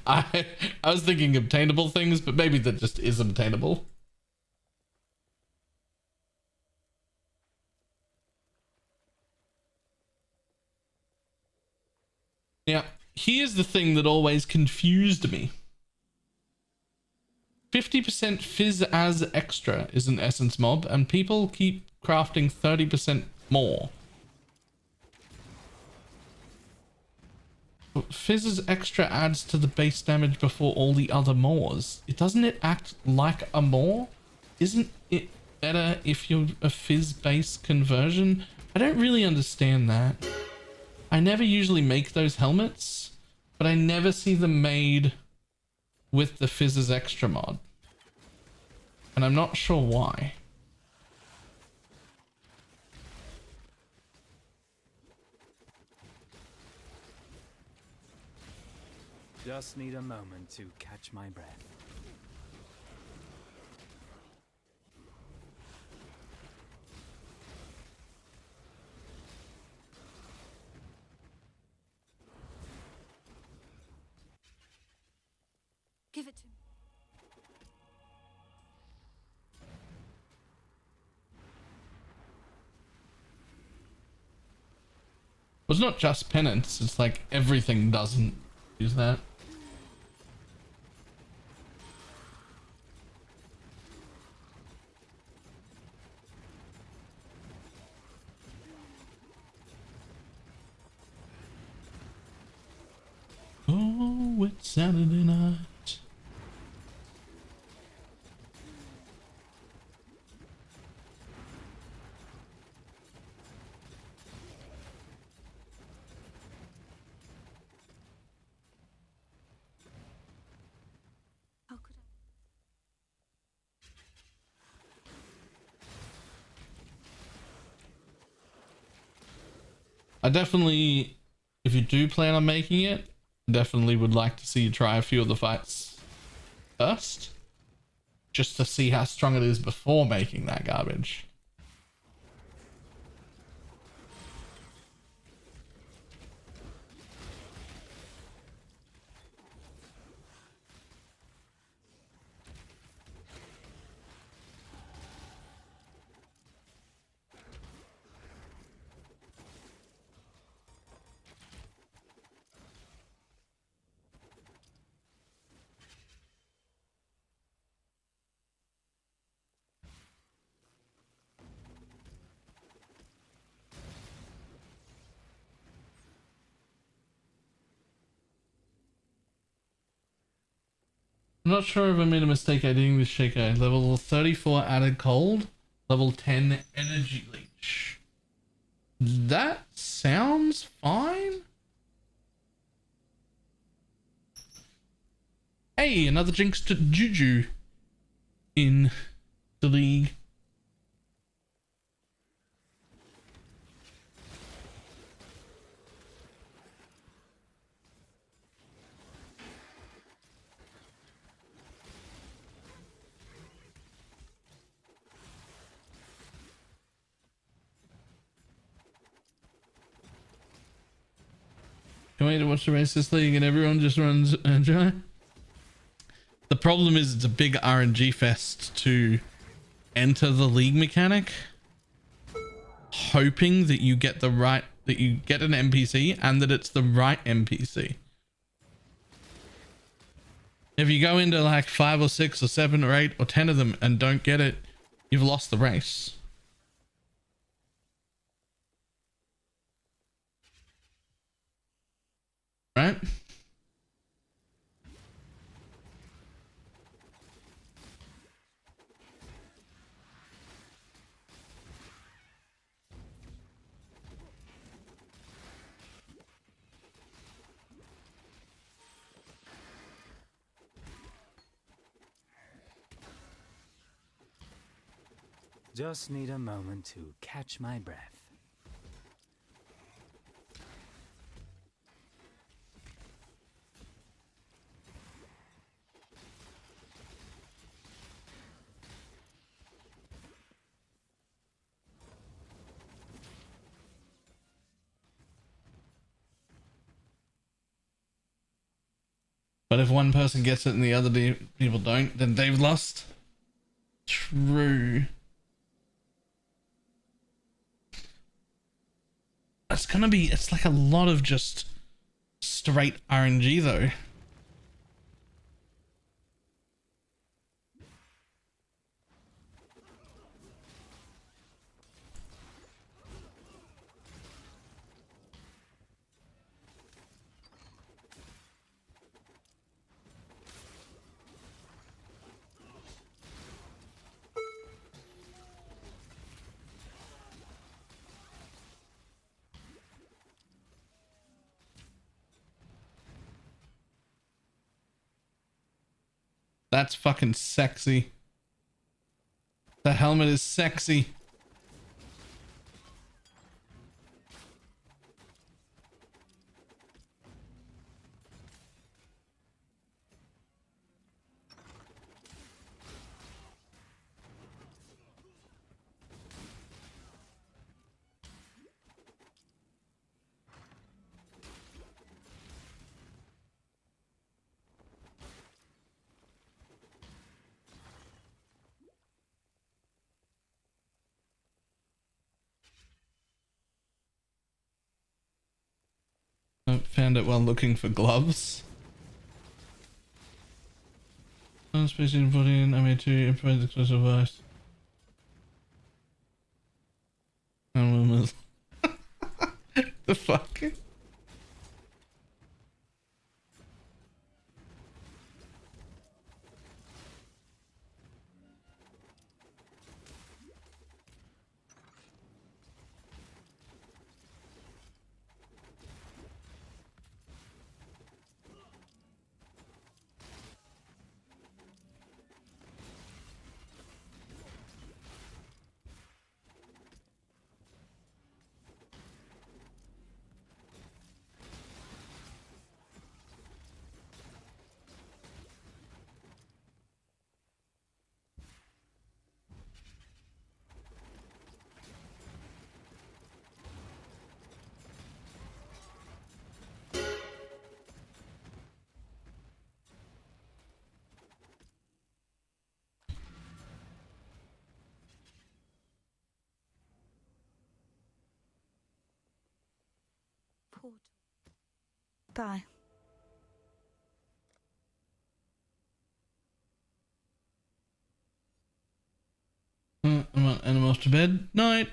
Speaker 1: I was thinking obtainable things, but maybe that just is obtainable. Now, here's the thing that always confused me. 50% fizz as extra is an essence mob, and people keep crafting 30% more. But fizz's extra adds to the base damage before all the other mores. Doesn't it act like a more? Isn't it better if you're a fizz base conversion? I don't really understand that. I never usually make those helmets, but I never see them made with the fizz's extra mod. And I'm not sure why.
Speaker 7: Just need a moment to catch my breath.
Speaker 8: Give it to me.
Speaker 1: it's not just penance, it's like everything doesn't use that. Oh, it's Saturday night. I definitely, if you do plan on making it, definitely would like to see you try a few of the fights first, just to see how strong it is before making that garbage. I'm not sure if I made a mistake editing this shaker. Level 34 added cold, level 10 energy leech. That sounds fine. Hey, another jinxed juju in the league. Can't wait to watch the race this league and everyone just runs and try. The problem is it's a big RNG fest to enter the league mechanic, hoping that you get an NPC and that it's the right NPC. If you go into like 5 or 6 or 7 or 8 or 10 of them and don't get it, you've lost the race. Right?
Speaker 7: Just need a moment to catch my breath.
Speaker 1: But if one person gets it and the other people don't, then they've lost. True. It's like a lot of just straight RNG though. That's fucking sexy. The helmet is sexy. I found it while looking for gloves. Space in put in. I made 2 improvised explosive device. The fuck?
Speaker 21: Bye.
Speaker 1: I want animals to bed. Night.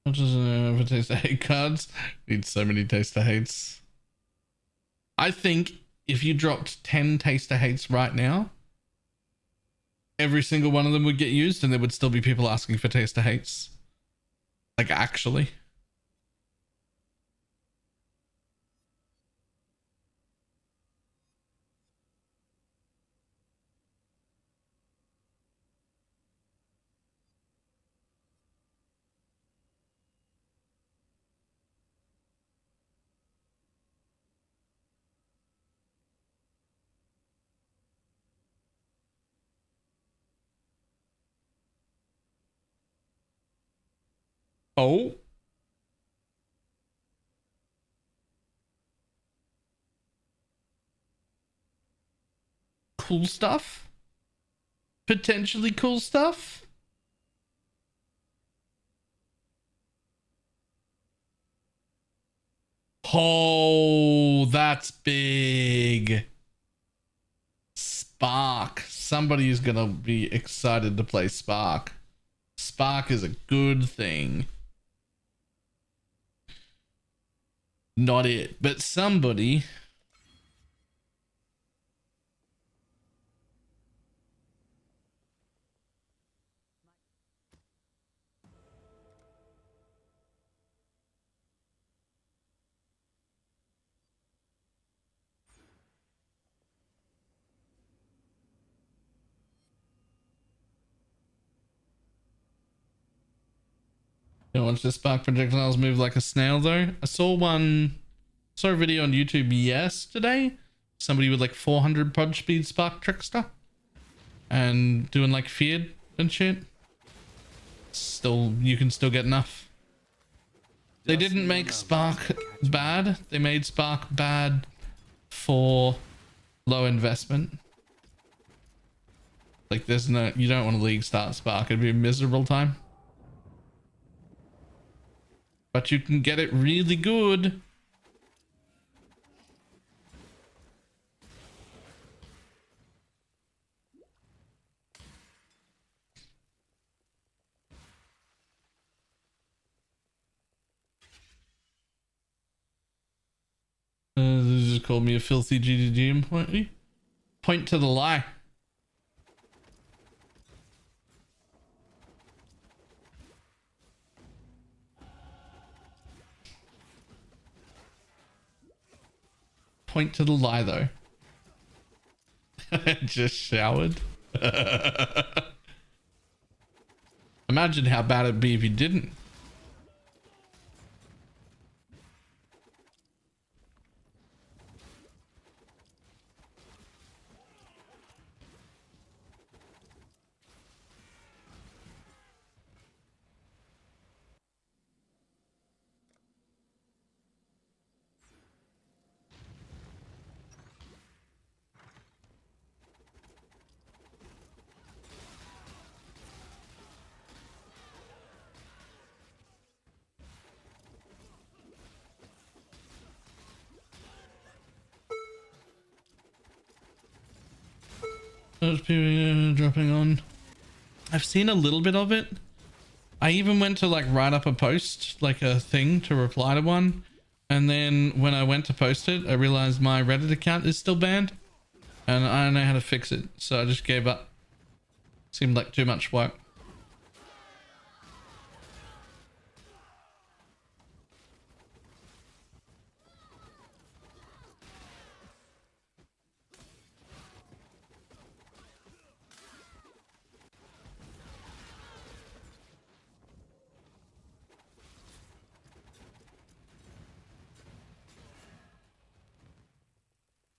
Speaker 1: What does it have a taste of hate cards? Need so many taste of hates. I think if you dropped 10 taste of hates right now, every single one of them would get used and there would still be people asking for taste of hates. Like, actually. Oh. Cool stuff? Potentially cool stuff? Oh, that's big. Spark. Somebody is gonna be excited to play Spark. Spark is a good thing. Not it, but somebody. You know, once the spark projectiles move like a snail though. I saw a video on YouTube yesterday. Somebody with like 400 pod speed spark trickster. And doing like feared and shit. Still, you can still get enough. They didn't make spark bad. They made spark bad for low investment. Like there's no, you don't want to league start spark. It'd be a miserable time. But you can get it really good. They just called me a filthy GDG employee. Point to the lie. Point to the lie though. Just showered. Imagine how bad it'd be if you didn't. Those people dropping on. I've seen a little bit of it. I even went to like write up a post, like a thing to reply to one. And then when I went to post it, I realized my Reddit account is still banned. And I don't know how to fix it. So I just gave up. Seemed like too much work.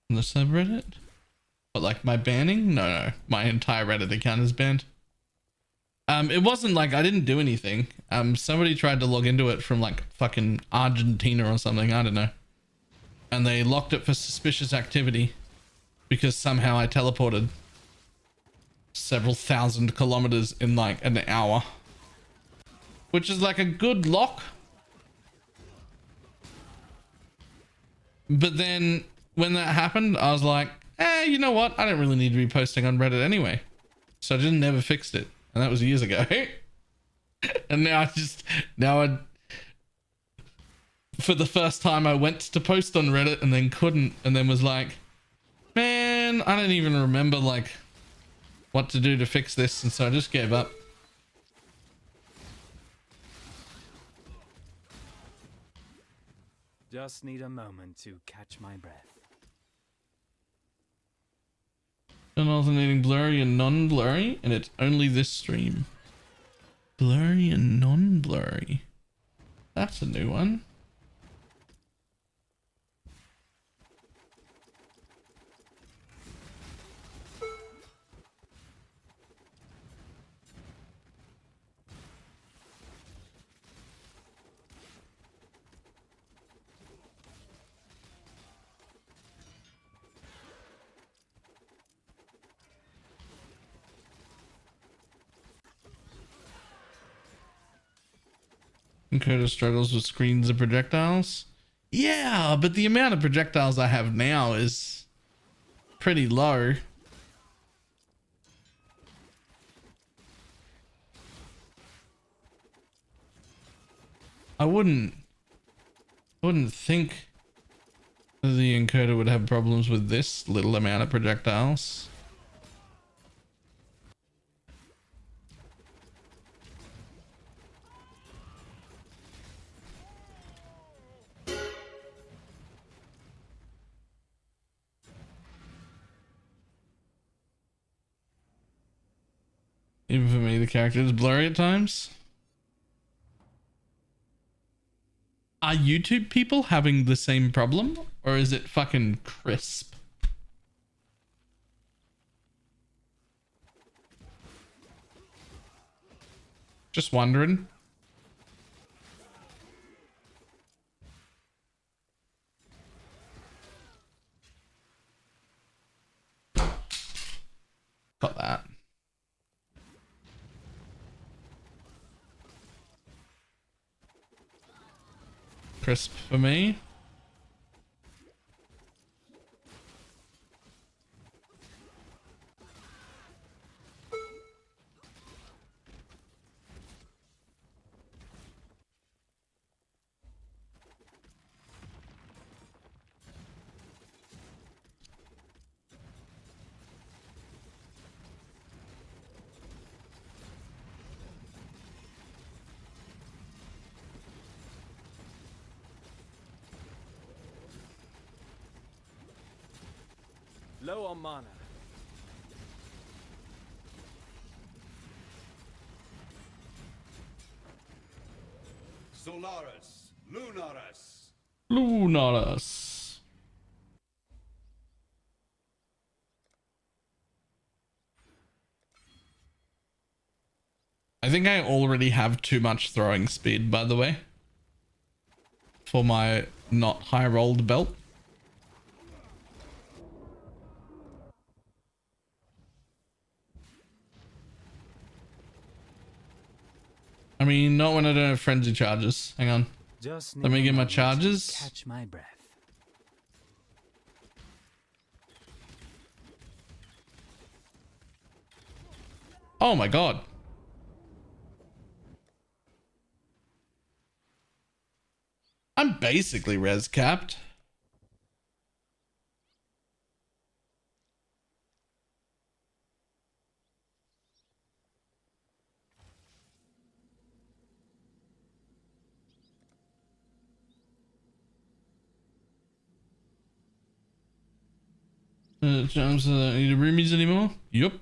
Speaker 1: On the subreddit? But like my banning? No, my entire Reddit account is banned. It wasn't like I didn't do anything. Somebody tried to log into it from like fucking Argentina or something, I don't know. And they locked it for suspicious activity because somehow I teleported several thousand kilometers in like an hour. Which is like a good lock. But then when that happened, I was like, you know what? I don't really need to be posting on Reddit anyway. So I just never fixed it. And that was years ago. And now for the first time I went to post on Reddit and then couldn't, and then was like, man, I don't even remember like what to do to fix this. And so I just gave up.
Speaker 7: Just need a moment to catch my breath.
Speaker 1: And alternating blurry and non-blurry, and it's only this stream. Blurry and non-blurry. That's a new one. Inquisitor struggles with screens and projectiles. Yeah, but the amount of projectiles I have now is pretty low. I wouldn't think the Inquisitor would have problems with this little amount of projectiles. Even for me, the character is blurry at times. Are YouTube people having the same problem? Or is it fucking crisp? Just wondering. Got that. Crisp for me.
Speaker 6: Low on mana.
Speaker 15: Solaris, Lunaris.
Speaker 1: Lunaris. I think I already have too much throwing speed, by the way, for my not high rolled belt. I mean, not when I don't have frenzy charges. Hang on.
Speaker 7: Just
Speaker 1: Let me get my charges.
Speaker 7: Catch my breath.
Speaker 1: Oh my god. I'm basically res capped. Jumps, need roomies anymore? Yup.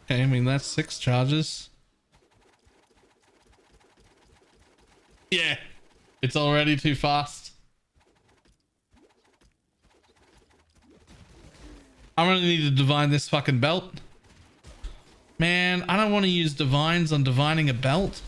Speaker 1: Okay, I mean, that's 6 charges. Yeah, it's already too fast. I'm gonna need to divine this fucking belt. Man, I don't want to use divines on divining a belt.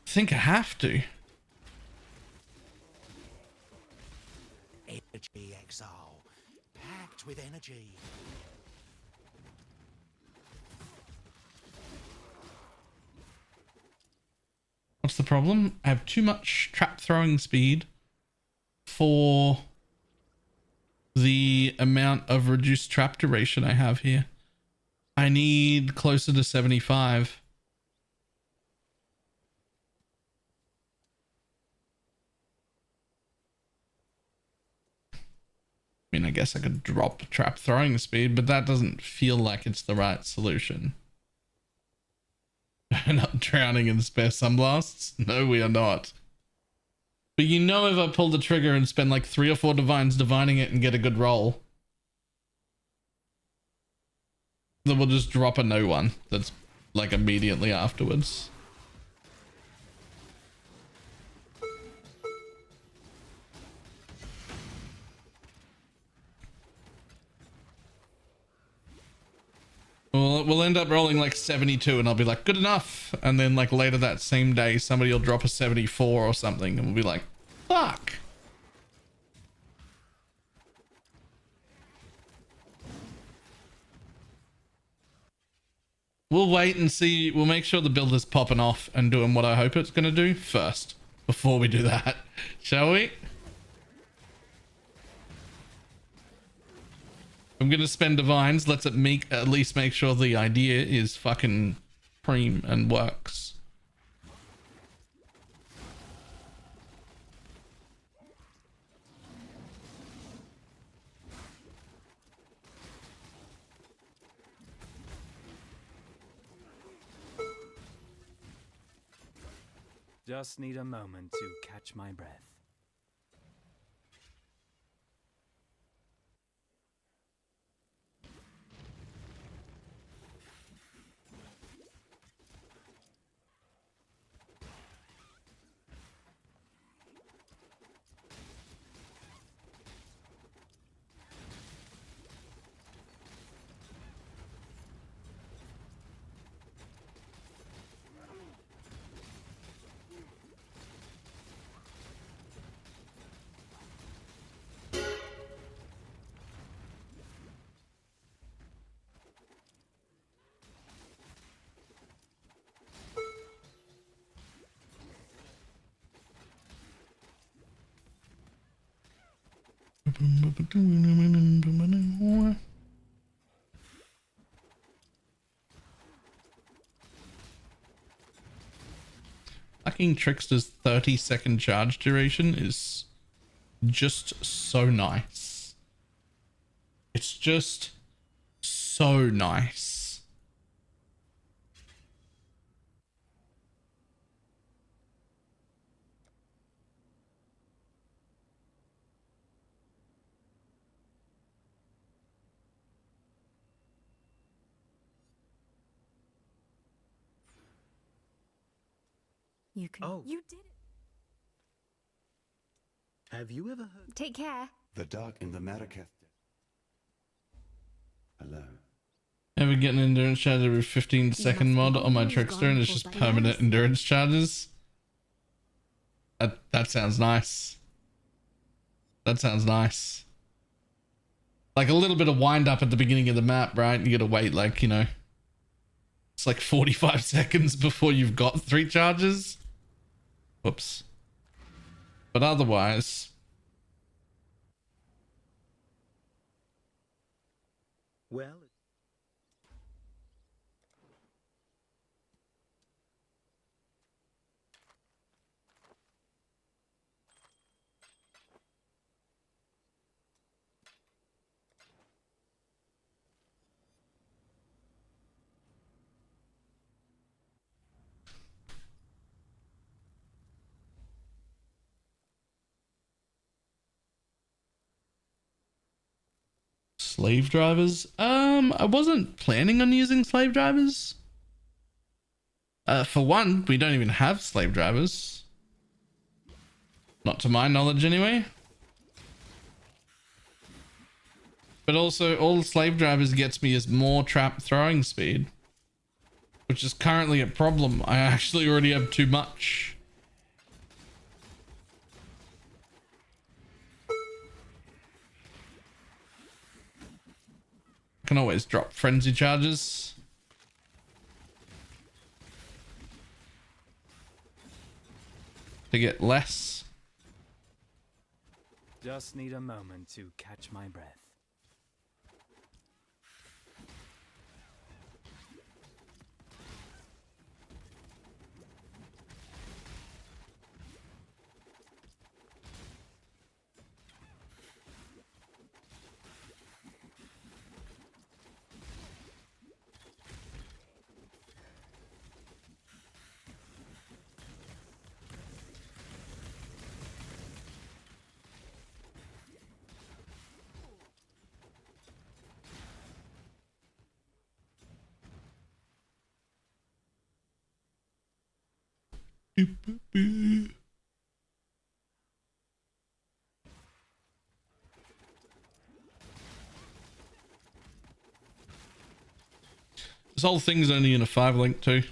Speaker 1: I think I have to.
Speaker 19: Energy exile, packed with energy.
Speaker 1: What's the problem? I have too much trap throwing speed for the amount of reduced trap duration I have here. I need closer to 75. I mean, I guess I could drop trap throwing speed, but that doesn't feel like it's the right solution. We're not drowning in spare sunblasts? No, we are not. But you know, if I pull the trigger and spend like 3 or 4 divines divining it and get a good roll, then we'll just drop a no one that's like immediately afterwards. Well, we'll end up rolling like 72 and I'll be like, good enough. And then like later that same day, somebody will drop a 74 or something and we'll be like, fuck. We'll wait and see. We'll make sure the build is popping off and doing what I hope it's going to do first before we do that. Shall we? I'm going to spend divines. Let's at least make sure the idea is fucking prime and works.
Speaker 7: Just need a moment to catch my breath. Fucking Trickster's 30-second charge duration is just so nice. It's just so nice.
Speaker 16: You can.
Speaker 20: Oh.
Speaker 16: You did it.
Speaker 20: Have you ever heard?
Speaker 16: Take care.
Speaker 15: The dark in the Marraketh. Hello.
Speaker 1: Ever get an endurance charge every 15-second mod on my trickster and it's just permanent endurance charges? That sounds nice. That sounds nice. Like a little bit of wind up at the beginning of the map, right? You gotta wait like, you know, it's like 45 seconds before you've got 3 charges. Whoops. But otherwise...
Speaker 20: Well...
Speaker 1: Slave drivers? I wasn't planning on using slave drivers. For one, we don't even have slave drivers. Not to my knowledge anyway. But also, all the slave drivers gets me is more trap throwing speed, which is currently a problem. I actually already have too much. Can always drop frenzy charges. To get less.
Speaker 7: Just need a moment to catch my breath.
Speaker 1: This whole thing's only in a 5 link too.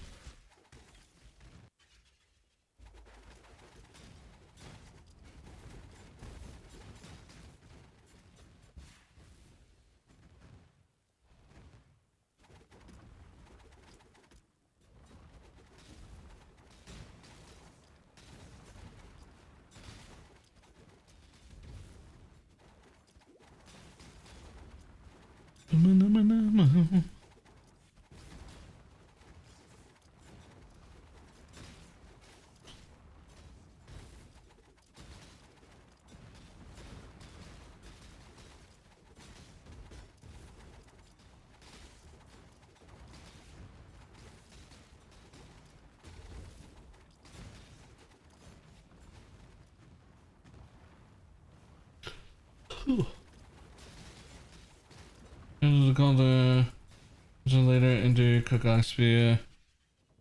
Speaker 1: Later into Cook Sphere.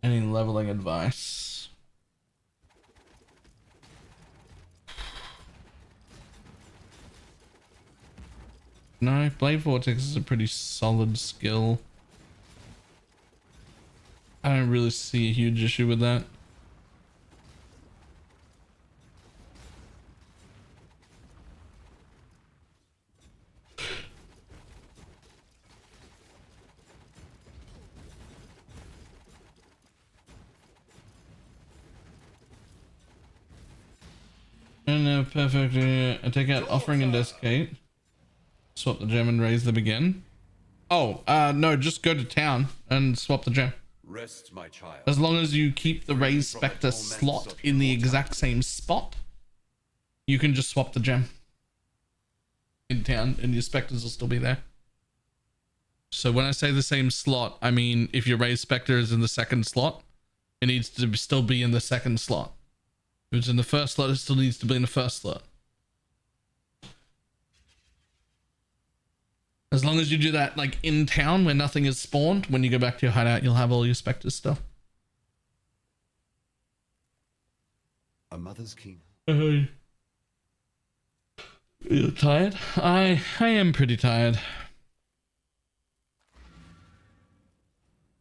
Speaker 1: Any leveling advice? No, Blade Vortex is a pretty solid skill. I don't really see a huge issue with that. And perfect. I take out Offering and Desicate. Swap the gem and raise them again. Oh, no, just go to town and swap the gem.
Speaker 15: Rest, my child.
Speaker 1: As long as you keep the Raised Spectre slot in the exact same spot, you can just swap the gem in town and your Spectres will still be there. So when I say the same slot, I mean if your Raised Spectre is in the second slot, it needs to still be in the second slot. If it's in the first slot, it still needs to be in the first slot. As long as you do that like in town where nothing is spawned, when you go back to your hideout, you'll have all your Spectre stuff.
Speaker 15: A mother's keen.
Speaker 1: You're tired? I am pretty tired.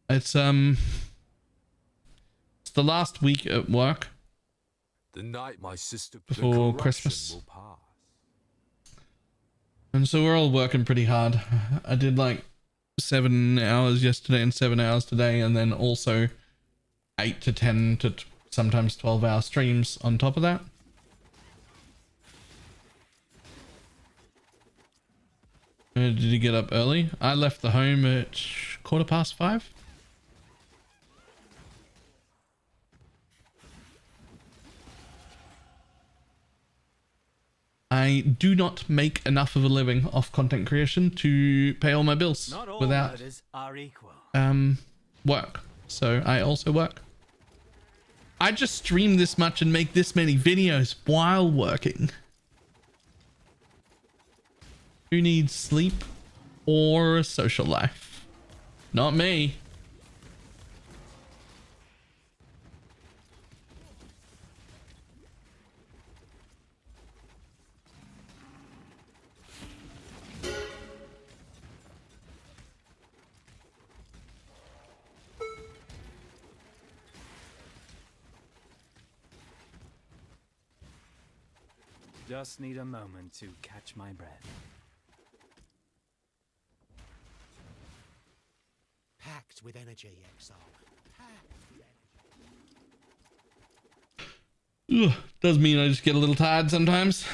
Speaker 1: It's the last week at work.
Speaker 5: The night my sister
Speaker 1: Before Christmas. And so we're all working pretty hard. I did like 7 hours yesterday and 7 hours today, and then also 8 to 10 to sometimes 12-hour streams on top of that. Did you get up early? I left the home at 5:15. I do not make enough of a living off content creation to pay all my bills without
Speaker 7: murders are equal.
Speaker 1: work. So I also work. I just stream this much and make this many videos while working. Who needs sleep or a social life? Not me.
Speaker 7: Just need a moment to catch my breath.
Speaker 19: Packed with energy, exile. Packed with energy.
Speaker 1: Ugh, does mean I just get a little tired sometimes,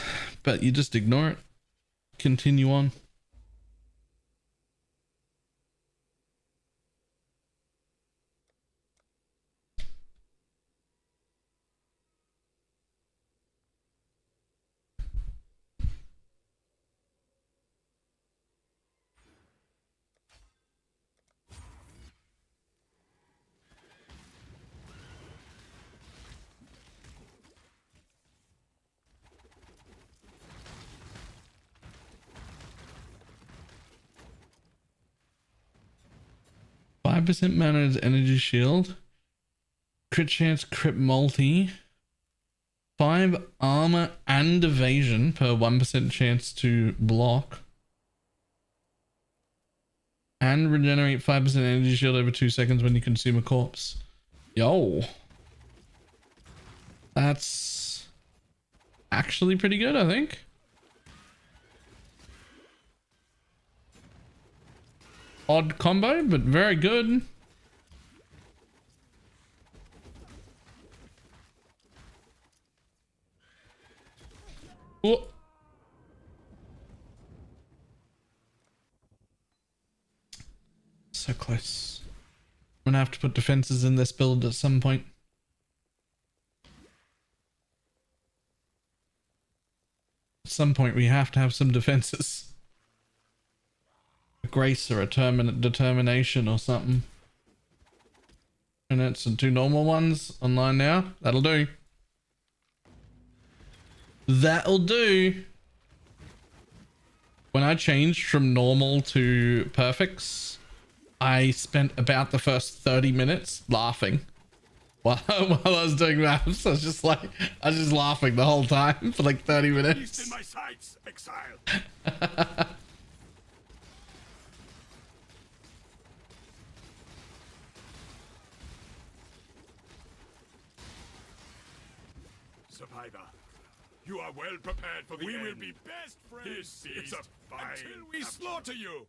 Speaker 1: but you just ignore it. Continue on. % mana as energy shield, crit chance, crit multi, 5 armor and evasion per 1% chance to block, and regenerate 5% energy shield over 2 seconds when you consume a corpse. Yo, that's actually pretty good, I think. Odd combo, but very good. Oh. So close. I'm gonna have to put defenses in this build at some point. At some point we have to have some defenses. Grace or a determination or something. And it's 2 normal ones online now. That'll do. That'll do. When I changed from normal to perfects, I spent about the first 30 minutes laughing while I was doing maps. I was just laughing the whole time for like 30 minutes.
Speaker 12: In my sights, exile. Survivor, you are well prepared for the end. We will be best friends. This is a fine until we slaughter you.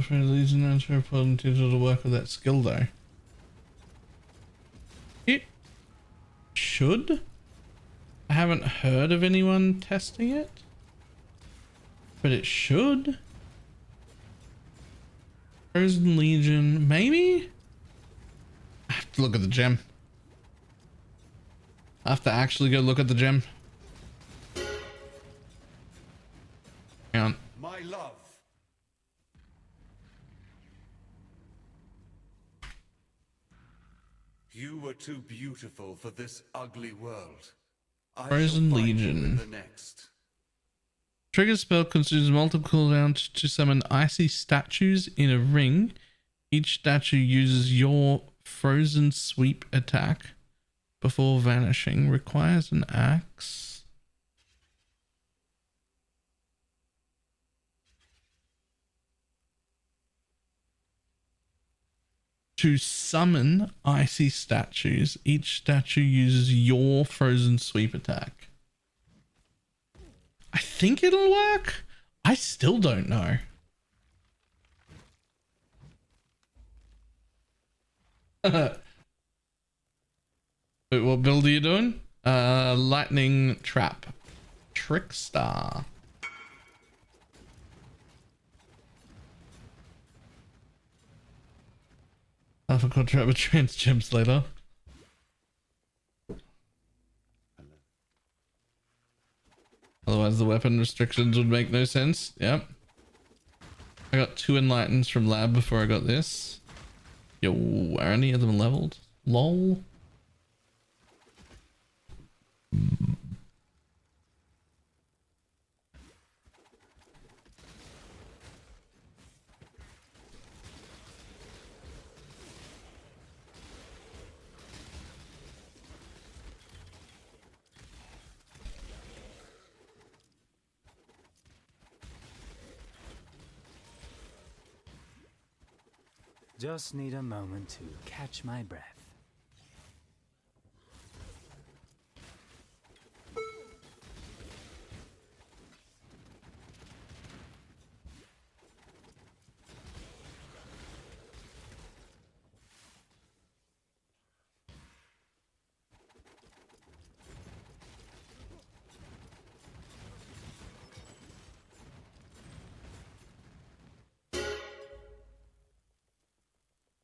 Speaker 1: For a reason, I'm sure important to work with that skill though. It should. haven't heard of anyone testing it, but it should. Frozen Legion, maybe? I have to look at the gem. I have to actually go look at the gem. Hang on.
Speaker 15: My love. You were too beautiful for this ugly world.
Speaker 1: Frozen Legion.
Speaker 15: The next.
Speaker 1: Trigger spell consumes multiple cooldowns to summon icy statues in a ring. Each statue uses your frozen sweep attack before vanishing. Requires an axe. To summon icy statues, each statue uses your frozen sweep attack. I think it'll work. I still don't know. Wait, what build are you doing? Lightning trap. Trickstar. I forgot to have a trans gems later. Otherwise the weapon restrictions would make no sense. Yep. I got 2 enlightens from lab before I got this. Yo, are any of them leveled? Lol.
Speaker 7: Just need a moment to catch my breath.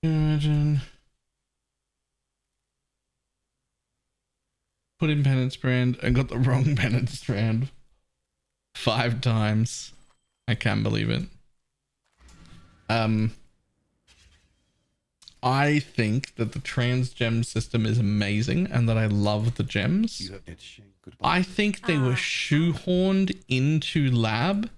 Speaker 1: Imagine. Put in penance brand and got the wrong penance brand 5 times. I can't believe it. I think that the trans gem system is amazing and that I love the gems. I think they were shoehorned into lab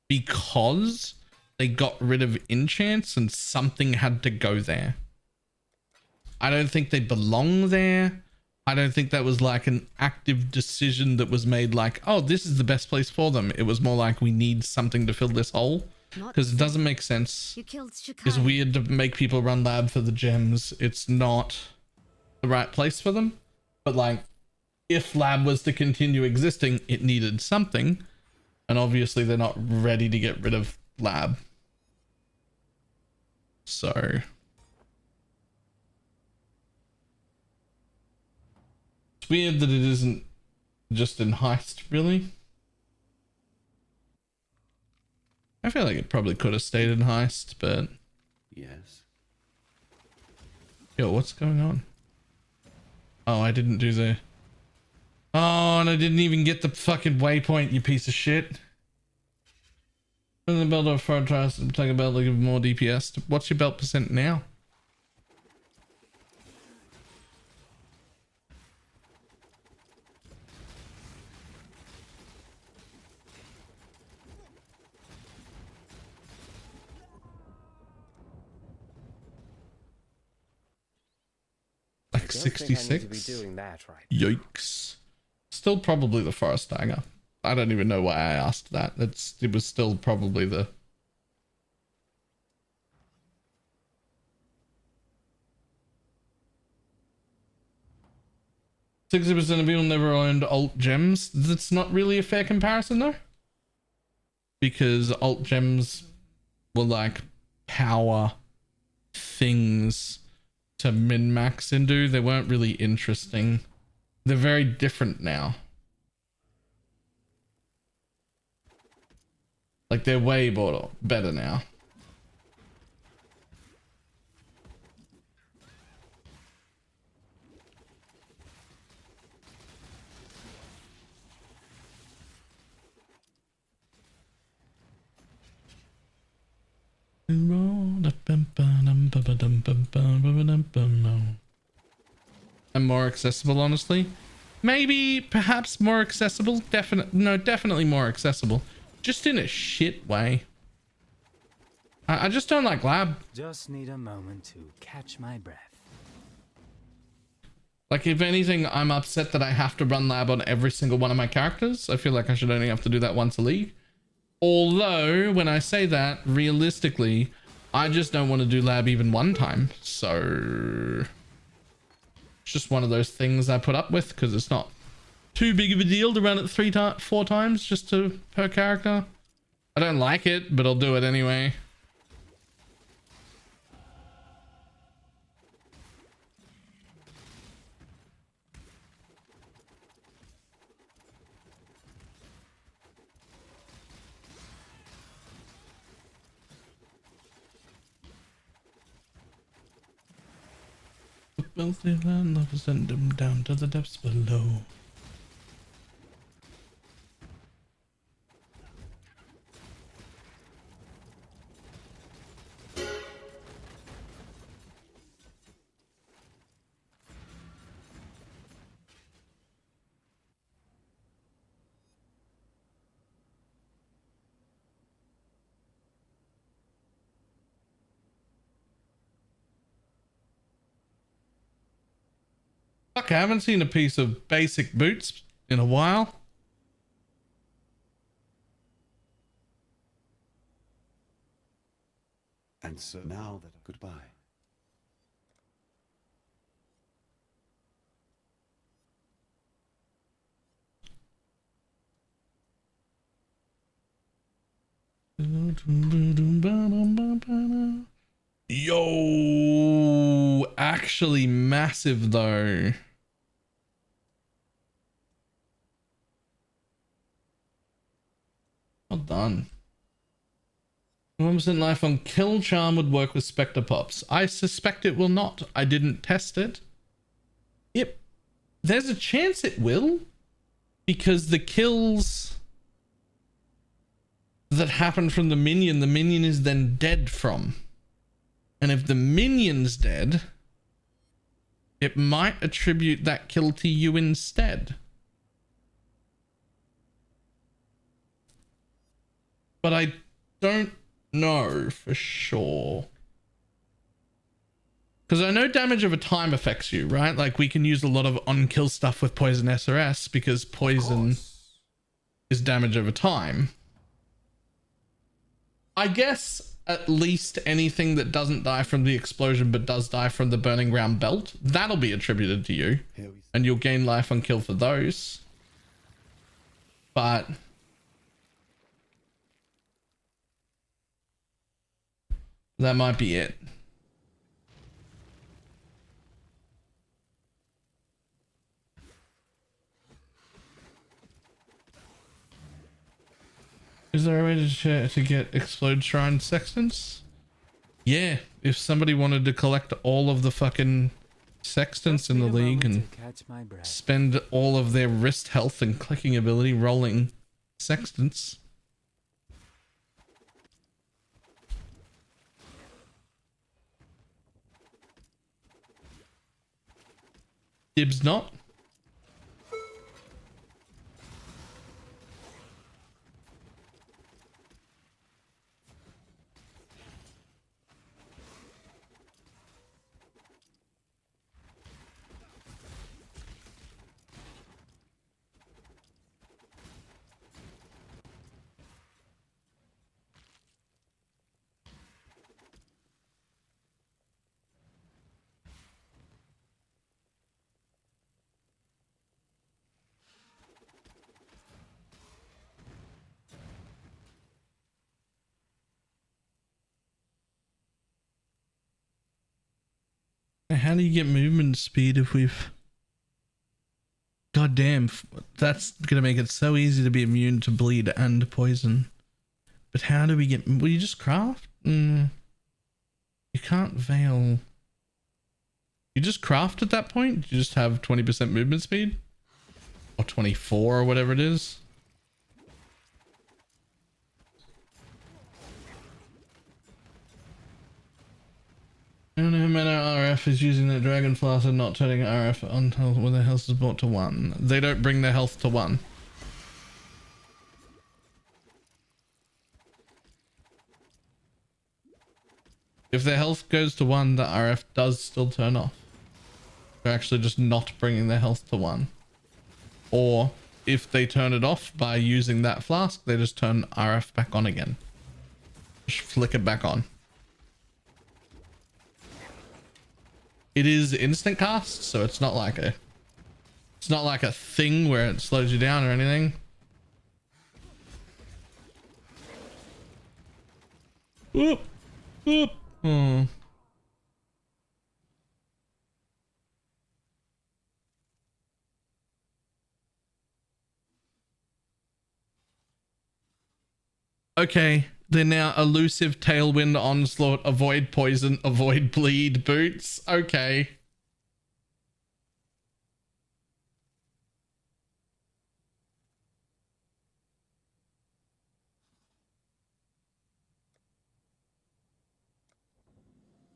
Speaker 1: because they got rid of enchants and something had to go there. I don't think they belong there. I don't think that was like an active decision that was made like, oh, this is the best place for them. It was more like we need something to fill this hole because it doesn't make sense. It's weird to make people run lab for the gems. It's not the right place for them. But like if lab was to continue existing, it needed something. And obviously they're not ready to get rid of lab. So it's weird that it isn't just in heist, really. I feel like it probably could have stayed in heist, but
Speaker 15: yes.
Speaker 1: Yo, what's going on? Oh, I didn't do the... Oh, and I didn't even get the fucking waypoint, you piece of shit. The belt of fire tries to take a belt to give more DPS. What's your belt percent now? Like 66?
Speaker 6: Doing that right.
Speaker 1: Yikes. Still probably the forest dagger. I don't even know why I asked that. It was still probably the... "60% of people never owned alt gems." That's not really a fair comparison though. Because alt gems were like power things to min-max into. They weren't really interesting. They're very different now. Like they're way better now. And more accessible, honestly. Maybe, perhaps more accessible. Definitely more accessible. Just in a shit way. I just don't like lab.
Speaker 7: Just need a moment to catch my breath.
Speaker 1: Like, if anything, I'm upset that I have to run lab on every single one of my characters. I feel like I should only have to do that once a league. Although, when I say that, realistically, I just don't want to do lab even one time. So it's just one of those things I put up with because it's not too big of a deal to run it 4 times just per character. I don't like it, but I'll do it anyway. Filthy landlord, send them down to the depths below. Fuck, I haven't seen a piece of basic boots in a while.
Speaker 15: And so now that goodbye.
Speaker 1: Yo, actually massive though. Well done. 1% life on kill charm would work with Spectre Pops. I suspect it will not. I didn't test it. Yep. There's a chance it will, because the kills that happen from the minion is then dead from. And if the minion's dead, it might attribute that kill to you instead. But I don't know for sure. Because I know damage over time affects you, right? Like we can use a lot of on-kill stuff with poison SRS because poison is damage over time. I guess at least anything that doesn't die from the explosion but does die from the burning ground belt, that'll be attributed to you. And you'll gain life on kill for those. But that might be it. Is there a way to get Explode Shrine Sextants? Yeah, if somebody wanted to collect all of the fucking Sextants in the league and spend all of their wrist health and clicking ability rolling Sextants. Dibs not. How do you get movement speed if we've... God damn, that's gonna make it so easy to be immune to bleed and poison. But how do we get... Will you just craft? You can't veil... You just craft at that point? You just have 20% movement speed? Or 24 or whatever it is? And no matter RF is using their dragon flask and not turning RF until when their health is brought to 1. They don't bring their health to 1. If their health goes to 1, the RF does still turn off. They're actually just not bringing their health to 1. Or if they turn it off by using that flask, they just turn RF back on again. Just flick it back on. It is instant cast, so it's not like a thing where it slows you down or anything. Oop, oop. Hmm. Okay, they're now elusive tailwind onslaught, avoid poison, avoid bleed boots. Okay.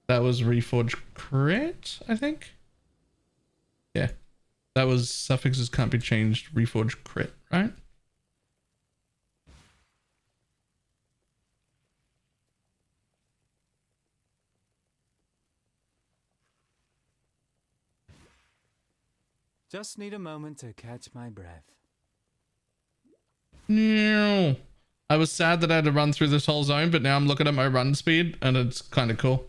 Speaker 1: That was Reforge crit, I think. Yeah. That was suffixes can't be changed, Reforge crit, right?
Speaker 7: Just need a moment to catch my breath.
Speaker 1: No. I was sad that I had to run through this whole zone, but now I'm looking at my run speed and it's kind of cool.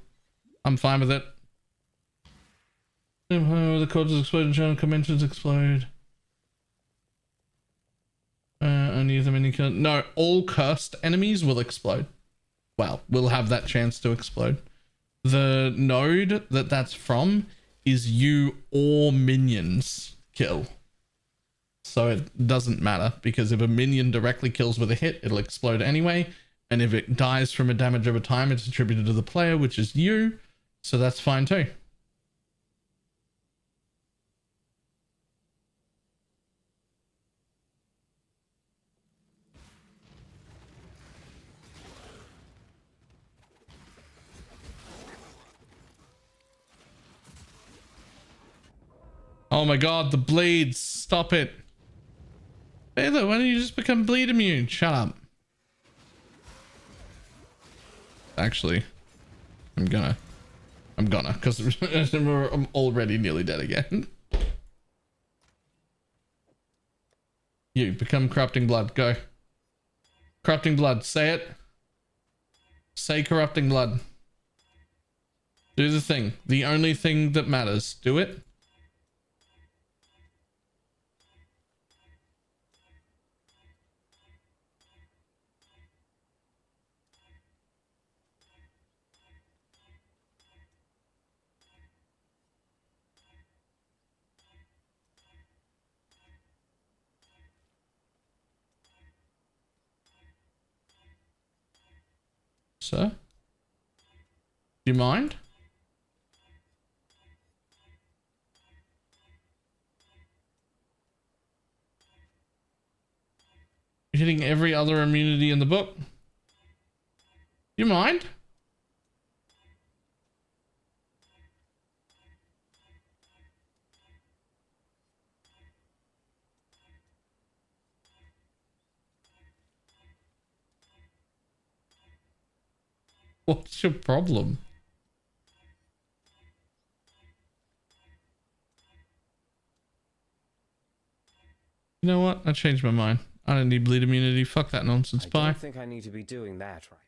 Speaker 1: I'm fine with it. The cords explode and channel conventions explode. Only the mini kill. No, all cursed enemies will explode. Well, we'll have that chance to explode. The node that's from is you or minions kill. So it doesn't matter, because if a minion directly kills with a hit, it'll explode anyway. And if it dies from a damage over time, it's attributed to the player, which is you. So that's fine too. Oh my god, the bleeds. Stop it. Baylor, why don't you just become bleed immune? Shut up. Actually, I'm gonna, because I'm already nearly dead again. You become corrupting blood. Go. Corrupting blood. Say it. Say corrupting blood. Do the thing. The only thing that matters. Do it. Sir? Do you mind? You're hitting every other immunity in the book. You mind? What's your problem? You know what? I changed my mind. I don't need bleed immunity. Fuck that nonsense. Bye.
Speaker 6: I don't think I need to be doing that right.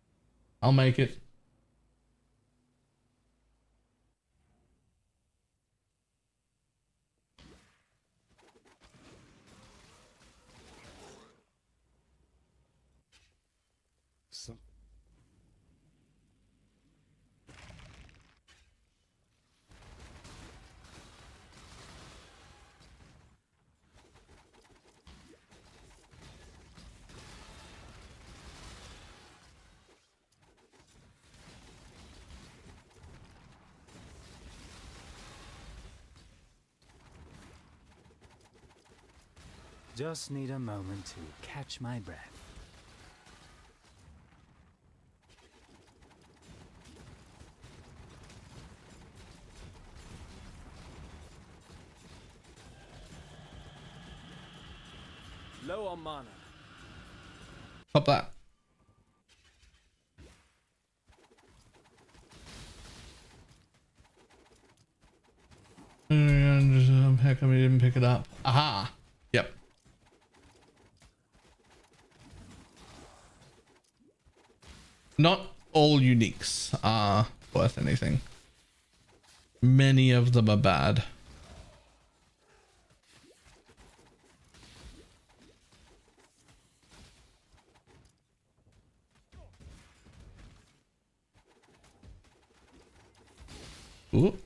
Speaker 1: I'll make it.
Speaker 7: Just need a moment to catch my breath.
Speaker 6: Low on mana.
Speaker 1: Pop that. How come we didn't pick it up? Aha. Yep. Not all uniques are worth anything. Many of them are bad. Ooh.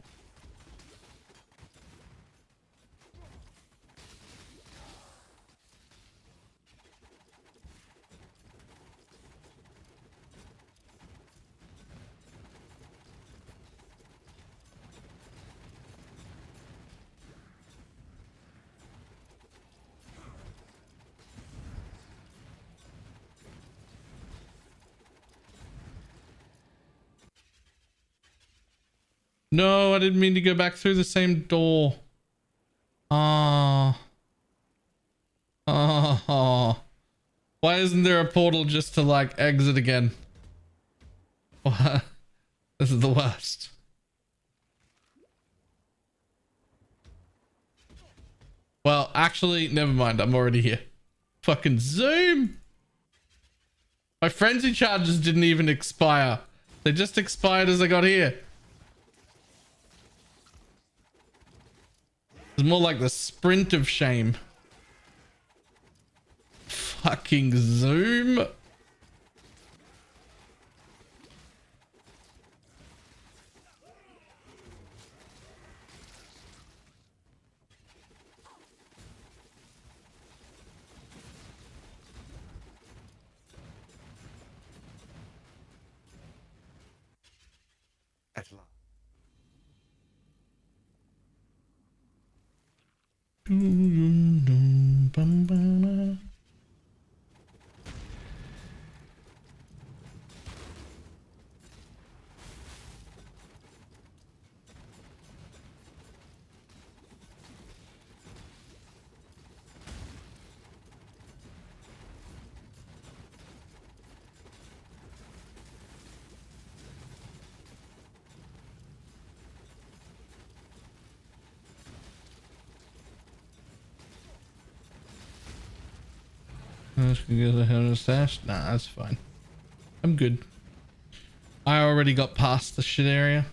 Speaker 1: No, I didn't mean to go back through the same door. Ah. Oh. Why isn't there a portal just to like exit again? What? This is the worst. Well, actually, never mind. I'm already here. Fucking zoom. My frenzy charges didn't even expire. They just expired as I got here. It's more like the sprint of shame. Fucking zoom.
Speaker 15: At last.
Speaker 1: Get ahead of the stash. Nah, that's fine. I'm good. I already got past the shit area.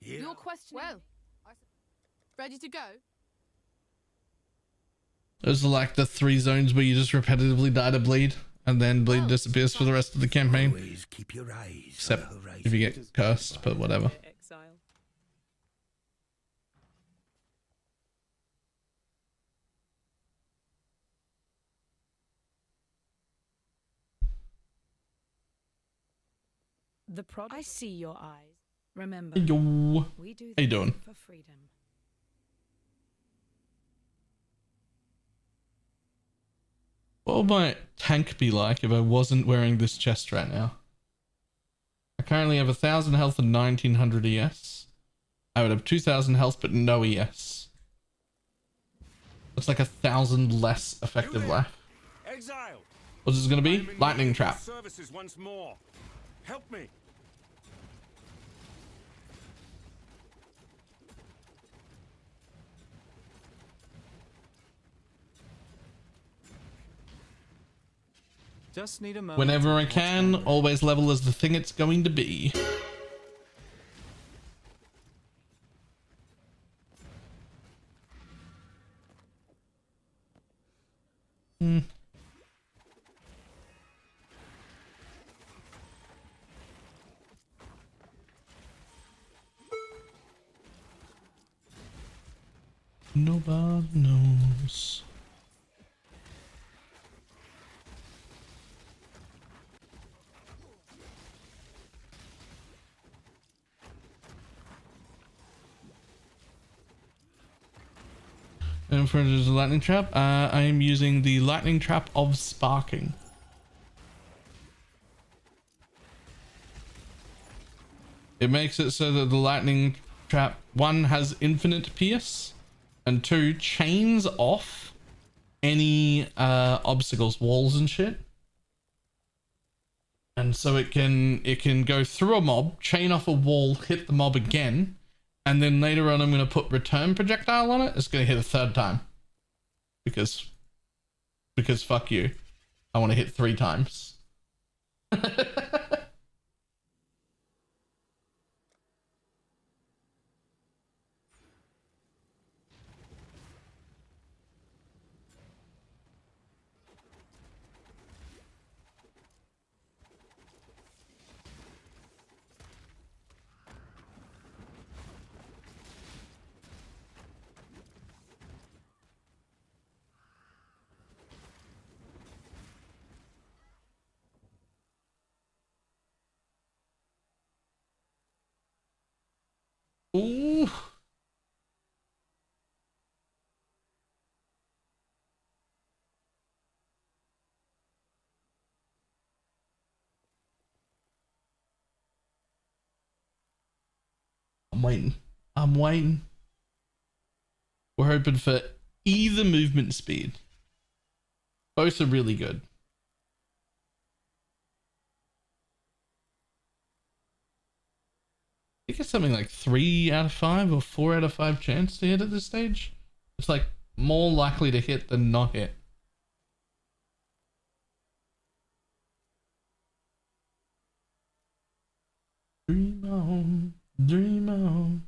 Speaker 13: Your question. Well, ready to go?
Speaker 1: Those are like the 3 zones where you just repetitively die to bleed, and then bleed disappears for the rest of the campaign.
Speaker 5: Always keep your eyes
Speaker 1: Except
Speaker 5: on the horizon.
Speaker 1: if you get cursed, but whatever.
Speaker 13: Exile.
Speaker 9: The I see your eyes. Remember,
Speaker 1: Hey, yo.
Speaker 9: we do
Speaker 1: How you
Speaker 9: this
Speaker 1: doing?
Speaker 9: for freedom.
Speaker 1: What would my tank be like if I wasn't wearing this chest right now? I currently have 1,000 health and 1,900 ES. I would have 2,000 health but no ES. Looks like 1,000 less effective life.
Speaker 20: Exile.
Speaker 1: What's this gonna be? Lightning trap.
Speaker 20: Services once more. Help me.
Speaker 7: Just need a moment.
Speaker 1: Whenever I can, always level as the thing it's going to be. Nobody knows. Then for the lightning trap, I am using the lightning trap of sparking. It makes it so that the lightning trap, 1, has infinite pierce, and 2, chains off any obstacles, walls and shit. And so it can go through a mob, chain off a wall, hit the mob again, and then later on I'm going to put return projectile on it. It's going to hit a 3rd time. Because fuck you. I want to hit 3 times. Ooh. I'm waiting. We're hoping for either movement speed. Both are really good. I think it's something like 3 out of 5 or 4 out of 5 chance to hit at this stage. It's like more likely to hit than not hit. Dream on, dream on.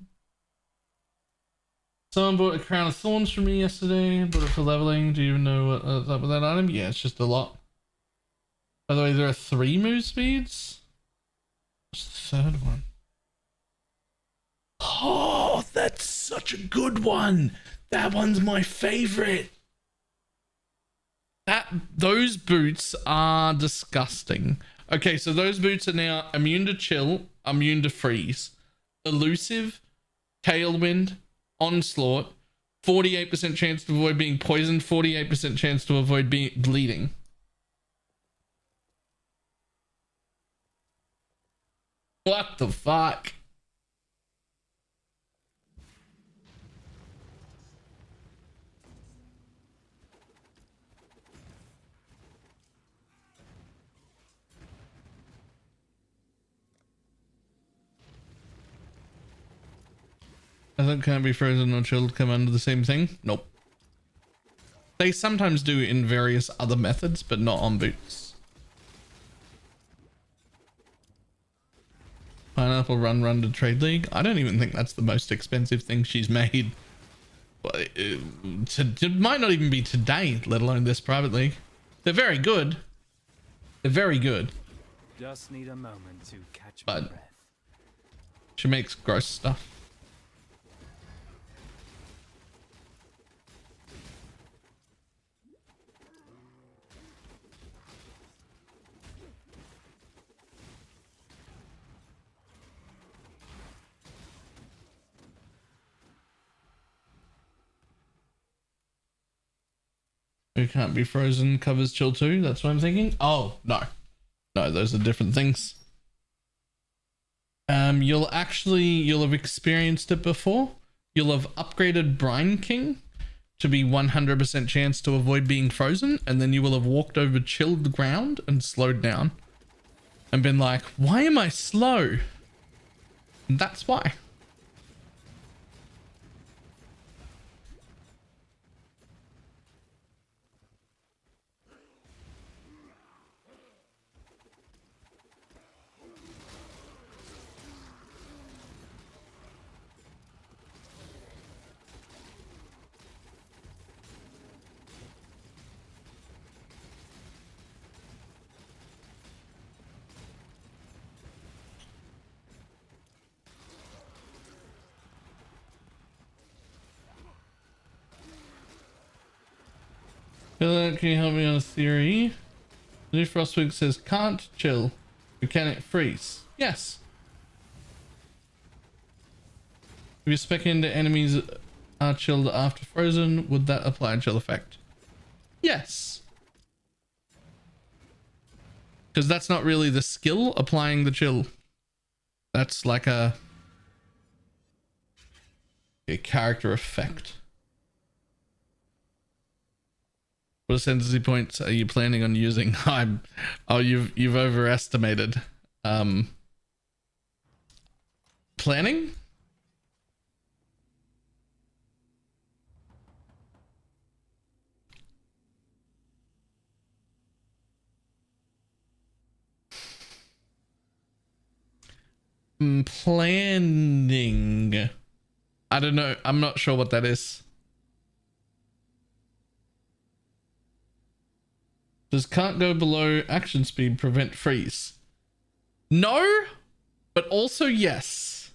Speaker 1: Someone bought a crown of thorns from me yesterday. Bought it for leveling. Do you even know what's up with that item? Yeah, it's just a lot. By the way, there are 3 move speeds. What's the 3rd one? Oh, that's such a good one. That one's my favorite. Those boots are disgusting. Okay, so those boots are now immune to chill, immune to freeze, elusive, tailwind, onslaught, 48% chance to avoid being poisoned, 48% chance to avoid bleeding. What the fuck? I think can't be frozen or chilled come under the same thing. Nope. They sometimes do in various other methods, but not on boots. Pineapple run to Trade League. I don't even think that's the most expensive thing she's made. But it might not even be today, let alone this private league. They're very good. They're very good.
Speaker 7: Just need a moment to catch
Speaker 1: my
Speaker 7: breath.
Speaker 1: She makes gross stuff. Who can't be frozen covers chill too. That's what I'm thinking. Oh, no. No, those are different things. You'll have experienced it before. You'll have upgraded Brine King to be 100% chance to avoid being frozen, and then you will have walked over chilled ground and slowed down and been like, why am I slow? And that's why. Can you help me on a theory? The new Frostwing says can't chill. Mechanic freeze. Yes. If you spec into enemies are chilled after frozen. Would that apply a chill effect? Yes. Because that's not really the skill applying the chill. That's like a character effect. What ascendancy points are you planning on using? You've overestimated. Planning? Planning. I don't know. I'm not sure what that is. Does can't go below action speed prevent freeze? No, but also yes.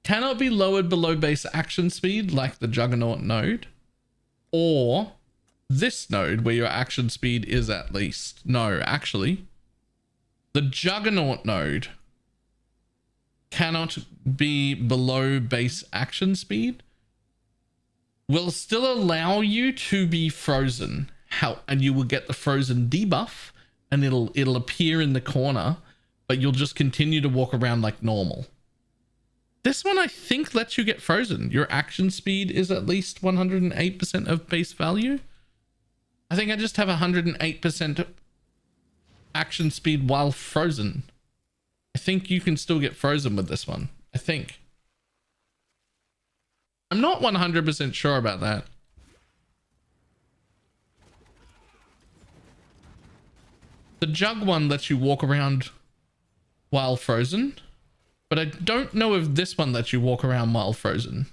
Speaker 1: Cannot be lowered below base action speed like the Juggernaut node. Or this node where your action speed is at least. No, actually. The Juggernaut node cannot be below base action speed. Will still allow you to be frozen. And you will get the frozen debuff and it'll appear in the corner, but you'll just continue to walk around like normal. This one I think lets you get frozen. Your action speed is at least 108% of base value. I think I just have 108% action speed while frozen. I think you can still get frozen with this one. I think. I'm not 100% sure about that. The Jug one lets you walk around while frozen, but I don't know if this one lets you walk around while frozen.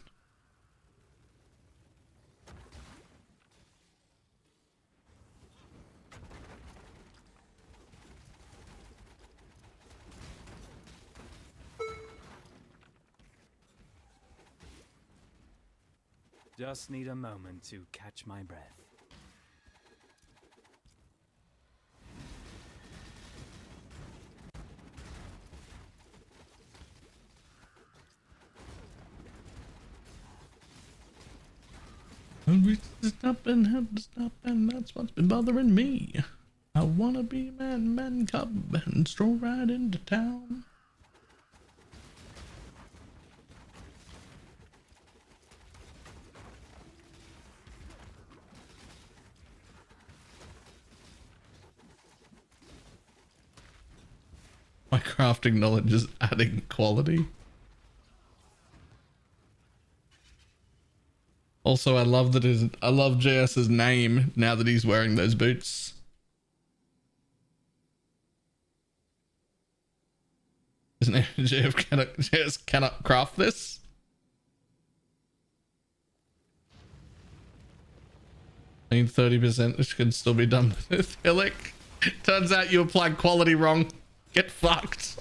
Speaker 7: Just need a moment to catch my breath.
Speaker 1: Had to stop and that's what's been bothering me. I wanna be a man cub and stroll right into town. My crafting knowledge is adding quality. Also, I love JS's name now that he's wearing those boots. His name JS cannot craft this. I mean 30%, which can still be done with Hillick. Turns out you applied quality wrong. Get fucked.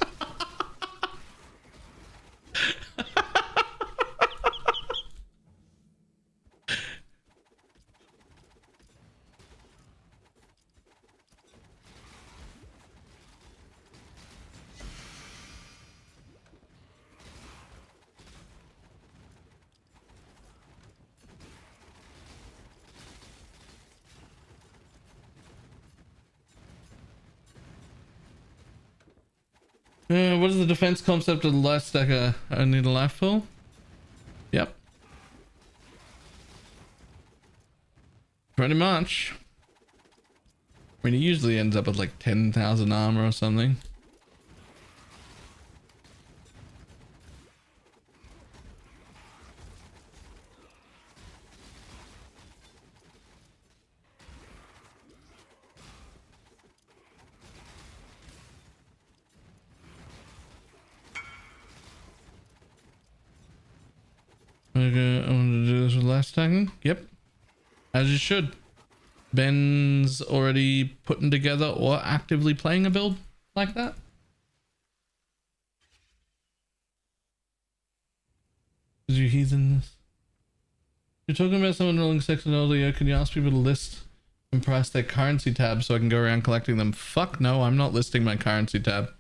Speaker 1: What is the defense concept of the life stacker? I need a life pool. Yep. Pretty much. I mean, he usually ends up with like 10,000 armor or something. Okay, I want to do this with last tagging. Yep. As you should. Ben's already putting together or actively playing a build like that. Did you heathens? You're talking about someone rolling sex and audio. Can you ask people to list and price their currency tab so I can go around collecting them? Fuck no, I'm not listing my currency tab.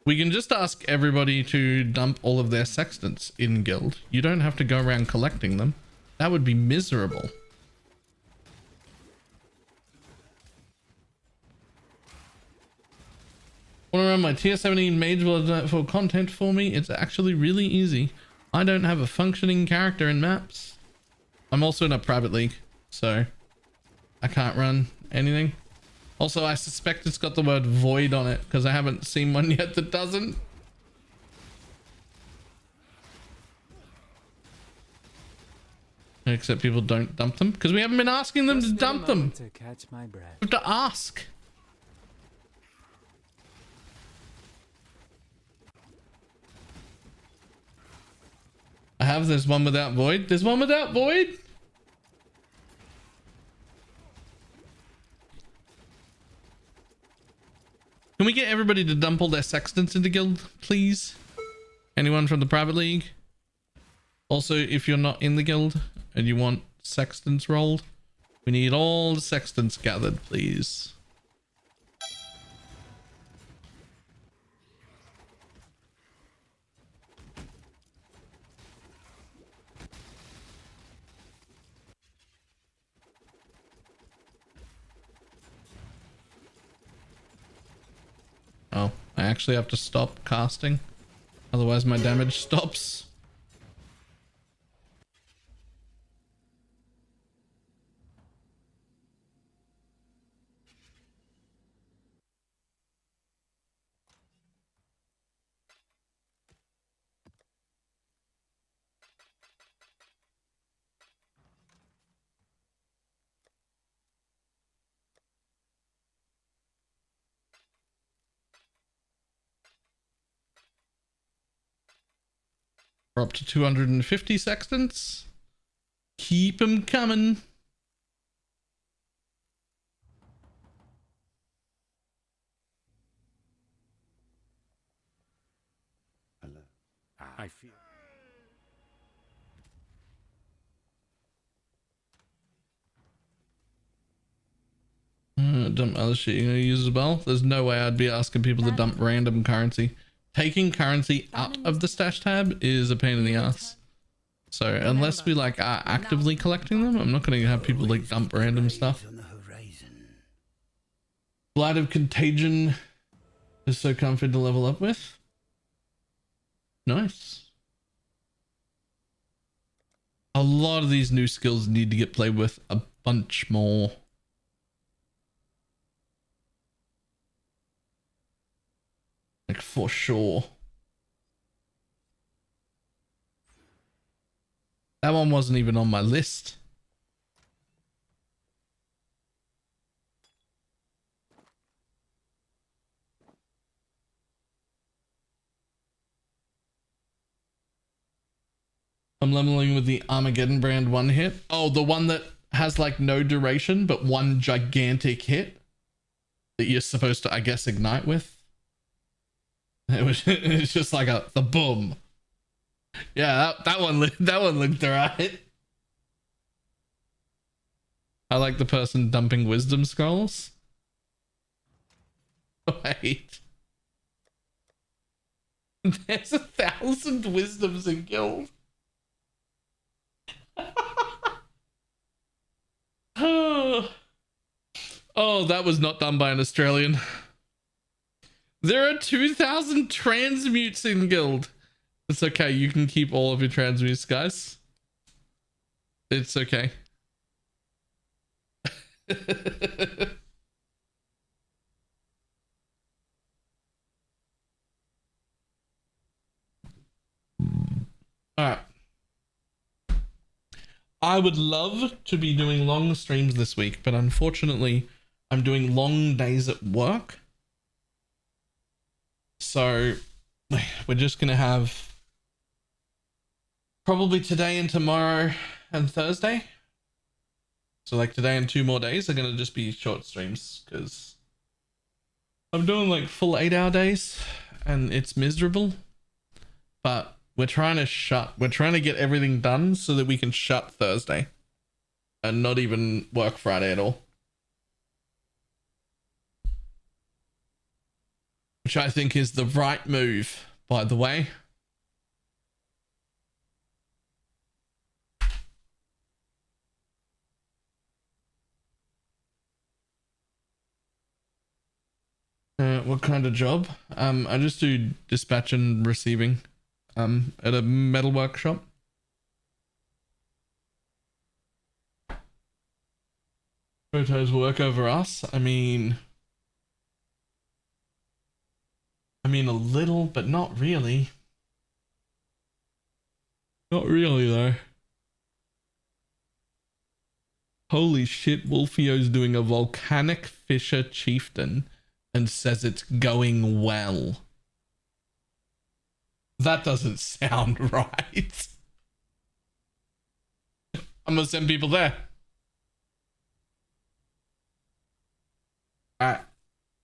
Speaker 1: We can just ask everybody to dump all of their sextants in guild. You don't have to go around collecting them. That would be miserable. Want to run my tier 17 mage world for content for me? It's actually really easy. I don't have a functioning character in maps. I'm also in a private league, so I can't run anything. Also, I suspect it's got the word void on it because I haven't seen one yet that doesn't. Except people don't dump them because we haven't been asking them to dump them.
Speaker 7: To catch my breath.
Speaker 1: We have to ask. I have this one without void. There's one without void. Can we get everybody to dump all their sextants into guild, please? Anyone from the private league? Also, if you're not in the guild and you want sextants rolled, we need all the sextants gathered, please. Oh, I actually have to stop casting. Otherwise my damage stops. We're up to 250 sextants. Keep them coming.
Speaker 15: Hello.
Speaker 20: I feel.
Speaker 1: Dump other shit you're gonna use as well. There's no way I'd be asking people to dump random currency. Taking currency out of the stash tab is a pain in the ass. So unless we like are actively collecting them, I'm not gonna have people like dump random stuff. Blight of Contagion is so comfy to level up with. Nice. A lot of these new skills need to get played with a bunch more. Like for sure. That one wasn't even on my list. I'm leveling with the Armageddon brand one hit. Oh, the one that has like no duration, but one gigantic hit that you're supposed to, I guess, ignite with. It's just like the boom. Yeah, that one looked alright. I like the person dumping wisdom scrolls. Wait. There's 1,000 wisdoms in guild. Oh, that was not done by an Australian. There are 2,000 transmutes in guild. It's okay. You can keep all of your transmutes, guys. It's okay. All right. I would love to be doing long streams this week, but unfortunately, I'm doing long days at work. So we're just going to have probably today and tomorrow and Thursday. So like today and 2 more days are going to just be short streams because I'm doing like full 8-hour days and it's miserable. But we're trying to get everything done so that we can shut Thursday and not even work Friday at all. which I think is the right move, by the way. What kind of job? I just do dispatch and receiving at a metal workshop. Photos work over us. I mean a little, but not really. Not really though. Holy shit, Wolfio's doing a volcanic Fisher Chieftain and says it's going well. That doesn't sound right. I'm gonna send people there.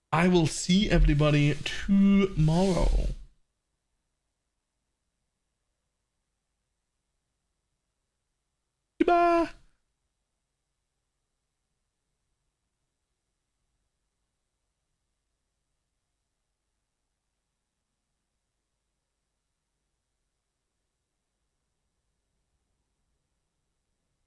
Speaker 1: I will see everybody tomorrow. Goodbye.